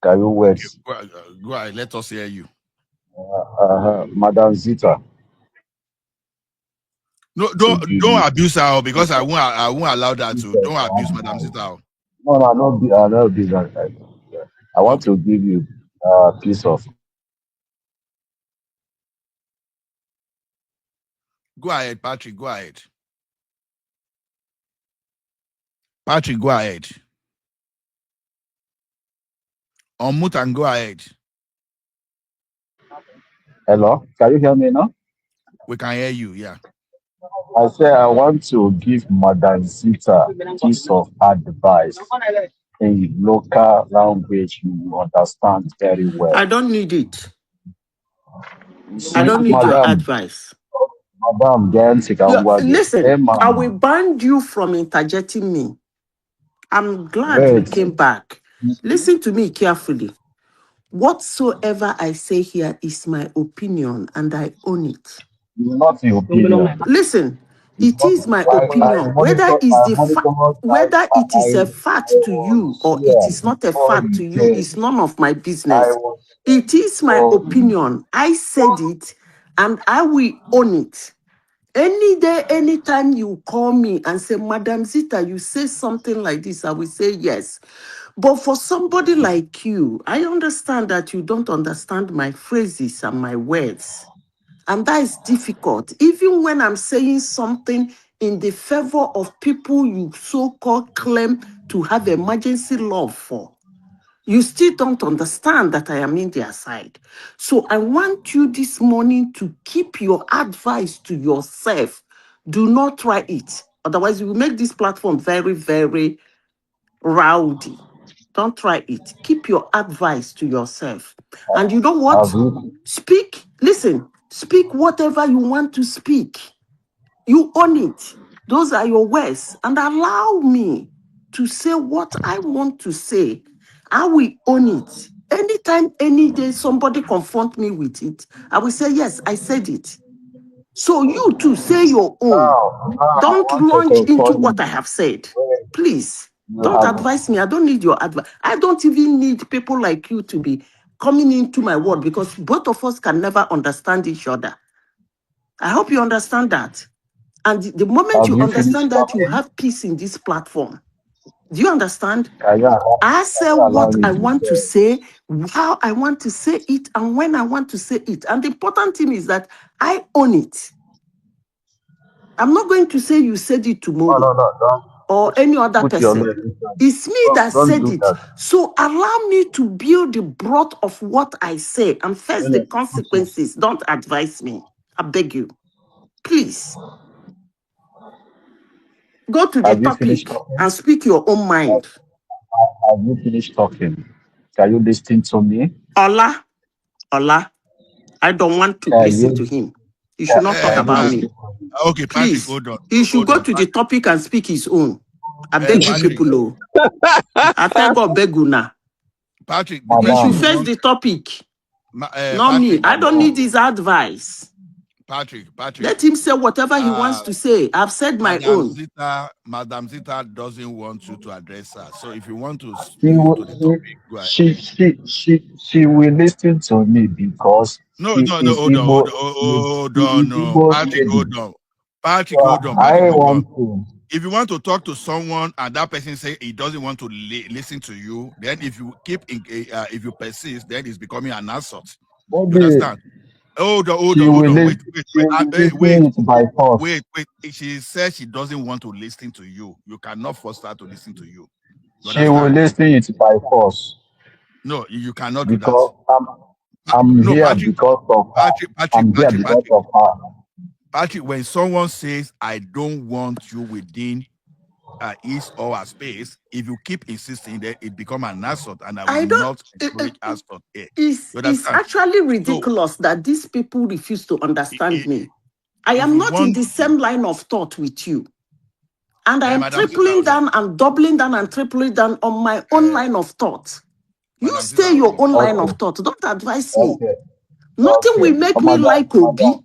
Can you wait? Okay, go ahead, let us hear you. Madam Zita. No, don't abuse her because I won't allow that to. Don't abuse Madam Zita. No, I know this. I want Okay. to give you a piece of. Go ahead, Patrick. Go ahead. Patrick, go ahead. Unmute and go ahead. Hello, can you hear me now? We can hear you, yeah. I say I want to give Madam Zita a piece of advice in local language you will understand very well. I don't need it. You I see, don't need your Madam, advice. Madam, Listen, I will Emma, ban you from interjecting me. I'm glad you wait, came back. Listen to me carefully. Whatsoever I say here is my opinion and I own it. not your opinion. Listen, It's it not is my I opinion. Whether it is a I fact to you was or it here is not a before fact to you you came. is none of my I business. was It here is my before you. opinion. I said it and I will own it. Any day, anytime you call me and say, Madam Zita, you say something like this, I will say yes. But for somebody like you, I understand that you don't understand my phrases and my words. And that is difficult. Even when I'm saying something in the favor of people you so-called claim to have emergency love for, you still don't understand that I am in their side. So I want you this morning to keep your advice to yourself. Do not try it. Otherwise, you will make this platform very, very rowdy. Don't try it. Keep your advice to yourself. And you know what? Speak, listen, speak whatever you want to speak. You own it. Those are your words. And allow me to say what I want to say. I will own it. Anytime, any day, somebody confront me with it, I will say, yes, I said it. So you too, say your own. Now I Don't want to launch into confirm what I you. have said. Where Please, you don't have advise me. I don't need your advice. I don't even need people like you to be coming into my world because both of us can never understand each other. I hope you understand that. And the moment have you you understand finished that, you talking? have peace in this platform. Do you understand? Can I say you allow what me I to want to say? say, how I want to say it, and when I want to say it. And the important thing is that I own it. I'm not going to say you said it tomorrow No, don't or any other put your person. leg inside. It's me that Don't said do it. that. So allow me to build the broth of what I say and face the Put it. consequences. Don't advise me. I beg you. Please go to the Have you finished topic talking? and speak your own mind. Have you finished talking? Can you listen to me? Ola, I don't want to Can listen to you him. He should not talk can you about listen me. to me? Okay, Patrick, Please, hold on. he should Hold go on. to the topic and speak his own. I beg you Patrick, people, oh. I tell God beg you now. Patrick, the He person should you Madam, face want, the topic, not me. Patrick, I don't madam, need his advice. Patrick, Let him say whatever he wants uh, to say. I've said my own. Madam Zita doesn't want you to address her. So if you want to she speak will to the topic, go ahead. she will listen to me because No, she no, no, is hold on, hold on, Igbo. hold She on, is no. Igbo Patrick, lady. hold on. Patrick, So hold on, I Patrick, hold on. want to. If you want to talk to someone and that person say he doesn't want to listen to you, then if you if you persist, then it's becoming an assault. You Maybe understand? Hold on, hold she on, hold will on. listen. She will Wait, listen it by force. wait. She says she doesn't want to listen to you. You cannot force her to listen to you. You She will understand? listen it by force No, you cannot do that. because I'm No, here because of her. I'm here because of her. Patrick, when someone says, I don't want you within his or her space, if you keep insisting that it become an assault, and I will I don't. not encourage assault here. You It's understand? actually So ridiculous that these people refuse to understand me. I if am you not in want, the same line of thought with you. And I am Madam Zita, tripling hold on. down and doubling down and tripling down on my own line of thought. You Madam Zita, stay hold your on. own line of Okay, thought. Don't advise me. okay, Nothing will make me like Obi madam.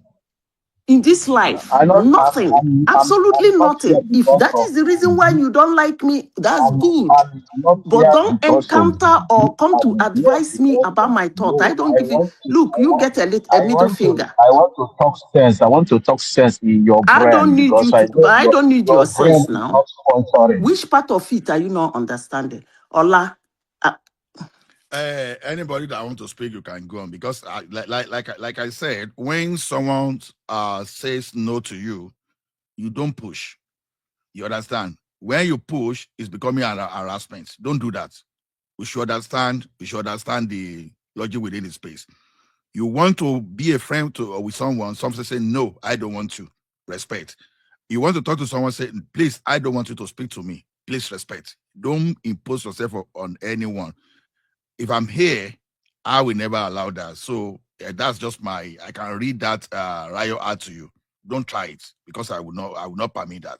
in this life. I not. Nothing. Absolutely I'm not here nothing. If because that of is the reason why Obi. you don't like me, that's good. I'm not But here don't because of encounter or Obi. come to I'm here advise me because about of my thought. I no. don't give you. Look, you get a middle finger. I want to talk sense. I want to talk sense in your I brain don't need you because I to, know but I don't need your your brain sense is now. not sponsoring. Which part of it are you not understanding? Ola, Anybody that want to speak, you can go on because, like I said, when someone says no to you, you don't push. You understand? When you push, it's becoming an harassment. Don't do that. We should understand. We should understand the logic within the space. You want to be a friend with someone. Someone say no, I don't want to. Respect. You want to talk to someone, say please, I don't want you to speak to me. Please respect. Don't impose yourself on anyone. If I'm here, I will never allow that. So that's just I can read that riot out to you. Don't try it because I will not permit that.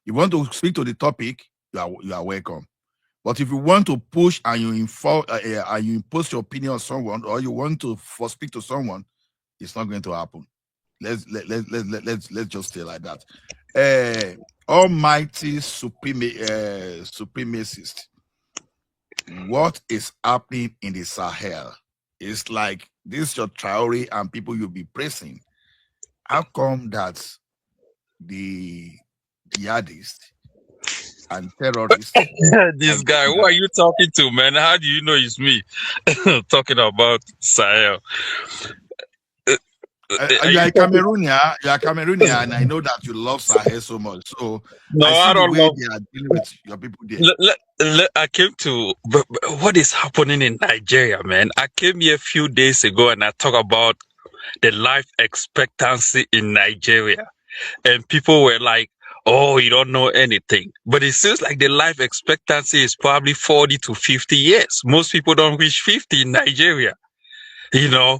You want to speak to the topic, you are welcome. But if you want to push and you impose your opinion on someone, or you want to speak to someone, it's not going to happen. Let's just stay like that. Almighty supremacist. What is happening in the Sahel? It's like this your Traore and people you'll be praising. How come that the jihadists and terrorists This are guy, getting who are you talking to, man? How do you know it's me talking about Sahel? Are you you are a talking? Cameroonian, and I know that you love Sahel so much. So No, I see I the don't way love. they are dealing with your people there. I came to what is happening in Nigeria, man. I came here a few days ago and I talked about the life expectancy in Nigeria, and people were like, oh, you don't know anything. But it seems like the life expectancy is probably 40 to 50 years. Most people don't reach 50 in Nigeria. You know,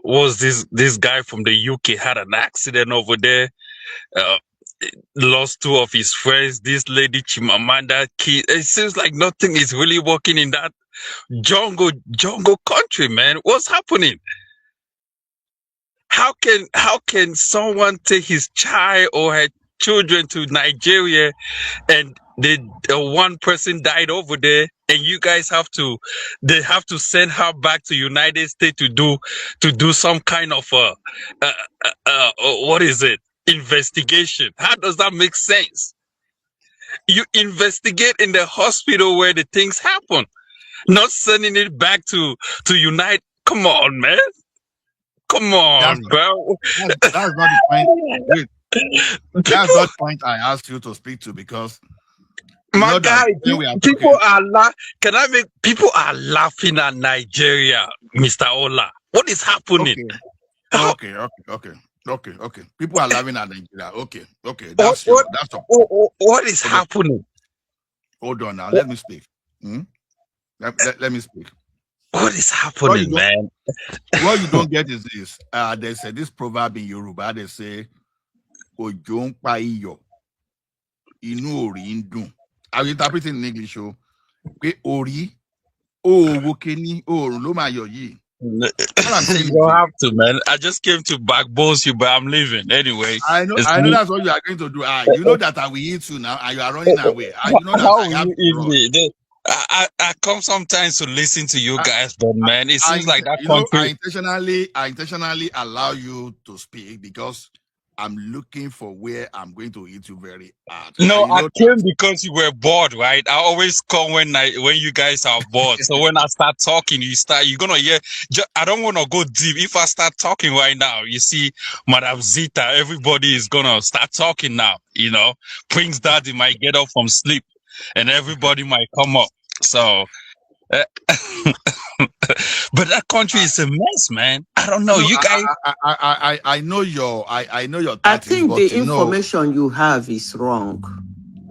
was this guy from the UK had an accident over there, uh, lost two of his friends. This lady Chimamanda Adichie. It seems like nothing is really working in that jungle country, man. What's happening? How can someone take his child or her children to Nigeria and one person died over there and you guys they have to send her back to United States to do some kind of what is it, investigation? How does that make sense? You investigate in the hospital where the things happen, not sending it back to United. Come on, man. Come on, bro. That's not the point. Wait, that's not the point I asked you to speak to, because my guy, people are laughing at Nigeria, Mr. Ola. What is happening? Okay. People are laughing at Nigeria. Okay. That's what is happening? Hold on now. Let me speak. Let me speak. What is happening, man? What you don't get is this. They say this proverb in Yoruba. They say, "Ojo n pa iyo, inu ori n dun." I will interpret it in English. So, ori, wokeni, lo ma yo yi. You don't have to, man. I just came to backbone you, but I'm leaving anyway. I know that's what you are going to do. You know that I will eat you now, and you are running away. You know that how I have you eat me? I come sometimes to listen to you guys, but man, it seems like that country. I intentionally allow you to speak because I'm looking for where I'm going to eat you very hard. No, I came because you were bored, right? I always come when you guys are bored. So when I start talking, you're gonna hear. I don't want to go deep. If I start talking right now, you see, Madam Zita, everybody is gonna start talking now. You know, Prince Daddy might get up from sleep, and everybody might come up. So, but that country is a mess, man. I don't know. You guys, I know your tactics, I think the information you have is wrong.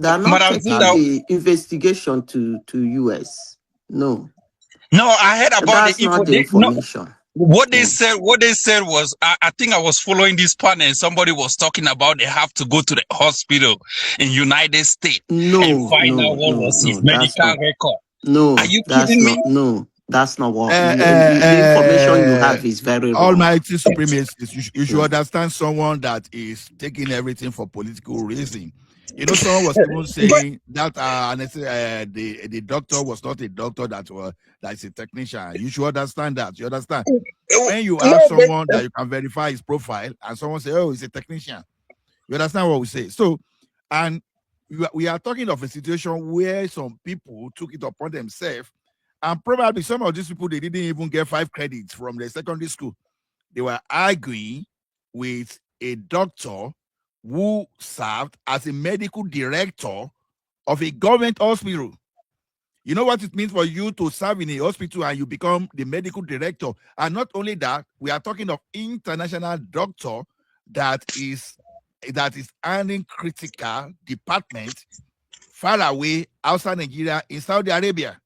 They are not taking the investigation to US. No, I heard about that's not the information. What they said was, I think I was following this panel and somebody was talking about they have to go to the hospital in United States and find out what was his medical record. No, are you kidding me? No, that's not what the information you have is very wrong. Almighty supremacists, you should understand someone that is taking everything for political reason. You know, someone was even saying that the doctor was not a doctor, that's a technician. You should understand that. You understand? When you ask someone that you can verify his profile and someone say, oh, he's a technician, you understand what we say? So, and we are talking of a situation where some people took it upon themselves, and probably some of these people, they didn't even get 5 credits from their secondary school. They were arguing with a doctor who served as a medical director of a government hospital. You know what it means for you to serve in a hospital and you become the medical director? And not only that, we are talking of international doctor that is handling critical department far away outside Nigeria in Saudi Arabia.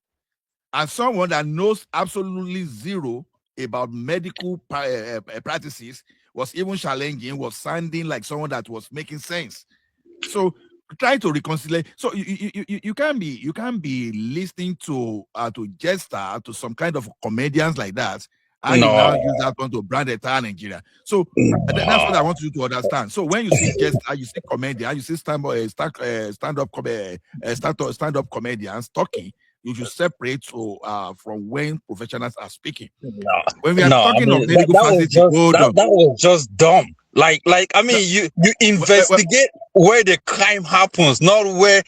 And someone that knows absolutely zero about medical practices was even challenging, was sounding like someone that was making sense. So try to reconcile. So you can't be listening to Jester, to some kind of comedians like that, and you now use that one to brand entire Nigeria. So that's what I want you to understand. So when you see Jester, you see comedian, you see stand-up comedians talking, you should separate from when professionals are speaking. When we are talking of medical facility, that was just dumb. Like I mean, you investigate where the crime happens, not where.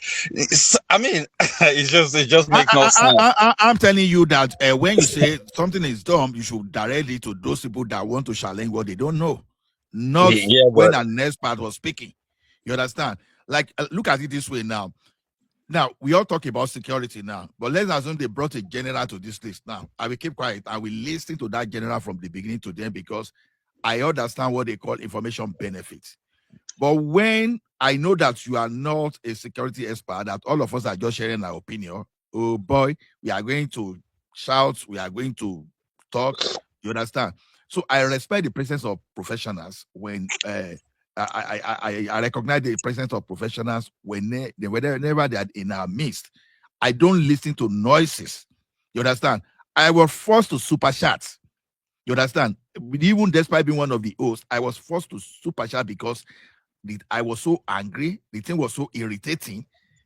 I mean, it just makes no sense. I'm telling you that when you say something is dumb, you should direct it to those people that want to challenge what they don't know, not when an expert was speaking. You understand? Like, look at it this way now. Now, we all talk about security now, but let's assume they brought a general to this list. Now, I will keep quiet. I will listen to that general from the beginning to the end because I understand what they call information benefits. But when I know that you are not a security expert, that all of us are just sharing our opinion, oh boy, we are going to shout, we are going to talk. You understand? So I respect the presence of professionals when I recognize the presence of professionals whenever they are in our midst. I don't listen to noises. You understand? I was forced to super chat. You understand? Even despite being one of the hosts, I was forced to super chat because I was so angry. The thing was so irritating.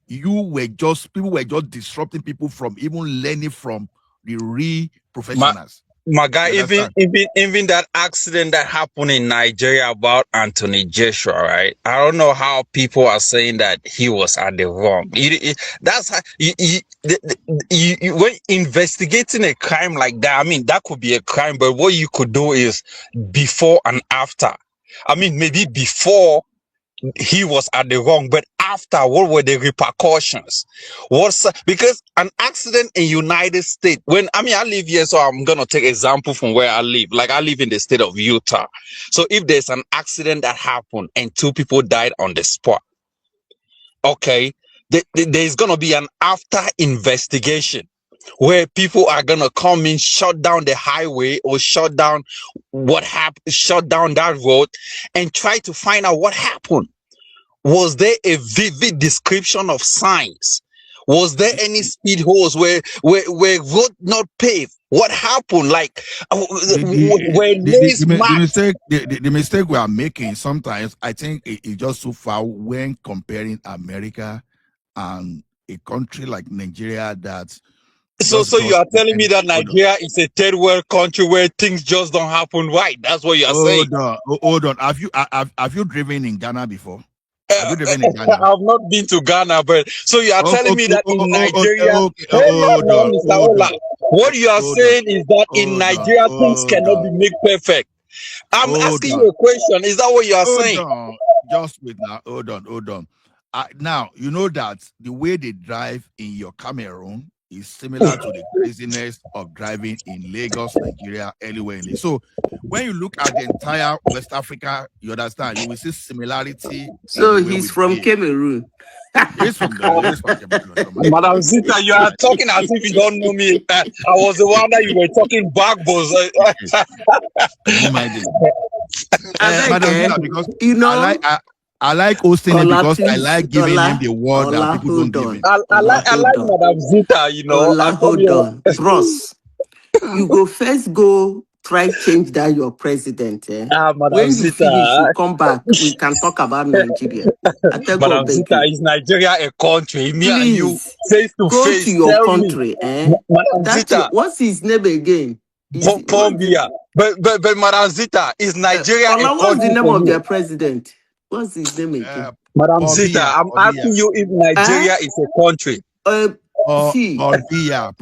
People were just disrupting people from even learning from the real professionals. My guy, You even understand? even that accident that happened in Nigeria about Anthony Joshua, right? I don't know how people are saying that he was at the wrong. That's how when investigating a crime like that. I mean, that could be a crime, but what you could do is before and after. I mean, maybe before he was at the wrong, but after, what were the repercussions? Because an accident in United States, I live here, so I'm gonna take example from where I live. Like, I live in the state of Utah. So if there's an accident that happened and 2 people died on the spot, okay, there's gonna be an after investigation where people are gonna come in, shut down the highway or shut down shut down that road and try to find out what happened. Was there a vivid description of signs? Was there any speed holes where road not paved? What happened? Like, were lanes marked? The mistake we are making sometimes, I think it's just so far when comparing America and a country like Nigeria that So you are telling me that Nigeria is a third world country where things just don't happen right? That's what you are saying. Hold on. Have you driven in Ghana before? Have you driven in Ghana? I've not been to Ghana, but so you are telling me that in Nigeria, Mr. Ola, what you are saying is that in Nigeria things cannot be made perfect. I'm asking you a question. Is that what you are saying? Just wait now. Hold on. Now, you know that the way they drive in your Cameroon is similar to the craziness of driving in Lagos, Nigeria, anywhere. So when you look at the entire West Africa, you understand, you will see similarity. So he's from Cameroon. He's from Cameroon. Madam Zita, you are talking as if you don't know me. I was the one that you were talking backwards. Madam Zita, because I like hosting him because I like giving him the word that people don't give him. I like Madam Zita, you know. Hold on. Bros, you go first try change that your president. When you finish, you come back, we can talk about Nigeria. Madam Zita, is Nigeria a country? Me and you face to go face. To your country. Madam Zita, what's his name again? Pombia. But Madam Zita, is Nigeria a country? What's the name of their president? What's his name again? Madam Zita, I'm asking you if Nigeria is a country. Pobia.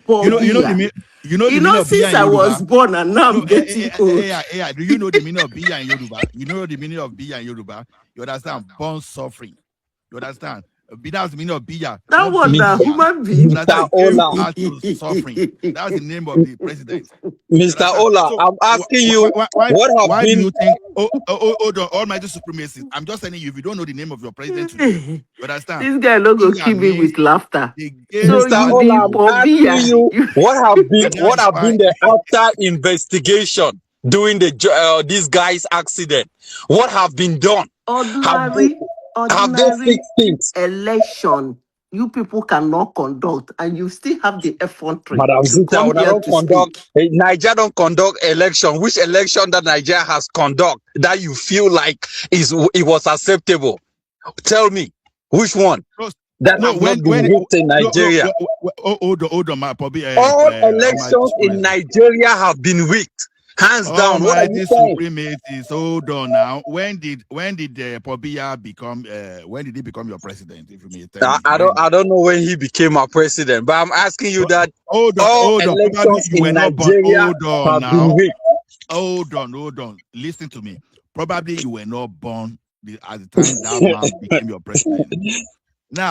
You know the meaning of Bia in Yoruba? Since I was born and now I'm getting old. Do you know the meaning of Bia in Yoruba? You know the meaning of Bia in Yoruba? You understand? Born suffering. You understand? That's the meaning of Bia. That one now, human being. Mr. Ola. Suffering. That's the name of the president. Mr. Ola, so, I'm asking you, why do you think? Hold on, almighty supremacists. I'm just telling you, if you don't know the name of your president today, you understand? This guy no go kill me with laughter. Mr. Ola, I'm asking you, what have been the after investigation during this guy's accident? What have been done? Ordinary things? Election you people cannot conduct, and you still have the effrontery. Madam Zita, Nigeria don't conduct election. Which election that Nigeria has conduct that you feel like it was acceptable? Tell me which one that have not been rigged in Nigeria. Hold on, all elections in Nigeria have been rigged. Hands down. What are you saying? Hold on now. When did Pobia become? When did he become your president? If you may tell me. I don't know when he became our president, but I'm asking you that all elections in Nigeria have been rigged. Hold on. Listen to me. Probably you were not born at the time that man became your president. Now,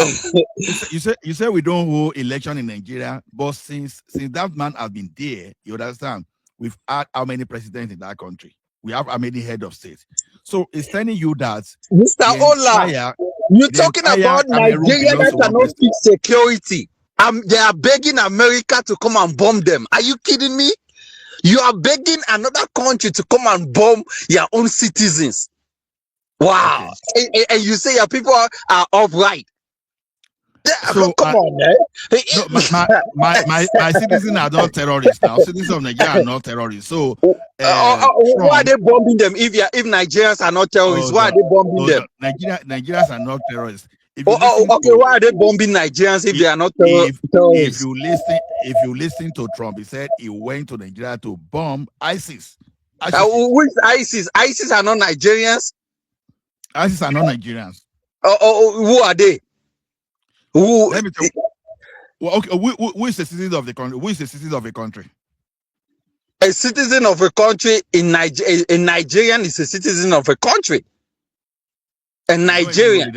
you say we don't hold election in Nigeria, but since that man has been there, you understand? We've had how many presidents in that country? We have how many head of state? So it's telling you that Mr. Ola, you're talking about Nigeria that cannot speak security. They are begging America to come and bomb them. Are you kidding me? You are begging another country to come and bomb your own citizens. Wow. Okay. And you say your people are upright. So come on, man. No, my citizens are not terrorists now. Citizens of Nigeria are not terrorists. So why are they bombing them if Nigerians are not terrorists? Why are they bombing them? Nigerians are not terrorists. Okay, why are they bombing Nigerians if they are not terrorists? If you listen to Trump, he said he went to Nigeria to bomb ISIS. Who is ISIS? ISIS are not Nigerians. ISIS are not Nigerians. Who are they? Who? Let me tell you. Well, okay, who is the citizen of the country? Who is the citizen of a country? A citizen of a country in Nigeria. A Nigerian is a citizen of a country. A Nigerian.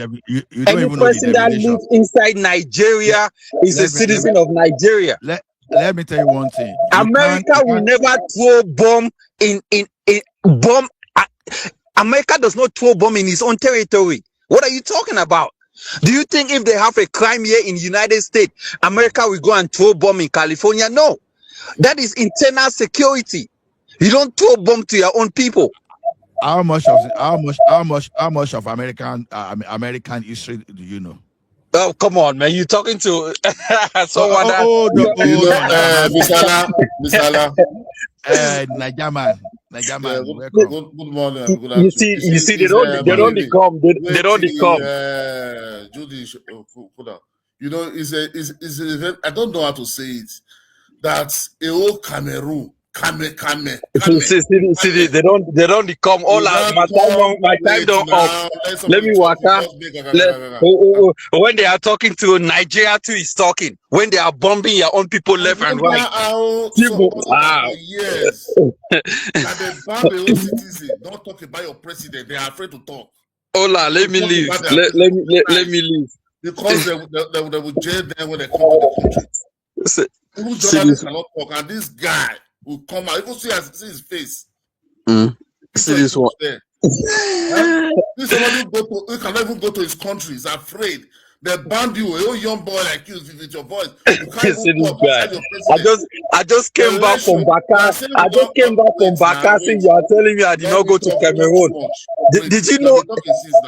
Any person that lives inside Nigeria is a citizen of Nigeria. Let me tell you one thing. America will never throw bomb in bomb. America does not throw bomb in its own territory. What are you talking about? Do you think if they have a crime here in the United States, America will go and throw bomb in California? No. That is internal security. You don't throw bomb to your own people. How much of American history do you know? Oh, come on, man. You're talking to someone Nigerman. Good morning. Good you see, they don't come. They don't come. Judy, you know, I don't know how to say it. That's a whole Cameroon. See, they don't come. All my time don't off. Let me walk out. When they are talking to Nigeria too is talking. When they are bombing your own people left and right. Yes. And they bomb your own citizen. Don't talk about your president. They are afraid to talk. Ola, let me leave. Let me leave. Because they will jail them when they come to the country. Even journalists cannot talk, and this guy will come out. You can see his face. See this one. This somebody who cannot even go to his country. He's afraid. They banned you, a young boy like you with your voice. You can't even talk outside your president. I just came back from Bakassi. You are telling me I did not go to Cameroon. Did you know?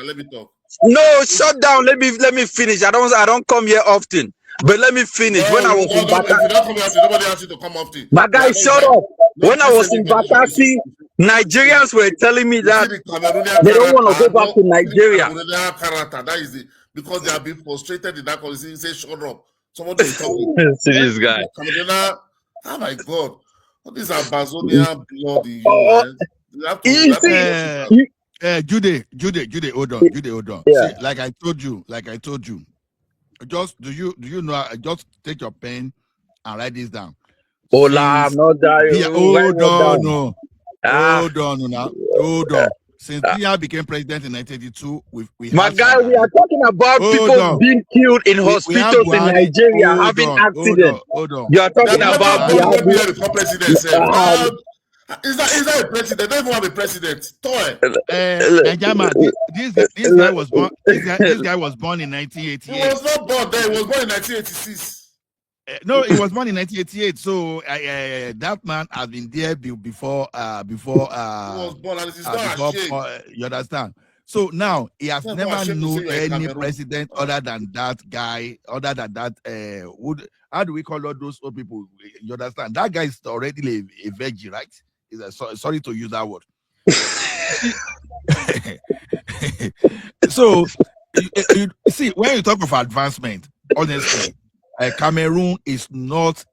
Let me talk. No, shut down. Let me finish. I don't come here often. But let me finish. When I was in Bakassi, nobody asked you to come often. My guy, shut up. When I was in Bakassi, Nigerians were telling me that they don't want to go back to Nigeria. That is it. Because they have been frustrated in that country. Say, shut up. Somebody is talking. See this guy. Oh my God. These are Bazonian blood in you. Judy, hold on. Yeah. See, like I told you. Just do you know? Just take your pen and write this down. Ola, I'm not dying. Hold on. Since Dia became president in 1982, we my guy, we are talking about people being killed in hospitals in Nigeria, having accidents. You are talking about the president. Is that a president? They don't even have a president. This guy was born. This guy was born in 1988. He was not born there. He was born in 1986. No, he was born in 1988. So that man has been there before. He was born, and it's not you understand? So now he has never known any president other than that guy. How do we call all those old people? You understand? That guy is already a veggie, right? Sorry to use that word. So you see, when you talk of advancement, honestly, Cameroon is not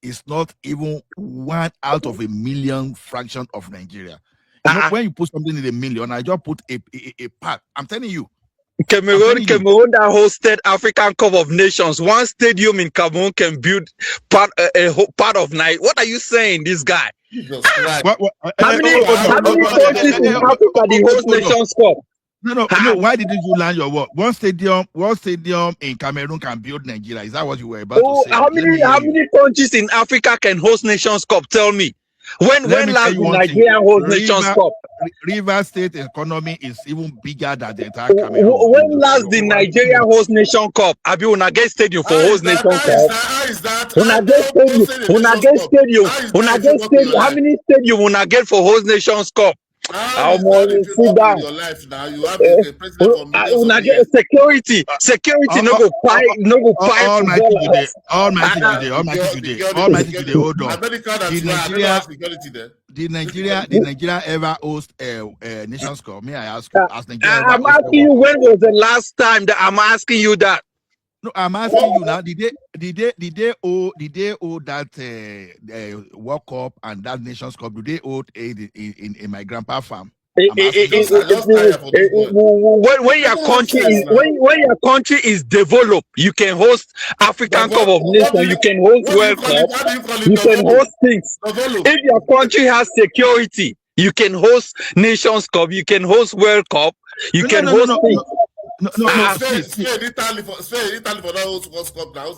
even 1 out of a million fraction of Nigeria. You know, when you put something in a million, I just put a part. I'm telling you. Cameroon that hosted African Cup of Nations. One stadium in Cameroon can build part of night. What are you saying, this guy? How many countries in Africa the host Nations Cup? No. Why didn't you land your word? One stadium in Cameroon can build Nigeria. Is that what you were about to say? How many countries in Africa can host Nations Cup? Tell me. When last the Nigeria host Nations Cup? River State economy is even bigger than the entire Cameroon. When last the Nigeria host Nation Cup? Abi una get stadium for host Nation Cup? How is that? Una get stadium. How many stadium una get for host Nations Cup? How is that if you in your life now? You have a president for millions of years. Security no go fight Almighty today. Hold on. Did Nigeria ever host a Nations Cup? May I ask you? I'm asking you, when was the last time that I'm asking you that? No, I'm asking you now. Did they owe that World Cup and that Nations Cup? Do they owe aid in my grandpa farm? When your country is developed, you can host African Cup of Nations, you can host World Cup, you can host things. If your country has security, you can host Nations Cup, you can host World Cup, you can host things. Stay in Italy for that World Cup now.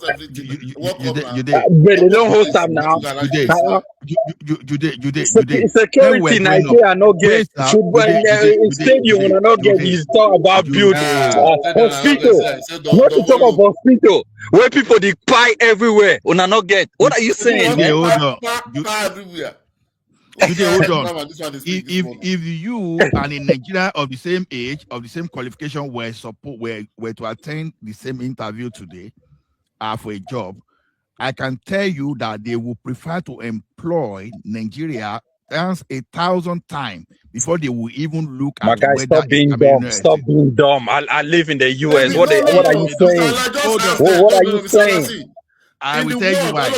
But they don't host them now. Security Nigeria no get stadium when I not get. You talk about building hospital. Not to talk about hospital where people they pie everywhere. When I not get. What are you saying? Hold on. If you and in Nigeria of the same age, of the same qualification were to attend the same interview today for a job, I can tell you that they will prefer to employ Nigeria 1,000 times before they will even look at whether stop being dumb. Stop being dumb. I live in the US. What are you saying? What are you saying? I will tell you why.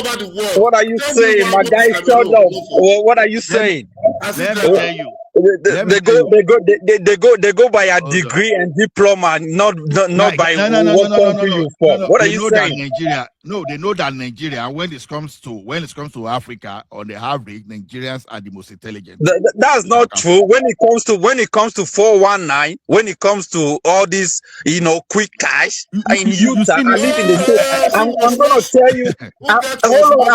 What are you saying, my guy? Shut up. What are you saying? Let me tell you. They go by a degree and diploma, not by what country you from. What are you saying? They know that Nigeria, when it comes to Africa, on the average, Nigerians are the most intelligent. That's not true. When it comes to 419, when it comes to all this, quick cash in Utah, I live in the state. I'm gonna tell you. Hold on.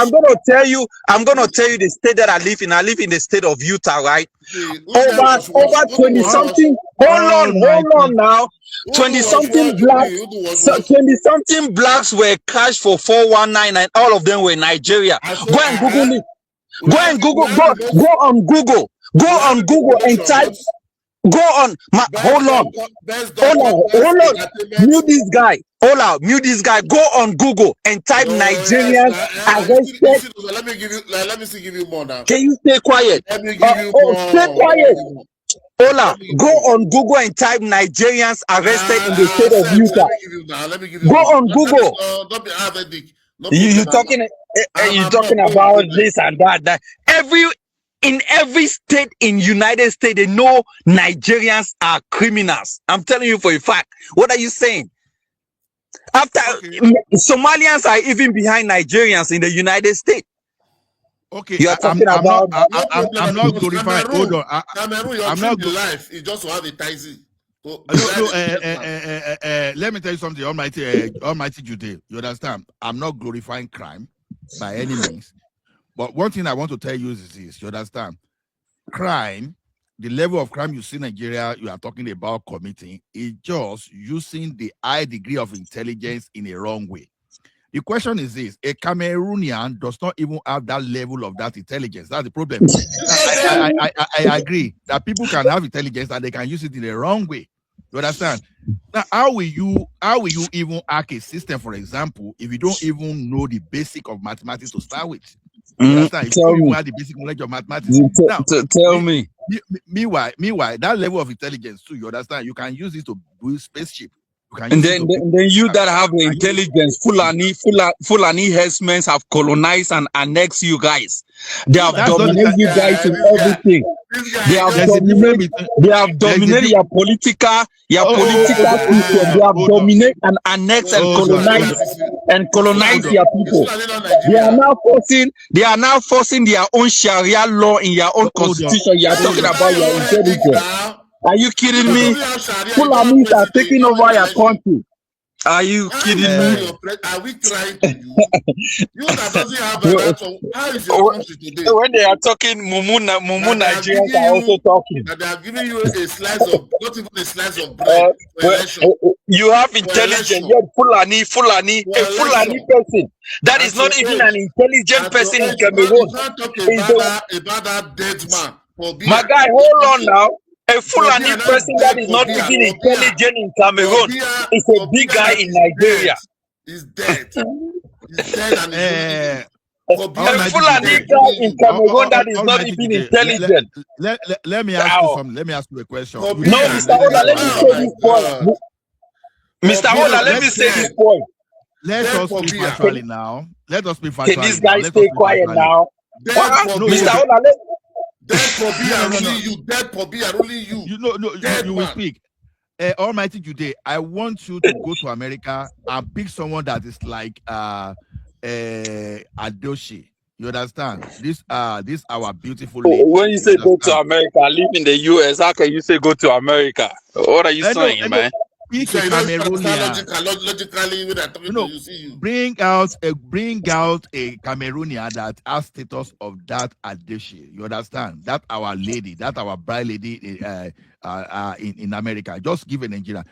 I'm gonna tell you the state that I live in. I live in the state of Utah, right? Over 20 something. Hold on now. 20 something blacks were cashed for 419 and all of them were Nigeria. Go and Google it. Go on Google and type. Hold on. Mute this guy. Mute this guy. Go on Google and type Nigerians arrested. Let me give you more now. Can you stay quiet? Let me give you more. Stay quiet. Go on Google and type Nigerians arrested in the state of Utah. Let me give you go more. on Google. Don't be average. You talking about this and that. In every state in United States, they know Nigerians are criminals. I'm telling you for a fact. What are you saying? Somalians are even behind Nigerians in the United States. Okay, you are talking about. I'm not glorifying. Hold on. Cameroon, your dream life is just to have a taxi. Let me tell you something, Almighty Jude. You understand? I'm not glorifying crime by any means. But one thing I want to tell you is this, you understand? Crime, the level of crime you see in Nigeria, you are talking about committing, is just using the high degree of intelligence in a wrong way. The question is this: a Cameroonian does not even have that level of that intelligence. That's the problem. I agree that people can have intelligence and they can use it in the wrong way. You understand? Now, how will you even hack a system, for example, if you don't even know the basic of mathematics to start with? You understand? If you don't even have the basic knowledge of mathematics. Tell me. Meanwhile, that level of intelligence too, you understand? You can use it to build spaceship. And then you that have the intelligence, Fulani herdsmen have colonized and annexed you guys. They have dominated you guys in everything. They have dominated your political system. They have dominated and annexed and colonized your people. They are now forcing their own Sharia law in your own constitution. You are talking about your intelligence. Are you kidding me? Fulanis are taking over your country. Are you kidding me? Are we trying to use you that doesn't have that? How is your country today? When they are talking, Mumu Nigerians are also talking. That they are giving you a slice of, not even a slice of bread for election. You have intelligence. You're Fulani, a Fulani person. That is not even an intelligent person in Cameroon. You can't talk about that dead man. My guy, hold on now. A Fulani person that is not even intelligent in Cameroon is a big guy in Nigeria. He's dead. He's dead and he's a Fulani guy in Cameroon that is not even intelligent. Let me ask you something. Let me ask you a question. No, Mr. Ola, let me say this point. Mr. Ola, let me say this point. Let us speak factually now. Let us speak factually. Can this guy stay quiet now? Mr. Ola, dead for only you. Dead for only you. You will speak. Almighty today, I want you to go to America and pick someone that is like Adichie. You understand? This our beautiful lady. When you say go to America, live in the US, how can you say go to America? What are you saying, man? Bring out a Cameroonian that has status of that Adichie. You understand? That our lady, that our bride lady in America. Just give a Nigerian.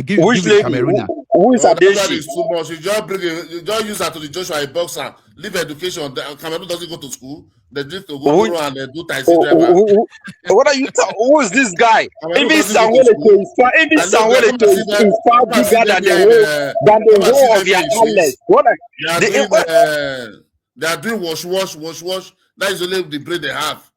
Give a Cameroonian. Who is Adichie? Is too much. You just use her to the Joshua boxer. Leave education. Cameroon doesn't go to school. They just to go and they do taxi driver. What are you talking? Who is this guy? Even Samuel is far bigger than the whole of their palace. They are doing wash. That is only the bread they have.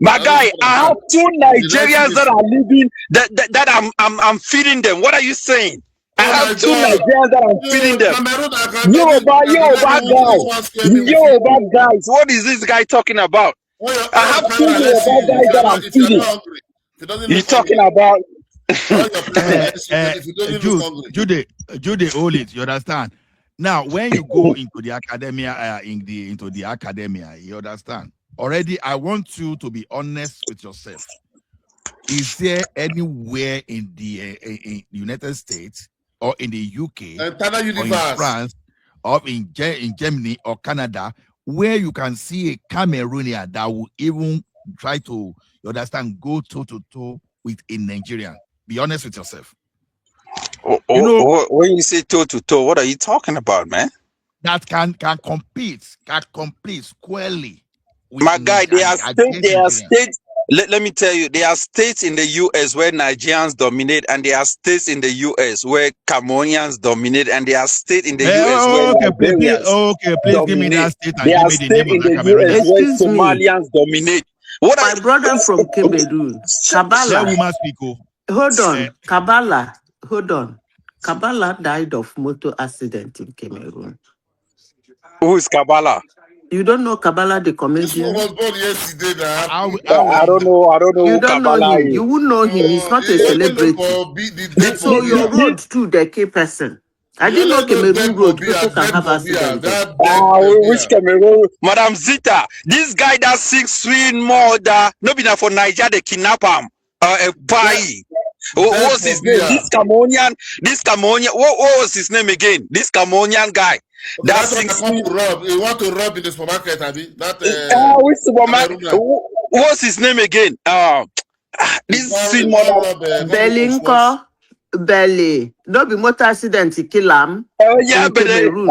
My guy, I have 2 Nigerians that are living that I'm feeding them. What are you saying? I have 2 Nigerians that I'm feeding them. Yoruba guys. What is this guy talking about? I have 2 Yoruba guys that I'm feeding. He's talking about Jude, hold it. You understand? Now, when you go into the academia, you understand? Already, I want you to be honest with yourself. Is there anywhere in the United States or in the UK or in France or in Germany or Canada where you can see a Cameroonian that will even try to, you understand, go toe-to-toe with a Nigerian? Be honest with yourself. When you say toe-to-toe, what are you talking about, man? That can compete squarely. My guy, there are states. Let me tell you, there are states in the US where Nigerians dominate, and there are states in the US where Cameroonians dominate, and there are states in the US where Nigerians please give me that state and there are give me the name of the US where Somalians dominate. What my brother from Cameroon, Kabbalah. Hold on, Kabbalah. Hold on. Kabbalah died of motor accident in Cameroon. Who is Kabbalah? You don't know Kabbalah, the comedian? was born yesterday now. I don't know You who don't know Kabbalah him. is. You wouldn't know him. He's not a celebrity. So your road too, the key person. I didn't know Cameroon road people can have accidents. Which Cameroon? Madam Zita, this guy that sings sweet mother, no be for Nigeria, they kidnap him. A pie. What was his name? This Cameroonian, what was his name again? This Cameroonian guy. That sings sweet. You want to rob in the supermarket, Abby? Which supermarket? What's his name again? This sweet mother. Belinko. Belly. No be motor accident kill him. Oh yeah, Cameroon.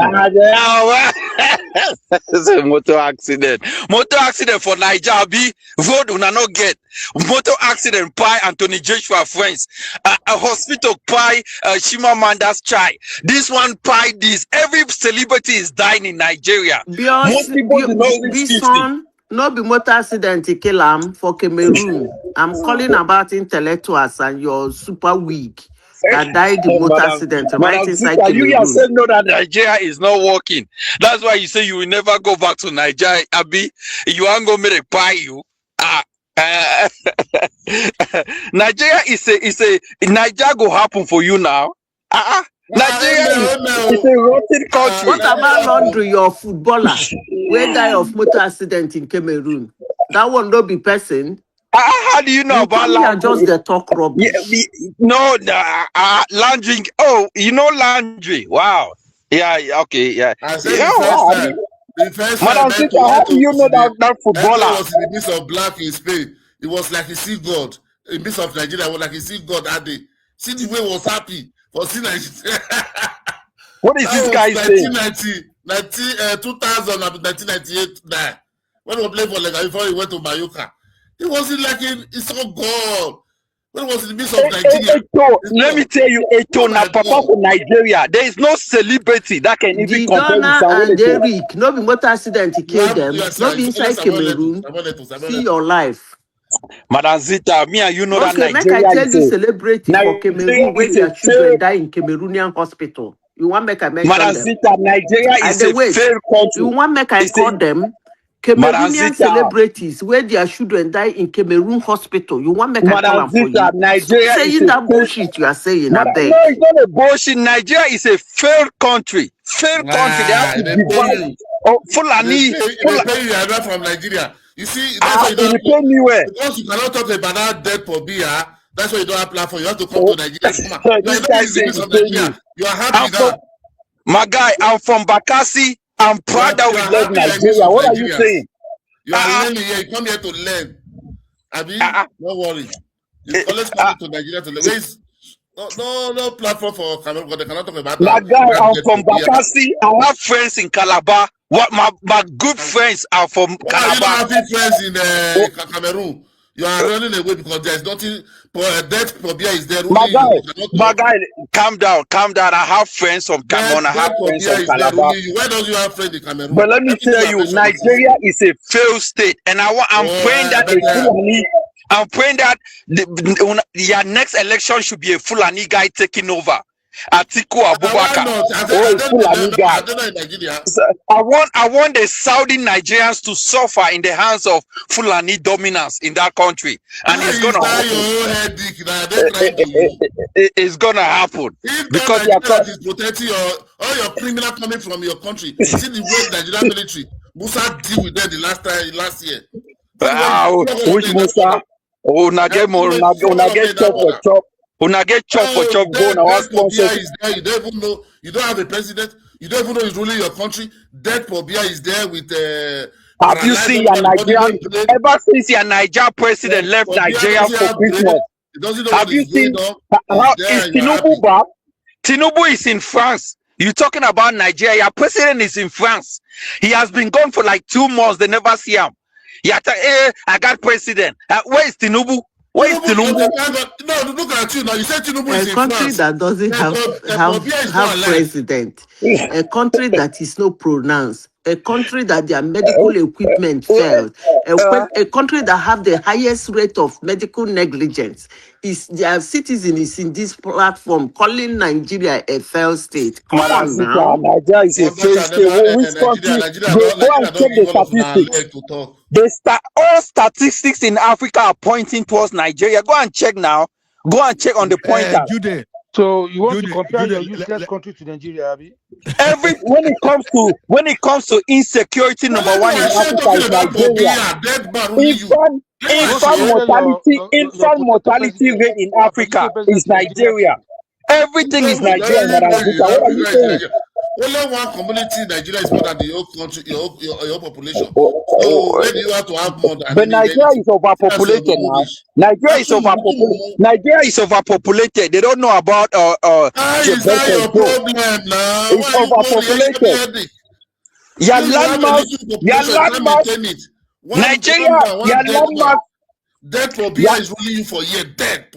It's a motor accident. Motor accident for Nigeria. Vote una not get. Motor accident pie Anthony Joshua friends. A hospital pie Chimamanda's child. This one pie this. Every celebrity is dying in Nigeria. Most people do not reach 50. No be motor accident kill him for Cameroon. I'm calling about intellectuals and your super weak. That died in motor accident right inside Cameroon. You yourself know that Nigeria is not working. That's why you say you will never go back to Nigeria, Abi. You aren't going to buy you. Nigeria is a Nigeria go happen for you now. Nigeria is a rotten country. What about laundry, your footballer? Where die of motor accident in Cameroon? That one don't be person. How do you know You about come here just laundry? the talk rubbish. No, laundry. Oh, you know laundry. Wow. Yeah. Okay. Yeah. I said Yeah. the first Wow. time. The first time Madam Sita, how do you know that Eto footballer? was in the midst of black in Spain. It was like he see God. In the midst of Nigeria, it was like he see God that day. See the way he was happy for seeing Nigeria. What is That this was guy saying? 2000 and 1998. Nah. When he was playing for Lega before he went to Mallorca. It wasn't like he saw God. When he was in the midst of Nigeria. Let me tell you, Eto na papa for Nigeria. There is no celebrity that can even compare with Didona Samuel and Eto. Eric, no be motor accident he killed them. No be inside Cameroon. See your life. Madam Zita, me and you know that Okay, make I Nigeria tell is you a celebrity for Cameroon where is a their children die in Cameroonian hospital. You want make I mention Madam them? Zita, Nigeria And is the a wait, failed you country. want make I It's call them Madam Cameroonian Zita, celebrities where their children die in Cameroon hospital. You want make I call Madam them for Zita, you? Stop Nigeria is saying a that failed. bullshit you are saying, I Madam, no, beg. it's not a bullshit. Nigeria is a failed country. Failed country. They have to They pay divide. you. Oh, Fulani. They pay you are from Nigeria. You see, that's why you They don't pay me where? because you cannot talk about that debt for beer. That's why you don't have platform. You have to come to Nigeria. Come on. You are This not guy in the said midst he of pay me. Nigeria. You are happy now. My guy, I'm from Bakassi. I'm proud that You we are left happy you are in the midst Nigeria. of What are you Nigerians. saying? You are learning here. You come here to learn. Abi, don't worry. You always come to Nigeria to learn. Where is no platform for Cameroon because they cannot talk about My guy, that I'm debt from for beer. Bakassi. I have friends in Calabar. What my good friends are from Why are you Calabar. not having friends in Cameroon? You are running away because there is nothing. Debt for beer is there. My Ruling you. You cannot talk. guy, calm down. I have friends from Cameroon. I have Debt for friends beer from is there. Calabar. Ruling you. Why don't you have friends in Cameroon? But let me Let me do tell my you, question. Nigeria is a failed state, and I'm praying that I'm praying that your next election should be a Fulani guy taking over. Atiku Abubakar, a Fulani guy. In Nigeria. So I want the Saudi Nigerians to suffer in the hands of Fulani dominance in that country, and it's gonna happen. It's gonna happen because Nigeria that is protecting all your criminal coming from your country. See the way the Nigerian military Musa deal with them last year. Which Musa? Una get chop for chop. Una get chop for chop. Go now. Is there. You don't even know. You don't have a president. You don't even know he's ruling your country. Dead Pobia is there with. Have you seen your Nigerian? Ever since your Niger president left Nigeria for Christmas, have you seen? How is Tinubu back? Tinubu is in France. You're talking about Nigeria. Your president is in France. He has been gone for like 2 months. They never see him. I got president. Where is Tinubu? Where is Tinubu? No, look at you now. You said Tinubu is in France. A country that doesn't have president. A country that is not pronounced. A country that their medical equipment failed. A country that have the highest rate of medical negligence. Is their citizen is in this platform calling Nigeria a failed state. Come on now. Nigeria is a failed state. Which country? Go and check the statistics. All statistics in Africa are pointing towards Nigeria. Go and check now. Go and check on the pointer. So you want to compare your useless country to Nigeria, Abi? When it comes to insecurity, number one in Africa is Nigeria. Infant mortality rate in Africa is Nigeria. Everything is Nigeria. What are you saying? Only one community in Nigeria is more than the whole country, your population. So maybe you have to have more than. But Nigeria is overpopulated now. Nigeria is overpopulated. They don't know about is that your problem now? It's overpopulated. Your landmass. Nigeria, your landmass. Debt for beer is ruling you for year.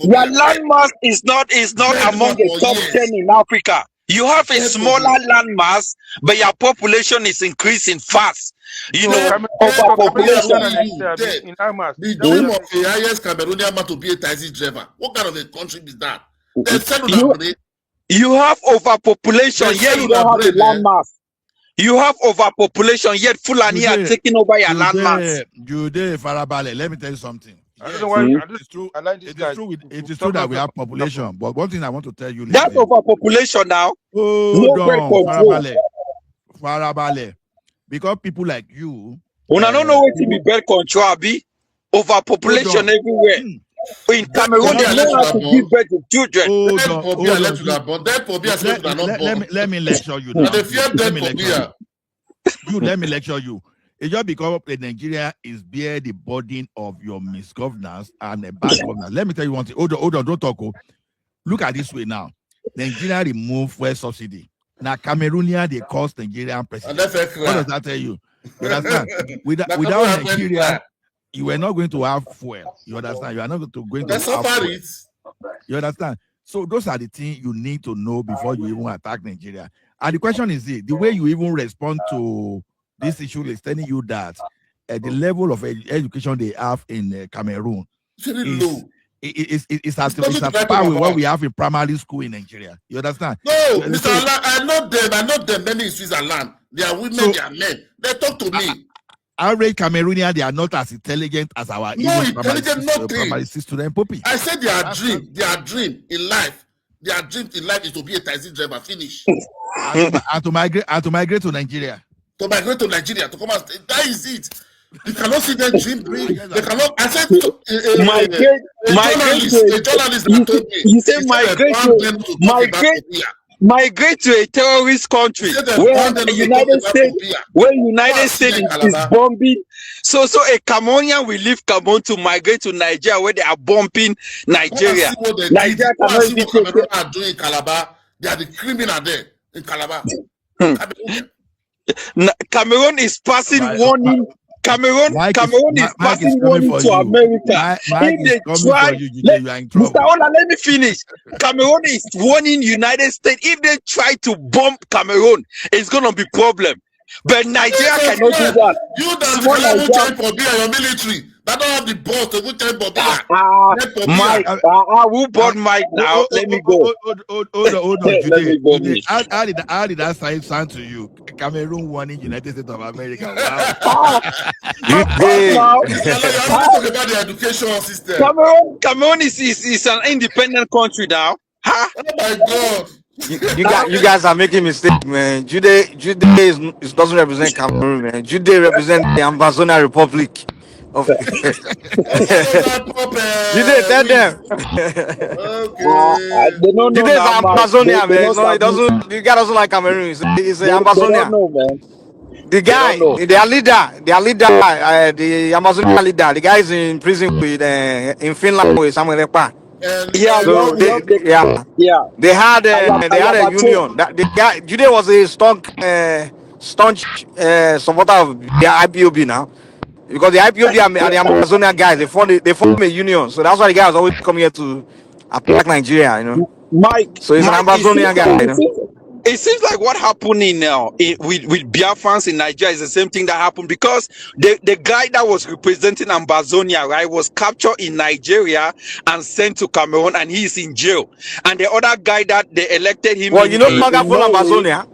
Your landmass is not among the top 10 in Africa. You have a smaller landmass, but your population is increasing fast. You know, overpopulation. The dream of the highest Cameroonian man to be a taxi driver. What kind of a country is that? You have overpopulation, yet you don't have a landmass. You have overpopulation, yet Fulani are taking over your landmass. Jude Farabale, let me tell you something. I don't know why. It is true that we have population, but one thing I want to tell you. That's overpopulation now. Farabale. Because people like you. When I don't know what to be birth control, Abi. overpopulation everywhere. In Cameroon, they know how to give birth to children. Let me lecture you now. Let me lecture you. It's just because Nigeria is bear the burden of your misgovernance and a bad governance. Let me tell you one thing. Hold on, don't talk. Look at this way now. Nigeria remove fuel subsidy. Now Cameroonian they cost Nigerian president. What does that tell you? You understand? Without Nigeria, you are not going to have fuel. You understand? You are not going to have fuel. You understand? So those are the things you need to know before you even attack Nigeria. And the question is the way you even respond to this issue is telling you that the level of education they have in Cameroon is at par with what we have in primary school in Nigeria. You understand? No, Mr. Allah, I know them. Many in Switzerland. They are women, they are men. They talk to me. Average Cameroonian, they are not as intelligent as our primary student Poppy. I said their dream in life. Their dream in life is to be a taxi driver. Finish. and to migrate to Nigeria. To migrate to Nigeria to come and stay. That is it. You cannot see them dream big. They cannot. I said a journalist that told me. You say migrate to a terrorist country where the United States is bombing. So a Cameroonian will leave Cameroon to migrate to Nigeria where they are bombing Nigeria. Nigeria Cameroon are doing in Calabar. They are the criminal there in Calabar. Cameroon is passing warning. Cameroon is passing warning to America. If they try, Mr. Ola, let me finish. Cameroon is warning United States. If they try to bomb Cameroon, it's gonna be problem. But Nigeria cannot do that. You that join for being your military. That don't have the boss to go tell Mike, I will burn Mike now. Let me go. Hold on. How did that sound to you? Cameroon warning United States of America. Wow. Talk about the education system. Cameroon is an independent country now. Huh? Oh my God. You guys are making mistakes, man. Jude doesn't represent Cameroon, man. Jude represents the Ambazonia Republic. Of Jude, tell them. Jude is Ambazonia, man. No, it doesn't. The guy doesn't like Cameroon. It's Ambazonia. The guy, their leader, the Amazonia leader, the guy is in prison with in Finland with Samuel Ekpa. They had a union. The guy Jude was a staunch supporter of the IPOB now, because the IPOB and the Amazonia guys they form a union. So that's why the guy was always coming here to attack Nigeria, you know. Mike, so he's an Amazonia guy, you know. It seems like what happened with Biafrans in Nigeria is the same thing that happened, because the guy that was representing Ambazonia, right, was captured in Nigeria and sent to Cameroon, and he is in jail. And the other guy that they elected him. Well, you know, Ambazonia.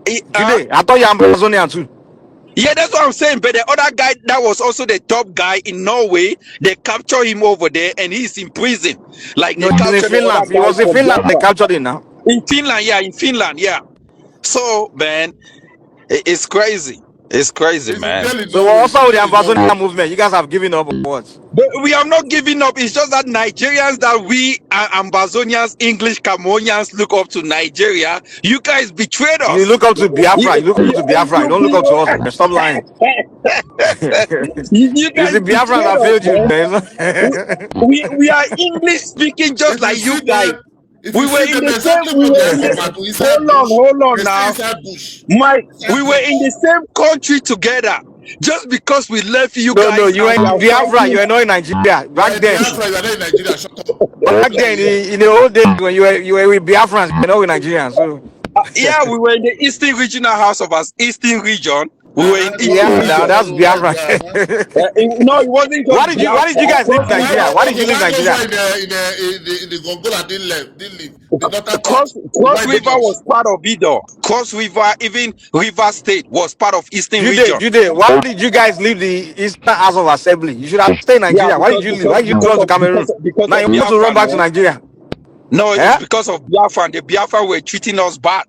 I thought you're Ambazonia too. Yeah, that's what I'm saying. But the other guy that was also the top guy in Norway, they captured him over there, and he's in prison. Like no, in Finland. He was in Finland. They captured him now. In Finland, yeah. So, man, it's crazy. It's crazy, man. So, also with the Ambazonia movement, you guys have given up on what? But we have not given up. It's just that Nigerians, that we are Ambazonians, English Cameroonians, look up to Nigeria. You guys betrayed us. You look up to Biafra. You look up to Biafra. You don't look up to us, man. Stop lying. You guys, the Biafra that failed you, man. we are English speaking just like you guys. We were in the same. Hold on now, Mike. We were in the same country together. Just because we left you guys. No, you were in Biafra. You were not in Nigeria back then. Biafra, you were not in Nigeria. Shut up. Back then, in the old days when you were with Biafrans, you were not with Nigerians. So. Yeah, we were in the Eastern Regional House of us, Eastern Region. We were in now that's Biafra. No, it wasn't. Why did you guys leave Nigeria? Why did you leave Nigeria? In the Gongola didn't leave. Cross River was part of it, though. Cross River, even River State was part of Eastern Region. Jude, why did you guys leave the Eastern House of Assembly? You should have stayed in Nigeria. Why did you leave? Why did you go to Cameroon? Now you want to run back to Nigeria? No, it's because of Biafra. The Biafra were treating us bad.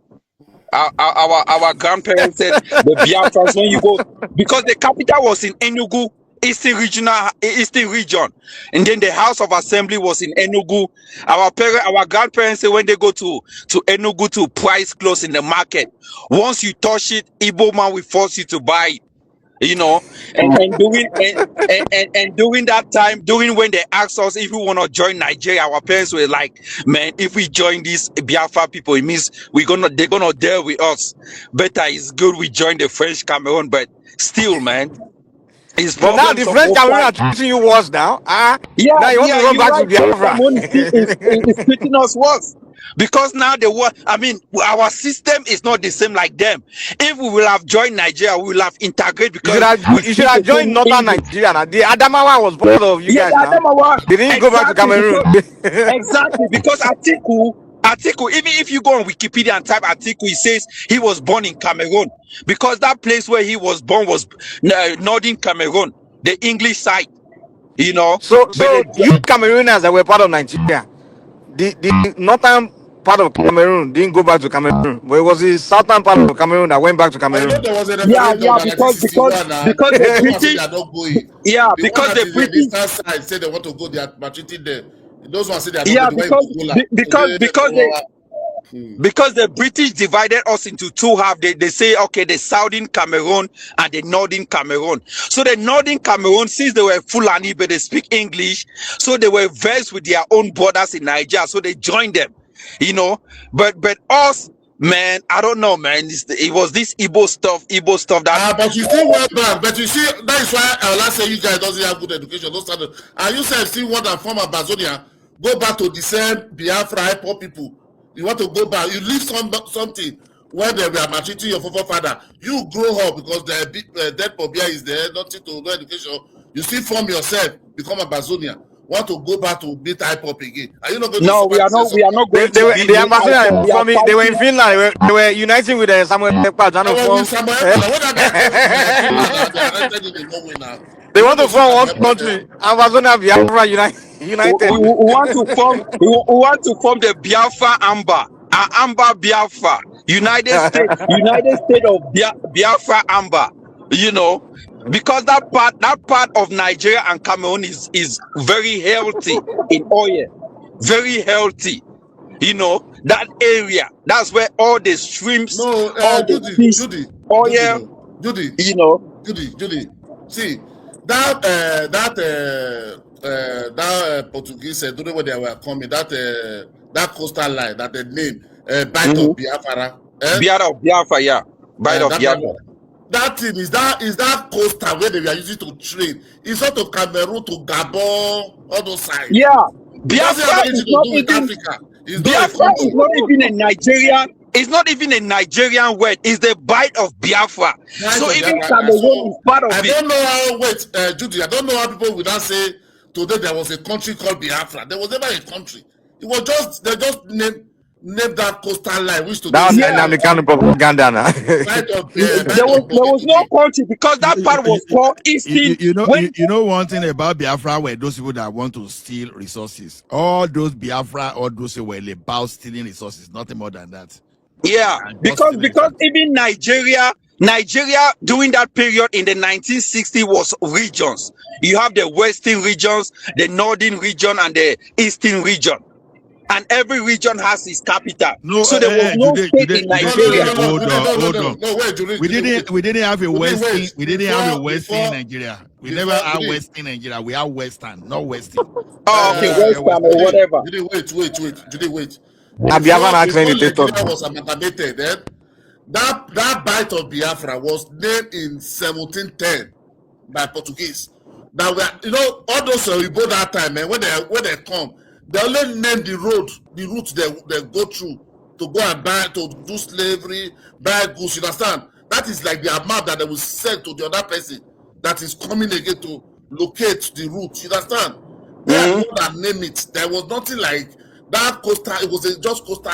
Our grandparents said the Biafrans, when you go, because the capital was in Enugu Eastern region, and then the House of Assembly was in Enugu. Our grandparents say when they go to Enugu to price clothes in the market, once you touch it, Igbo man will force you to buy it. You know, and during that time, during when they asked us if we want to join Nigeria, our parents were like, man, if we join these Biafra people, it means they're gonna deal with us. Better is good we join the French Cameroon, but still, man, it's But now the problems on French both Cameroon sides. are treating you worse now. Yeah, Now you want to run you're back to right. French Biafra. Cameroon is treating us worse. Because now our system is not the same like them. If we will have joined Nigeria, we will have integrated because we You should speak have the joined same Northern English. Nigeria. Now. The Adamawa was part of you Yeah, guys the now. Adamawa, They didn't go back to exactly Cameroon. because Atiku, even if you go on Wikipedia and type Atiku, it says he was born in Cameroon because that place where he was born was northern Cameroon, the English side, you know. So But you Camerooners that were part of Nigeria, the northern part of Cameroon didn't go back to Cameroon, but it was the southern part of Cameroon that went back to I know Cameroon. there was a yeah, referendum in because 1961 now. the Those ones say British, they are not going. yeah, The one because that the is the British, eastern side say they want to go, they are maltreating them. Those ones say they are not yeah, going. The one in Gola. because the British divided us into two halves. They say, okay, the southern Cameroon and the northern Cameroon. So the northern Cameroon, since they were Fulani, but they speak English, so they were versed with their own borders in Nigeria, so they joined them, you know. But us, man, I don't know, man. It was this Igbo stuff that. But you still went back. But you see, that is why last say you guys doesn't have good education. Don't start. And you said still want to form Amazonia, go back to the same Biafra poor people. You want to go back. You leave something when they were maltreating your forefather. You grow up because the dead pobia is there, nothing to no education. You still form yourself, become Amazonia. Want to go back to beat hip hop again? Are you not going to No, we are not going to be The ambassador they were in Finland. They were uniting with Samuel Ekpa. They want to form one country. Amazonia Biafra united. We want to form the Biafra Amber, Amber Biafra, United States of Biafra Amber. You know, because that part of Nigeria and Cameroon is very healthy in oil, very healthy. You know, that area, that's where all the streams, Judy, oil, you know. Judy, see that Portuguese during when they were coming, that coastal line that they name Bight of Biafra. Biafra, yeah. Bight of Biafra. That thing is that coastal where they were using to trade. It's not to Cameroon to Gabon, all those sides. Yeah, Biafra is not even Africa. Biafra is not even a Nigerian. It's not even a Nigerian word. It's the Bight of Biafra. So even Cameroon is part of it. I don't know how. Judy. I don't know how people would not say today there was a country called Biafra. There was never a country. It was just they just named that coastal line. Which that was American propaganda. There was no country because that part was called Eastern. You know one thing about Biafra were those people that want to steal resources. All those Biafra, all those were about stealing resources, nothing more than that. Yeah, because even Nigeria during that period in the 1960s was regions. You have the western regions, the northern region, and the eastern region. And every region has its capital. So there was no state in Nigeria. Hold on. No, wait, we didn't have a western. We didn't have a western Nigeria. We never had western Nigeria. We have western, not western. Oh, okay, western or whatever. Wait. Biafra was amalgamated. Then that Bight of Biafra was named in 1710 by Portuguese. Now all those Igbo that time, man, when they come. They only name the route they go through to go and buy, to do slavery, buy goods. You understand? That is like the amount that they will send to the other person that is coming again to locate the route. You understand? They are the one that name it. There was nothing like that coastal. It was just coastal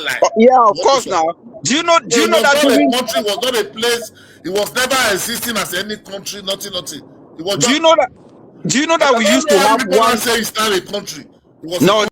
line. Yeah, of course. Now, do you know that the country was not a place? It was never existing as any country. Nothing. It was. Do you know that we used to have one? Say it's not a country. No.